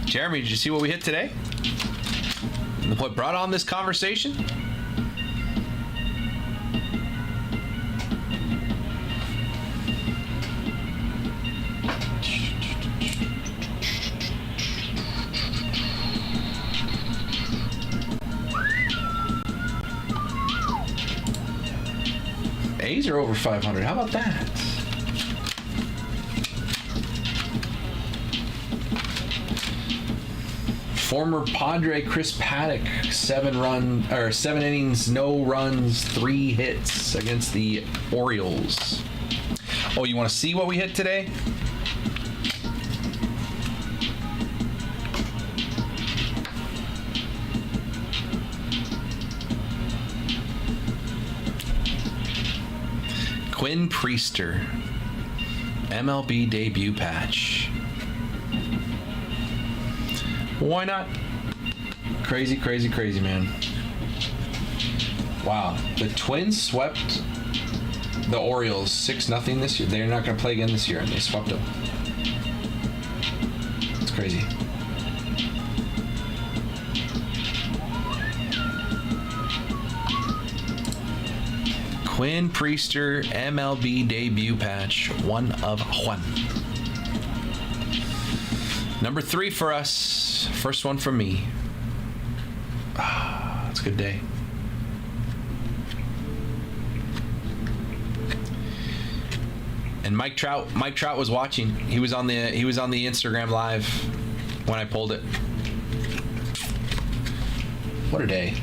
Jeremy, did you see what we hit today? What brought on this conversation? A's are over 500. How about that? Former Padre Chris Paddock, 7 innings, no runs, 3 hits against the Orioles. Oh, you want to see what we hit today? Quinn Priester, MLB debut patch. Why not? Crazy, crazy, crazy, man. Wow. The Twins swept the Orioles 6-0 this year. They're not going to play again this year, and they swept them. It's crazy. Quinn Priester, MLB debut patch, 1 of 1. Number 3 for us. First one from me. That's a good day. And Mike Trout was watching. He was on the Instagram live when I pulled it. What a day.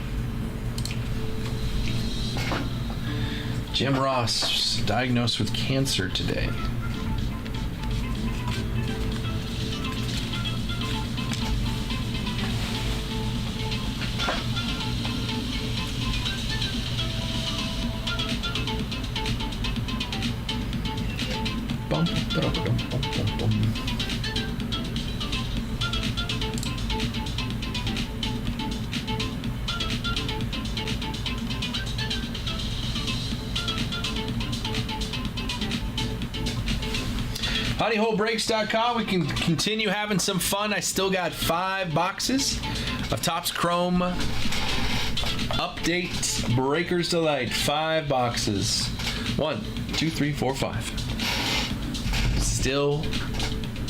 Jim Ross diagnosed with cancer today. Bum, ba-dum, bum, bum, bum, bum. HoneyHoleBreaks.com. We can continue having some fun. I still got 5 boxes of Topps Chrome Update Breakers Delight. 5 boxes. 1, 2, 3, 4, 5. Still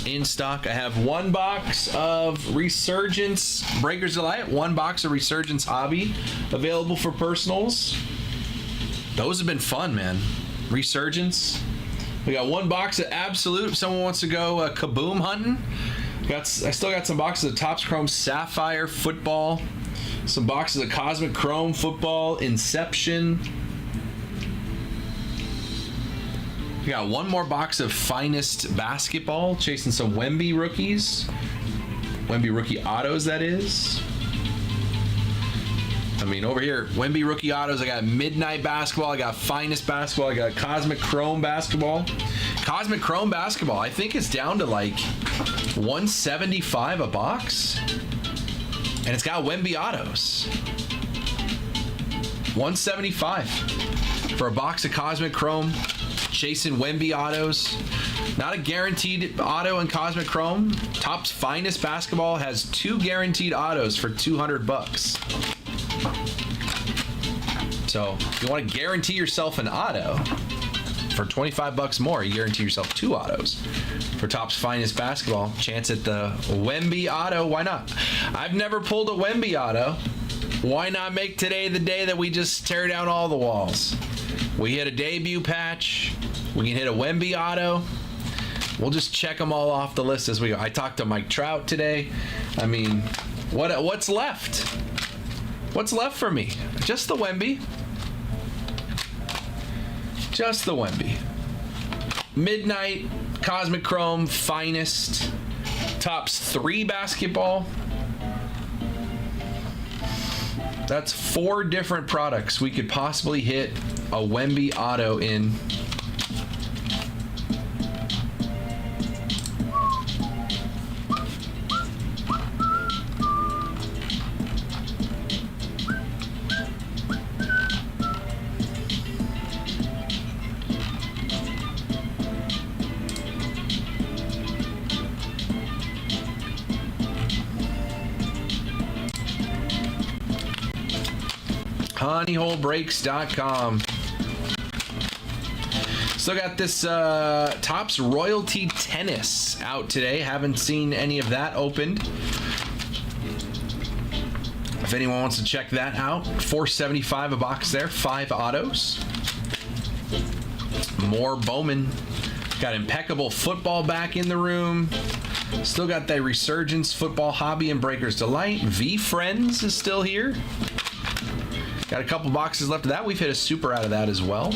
in stock. I have 1 box of Resurgence Breakers Delight, 1 box of Resurgence Hobby available for personals. Those have been fun, man. Resurgence. We got 1 box of Absolute. If someone wants to go kaboom hunting, I still got some boxes of Topps Chrome Sapphire Football, some boxes of Cosmic Chrome Football Inception. We got 1 more box of Finest Basketball, chasing some Wemby rookies. Wemby rookie autos, that is. I mean, over here, Wemby rookie autos, I got Midnight Basketball, I got Finest Basketball, I got Cosmic Chrome Basketball. Cosmic Chrome Basketball, I think it's down to like $175 a box. And it's got Wemby autos. $175. for a box of Cosmic Chrome, Jason Wemby autos. Not a guaranteed auto in Cosmic Chrome. Topps Finest Basketball has 2 guaranteed autos for $200. So if you want to guarantee yourself an auto for $25 more, you guarantee yourself 2 autos for Topps Finest Basketball. Chance at the Wemby auto. Why not? I've never pulled a Wemby auto. Why not make today the day that we just tear down all the walls? We hit a debut patch. We can hit a Wemby auto. We'll just check them all off the list as we go. I talked to Mike Trout today. I mean, what's left? What's left for me? Just the Wemby. Just the Wemby. Midnight, Cosmic Chrome, Finest, Topps 3 Basketball. That's 4 different products we could possibly hit a Wemby auto in. honeyholebreaks.com. Still got this Topps Royalty Tennis out today. Haven't seen any of that opened. If anyone wants to check that out, $4.75 a box there, 5 autos. More Bowman. Got Impeccable Football back in the room. Still got that Resurgence Football Hobby and Breakers Delight. V Friends is still here. Got a couple boxes left of that. We've hit a super out of that as well.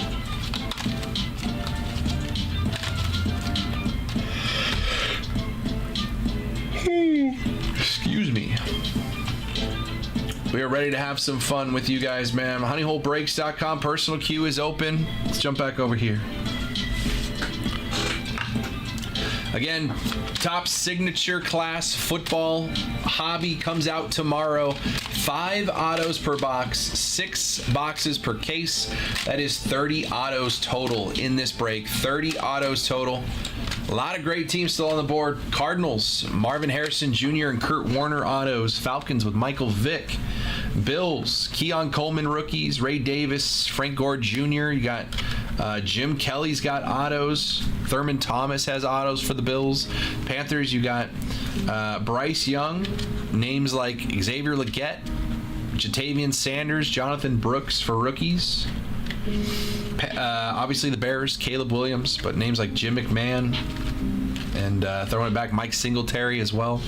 Excuse me. We are ready to have some fun with you guys, man. honeyholebreaks.com personal queue is open. Let's jump back over here. Again, Topps Signature Class Football Hobby comes out tomorrow. 5 autos per box, 6 boxes per case. That is 30 autos total in this break. 30 autos total. A lot of great teams still on the board. Cardinals, Marvin Harrison Jr. and Kurt Warner autos. Falcons with Michael Vick. Bills, Keon Coleman rookies. Ray Davis, Frank Gore Jr. You got Jim Kelly's got autos. Thurman Thomas has autos for the Bills. Panthers, you got Bryce Young. Names like Xavier Legette, Jatavian Sanders, Jonathan Brooks for rookies. Obviously the Bears, Caleb Williams, but names like Jim McMahon and throwing it back, Mike Singletary as well.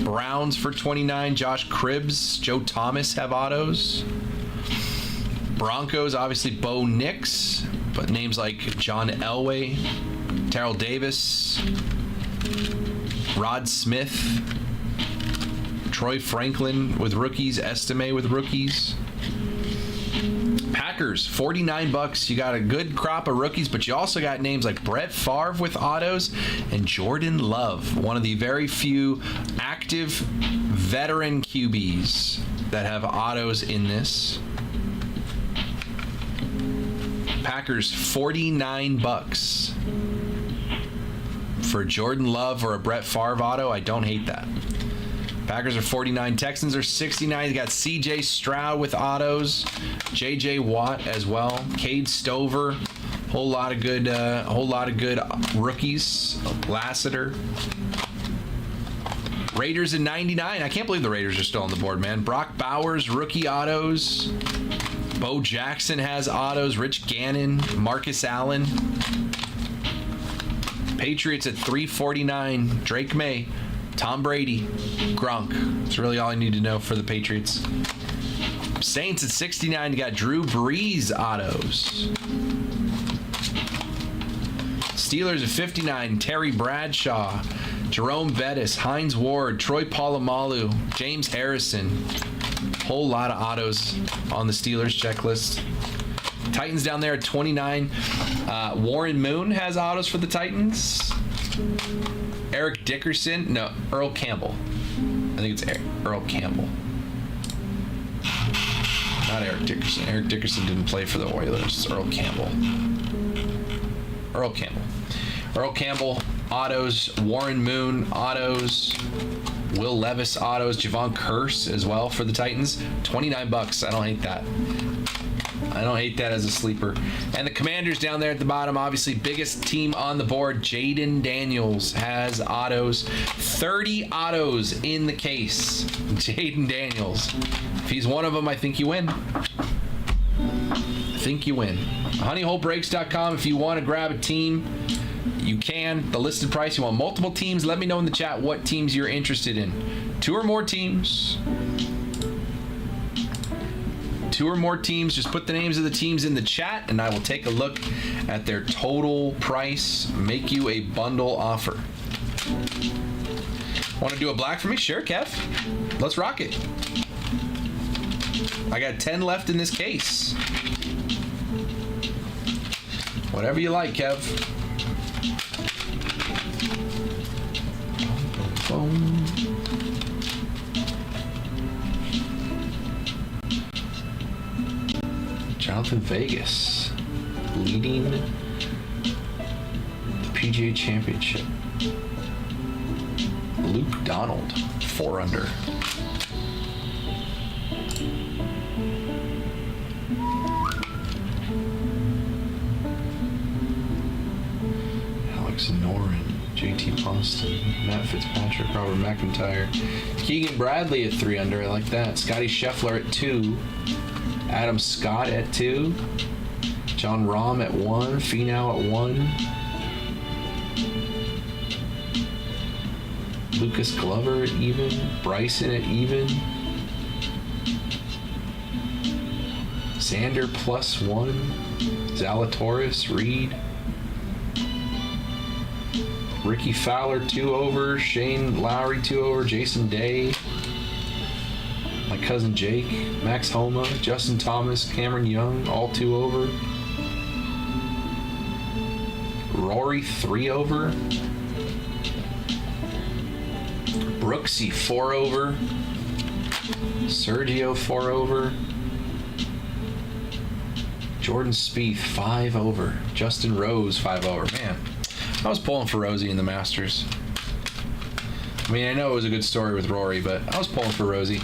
Browns for 29, Josh Cribbs, Joe Thomas have autos. Broncos, obviously Bo Nix, but names like John Elway, Terrell Davis, Rod Smith, Troy Franklin with rookies, Estime with rookies. Packers, $49. You got a good crop of rookies, but you also got names like Brett Favre with autos and Jordan Love, one of the very few active veteran QBs that have autos in this. Packers, $49 for Jordan Love or a Brett Favre auto. I don't hate that. Packers are 49. Texans are 69. You got C.J. Stroud with autos, J.J. Watt as well, Cade Stover, whole lot of good rookies. Lassiter. Raiders in 99. I can't believe the Raiders are still on the board, man. Brock Bowers rookie autos. Bo Jackson has autos. Rich Gannon, Marcus Allen. Patriots at 349. Drake May. Tom Brady, Gronk. That's really all I need to know for the Patriots. Saints at 69, you got Drew Brees autos. Steelers at 59, Terry Bradshaw, Jerome Bettis, Hines Ward, Troy Polamalu, James Harrison. Whole lot of autos on the Steelers checklist. Titans down there at 29. Warren Moon has autos for the Titans. Eric Dickerson, no, Earl Campbell. I think it's Earl Campbell. Not Eric Dickerson. Eric Dickerson didn't play for the Oilers. It's Earl Campbell. Earl Campbell, autos. Warren Moon, autos. Will Levis, autos. Javon Curse as well for the Titans. $29. I don't hate that. I don't hate that as a sleeper. And the Commanders down there at the bottom, obviously biggest team on the board. Jaden Daniels has autos. 30 autos in the case. Jaden Daniels. If he's one of them, I think you win. Honeyholebreaks.com. If you want to grab a team, you can. The listed price. You want multiple teams? Let me know in the chat what teams you're interested in. 2 or more teams. Just put the names of the teams in the chat and I will take a look at their total price, make you a bundle offer. Want to do a black for me? Sure, Kev. Let's rock it. I got 10 left in this case. Whatever you like, Kev. Boom. Jonathan Vegas leading the PGA Championship. Luke Donald, 4 under. Alex Noren, JT Boston, Matt Fitzpatrick, Robert McIntyre, Keegan Bradley at 3 under. I like that. Scotty Scheffler at 2. Adam Scott at 2. John Rahm at 1. Finau at 1. Lucas Glover at even. Bryson at even. Xander +1. Zalatoris, Reed. Ricky Fowler 2 over. Shane Lowry 2 over. Jason Day. My cousin Jake, Max Homa, Justin Thomas, Cameron Young, all 2 over. Rory 3 over. Brooksy 4 over. Sergio 4 over. Jordan Spieth 5 over. Justin Rose 5 over. Man, I was pulling for Rosie in the Masters. I mean, I know it was a good story with Rory, but I was pulling for Rosie.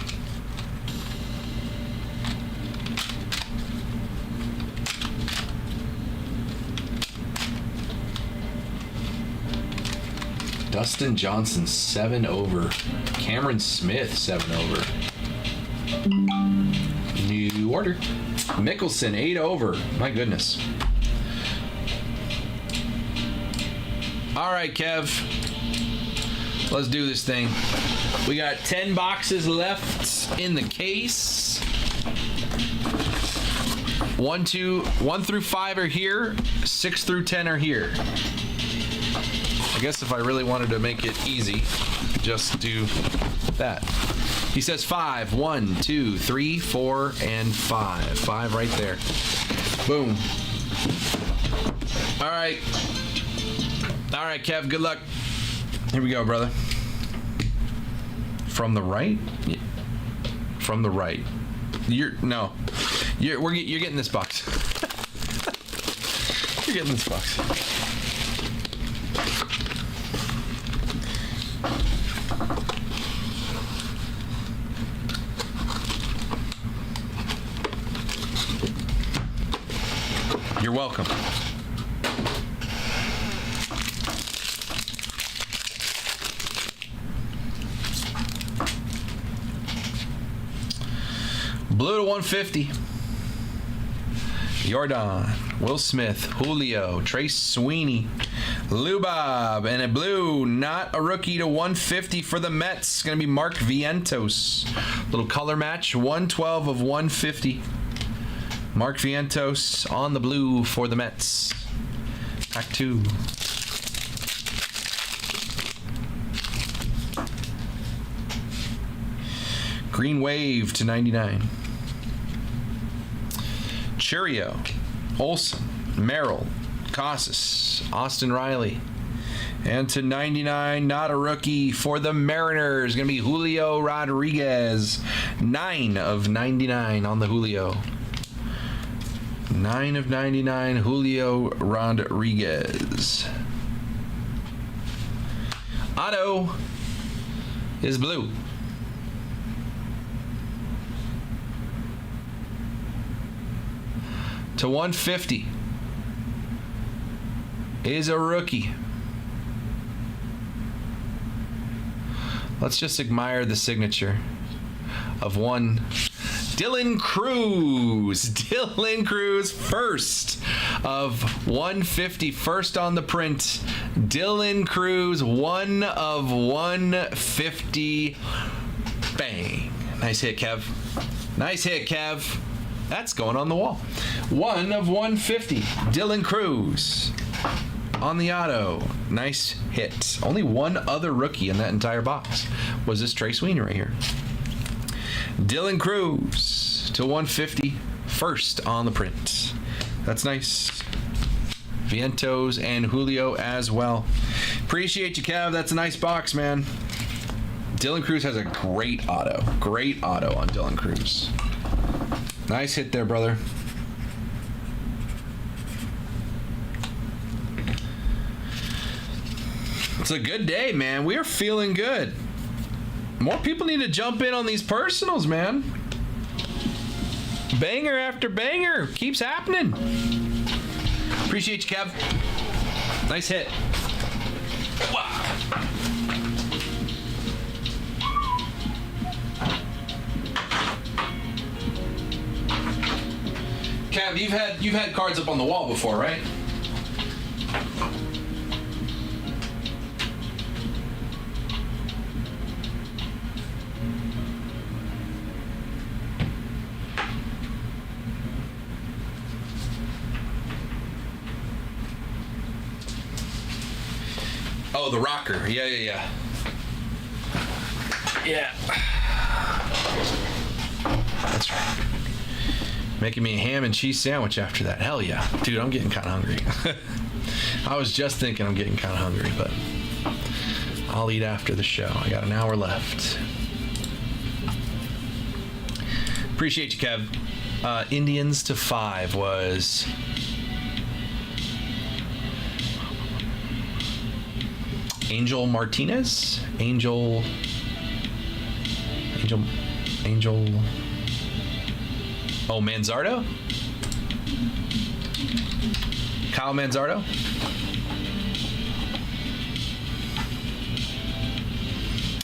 Dustin Johnson 7 over. Cameron Smith 7 over. New order. Mickelson 8 over. My goodness. All right, Kev. Let's do this thing. We got 10 boxes left in the case. 1 through 5 are here. 6 through 10 are here. I guess if I really wanted to make it easy, just do that. He says 5. 1, 2, 3, 4, and 5. 5 right there. Boom. All right. All right, Kev, good luck. Here we go, brother. From the right? Yeah. From the right. You're getting this box. You're getting this box. You're welcome. Blue to 150. Jordan, Will Smith, Julio, Trace Sweeney, Lubob, and a blue, not a rookie to 150 for the Mets. It's going to be Mark Vientos. Little color match, 112 of 150. Mark Vientos on the blue for the Mets. Pack 2. Green Wave to 99. Churio, Olsen, Merrill, Casas, Austin Riley, And to 99, not a rookie for the Mariners. Going to be Julio Rodriguez. 9 of 99 on the Julio. 9 of 99, Julio Rodriguez. Auto is blue. To 150 is a rookie. Let's just admire the signature of one Dylan Cruz. Dylan Cruz, first of 150, first on the print. Dylan Cruz, 1 of 150. Bang. Nice hit, Kev. Nice hit, Kev. That's going on the wall. 1 of 150. Dylan Cruz on the auto. Nice hit. Only one other rookie in that entire box was this Trey Sweeney right here. Dylan Cruz to 150. First on the print. That's nice. Vientos and Julio as well. Appreciate you, Kev. That's a nice box, man. Dylan Cruz has a great auto. Great auto on Dylan Cruz. Nice hit there, brother. It's a good day, man. We are feeling good. More people need to jump in on these personals, man. Banger after banger keeps happening. Appreciate you, Kev. Nice hit. Wow. Kev, you've had cards up on the wall before, right? Oh, the rocker. Yeah. Yeah. That's right. Making me a ham and cheese sandwich after that. Hell yeah. Dude, I'm getting kind of hungry. I was just thinking I'm getting kind of hungry, but I'll eat after the show. I got an hour left. Appreciate you, Kev. Indians to 5 was... Angel Martinez? Angel... Oh, Manzardo? Kyle Manzardo?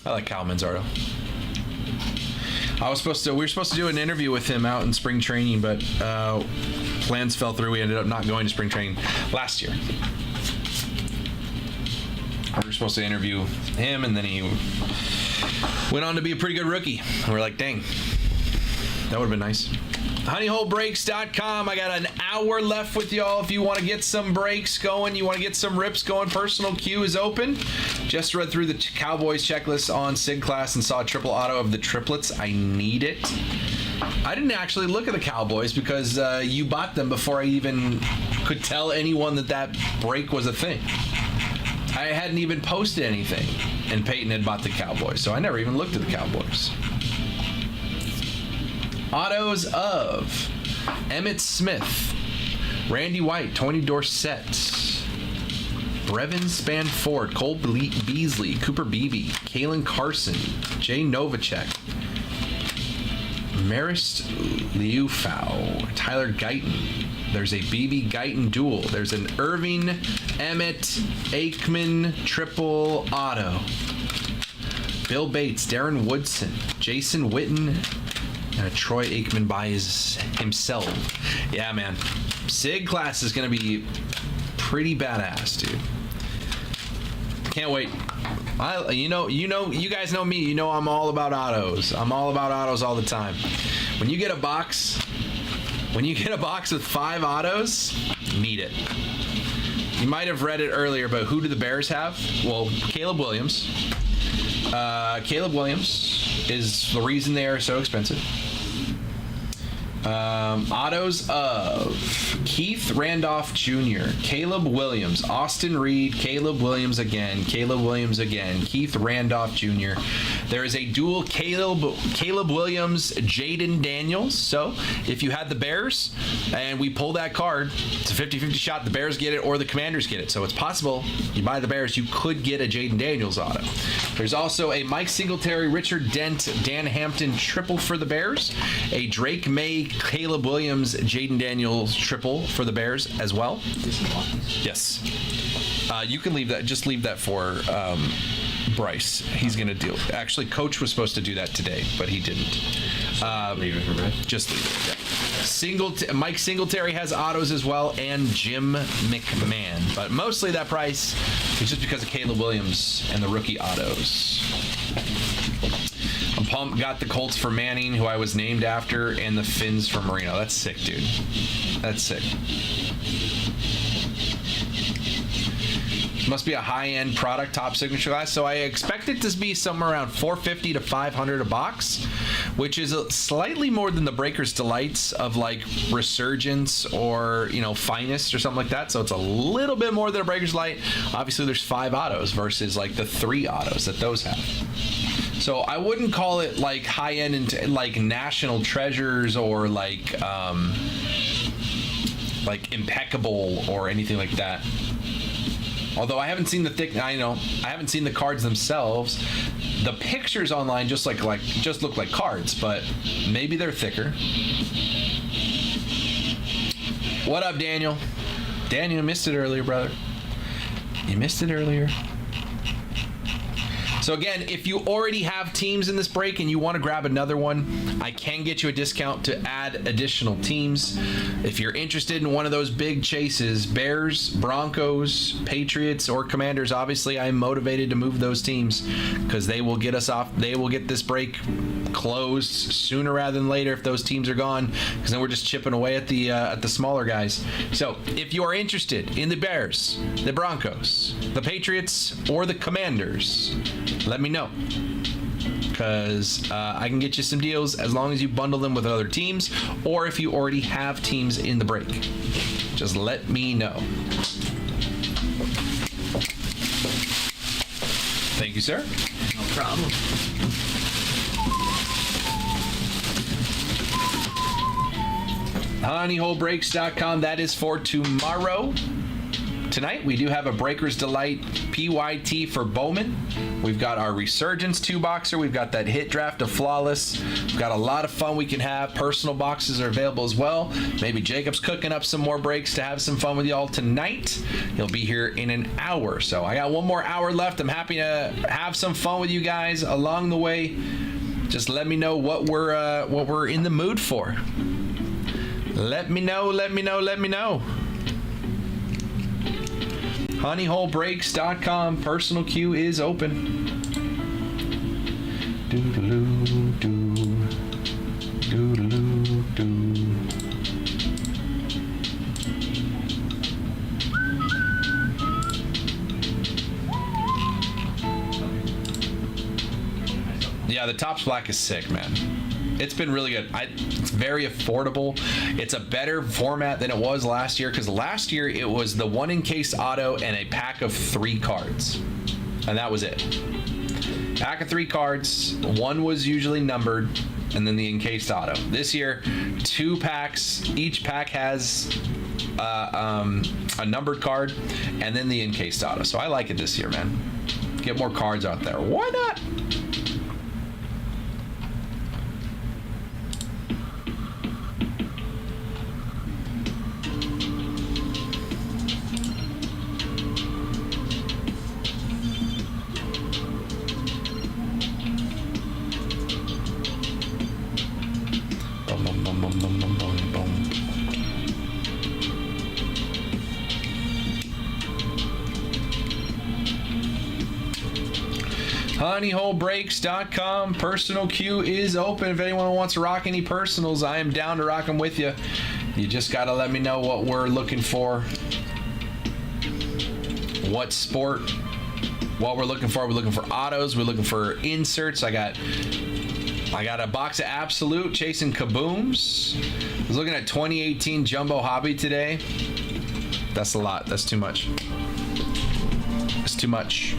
I like Kyle Manzardo. We were supposed to do an interview with him out in spring training, but plans fell through. We ended up not going to spring training last year. We were supposed to interview him, and then he went on to be a pretty good rookie. And we're like, dang, that would have been nice. HoneyHoleBreaks.com. I got an hour left with y'all. If you want to get some breaks going, you want to get some rips going, personal queue is open. Just read through the Cowboys checklist on Sig Class and saw a triple auto of the triplets. I need it. I didn't actually look at the Cowboys because you bought them before I even could tell anyone that break was a thing. I hadn't even posted anything, and Peyton had bought the Cowboys, so I never even looked at the Cowboys. Autos of Emmitt Smith, Randy White, Tony Dorsett, Brevin Spanford, Cole Beasley, Cooper Beebe, Kalen Carson, Jay Novacek, Marist Liufau, Tyler Guyton. There's a BB Guyton duel. There's an Irving Emmett Aikman triple auto. Bill Bates, Darren Woodson, Jason Witten, and a Troy Aikman by himself. Yeah, man. Sig Class is going to be pretty badass, dude. Can't wait. You guys know me. You know I'm all about autos. I'm all about autos all the time. When you get a box with 5 autos, need it. You might have read it earlier, but who do the Bears have? Well, Caleb Williams. Caleb Williams is the reason they are so expensive. Autos of Keith Randolph Jr., Caleb Williams, Austin Reed, Caleb Williams again, Keith Randolph Jr. There is a dual Caleb Williams, Jaden Daniels. So if you had the Bears and we pull that card, it's a 50-50 shot. The Bears get it or the Commanders get it. So it's possible you buy the Bears, you could get a Jaden Daniels auto. There's also a Mike Singletary, Richard Dent, Dan Hampton triple for the Bears, a Drake May, Caleb Williams, Jaden Daniels triple for the Bears as well. Yes. You can leave that. Just leave that for Bryce. He's going to deal. Actually, Coach was supposed to do that today, but he didn't. Leave it for Bryce. Just leave it. Yeah. Mike Singletary has autos as well, and Jim McMahon. But mostly that price is just because of Caleb Williams and the rookie autos. I'm pumped. Got the Colts for Manning, who I was named after, and the Finns for Marino. That's sick, dude. That's sick. Must be a high-end product, top signature glass. So I expect it to be somewhere around $450 to $500 a box, which is slightly more than the Breakers Delights of like Resurgence or Finest or something like that. So it's a little bit more than a Breakers Delight. Obviously, there's 5 autos versus like the 3 autos that those have. So I wouldn't call it like high-end and like National Treasures or like Impeccable or anything like that. Although I haven't seen the I haven't seen the cards themselves. The pictures online just look like cards, but maybe they're thicker. What up, Daniel? Daniel, you missed it earlier, brother. You missed it earlier. So again, if you already have teams in this break and you want to grab another one, I can get you a discount to add additional teams. If you're interested in one of those big chases, Bears, Broncos, Patriots, or Commanders, obviously I'm motivated to move those teams because they will get us off. They will get this break closed sooner rather than later if those teams are gone, because then we're just chipping away at the smaller guys. So if you are interested in the Bears, the Broncos, the Patriots, or the Commanders, let me know, because I can get you some deals as long as you bundle them with other teams, or if you already have teams in the break, just let me know. Thank you, sir. No problem. HoneyholeBreaks.com. That is for tomorrow. Tonight we do have a Breakers Delight PYT for Bowman. We've got our Resurgence 2-boxer. We've got that hit draft of Flawless. We've got a lot of fun we can have. Personal boxes are available as well. Maybe Jacob's cooking up some more breaks to have some fun with y'all tonight. He'll be here in an hour. So I got one more hour left. I'm happy to have some fun with you guys along the way. Just let me know what we're in the mood for. Let me know. HoneyholeBreaks.com. Personal queue is open. Yeah, the Topps Black is sick, man. It's been really good. It's very affordable. It's a better format than it was last year, because last year it was the 1 encased auto and a pack of 3 cards, and that was it. Pack of 3 cards. 1 was usually numbered, and then the encased auto. This year, 2 packs. Each pack has a numbered card, and then the encased auto. So I like it this year, man. Get more cards out there. Why not? HoneyholeBreaks.com. Personal queue is open. If anyone wants to rock any personals, I am down to rock them with you. You just got to let me know what we're looking for. What sport, what we're looking for. We're looking for autos. We're looking for inserts. I got a box of Absolute chasing Kabooms. was looking at 2018 Jumbo Hobby today. That's a lot. That's too much. It's too much.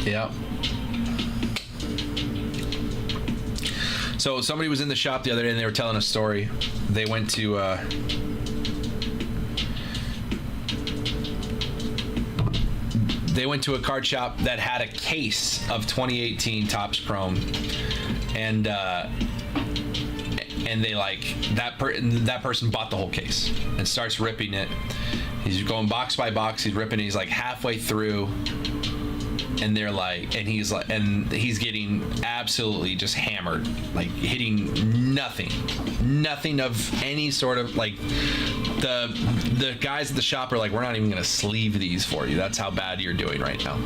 Yep. So somebody was in the shop the other day and they were telling a story. They went to a card shop that had a case of 2018 Topps Chrome, and they like that person bought the whole case and starts ripping it. He's going box by box. He's ripping it. He's like halfway through. And they're like, and he's getting absolutely just hammered, like hitting nothing of any sort of, like, the guys at the shop are like, we're not even gonna sleeve these for you. That's how bad you're doing right now.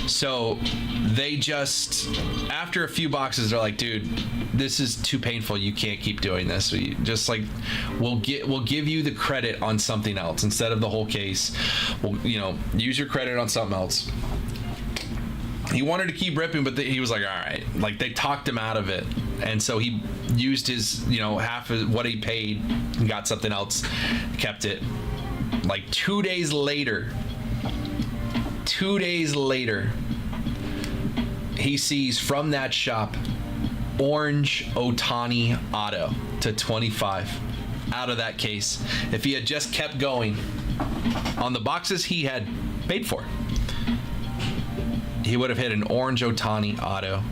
So they just, after a few boxes, they're like, dude, this is too painful. You can't keep doing this. So you just like, we'll give you the credit on something else instead of the whole case. We'll, use your credit on something else. He wanted to keep ripping, but he was like, all right. Like, they talked him out of it. And so he used his, half of what he paid and got something else, kept it. Like 2 days later, he sees from that shop orange Ohtani auto to 25 out of that case. If he had just kept going on the boxes he had paid for, he would have hit an orange Ohtani auto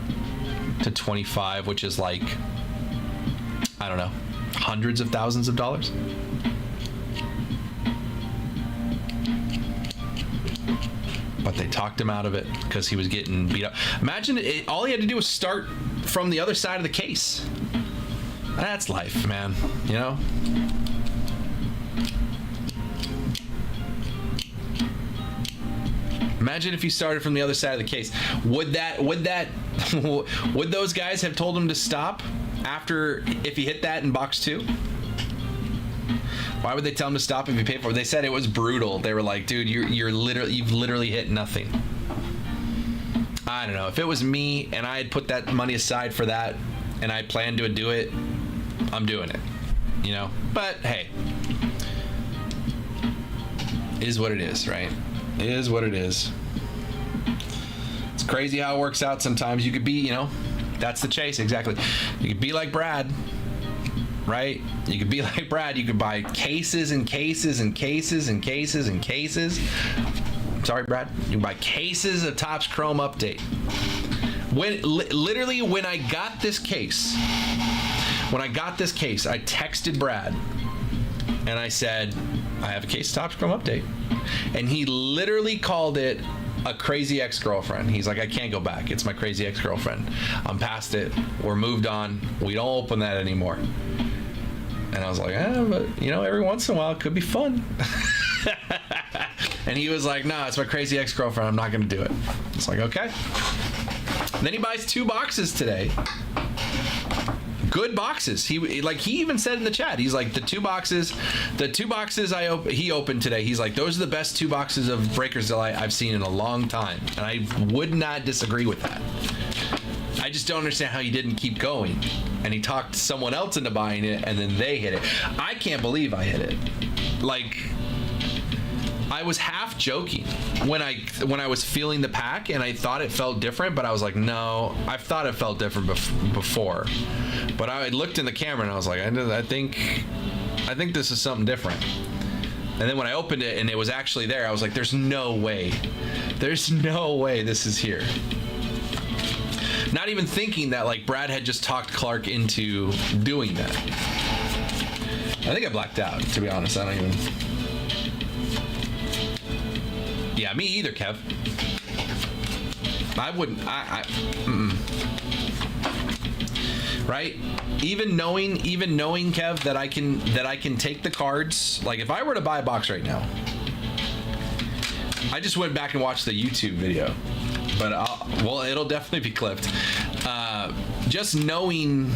to 25, which is like, I don't know, hundreds of thousands of dollars. But they talked him out of it because he was getting beat up. Imagine it, all he had to do was start from the other side of the case. That's life, man. Imagine if he started from the other side of the case. Would those guys have told him to stop if he hit that in box 2? Why would they tell him to stop if he paid for it? They said it was brutal. They were like, dude, you've literally hit nothing. I don't know. If it was me and I had put that money aside for that and I planned to do it, I'm doing it. But hey, it is what it is, right? It is what it is. It's crazy how it works out sometimes. You could be, that's the chase, exactly. You could be like Brad, right? You could be like Brad. You could buy cases and cases and cases and cases and cases. Sorry, Brad. You can buy cases of Topps Chrome Update. Literally, when I got this case, I texted Brad and I said, I have a case of Topps Chrome Update. And he literally called it a crazy ex-girlfriend. He's like, I can't go back. It's my crazy ex-girlfriend. I'm past it. We're moved on. We don't open that anymore. And I was like, but every once in a while it could be fun. And he was like, no, it's my crazy ex-girlfriend. I'm not going to do it. It's like, okay. And then he buys 2 boxes today. Good boxes. He even said in the chat, he's like, the two boxes he opened today, he's like, those are the best 2 boxes of Breakers Delight I've seen in a long time. And I would not disagree with that. I just don't understand how he didn't keep going. And he talked someone else into buying it, and then they hit it. I can't believe I hit it. Like, I was half joking when I was feeling the pack, and I thought it felt different, but I was like, no, I thought it felt different before. But I looked in the camera and I was like, I think this is something different. And then when I opened it and it was actually there, I was like, there's no way this is here. Not even thinking that like Brad had just talked Clark into doing that. I think I blacked out, to be honest. I don't even. Yeah, me either, Kev. I wouldn't. Right? Even knowing, Kev, that I can take the cards. Like if I were to buy a box right now, I just went back and watched the YouTube video, but it'll definitely be clipped. just knowing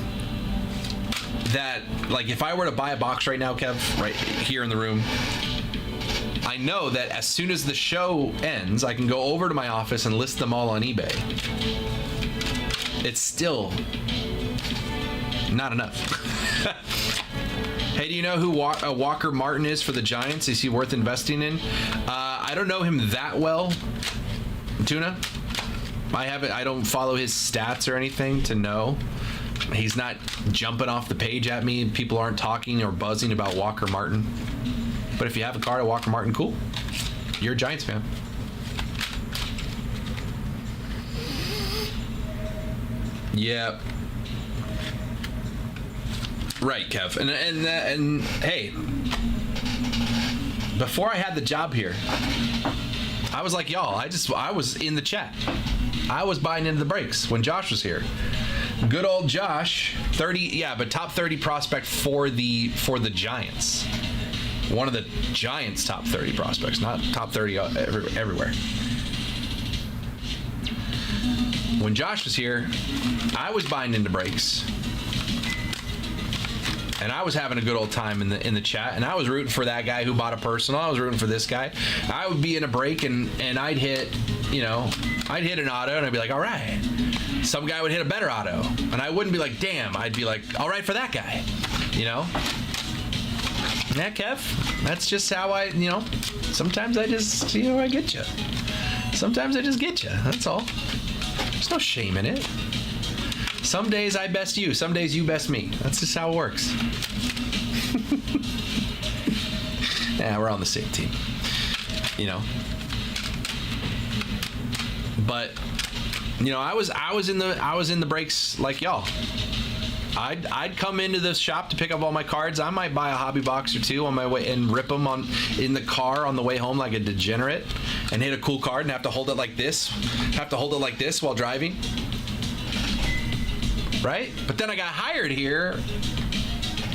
that, like, if I were to buy a box right now, Kev, right here in the room, I know that as soon as the show ends, I can go over to my office and list them all on eBay. It's still not enough. Hey, do you know who Walker Martin is for the Giants? Is he worth investing in? I don't know him that well, Tuna. I don't follow his stats or anything to know. He's not jumping off the page at me. People aren't talking or buzzing about Walker Martin. But if you have a card of Walker Martin, cool. You're a Giants fan. Yeah. Right, Kev. And hey, before I had the job here, I was like y'all. I was in the chat. I was buying into the breaks when Josh was here. Good old Josh, 30, yeah, but top 30 prospect for the Giants. One of the Giants' top 30 prospects, not top 30 everywhere. When Josh was here, I was buying into breaks. And I was having a good old time in the chat, and I was rooting for that guy who bought a personal. I was rooting for this guy. I would be in a break and I'd hit, I'd hit an auto and I'd be like, all right. Some guy would hit a better auto, and I wouldn't be like, damn. I'd be like, all right for that guy, Yeah, Kev, that's just how I, sometimes I just, I get you. Sometimes I just get you. That's all. There's no shame in it. Some days I best you. Some days you best me. That's just how it works. Yeah, we're on the same team. But I was in the breaks like y'all. I'd come into the shop to pick up all my cards. I might buy a hobby box or two on my way and rip them in the car on the way home like a degenerate and hit a cool card and have to hold it like this. While driving. Right? But then I got hired here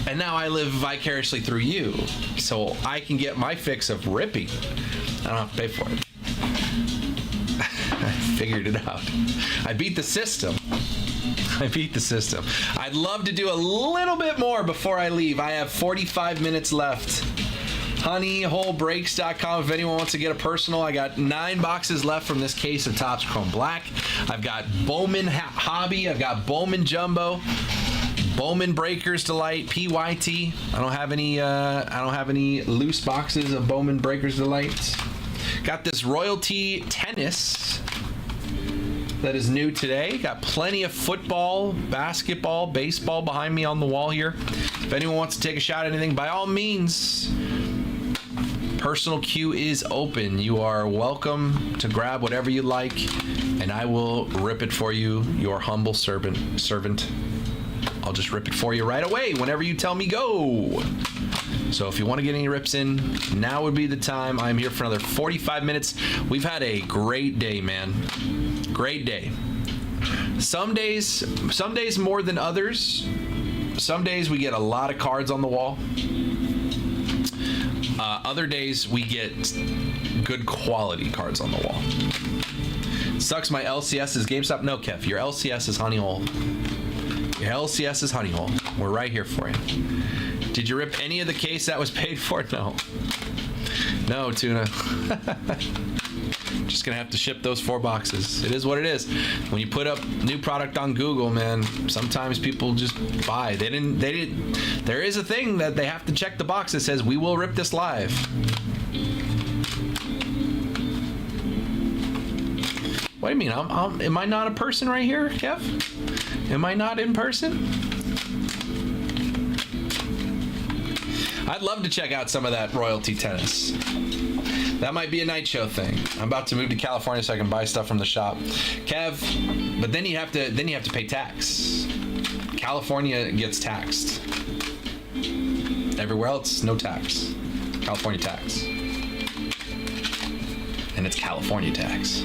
and now I live vicariously through you. So I can get my fix of ripping. I don't have to pay for it. I figured it out. I beat the system. I'd love to do a little bit more before I leave. I have 45 minutes left. honeyholebreaks.com if anyone wants to get a personal. I got 9 boxes left from this case of Topps Chrome Black. I've got Bowman Hobby. I've got Bowman Jumbo. Bowman Breakers Delight, PYT. I don't have any loose boxes of Bowman Breakers Delight. Got this Royalty Tennis that is new today. Got plenty of football, basketball, baseball behind me on the wall here. If anyone wants to take a shot at anything, by all means, personal queue is open. You are welcome to grab whatever you like, and I will rip it for you, your humble servant. I'll just rip it for you right away whenever you tell me go. So if you want to get any rips in, now would be the time. I'm here for another 45 minutes. We've had a great day, man. Great day. Some days more than others. Some days we get a lot of cards on the wall. Other days we get good quality cards on the wall. Sucks my LCS is GameStop. No, Kev, your LCS is Honey Hole. Your LCS is Honey Hole. We're right here for you. Did you rip any of the case that was paid for? No, Tuna. Just gonna have to ship those 4 boxes. It is what it is. When you put up new product on Google, man, sometimes people just buy. They didn't. There is a thing that they have to check the box that says we will rip this live. What do you mean? Am I not a person right here, Kev? Am I not in person? I'd love to check out some of that Royalty Tennis. That might be a night show thing. I'm about to move to California so I can buy stuff from the shop. Kev, but then you have to pay tax. California gets taxed. Everywhere else, no tax. California tax. And it's California tax.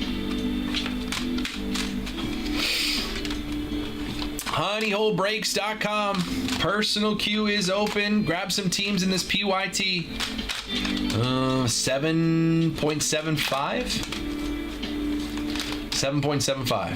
honeyholebreaks.com. Personal queue is open. Grab some teams in this PYT. 7.75? 7.75.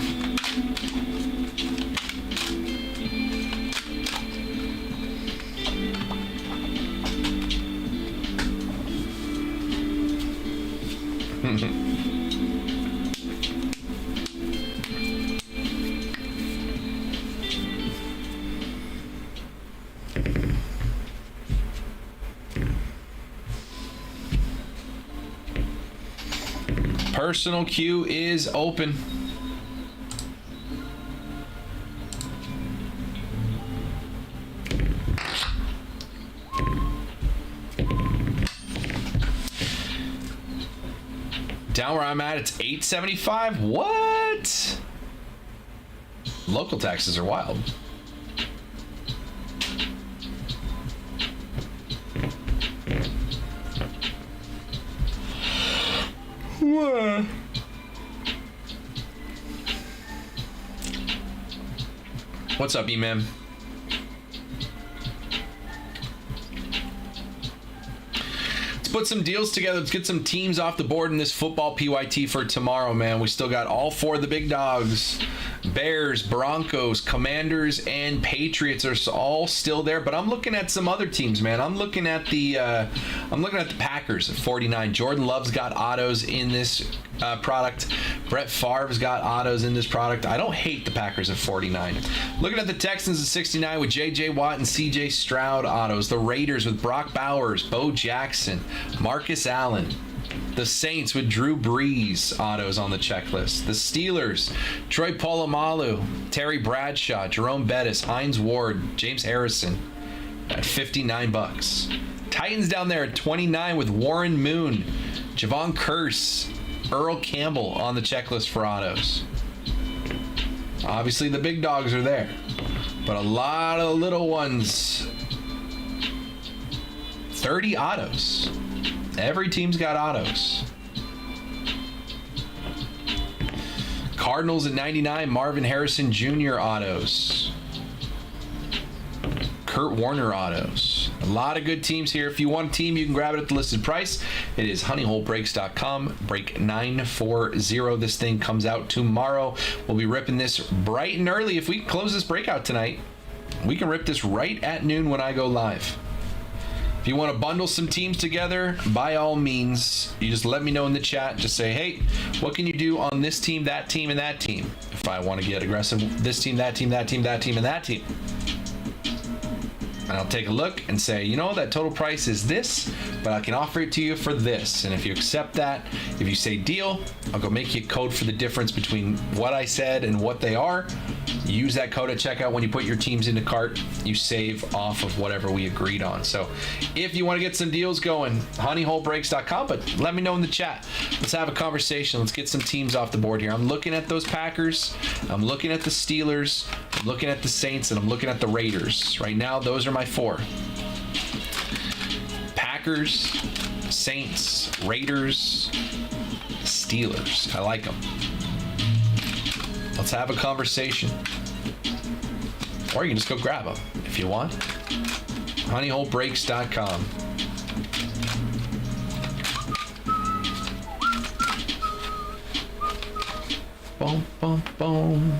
Personal queue is open. Down where I'm at, it's $8.75. What? Local taxes are wild. What? What's up, E-Man? Put some deals together. Let's get some teams off the board in this football PYT for tomorrow, man. We still got all four of the big dogs. Bears, Broncos, Commanders, and Patriots are all still there. But I'm looking at some other teams, man. I'm looking at the Packers at 49. Jordan Love's got autos in this product. Brett Favre's got autos in this product. I don't hate the Packers at 49. Looking at the Texans at 69 with J.J. Watt and C.J. Stroud autos. The Raiders with Brock Bowers, Bo Jackson, Marcus Allen. The Saints with Drew Brees autos on the checklist. The Steelers, Troy Polamalu, Terry Bradshaw, Jerome Bettis, Hines Ward, James Harrison at $59. Titans down there at 29 with Warren Moon, Javon Curse, Earl Campbell on the checklist for autos. Obviously the big dogs are there, but a lot of little ones. 30 autos. Every team's got autos. Cardinals at 99, Marvin Harrison Jr. autos. Kurt Warner autos. A lot of good teams here. If you want a team, you can grab it at the listed price. It is honeyholebreaks.com. Break 940. This thing comes out tomorrow. We'll be ripping this bright and early. If we close this breakout tonight, we can rip this right at noon when I go live. If you want to bundle some teams together, by all means, you just let me know in the chat. Just say, hey, what can you do on this team, that team, and that team? If I want to get aggressive, this team, that team, that team, that team, and that team. And I'll take a look and say, you know, that total price is this, but I can offer it to you for this. And if you accept that, if you say deal, I'll go make you a code for the difference between what I said and what they are. You use that code at checkout. When you put your teams into cart, you save off of whatever we agreed on. So if you want to get some deals going, honeyholebreaks.com, but let me know in the chat. Let's have a conversation. Let's get some teams off the board here. I'm looking at those Packers. I'm looking at the Steelers. I'm looking at the Saints, and I'm looking at the Raiders. Right now, those are my four. Packers, Saints, Raiders, Steelers. I like them. Let's have a conversation. Or you can just go grab them if you want. honeyholebreaks.com. Boom, boom, boom.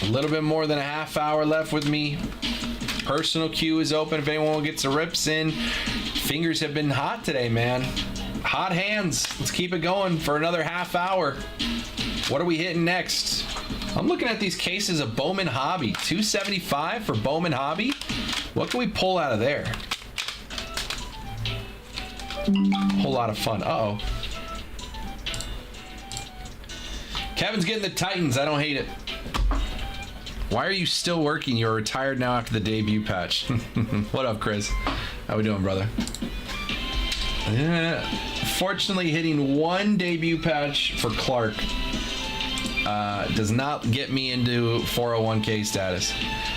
A little bit more than a half hour left with me. Personal queue is open if anyone gets the rips in. Fingers have been hot today, man. Hot hands. Let's keep it going for another half hour. What are we hitting next? I'm looking at these cases of Bowman Hobby. $275 for Bowman Hobby. What can we pull out of there? Whole lot of fun. Uh-oh. Kevin's getting the Titans. I don't hate it. Why are you still working? You're retired now after the debut patch. What up, Chris? How we doing, brother? Fortunately, hitting one debut patch for Clark does not get me into 401k status.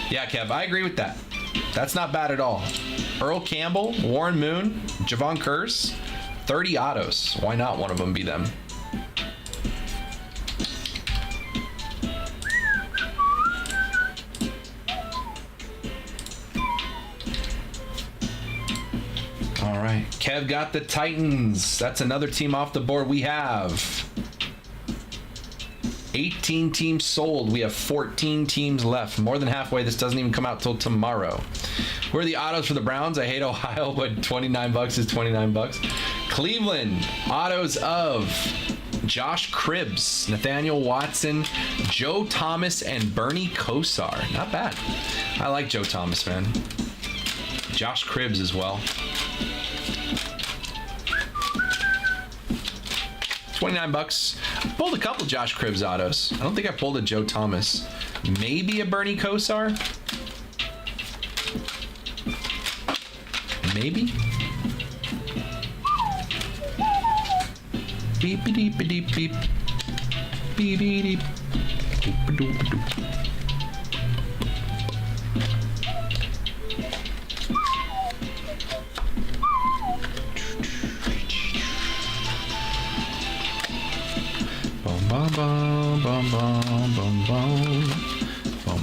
Yeah, Kev, I agree with that. That's not bad at all. Earl Campbell, Warren Moon, Javon Curse, 30 autos. Why not one of them be them? All right, Kev got the Titans. That's another team off the board we have. 18 teams sold. We have 14 teams left. More than halfway. This doesn't even come out till tomorrow. Where are the autos for the Browns? I hate Ohio, but $29 is $29. Cleveland, autos of Josh Cribbs, Nathaniel Watson, Joe Thomas, and Bernie Kosar. Not bad. I like Joe Thomas, man. Josh Cribbs as well. $29. I pulled a couple Josh Cribbs autos. I don't think I pulled a Joe Thomas. Maybe a Bernie Kosar. Maybe. Beep beep beep beep beep beep beep doop doop doop. Bum bum bum bum bum bum bum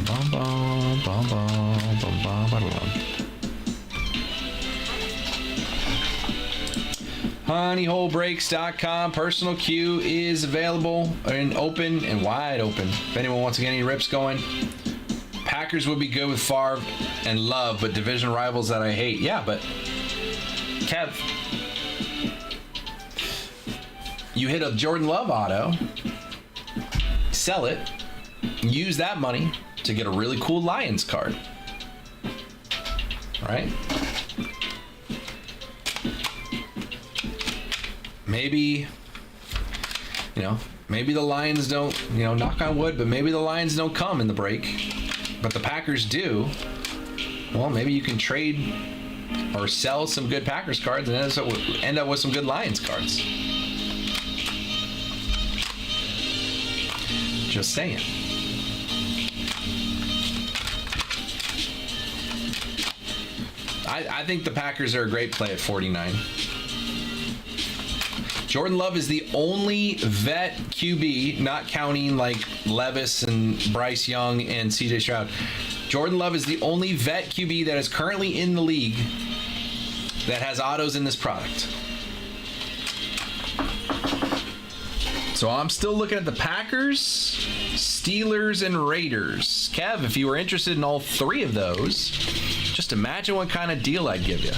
bum bum bum bum bum bum bum. honeyholebreaks.com. Personal queue is available and open and wide open. If anyone wants to get any rips going. Packers would be good with Favre and Love, but division rivals that I hate. Yeah, but Kev, you hit a Jordan Love auto, sell it, use that money to get a really cool Lions card. Right? Maybe, maybe the Lions don't, knock on wood, but maybe the Lions don't come in the break, but the Packers do. Well, maybe you can trade or sell some good Packers cards and end up with some good Lions cards. Just saying. I think the Packers are a great play at 49. Jordan Love is the only vet QB, not counting like Levis and Bryce Young and CJ Stroud. Jordan Love is the only vet QB that is currently in the league that has autos in this product. So I'm still looking at the Packers, Steelers, and Raiders. Kev, if you were interested in all three of those, just imagine what kind of deal I'd give you.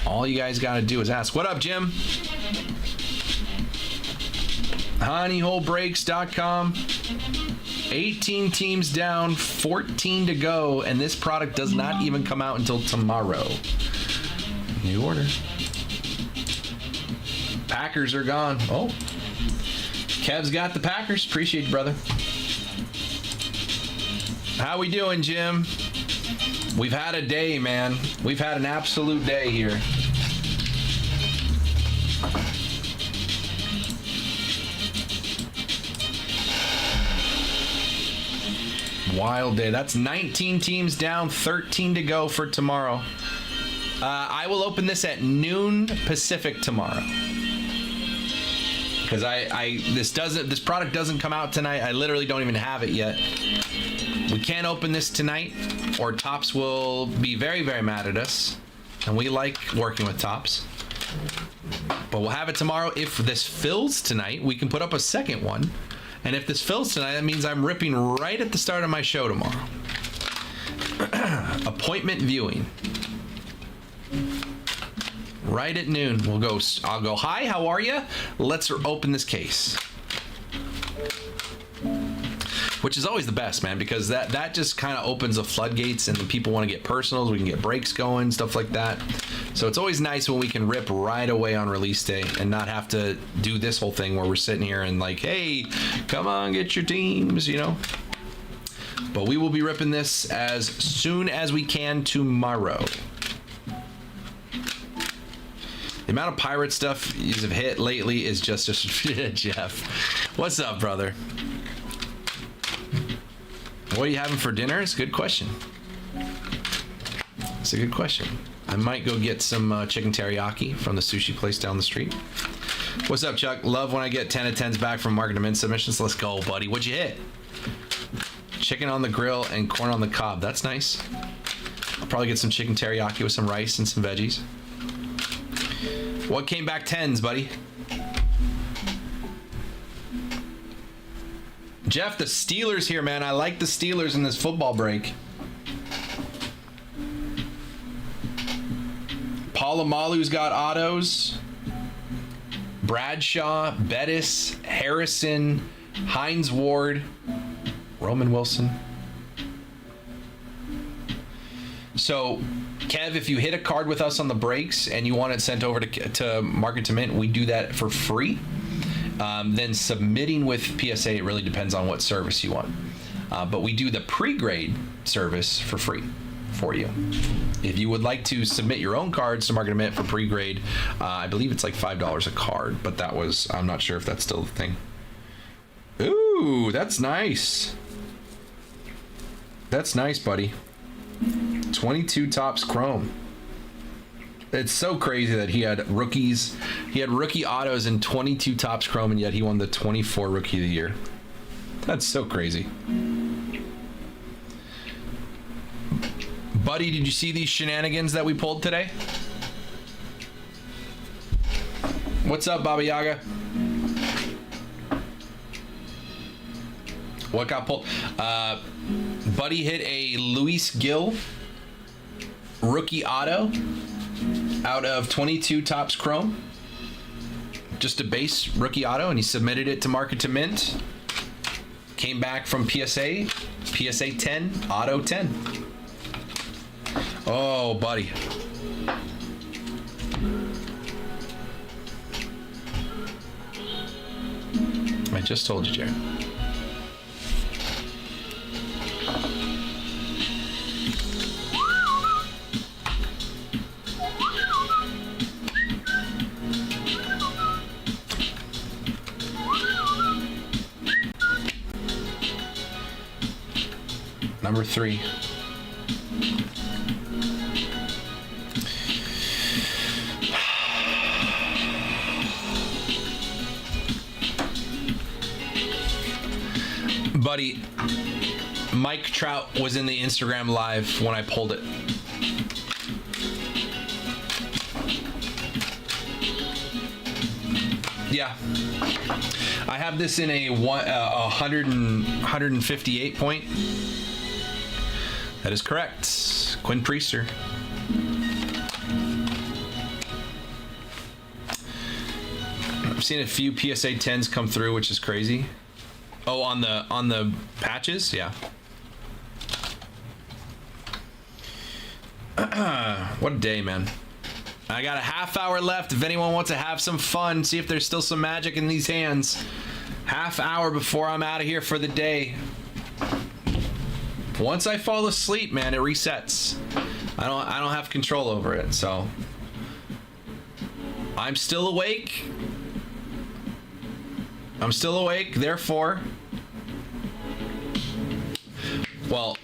All you guys got to do is ask. What up, Jim? honeyholebreaks.com. 18 teams down, 14 to go, and this product does not even come out until tomorrow. New order. Packers are gone. Oh. Kev's got the Packers. Appreciate you, brother. How we doing, Jim? We've had a day, man. We've had an absolute day here. Wild day. That's 19 teams down, 13 to go for tomorrow. I will open this at noon Pacific tomorrow. Because this product doesn't come out tonight. I literally don't even have it yet. We can't open this tonight, or Topps will be very, very mad at us. And we like working with Topps. But we'll have it tomorrow. If this fills tonight, we can put up a second one. And if this fills tonight, that means I'm ripping right at the start of my show tomorrow. Appointment viewing. Right at noon. I'll go, hi, how are you? Let's open this case. Which is always the best, man, because that just kind of opens the floodgates and people want to get personals. We can get breaks going, stuff like that. So it's always nice when we can rip right away on release day and not have to do this whole thing where we're sitting here and like, hey, come on, get your teams, But we will be ripping this as soon as we can tomorrow. The amount of pirate stuff you've hit lately is just Jeff. What's up, brother? What are you having for dinner? It's a good question. It's a good question. I might go get some chicken teriyaki from the sushi place down the street. What's up, Chuck? Love when I get 10 of 10s back from market admin submissions. Let's go, buddy. What'd you hit? Chicken on the grill and corn on the cob. That's nice. I'll probably get some chicken teriyaki with some rice and some veggies. What came back 10s, buddy? Jeff, the Steelers here, man. I like the Steelers in this football break. Polamalu's got autos. Bradshaw, Bettis, Harrison, Hines Ward, Roman Wilson. So, Kev, if you hit a card with us on the breaks and you want it sent over to Market to Mint, we do that for free. Then submitting with PSA, it really depends on what service you want. But we do the pre-grade service for free for you. If you would like to submit your own cards to Market to Mint for pre-grade, I believe it's like $5 a card, but I'm not sure if that's still the thing. Ooh, that's nice. That's nice, buddy. 22 Topps Chrome. It's so crazy that he had rookies. He had rookie autos and 22 Topps Chrome, and yet he won the 24 Rookie of the Year. That's so crazy. Buddy, did you see these shenanigans that we pulled today? What's up, Baba Yaga? What got pulled? Buddy hit a Luis Gil rookie auto out of 22 Topps Chrome. Just a base rookie auto, and he submitted it to Market to Mint. Came back from PSA 10, auto 10. Oh, buddy. I just told you, Jared. Number 3. Buddy, Mike Trout was in the Instagram live when I pulled it. Yeah. I have this in a 158 point. That is correct. Quinn Priester. I've seen a few PSA 10s come through, which is crazy. Oh, on the patches? Yeah. What a day, man. I got a half hour left if anyone wants to have some fun, see if there's still some magic in these hands. Half hour before I'm out of here for the day. Once I fall asleep, man, it resets. I don't have control over it, so I'm still awake. I'm still awake, therefore. Well,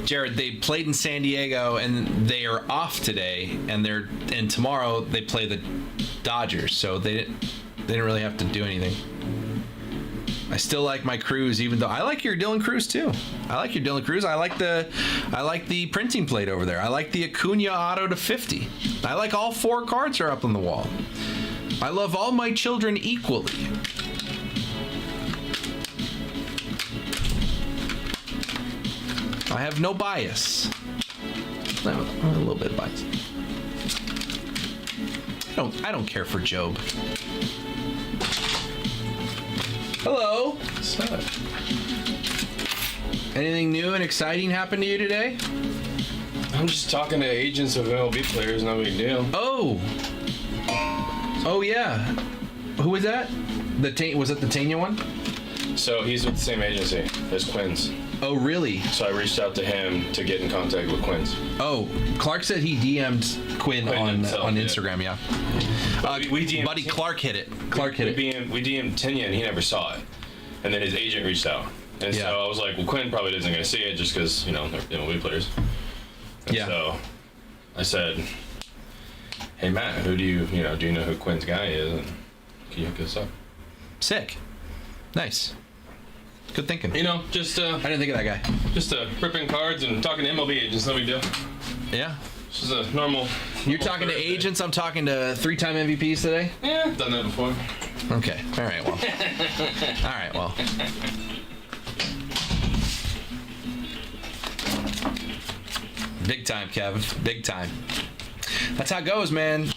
Jared, they played in San Diego and they are off today, and tomorrow they play the Dodgers, so they didn't really have to do anything. I still like my Cruz, even though I like your Dylan Cruz too. I like your Dylan Cruz. I like the printing plate over there. I like the Acuna auto to 50. I like all 4 cards are up on the wall. I love all my children equally. I have no bias. No, a little bit of bias. I don't care for Job. Hello. What's up? Anything new and exciting happened to you today? I'm just talking to agents of MLB players, no big deal. Oh yeah. Who was that? Was it the Tanya one? So he's with the same agency as Quinn's. Oh really? So I reached out to him to get in contact with Quinn's. Oh, Clark said he DM'd Quinn on Instagram, yeah. We DM'd Buddy Clark hit it. Clark hit it. We DM'd Tanya and he never saw it. And then his agent reached out. And Yeah. so I was like, well, Quinn probably isn't going to see it just because, they're MLB players. And Yeah. So I said, hey, Matt, do you know who Quinn's guy is? And can you hook us up? Sick. Nice. Good thinking. Just I didn't think of that guy. just ripping cards and talking to MLB agents, no big deal. Yeah. This is a normal. You're talking to Thursday. agents. I'm talking to 3-time MVPs today. Yeah, done that before. Okay. All right. Well. Big time, Kev. Big time. That's how it goes, man.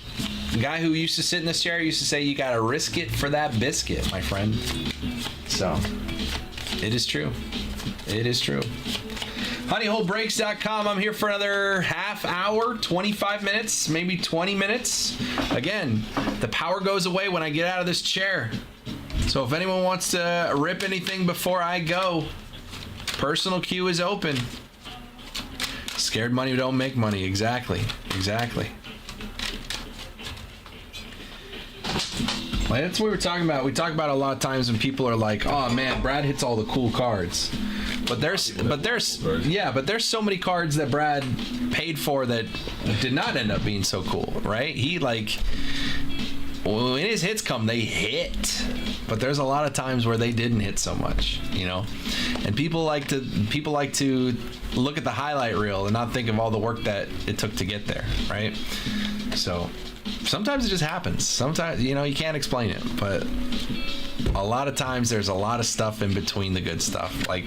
The guy who used to sit in this chair used to say, you gotta risk it for that biscuit, my friend. So, it is true. It is true. HoneyHoleBreaks.com. I'm here for another half hour, 25 minutes, maybe 20 minutes. Again, the power goes away when I get out of this chair. So if anyone wants to rip anything before I go, personal queue is open. Scared money don't make money. Exactly. Like, that's what we were talking about. We talk about a lot of times when people are like, "Oh man, Brad hits all the cool cards," but there's so many cards that Brad paid for that did not end up being so cool, right? He when his hits come, they hit, but there's a lot of times where they didn't hit so much, And people like to look at the highlight reel and not think of all the work that it took to get there, right? So. Sometimes it just happens. Sometimes, you can't explain it, but a lot of times there's a lot of stuff in between the good stuff. Like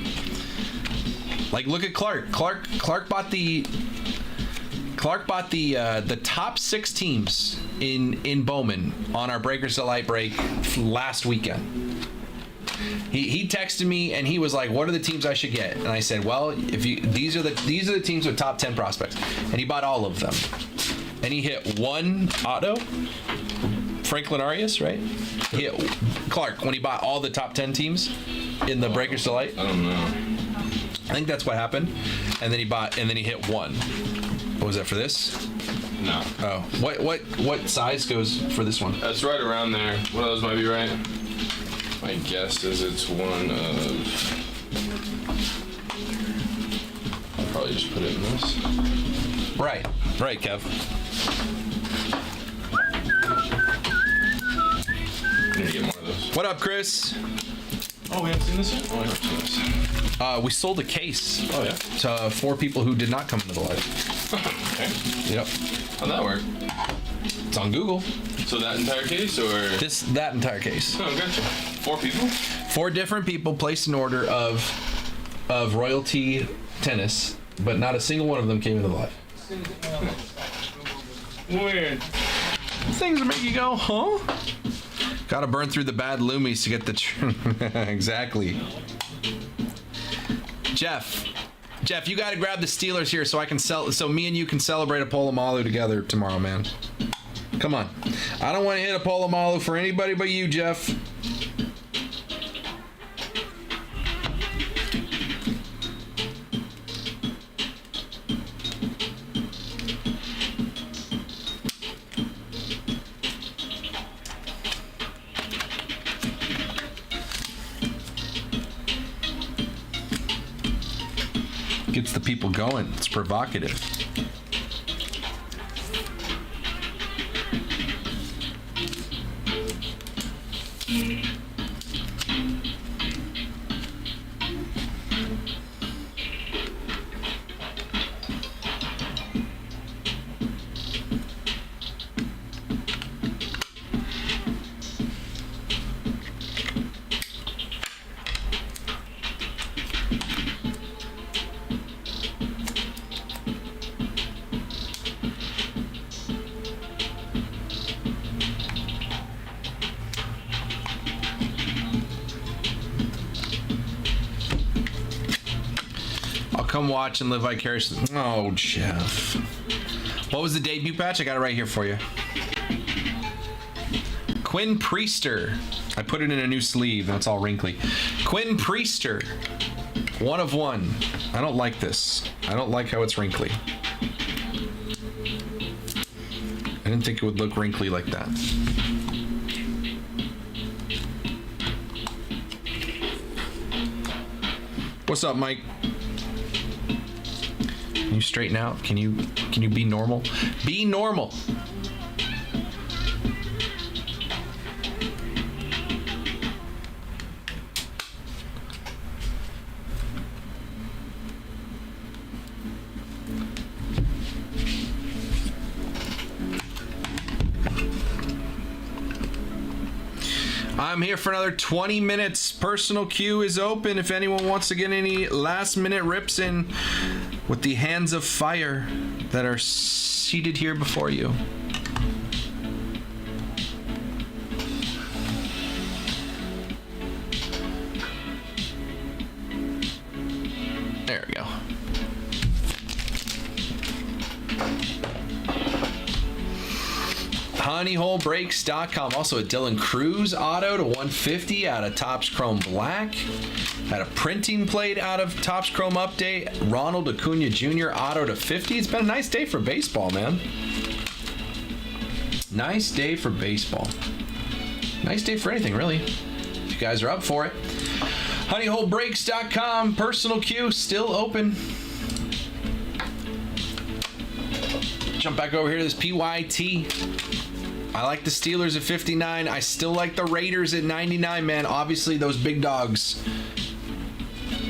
look at Clark. Clark bought the top 6 teams in Bowman on our Breakers Delight break last weekend. He texted me and he was like, "What are the teams I should get?" And I said, "Well, these are the teams with top 10 prospects." And he bought all of them. And he hit one auto, Franklin Arias, right? He hit Clark when he bought all the top 10 teams in the Breakers Delight. I don't know. I think that's what happened. And then he hit one. What was that for this? No. Oh, what size goes for this one? That's right around there. One of those might be right. My guess is it's one of. I'll probably just put it in this. Right, Kev. I'm gonna get more of those. What up, Chris? Oh, we haven't seen this yet? Oh, I haven't seen this. We sold a case. Oh, yeah? To 4 people who did not come into the live. Okay. Yep. How'd that work? It's on Google. So that entire case, or? That entire case. Oh, gotcha. 4 people? 4 different people placed an order of royalty tennis, but not a single one of them came into the live. Weird. Things that make you go, huh? Gotta burn through the bad Loomies to get the exactly. Jeff, you gotta grab the Steelers here so me and you can celebrate a Polamalu together tomorrow, man. Come on. I don't want to hit a Polamalu for anybody but you, Jeff. Gets the people going. It's provocative. Come watch and live vicariously. Oh, Jeff. What was the debut patch? I got it right here for you. Quinn Priester. I put it in a new sleeve and it's all wrinkly. Quinn Priester. 1 of 1. I don't like this. I don't like how it's wrinkly. I didn't think it would look wrinkly like that. What's up, Mike? Can you straighten out? Can you be normal? Be normal. I'm here for another 20 minutes. Personal queue is open if anyone wants to get any last minute rips in with the hands of fire that are seated here before you. There we go. HoneyholeBreaks.com. Also a Dylan Cruz auto to 150 out of Topps Chrome Black. Had a printing plate out of Topps Chrome Update. Ronald Acuna Jr. auto to 50. It's been a nice day for baseball, man. Nice day for baseball. Nice day for anything, really. If you guys are up for it. HoneyholeBreaks.com. Personal queue still open. Jump back over here to this PYT. I like the Steelers at 59. I still like the Raiders at 99, man. Obviously, those big dogs.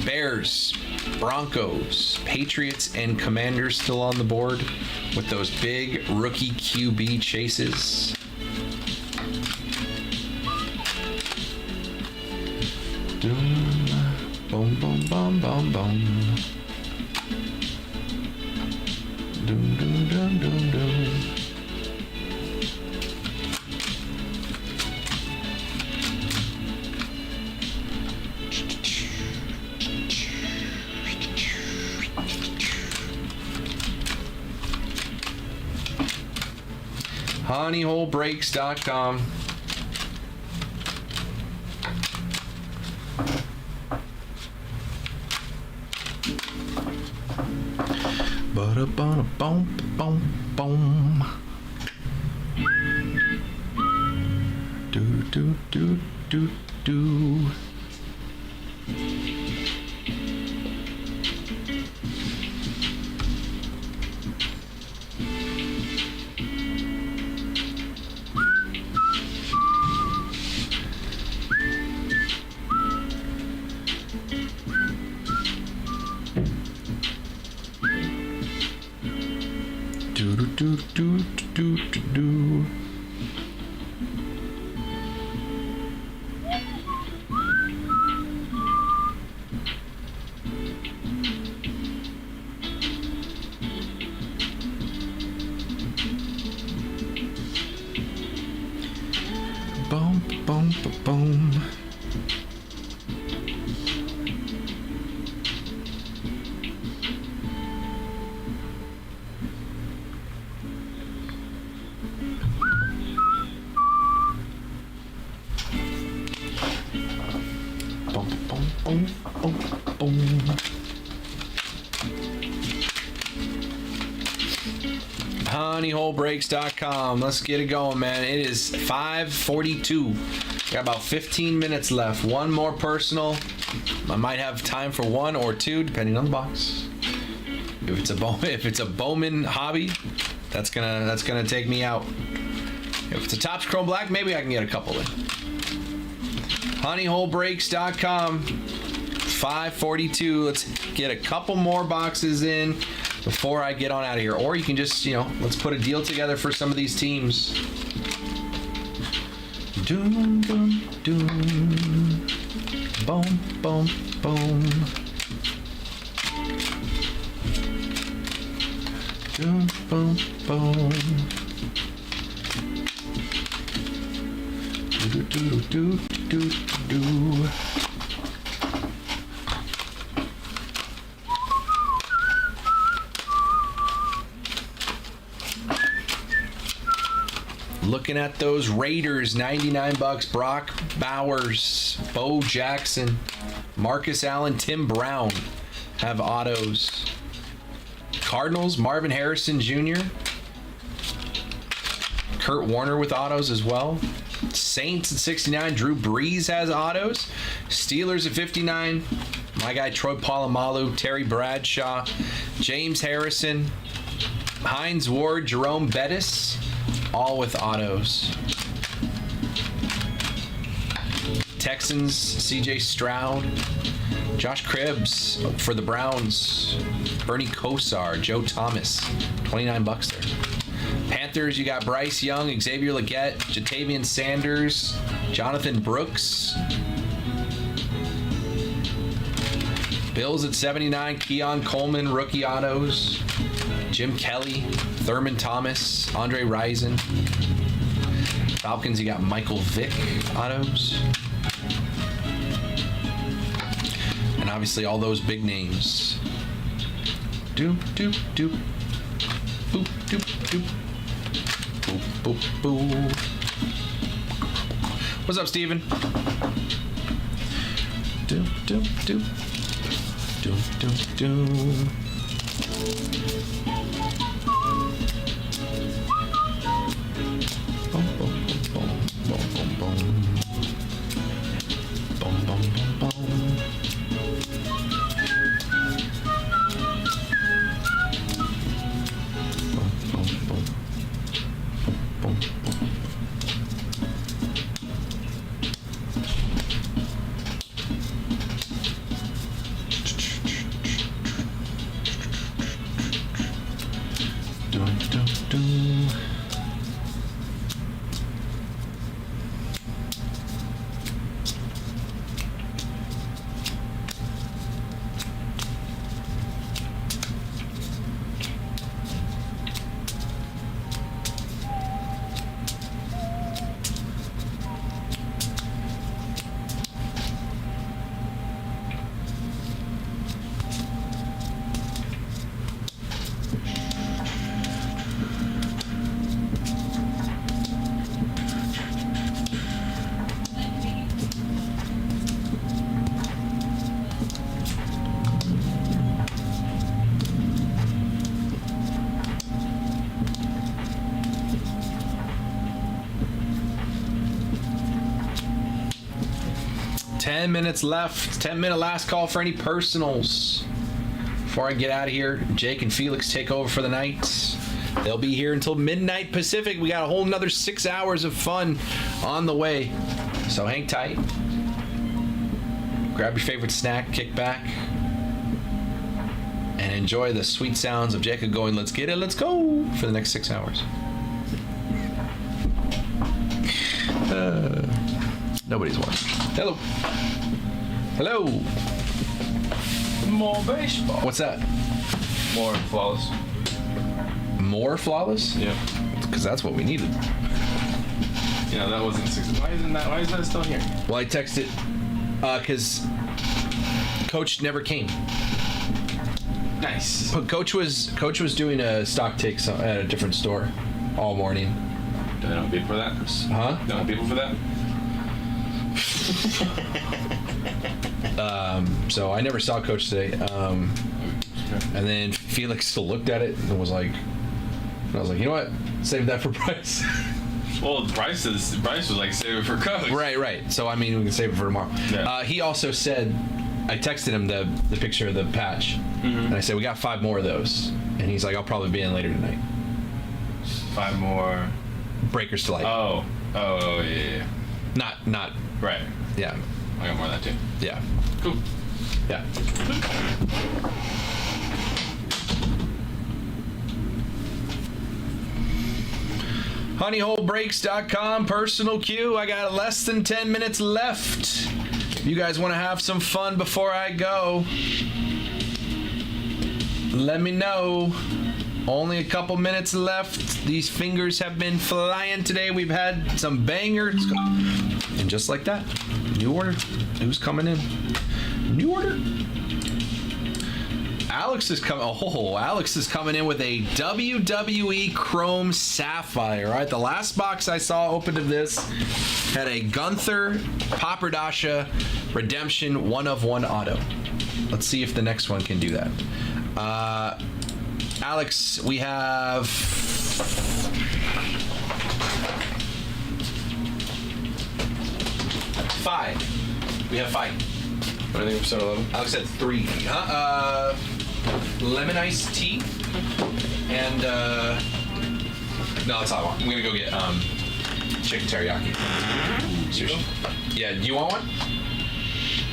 Bears, Broncos, Patriots, and Commanders still on the board with those big rookie QB chases. Boom, boom, boom, boom, boom. Dum, dum, dum, dum, dum. HoneyholeBreaks.com. Ba-da-ba-da-boom-boom-boom. Do-do-do-do-do. Do-do-do-do-do-do-do. Boom, boom, boom. Boom, boom, boom, boom, boom. HoneyholeBreaks.com. Let's get it going, man. It is 5:42. Got about 15 minutes left. One more personal. I might have time for one or two, depending on the box. If it's a Bowman hobby, that's gonna take me out. If it's a Topps Chrome Black, maybe I can get a couple in. HoneyholeBreaks.com. 5:42. Let's get a couple more boxes in before I get on out of here. Or you can just, let's put a deal together for some of these teams. Doom, doom, doom. Boom, boom, boom. Doom, boom, boom. Do, do, do, do, do. Looking at those Raiders, $99. Brock Bowers, Bo Jackson, Marcus Allen, Tim Brown have autos. Cardinals, Marvin Harrison Jr., Kurt Warner with autos as well. Saints at 69, Drew Brees has autos. Steelers at 59, my guy Troy Polamalu, Terry Bradshaw, James Harrison, Hines Ward, Jerome Bettis, all with autos. Texans, CJ Stroud, Josh Cribbs for the Browns, Bernie Kosar, Joe Thomas, $29 there. Panthers, you got Bryce Young, Xavier Legette, Jatavian Sanders, Jonathan Brooks. Bills at 79, Keon Coleman, rookie autos. Jim Kelly, Thurman Thomas, Andre Rison. Falcons, you got Michael Vick autos. And obviously all those big names. Doop, doop, doop. Boop, doop, doop. Boop, boop, boop. What's up, Steven? Doop, doop, doop. Doop, doop, doop. Boom, boom, boom, boom, boom, boom. Boom, boom, boom, boom. Boom, boom, boom. Boom, boom. 10 minutes left. 10-minute last call for any personals. Before I get out of here, Jake and Felix take over for the night. They'll be here until midnight Pacific. We got a whole another 6 hours of fun on the way. So hang tight. Grab your favorite snack, kick back, and enjoy the sweet sounds of Jacob going, let's get it, let's go, for the next 6 hours. Nobody's watching. Hello. Hello. More baseball. What's that? More flawless. More flawless? Yeah. Because that's what we needed. Yeah, that wasn't 6. Why is that still here? Well, I texted because Coach never came. Nice. But Coach was doing a stock take at a different store all morning. Do they know people for that? Huh? Don't have people for that? So I never saw Coach today. And then Felix looked at it and was like, I was like, you know what? Save that for Bryce. Well, Bryce was like, save it for Coach. Right. So I mean, we can save it for tomorrow. Yeah. He also said, I texted him the picture of the patch, and I said we got 5 more of those, and he's like, I'll probably be in later tonight. 5 more. Breakers to light. Oh, yeah. Not. Right. Yeah. I got more of that too. Yeah. Cool. Yeah. HoneyholeBreaks.com, personal queue. I got less than 10 minutes left. If you guys want to have some fun before I go, let me know. Only a couple minutes left. These fingers have been flying today. We've had some bangers. And just like that, new order. Who's coming in? New order. Alex is coming. Oh, Alex is coming in with a WWE Chrome Sapphire. All right, the last box I saw opened of this had a Gunther Pappardasha Redemption 1/1 auto. Let's see if the next one can do that. Alex, we have 5. We have 5. What do you think of episode 11? Alex said 3. Lemon iced tea and no, that's all I want. I'm gonna go get chicken teriyaki. Sushi. Yeah, do you want one?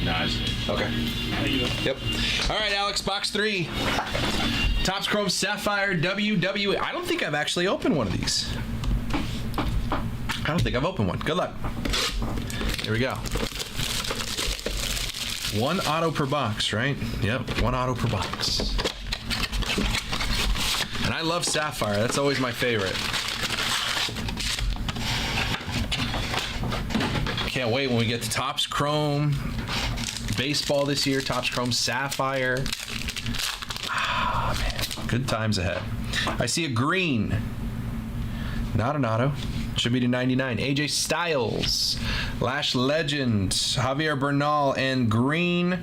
No, I just... Okay. Yep. All right, Alex, box 3. Topps Chrome Sapphire WWE. I don't think I've actually opened one of these. I don't think I've opened one. Good luck. Here we go. One auto per box, right? Yep, one auto per box. And I love Sapphire. That's always my favorite. Can't wait when we get to Topps Chrome Baseball this year. Topps Chrome Sapphire. Ah, man. Good times ahead. I see a green. Not an auto. Should be to 99. AJ Styles, Lash Legend, Javier Bernal, and green.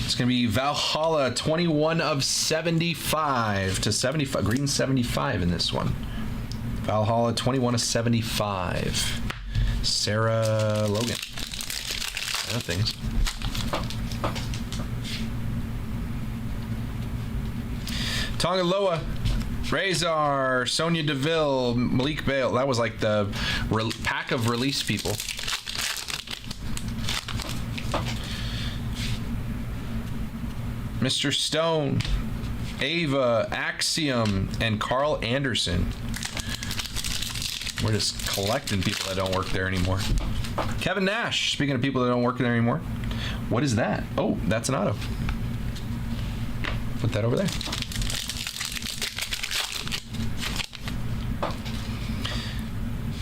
It's going to be Valhalla, 21 of 75 to 75. Green 75 in this one. Valhalla, 21 of 75. Sarah Logan. Other things. Tongaloa. Razor, Sonia Deville, Malik Bale. That was like the pack of release people. Mr. Stone, Ava, Axiom, and Carl Anderson. We're just collecting people that don't work there anymore. Kevin Nash, speaking of people that don't work there anymore. What is that? Oh, that's an auto. Put that over there.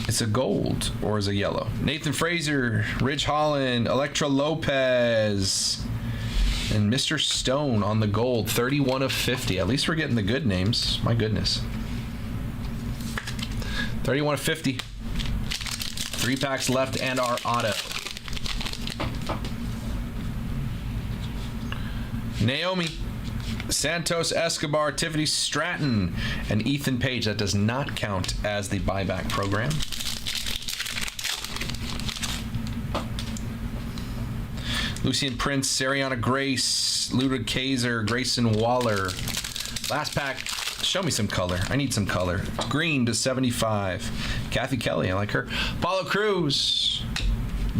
It's a gold or is it yellow? Nathan Fraser, Ridge Holland, Electra Lopez, and Mr. Stone on the gold, 31 of 50. At least we're getting the good names. My goodness. 31 of 50. 3 packs left and our auto. Naomi, Santos Escobar, Tiffany Stratton, and Ethan Page. That does not count as the buyback program. Lucian Prince, Sariana Grace, Luda Kaiser, Grayson Waller. Last pack. Show me some color. I need some color. Green to 75. Kathy Kelly, I like her. Paulo Cruz,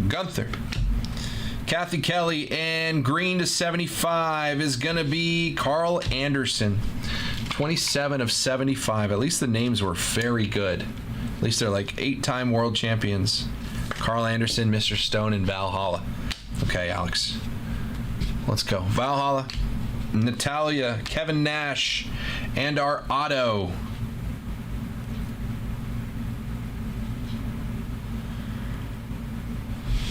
Gunther, Kathy Kelly, and green to 75 is going to be Carl Anderson. 27 of 75. At least the names were very good. At least they're like 8-time world champions. Carl Anderson, Mr. Stone, and Valhalla. Okay, Alex. Let's go. Valhalla, Natalia, Kevin Nash, and our auto.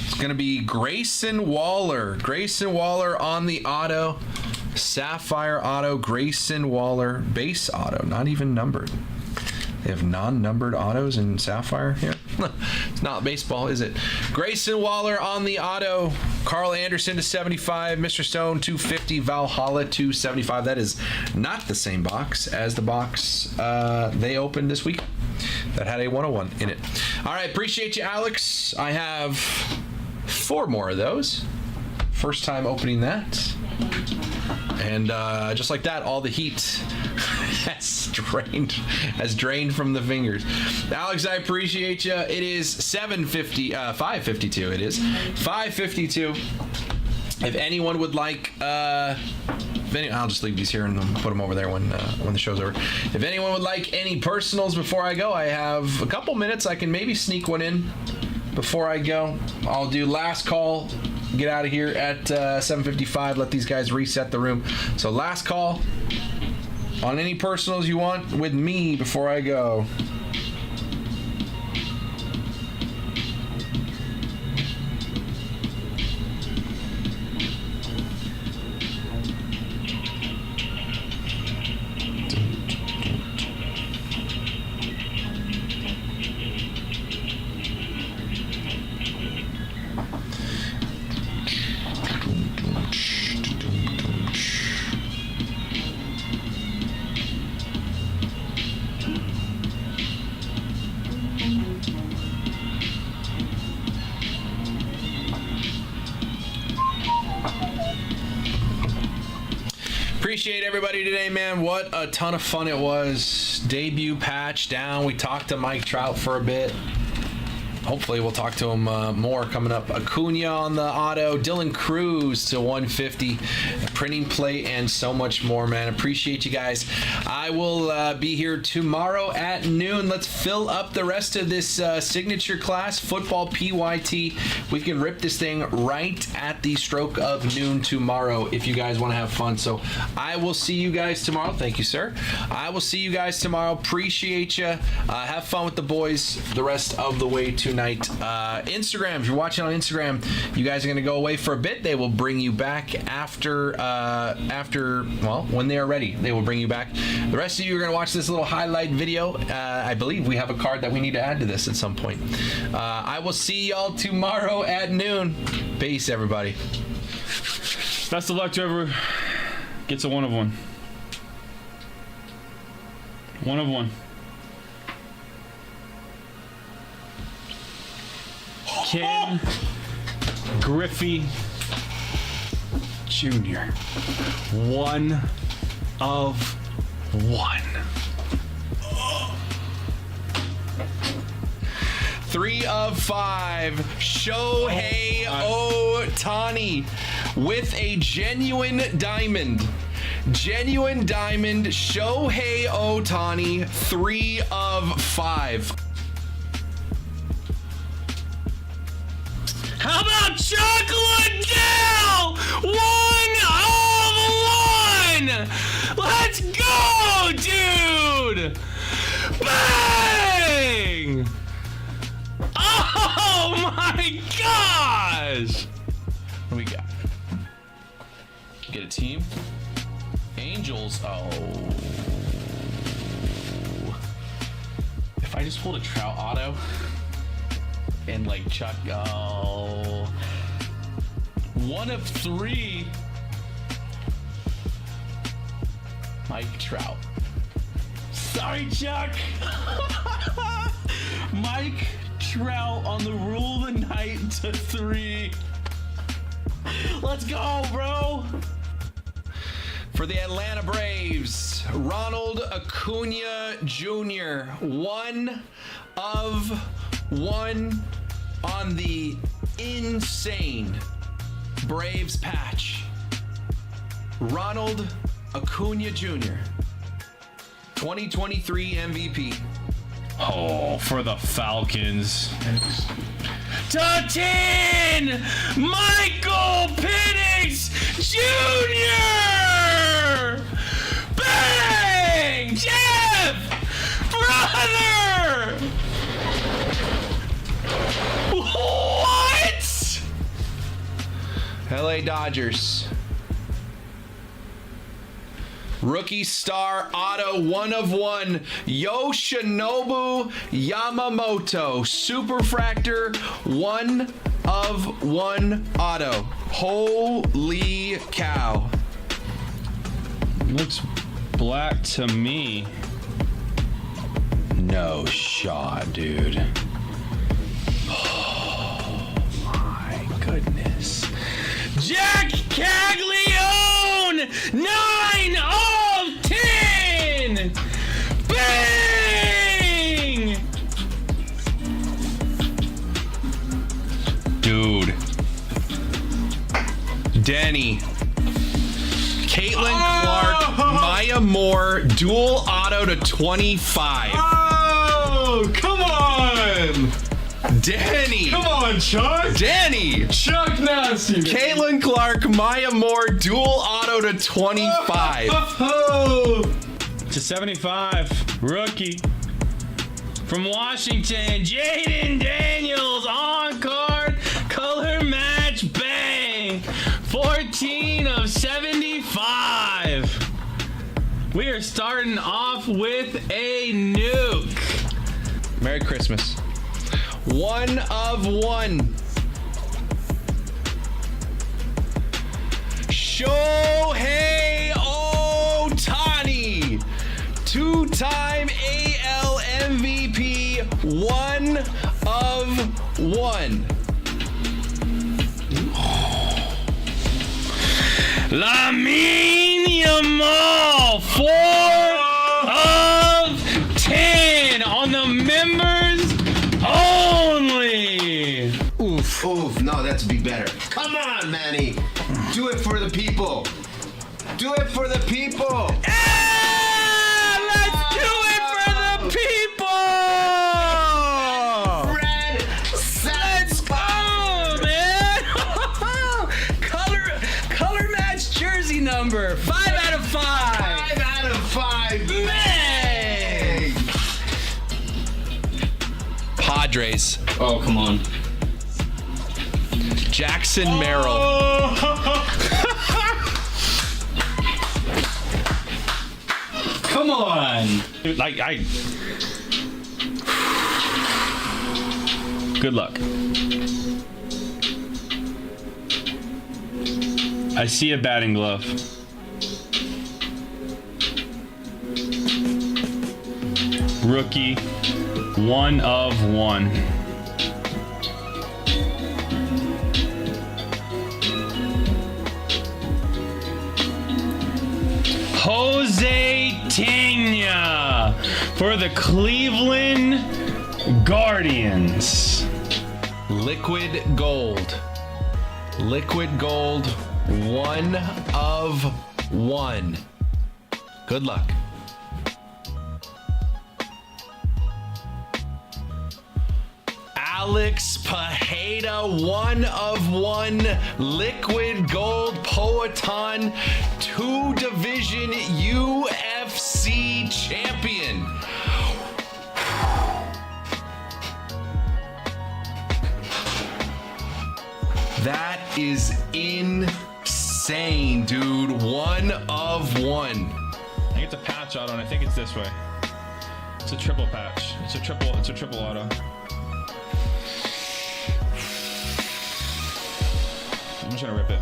It's going to be Grayson Waller. Grayson Waller on the auto. Sapphire auto, Grayson Waller. Base auto, not even numbered. They have non-numbered autos in Sapphire here. It's not baseball, is it? Grayson Waller on the auto. Carl Anderson to 75. Mr. Stone 250. Valhalla 275. That is not the same box as the box they opened this week that had a 101 in it. All right, appreciate you, Alex. I have 4 more of those. First time opening that. And just like that, all the heat has drained from the fingers. Alex, I appreciate you. It is 5:52. It is 5:52. If anyone would like, I'll just leave these here and put them over there when the show's over. If anyone would like any personals before I go, I have a couple minutes. I can maybe sneak one in before I go. I'll do last call. Get out of here at 7:55. Let these guys reset the room. So last call on any personals you want with me before I go. Appreciate everybody today, man. What a ton of fun it was. Debut patch down. We talked to Mike Trout for a bit. hopefully we'll talk to him more coming up. Acuna on the auto, Dylan Cruz to 150, printing plate, and so much more, man. Appreciate you guys. I will be here tomorrow at noon. Let's fill up the rest of this signature class, football PYT. We can rip this thing right at the stroke of noon tomorrow if you guys want to have fun. So I will see you guys tomorrow. Thank you, sir. I will see you guys tomorrow. Appreciate you. Have fun with the boys the rest of the way tonight. Instagram, if you're watching on Instagram, you guys are going to go away for a bit. They will bring you back after when they are ready. They will bring you back. The rest of you are going to watch this little highlight video. I believe we have a card that we need to add to this at some point. I will see y'all tomorrow at noon. Peace, everybody. Best of luck to whoever gets a 1 of 1. 1 of 1. Ken Griffey Jr. 1 of 1. 3 of 5. Shohei Ohtani with a genuine diamond. Genuine diamond. Shohei Ohtani. 3 of 5. How about Chocolate Gal? 1 of 1. Let's go, dude. Bang! Oh my gosh! What do we got? Get a team. Angels. Oh. If I just pulled a Trout auto and like Chuck, 1 of 3. Mike Trout. Sorry, Chuck. Mike Trout on the rule of the night to 3. Let's go, bro. For the Atlanta Braves, Ronald Acuna Jr. 1 of 1 on the insane Braves patch. Ronald Acuna Jr. 2023 MVP. Oh, for the Falcons. To 10, Michael Penix Jr. Bang! Jeff! Brother! What? LA Dodgers. Rookie star auto 1 of 1. Yoshinobu Yamamoto. Superfractor 1 of 1 auto. Holy cow. Looks black to me. No shot, dude. Oh my goodness. Jack Caglione! 9 of 10! Bang! Dude. Denny. Caitlin Clark, Maya Moore, dual auto to 25. Oh, come on! Danny. Come on, Chuck! Danny. Chuck Nasty! Caitlin Clark, Maya Moore, dual auto to 25. To 75, rookie. From Washington, Jaden Daniels, on-card, color match, bang! 14 of 75. We are starting off with a nuke. Merry Christmas. 1 of 1. Shohei Ohtani. 2-time AL MVP. 1 of 1. Lamine Yamal, 4 of 10 on the members only. Oof, no, that's be better. Come on, Manny. Do it for the people. Do it for the people. Let's do it for the people! Red, Let's go, man! color match jersey number. 5 out of 5. 5 out of 5. Man! Padres. Oh, come on. Jackson Merrill. Come on. Like Good luck. I see a batting glove. Rookie, 1 of 1. Jose Tena for the Cleveland Guardians. Liquid gold. Liquid gold, 1 of 1. Good luck. Alex Pajeda, 1 of 1. Liquid gold Poetan, 2 division UFC champion. That is insane, dude. 1 of 1. I think it's a patch auto, and I think it's this way. It's a triple patch. It's a triple auto. I'm just gonna rip it.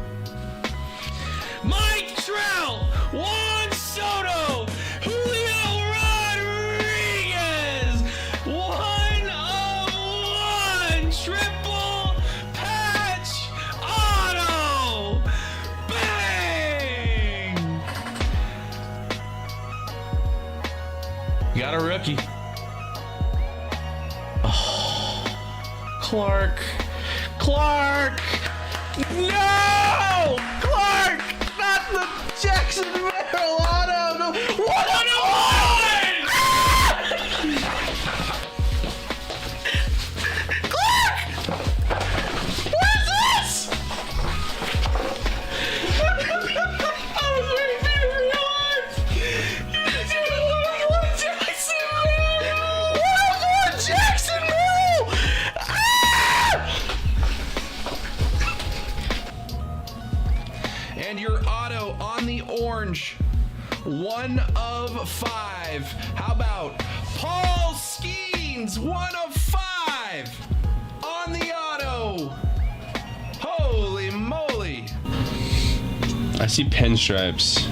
Mike Trout, Juan Soto, Julio Rodriguez, 1 of 1, triple patch auto, bang! You got a rookie. Oh, Clark. No! Clark! Not the Jackson Merrill auto! No. 1 of 1! Clark! What is this? I was waiting for you to realize. Jackson Merrill! 1 of 1 Jackson Merrill! And your auto on the orange, 1 of 5. How about Paul Skeens, 1 of 5 on the auto. Holy moly. I see pinstripes.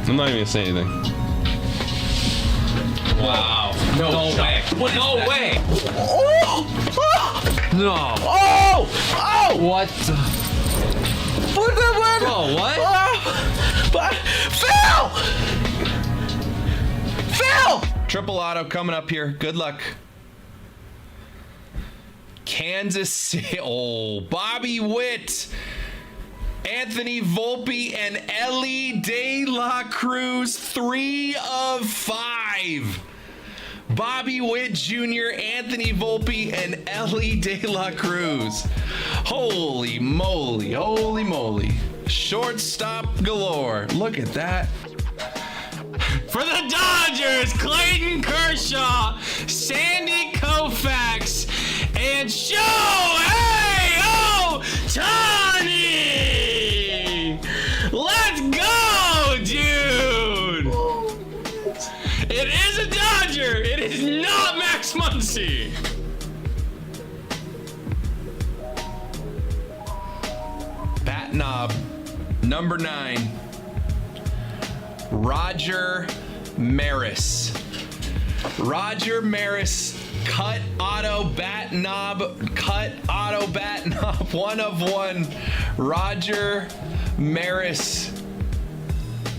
I'm not even gonna say anything. Wow. No way. No way. No. Oh! Oh! What the? What the what? Oh, what? Phil! Triple auto coming up here. Good luck. Kansas City. Oh, Bobby Witt, Anthony Volpe, and Ellie De La Cruz, 3 of 5. Bobby Witt Jr., Anthony Volpe, and Ellie De La Cruz. Holy moly, holy moly. Shortstop galore. Look at that. For the Dodgers, Clayton Kershaw, Sandy Koufax, and Shohei Ohtani! Let's go, dude! It is a Dodger. It is not Max Muncy. Bat knob, number 9. Roger Maris. Roger Maris, cut auto bat knob, 1 of 1. Roger Maris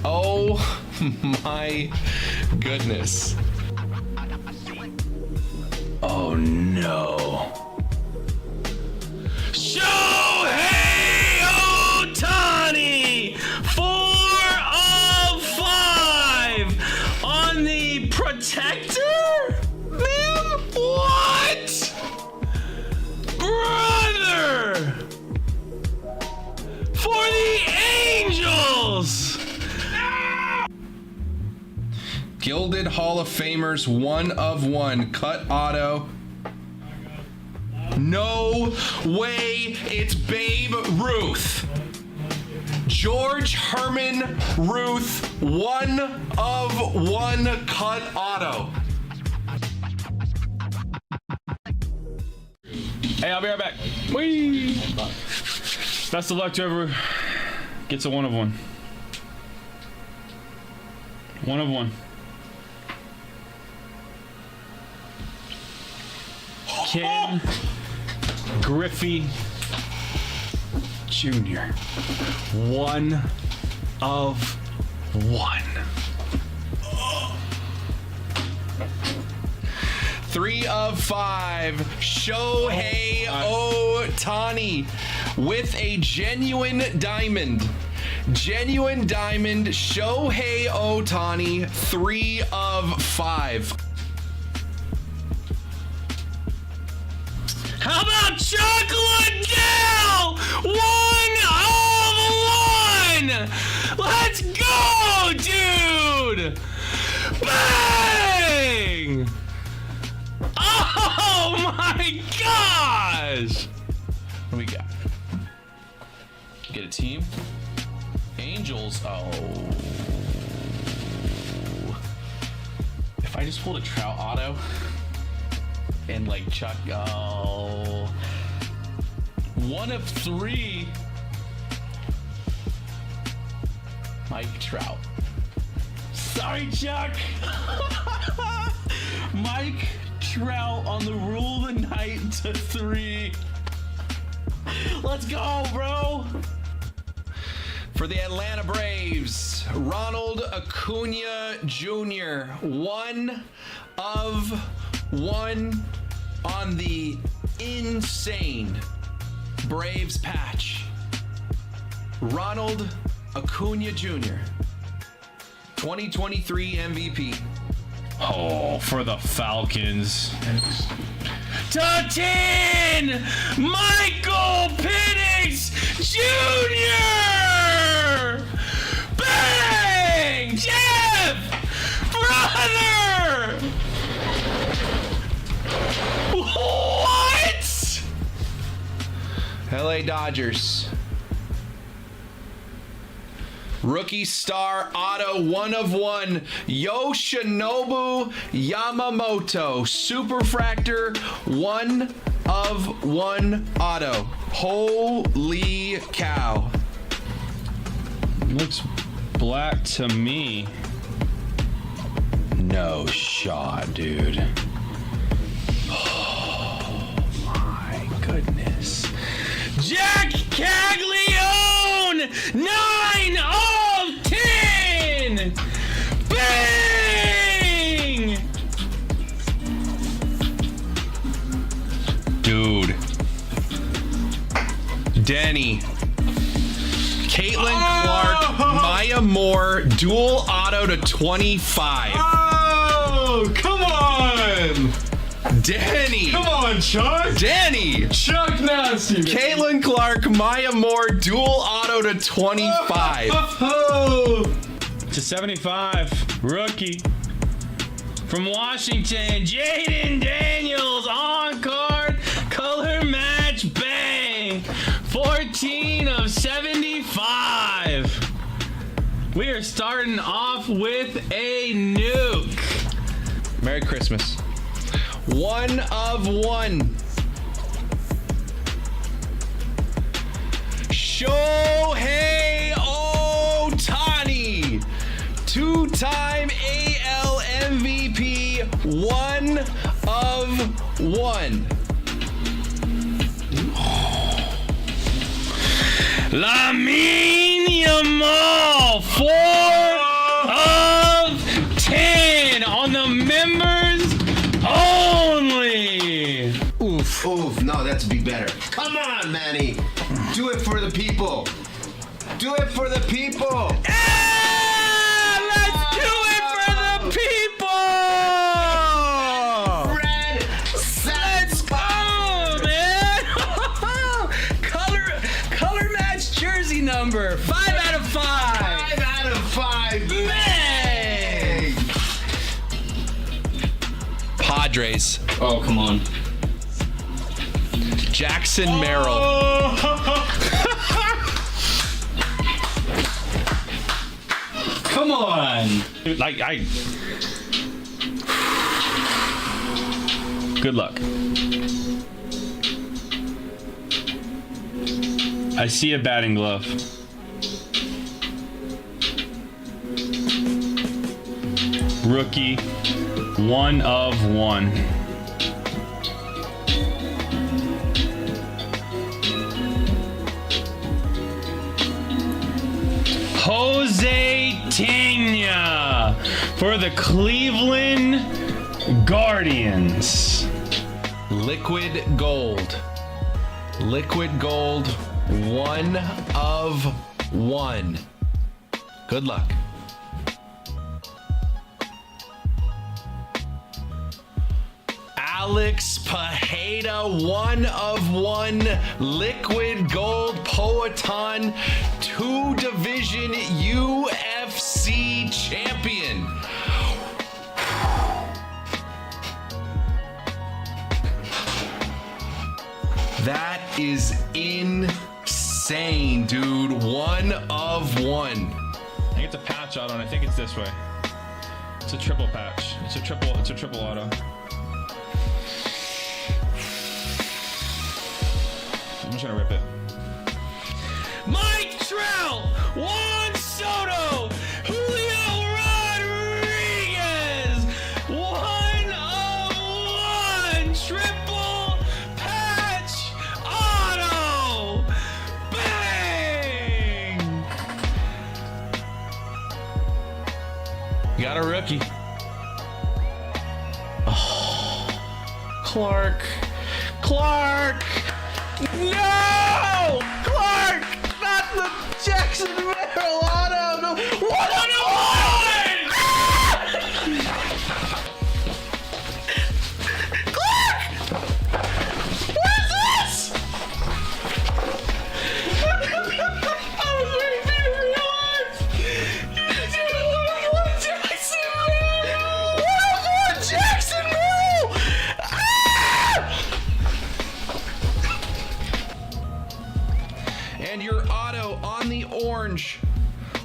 Oh my goodness. Oh no. Shohei Ohtani! 4 of 5 on the protector? Man, what? Brother! For the Angels! Gilded Hall of Famers, 1 of 1, cut auto. No way, it's Babe Ruth. George Herman Ruth, 1 of 1, cut auto. Hey, I'll be right back. Whee! Best of luck to whoever gets a 1 of 1. 1 of 1. Ken Griffey Jr. 1 of 1. 3 of 5, Shohei Ohtani with a genuine diamond. Genuine diamond, Shohei Ohtani, 3 of 5. How about Chuck Liddell? 1 of 1! Let's go, dude! Bang! Oh my gosh! What do we got? Get a team. Angels. Oh. If I just pulled a Trout auto and like Chuck. Oh. 1 of 3. Mike Trout. Sorry, Chuck. Mike Trout on the rule of the night to 3. Let's go, bro. For the Atlanta Braves, Ronald Acuna Jr., 1 of 1 on the insane Braves patch. Ronald Acuna Jr., 2023 MVP. Oh, for the Falcons. To 10, Michael Penix Jr. Bang! Jeff! Brother! What? LA Dodgers. Rookie star auto, 1 of 1, Yoshinobu Yamamoto, Superfractor, 1 of 1 auto. Holy cow. Looks black to me. No shot, dude. Oh my goodness. Jack Caglione, 9 of 10. Bang! Dude. Denny. Caitlin Clark, Maya Moore, dual auto to 25. Oh, come on! Danny. Come on, Chuck! Danny. Chuck Nasty! Caitlin Clark, Maya Moore, dual auto to 25. To 75, rookie. From Washington, Jaden Daniels, on card, color match, bang. 14 of 75. We are starting off with a nuke. Merry Christmas. 1 of 1. Shohei Ohtani, 2-time AL MVP, 1 of 1. Lamine Yamal, 4 Do it for the people. Let's do it for the people! Red Let's go, man! color match jersey number. 5 out of 5. 5 out of 5. Man! Padres. Oh, come on. Jackson Merrill. Come on! Like Good luck. I see a batting glove. Rookie, 1 of 1. Jose Tena for the Cleveland Guardians. Liquid gold. Liquid gold, 1 of 1. Good luck. Alex Pajeda, 1 of 1. Liquid gold Poetan, 2 division UFC champion. That is insane, dude. 1 of 1. I think it's a patch auto, and I think it's this way. It's a triple patch. It's a triple auto. I'm just gonna rip it. Mike Trout, Juan Soto, Julio Rodriguez, 1 of 1 triple patch auto. Bang! Got a rookie. Oh, Clark. No! Clark! Not the Jackson Merrill auto! No. 1 of 1! Clark! What is this? I was waiting for you to realize. You did 1 of 1 Jackson Merrill! 1 of 1 Jackson Merrill! And your auto on the orange,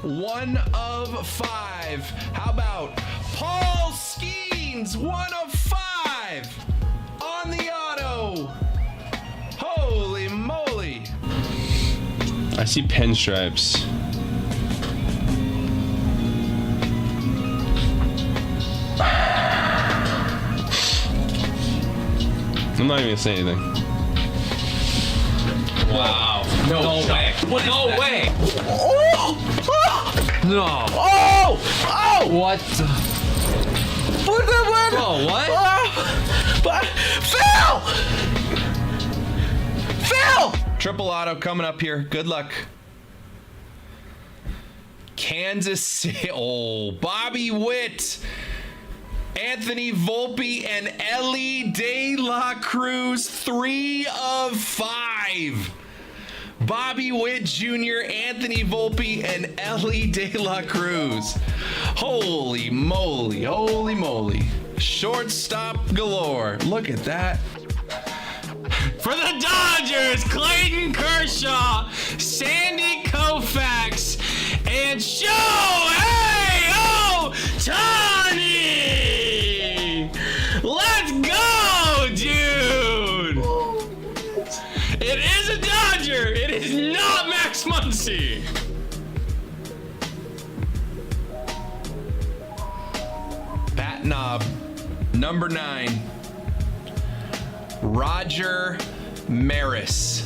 1 of 5. How about Paul Skeens, 1 of 5 on the auto. Holy moly. I see pinstripes. I'm not even gonna say anything. Wow. No way. No way. No. Oh! What the? What the what? Oh, what? Phil! Triple auto coming up here. Good luck. Kansas City. Oh, Bobby Witt, Anthony Volpe, and Ellie De La Cruz, 3 of 5. Bobby Witt Jr., Anthony Volpe, and Ellie De La Cruz. Holy moly, holy moly. Shortstop galore. Look at that. For the Dodgers, Clayton Kershaw, Sandy Koufax, and Shohei Ohtani! Let's go, dude! It is a Dodger. It is not Max Muncy. Bat knob, number 9. Roger Maris.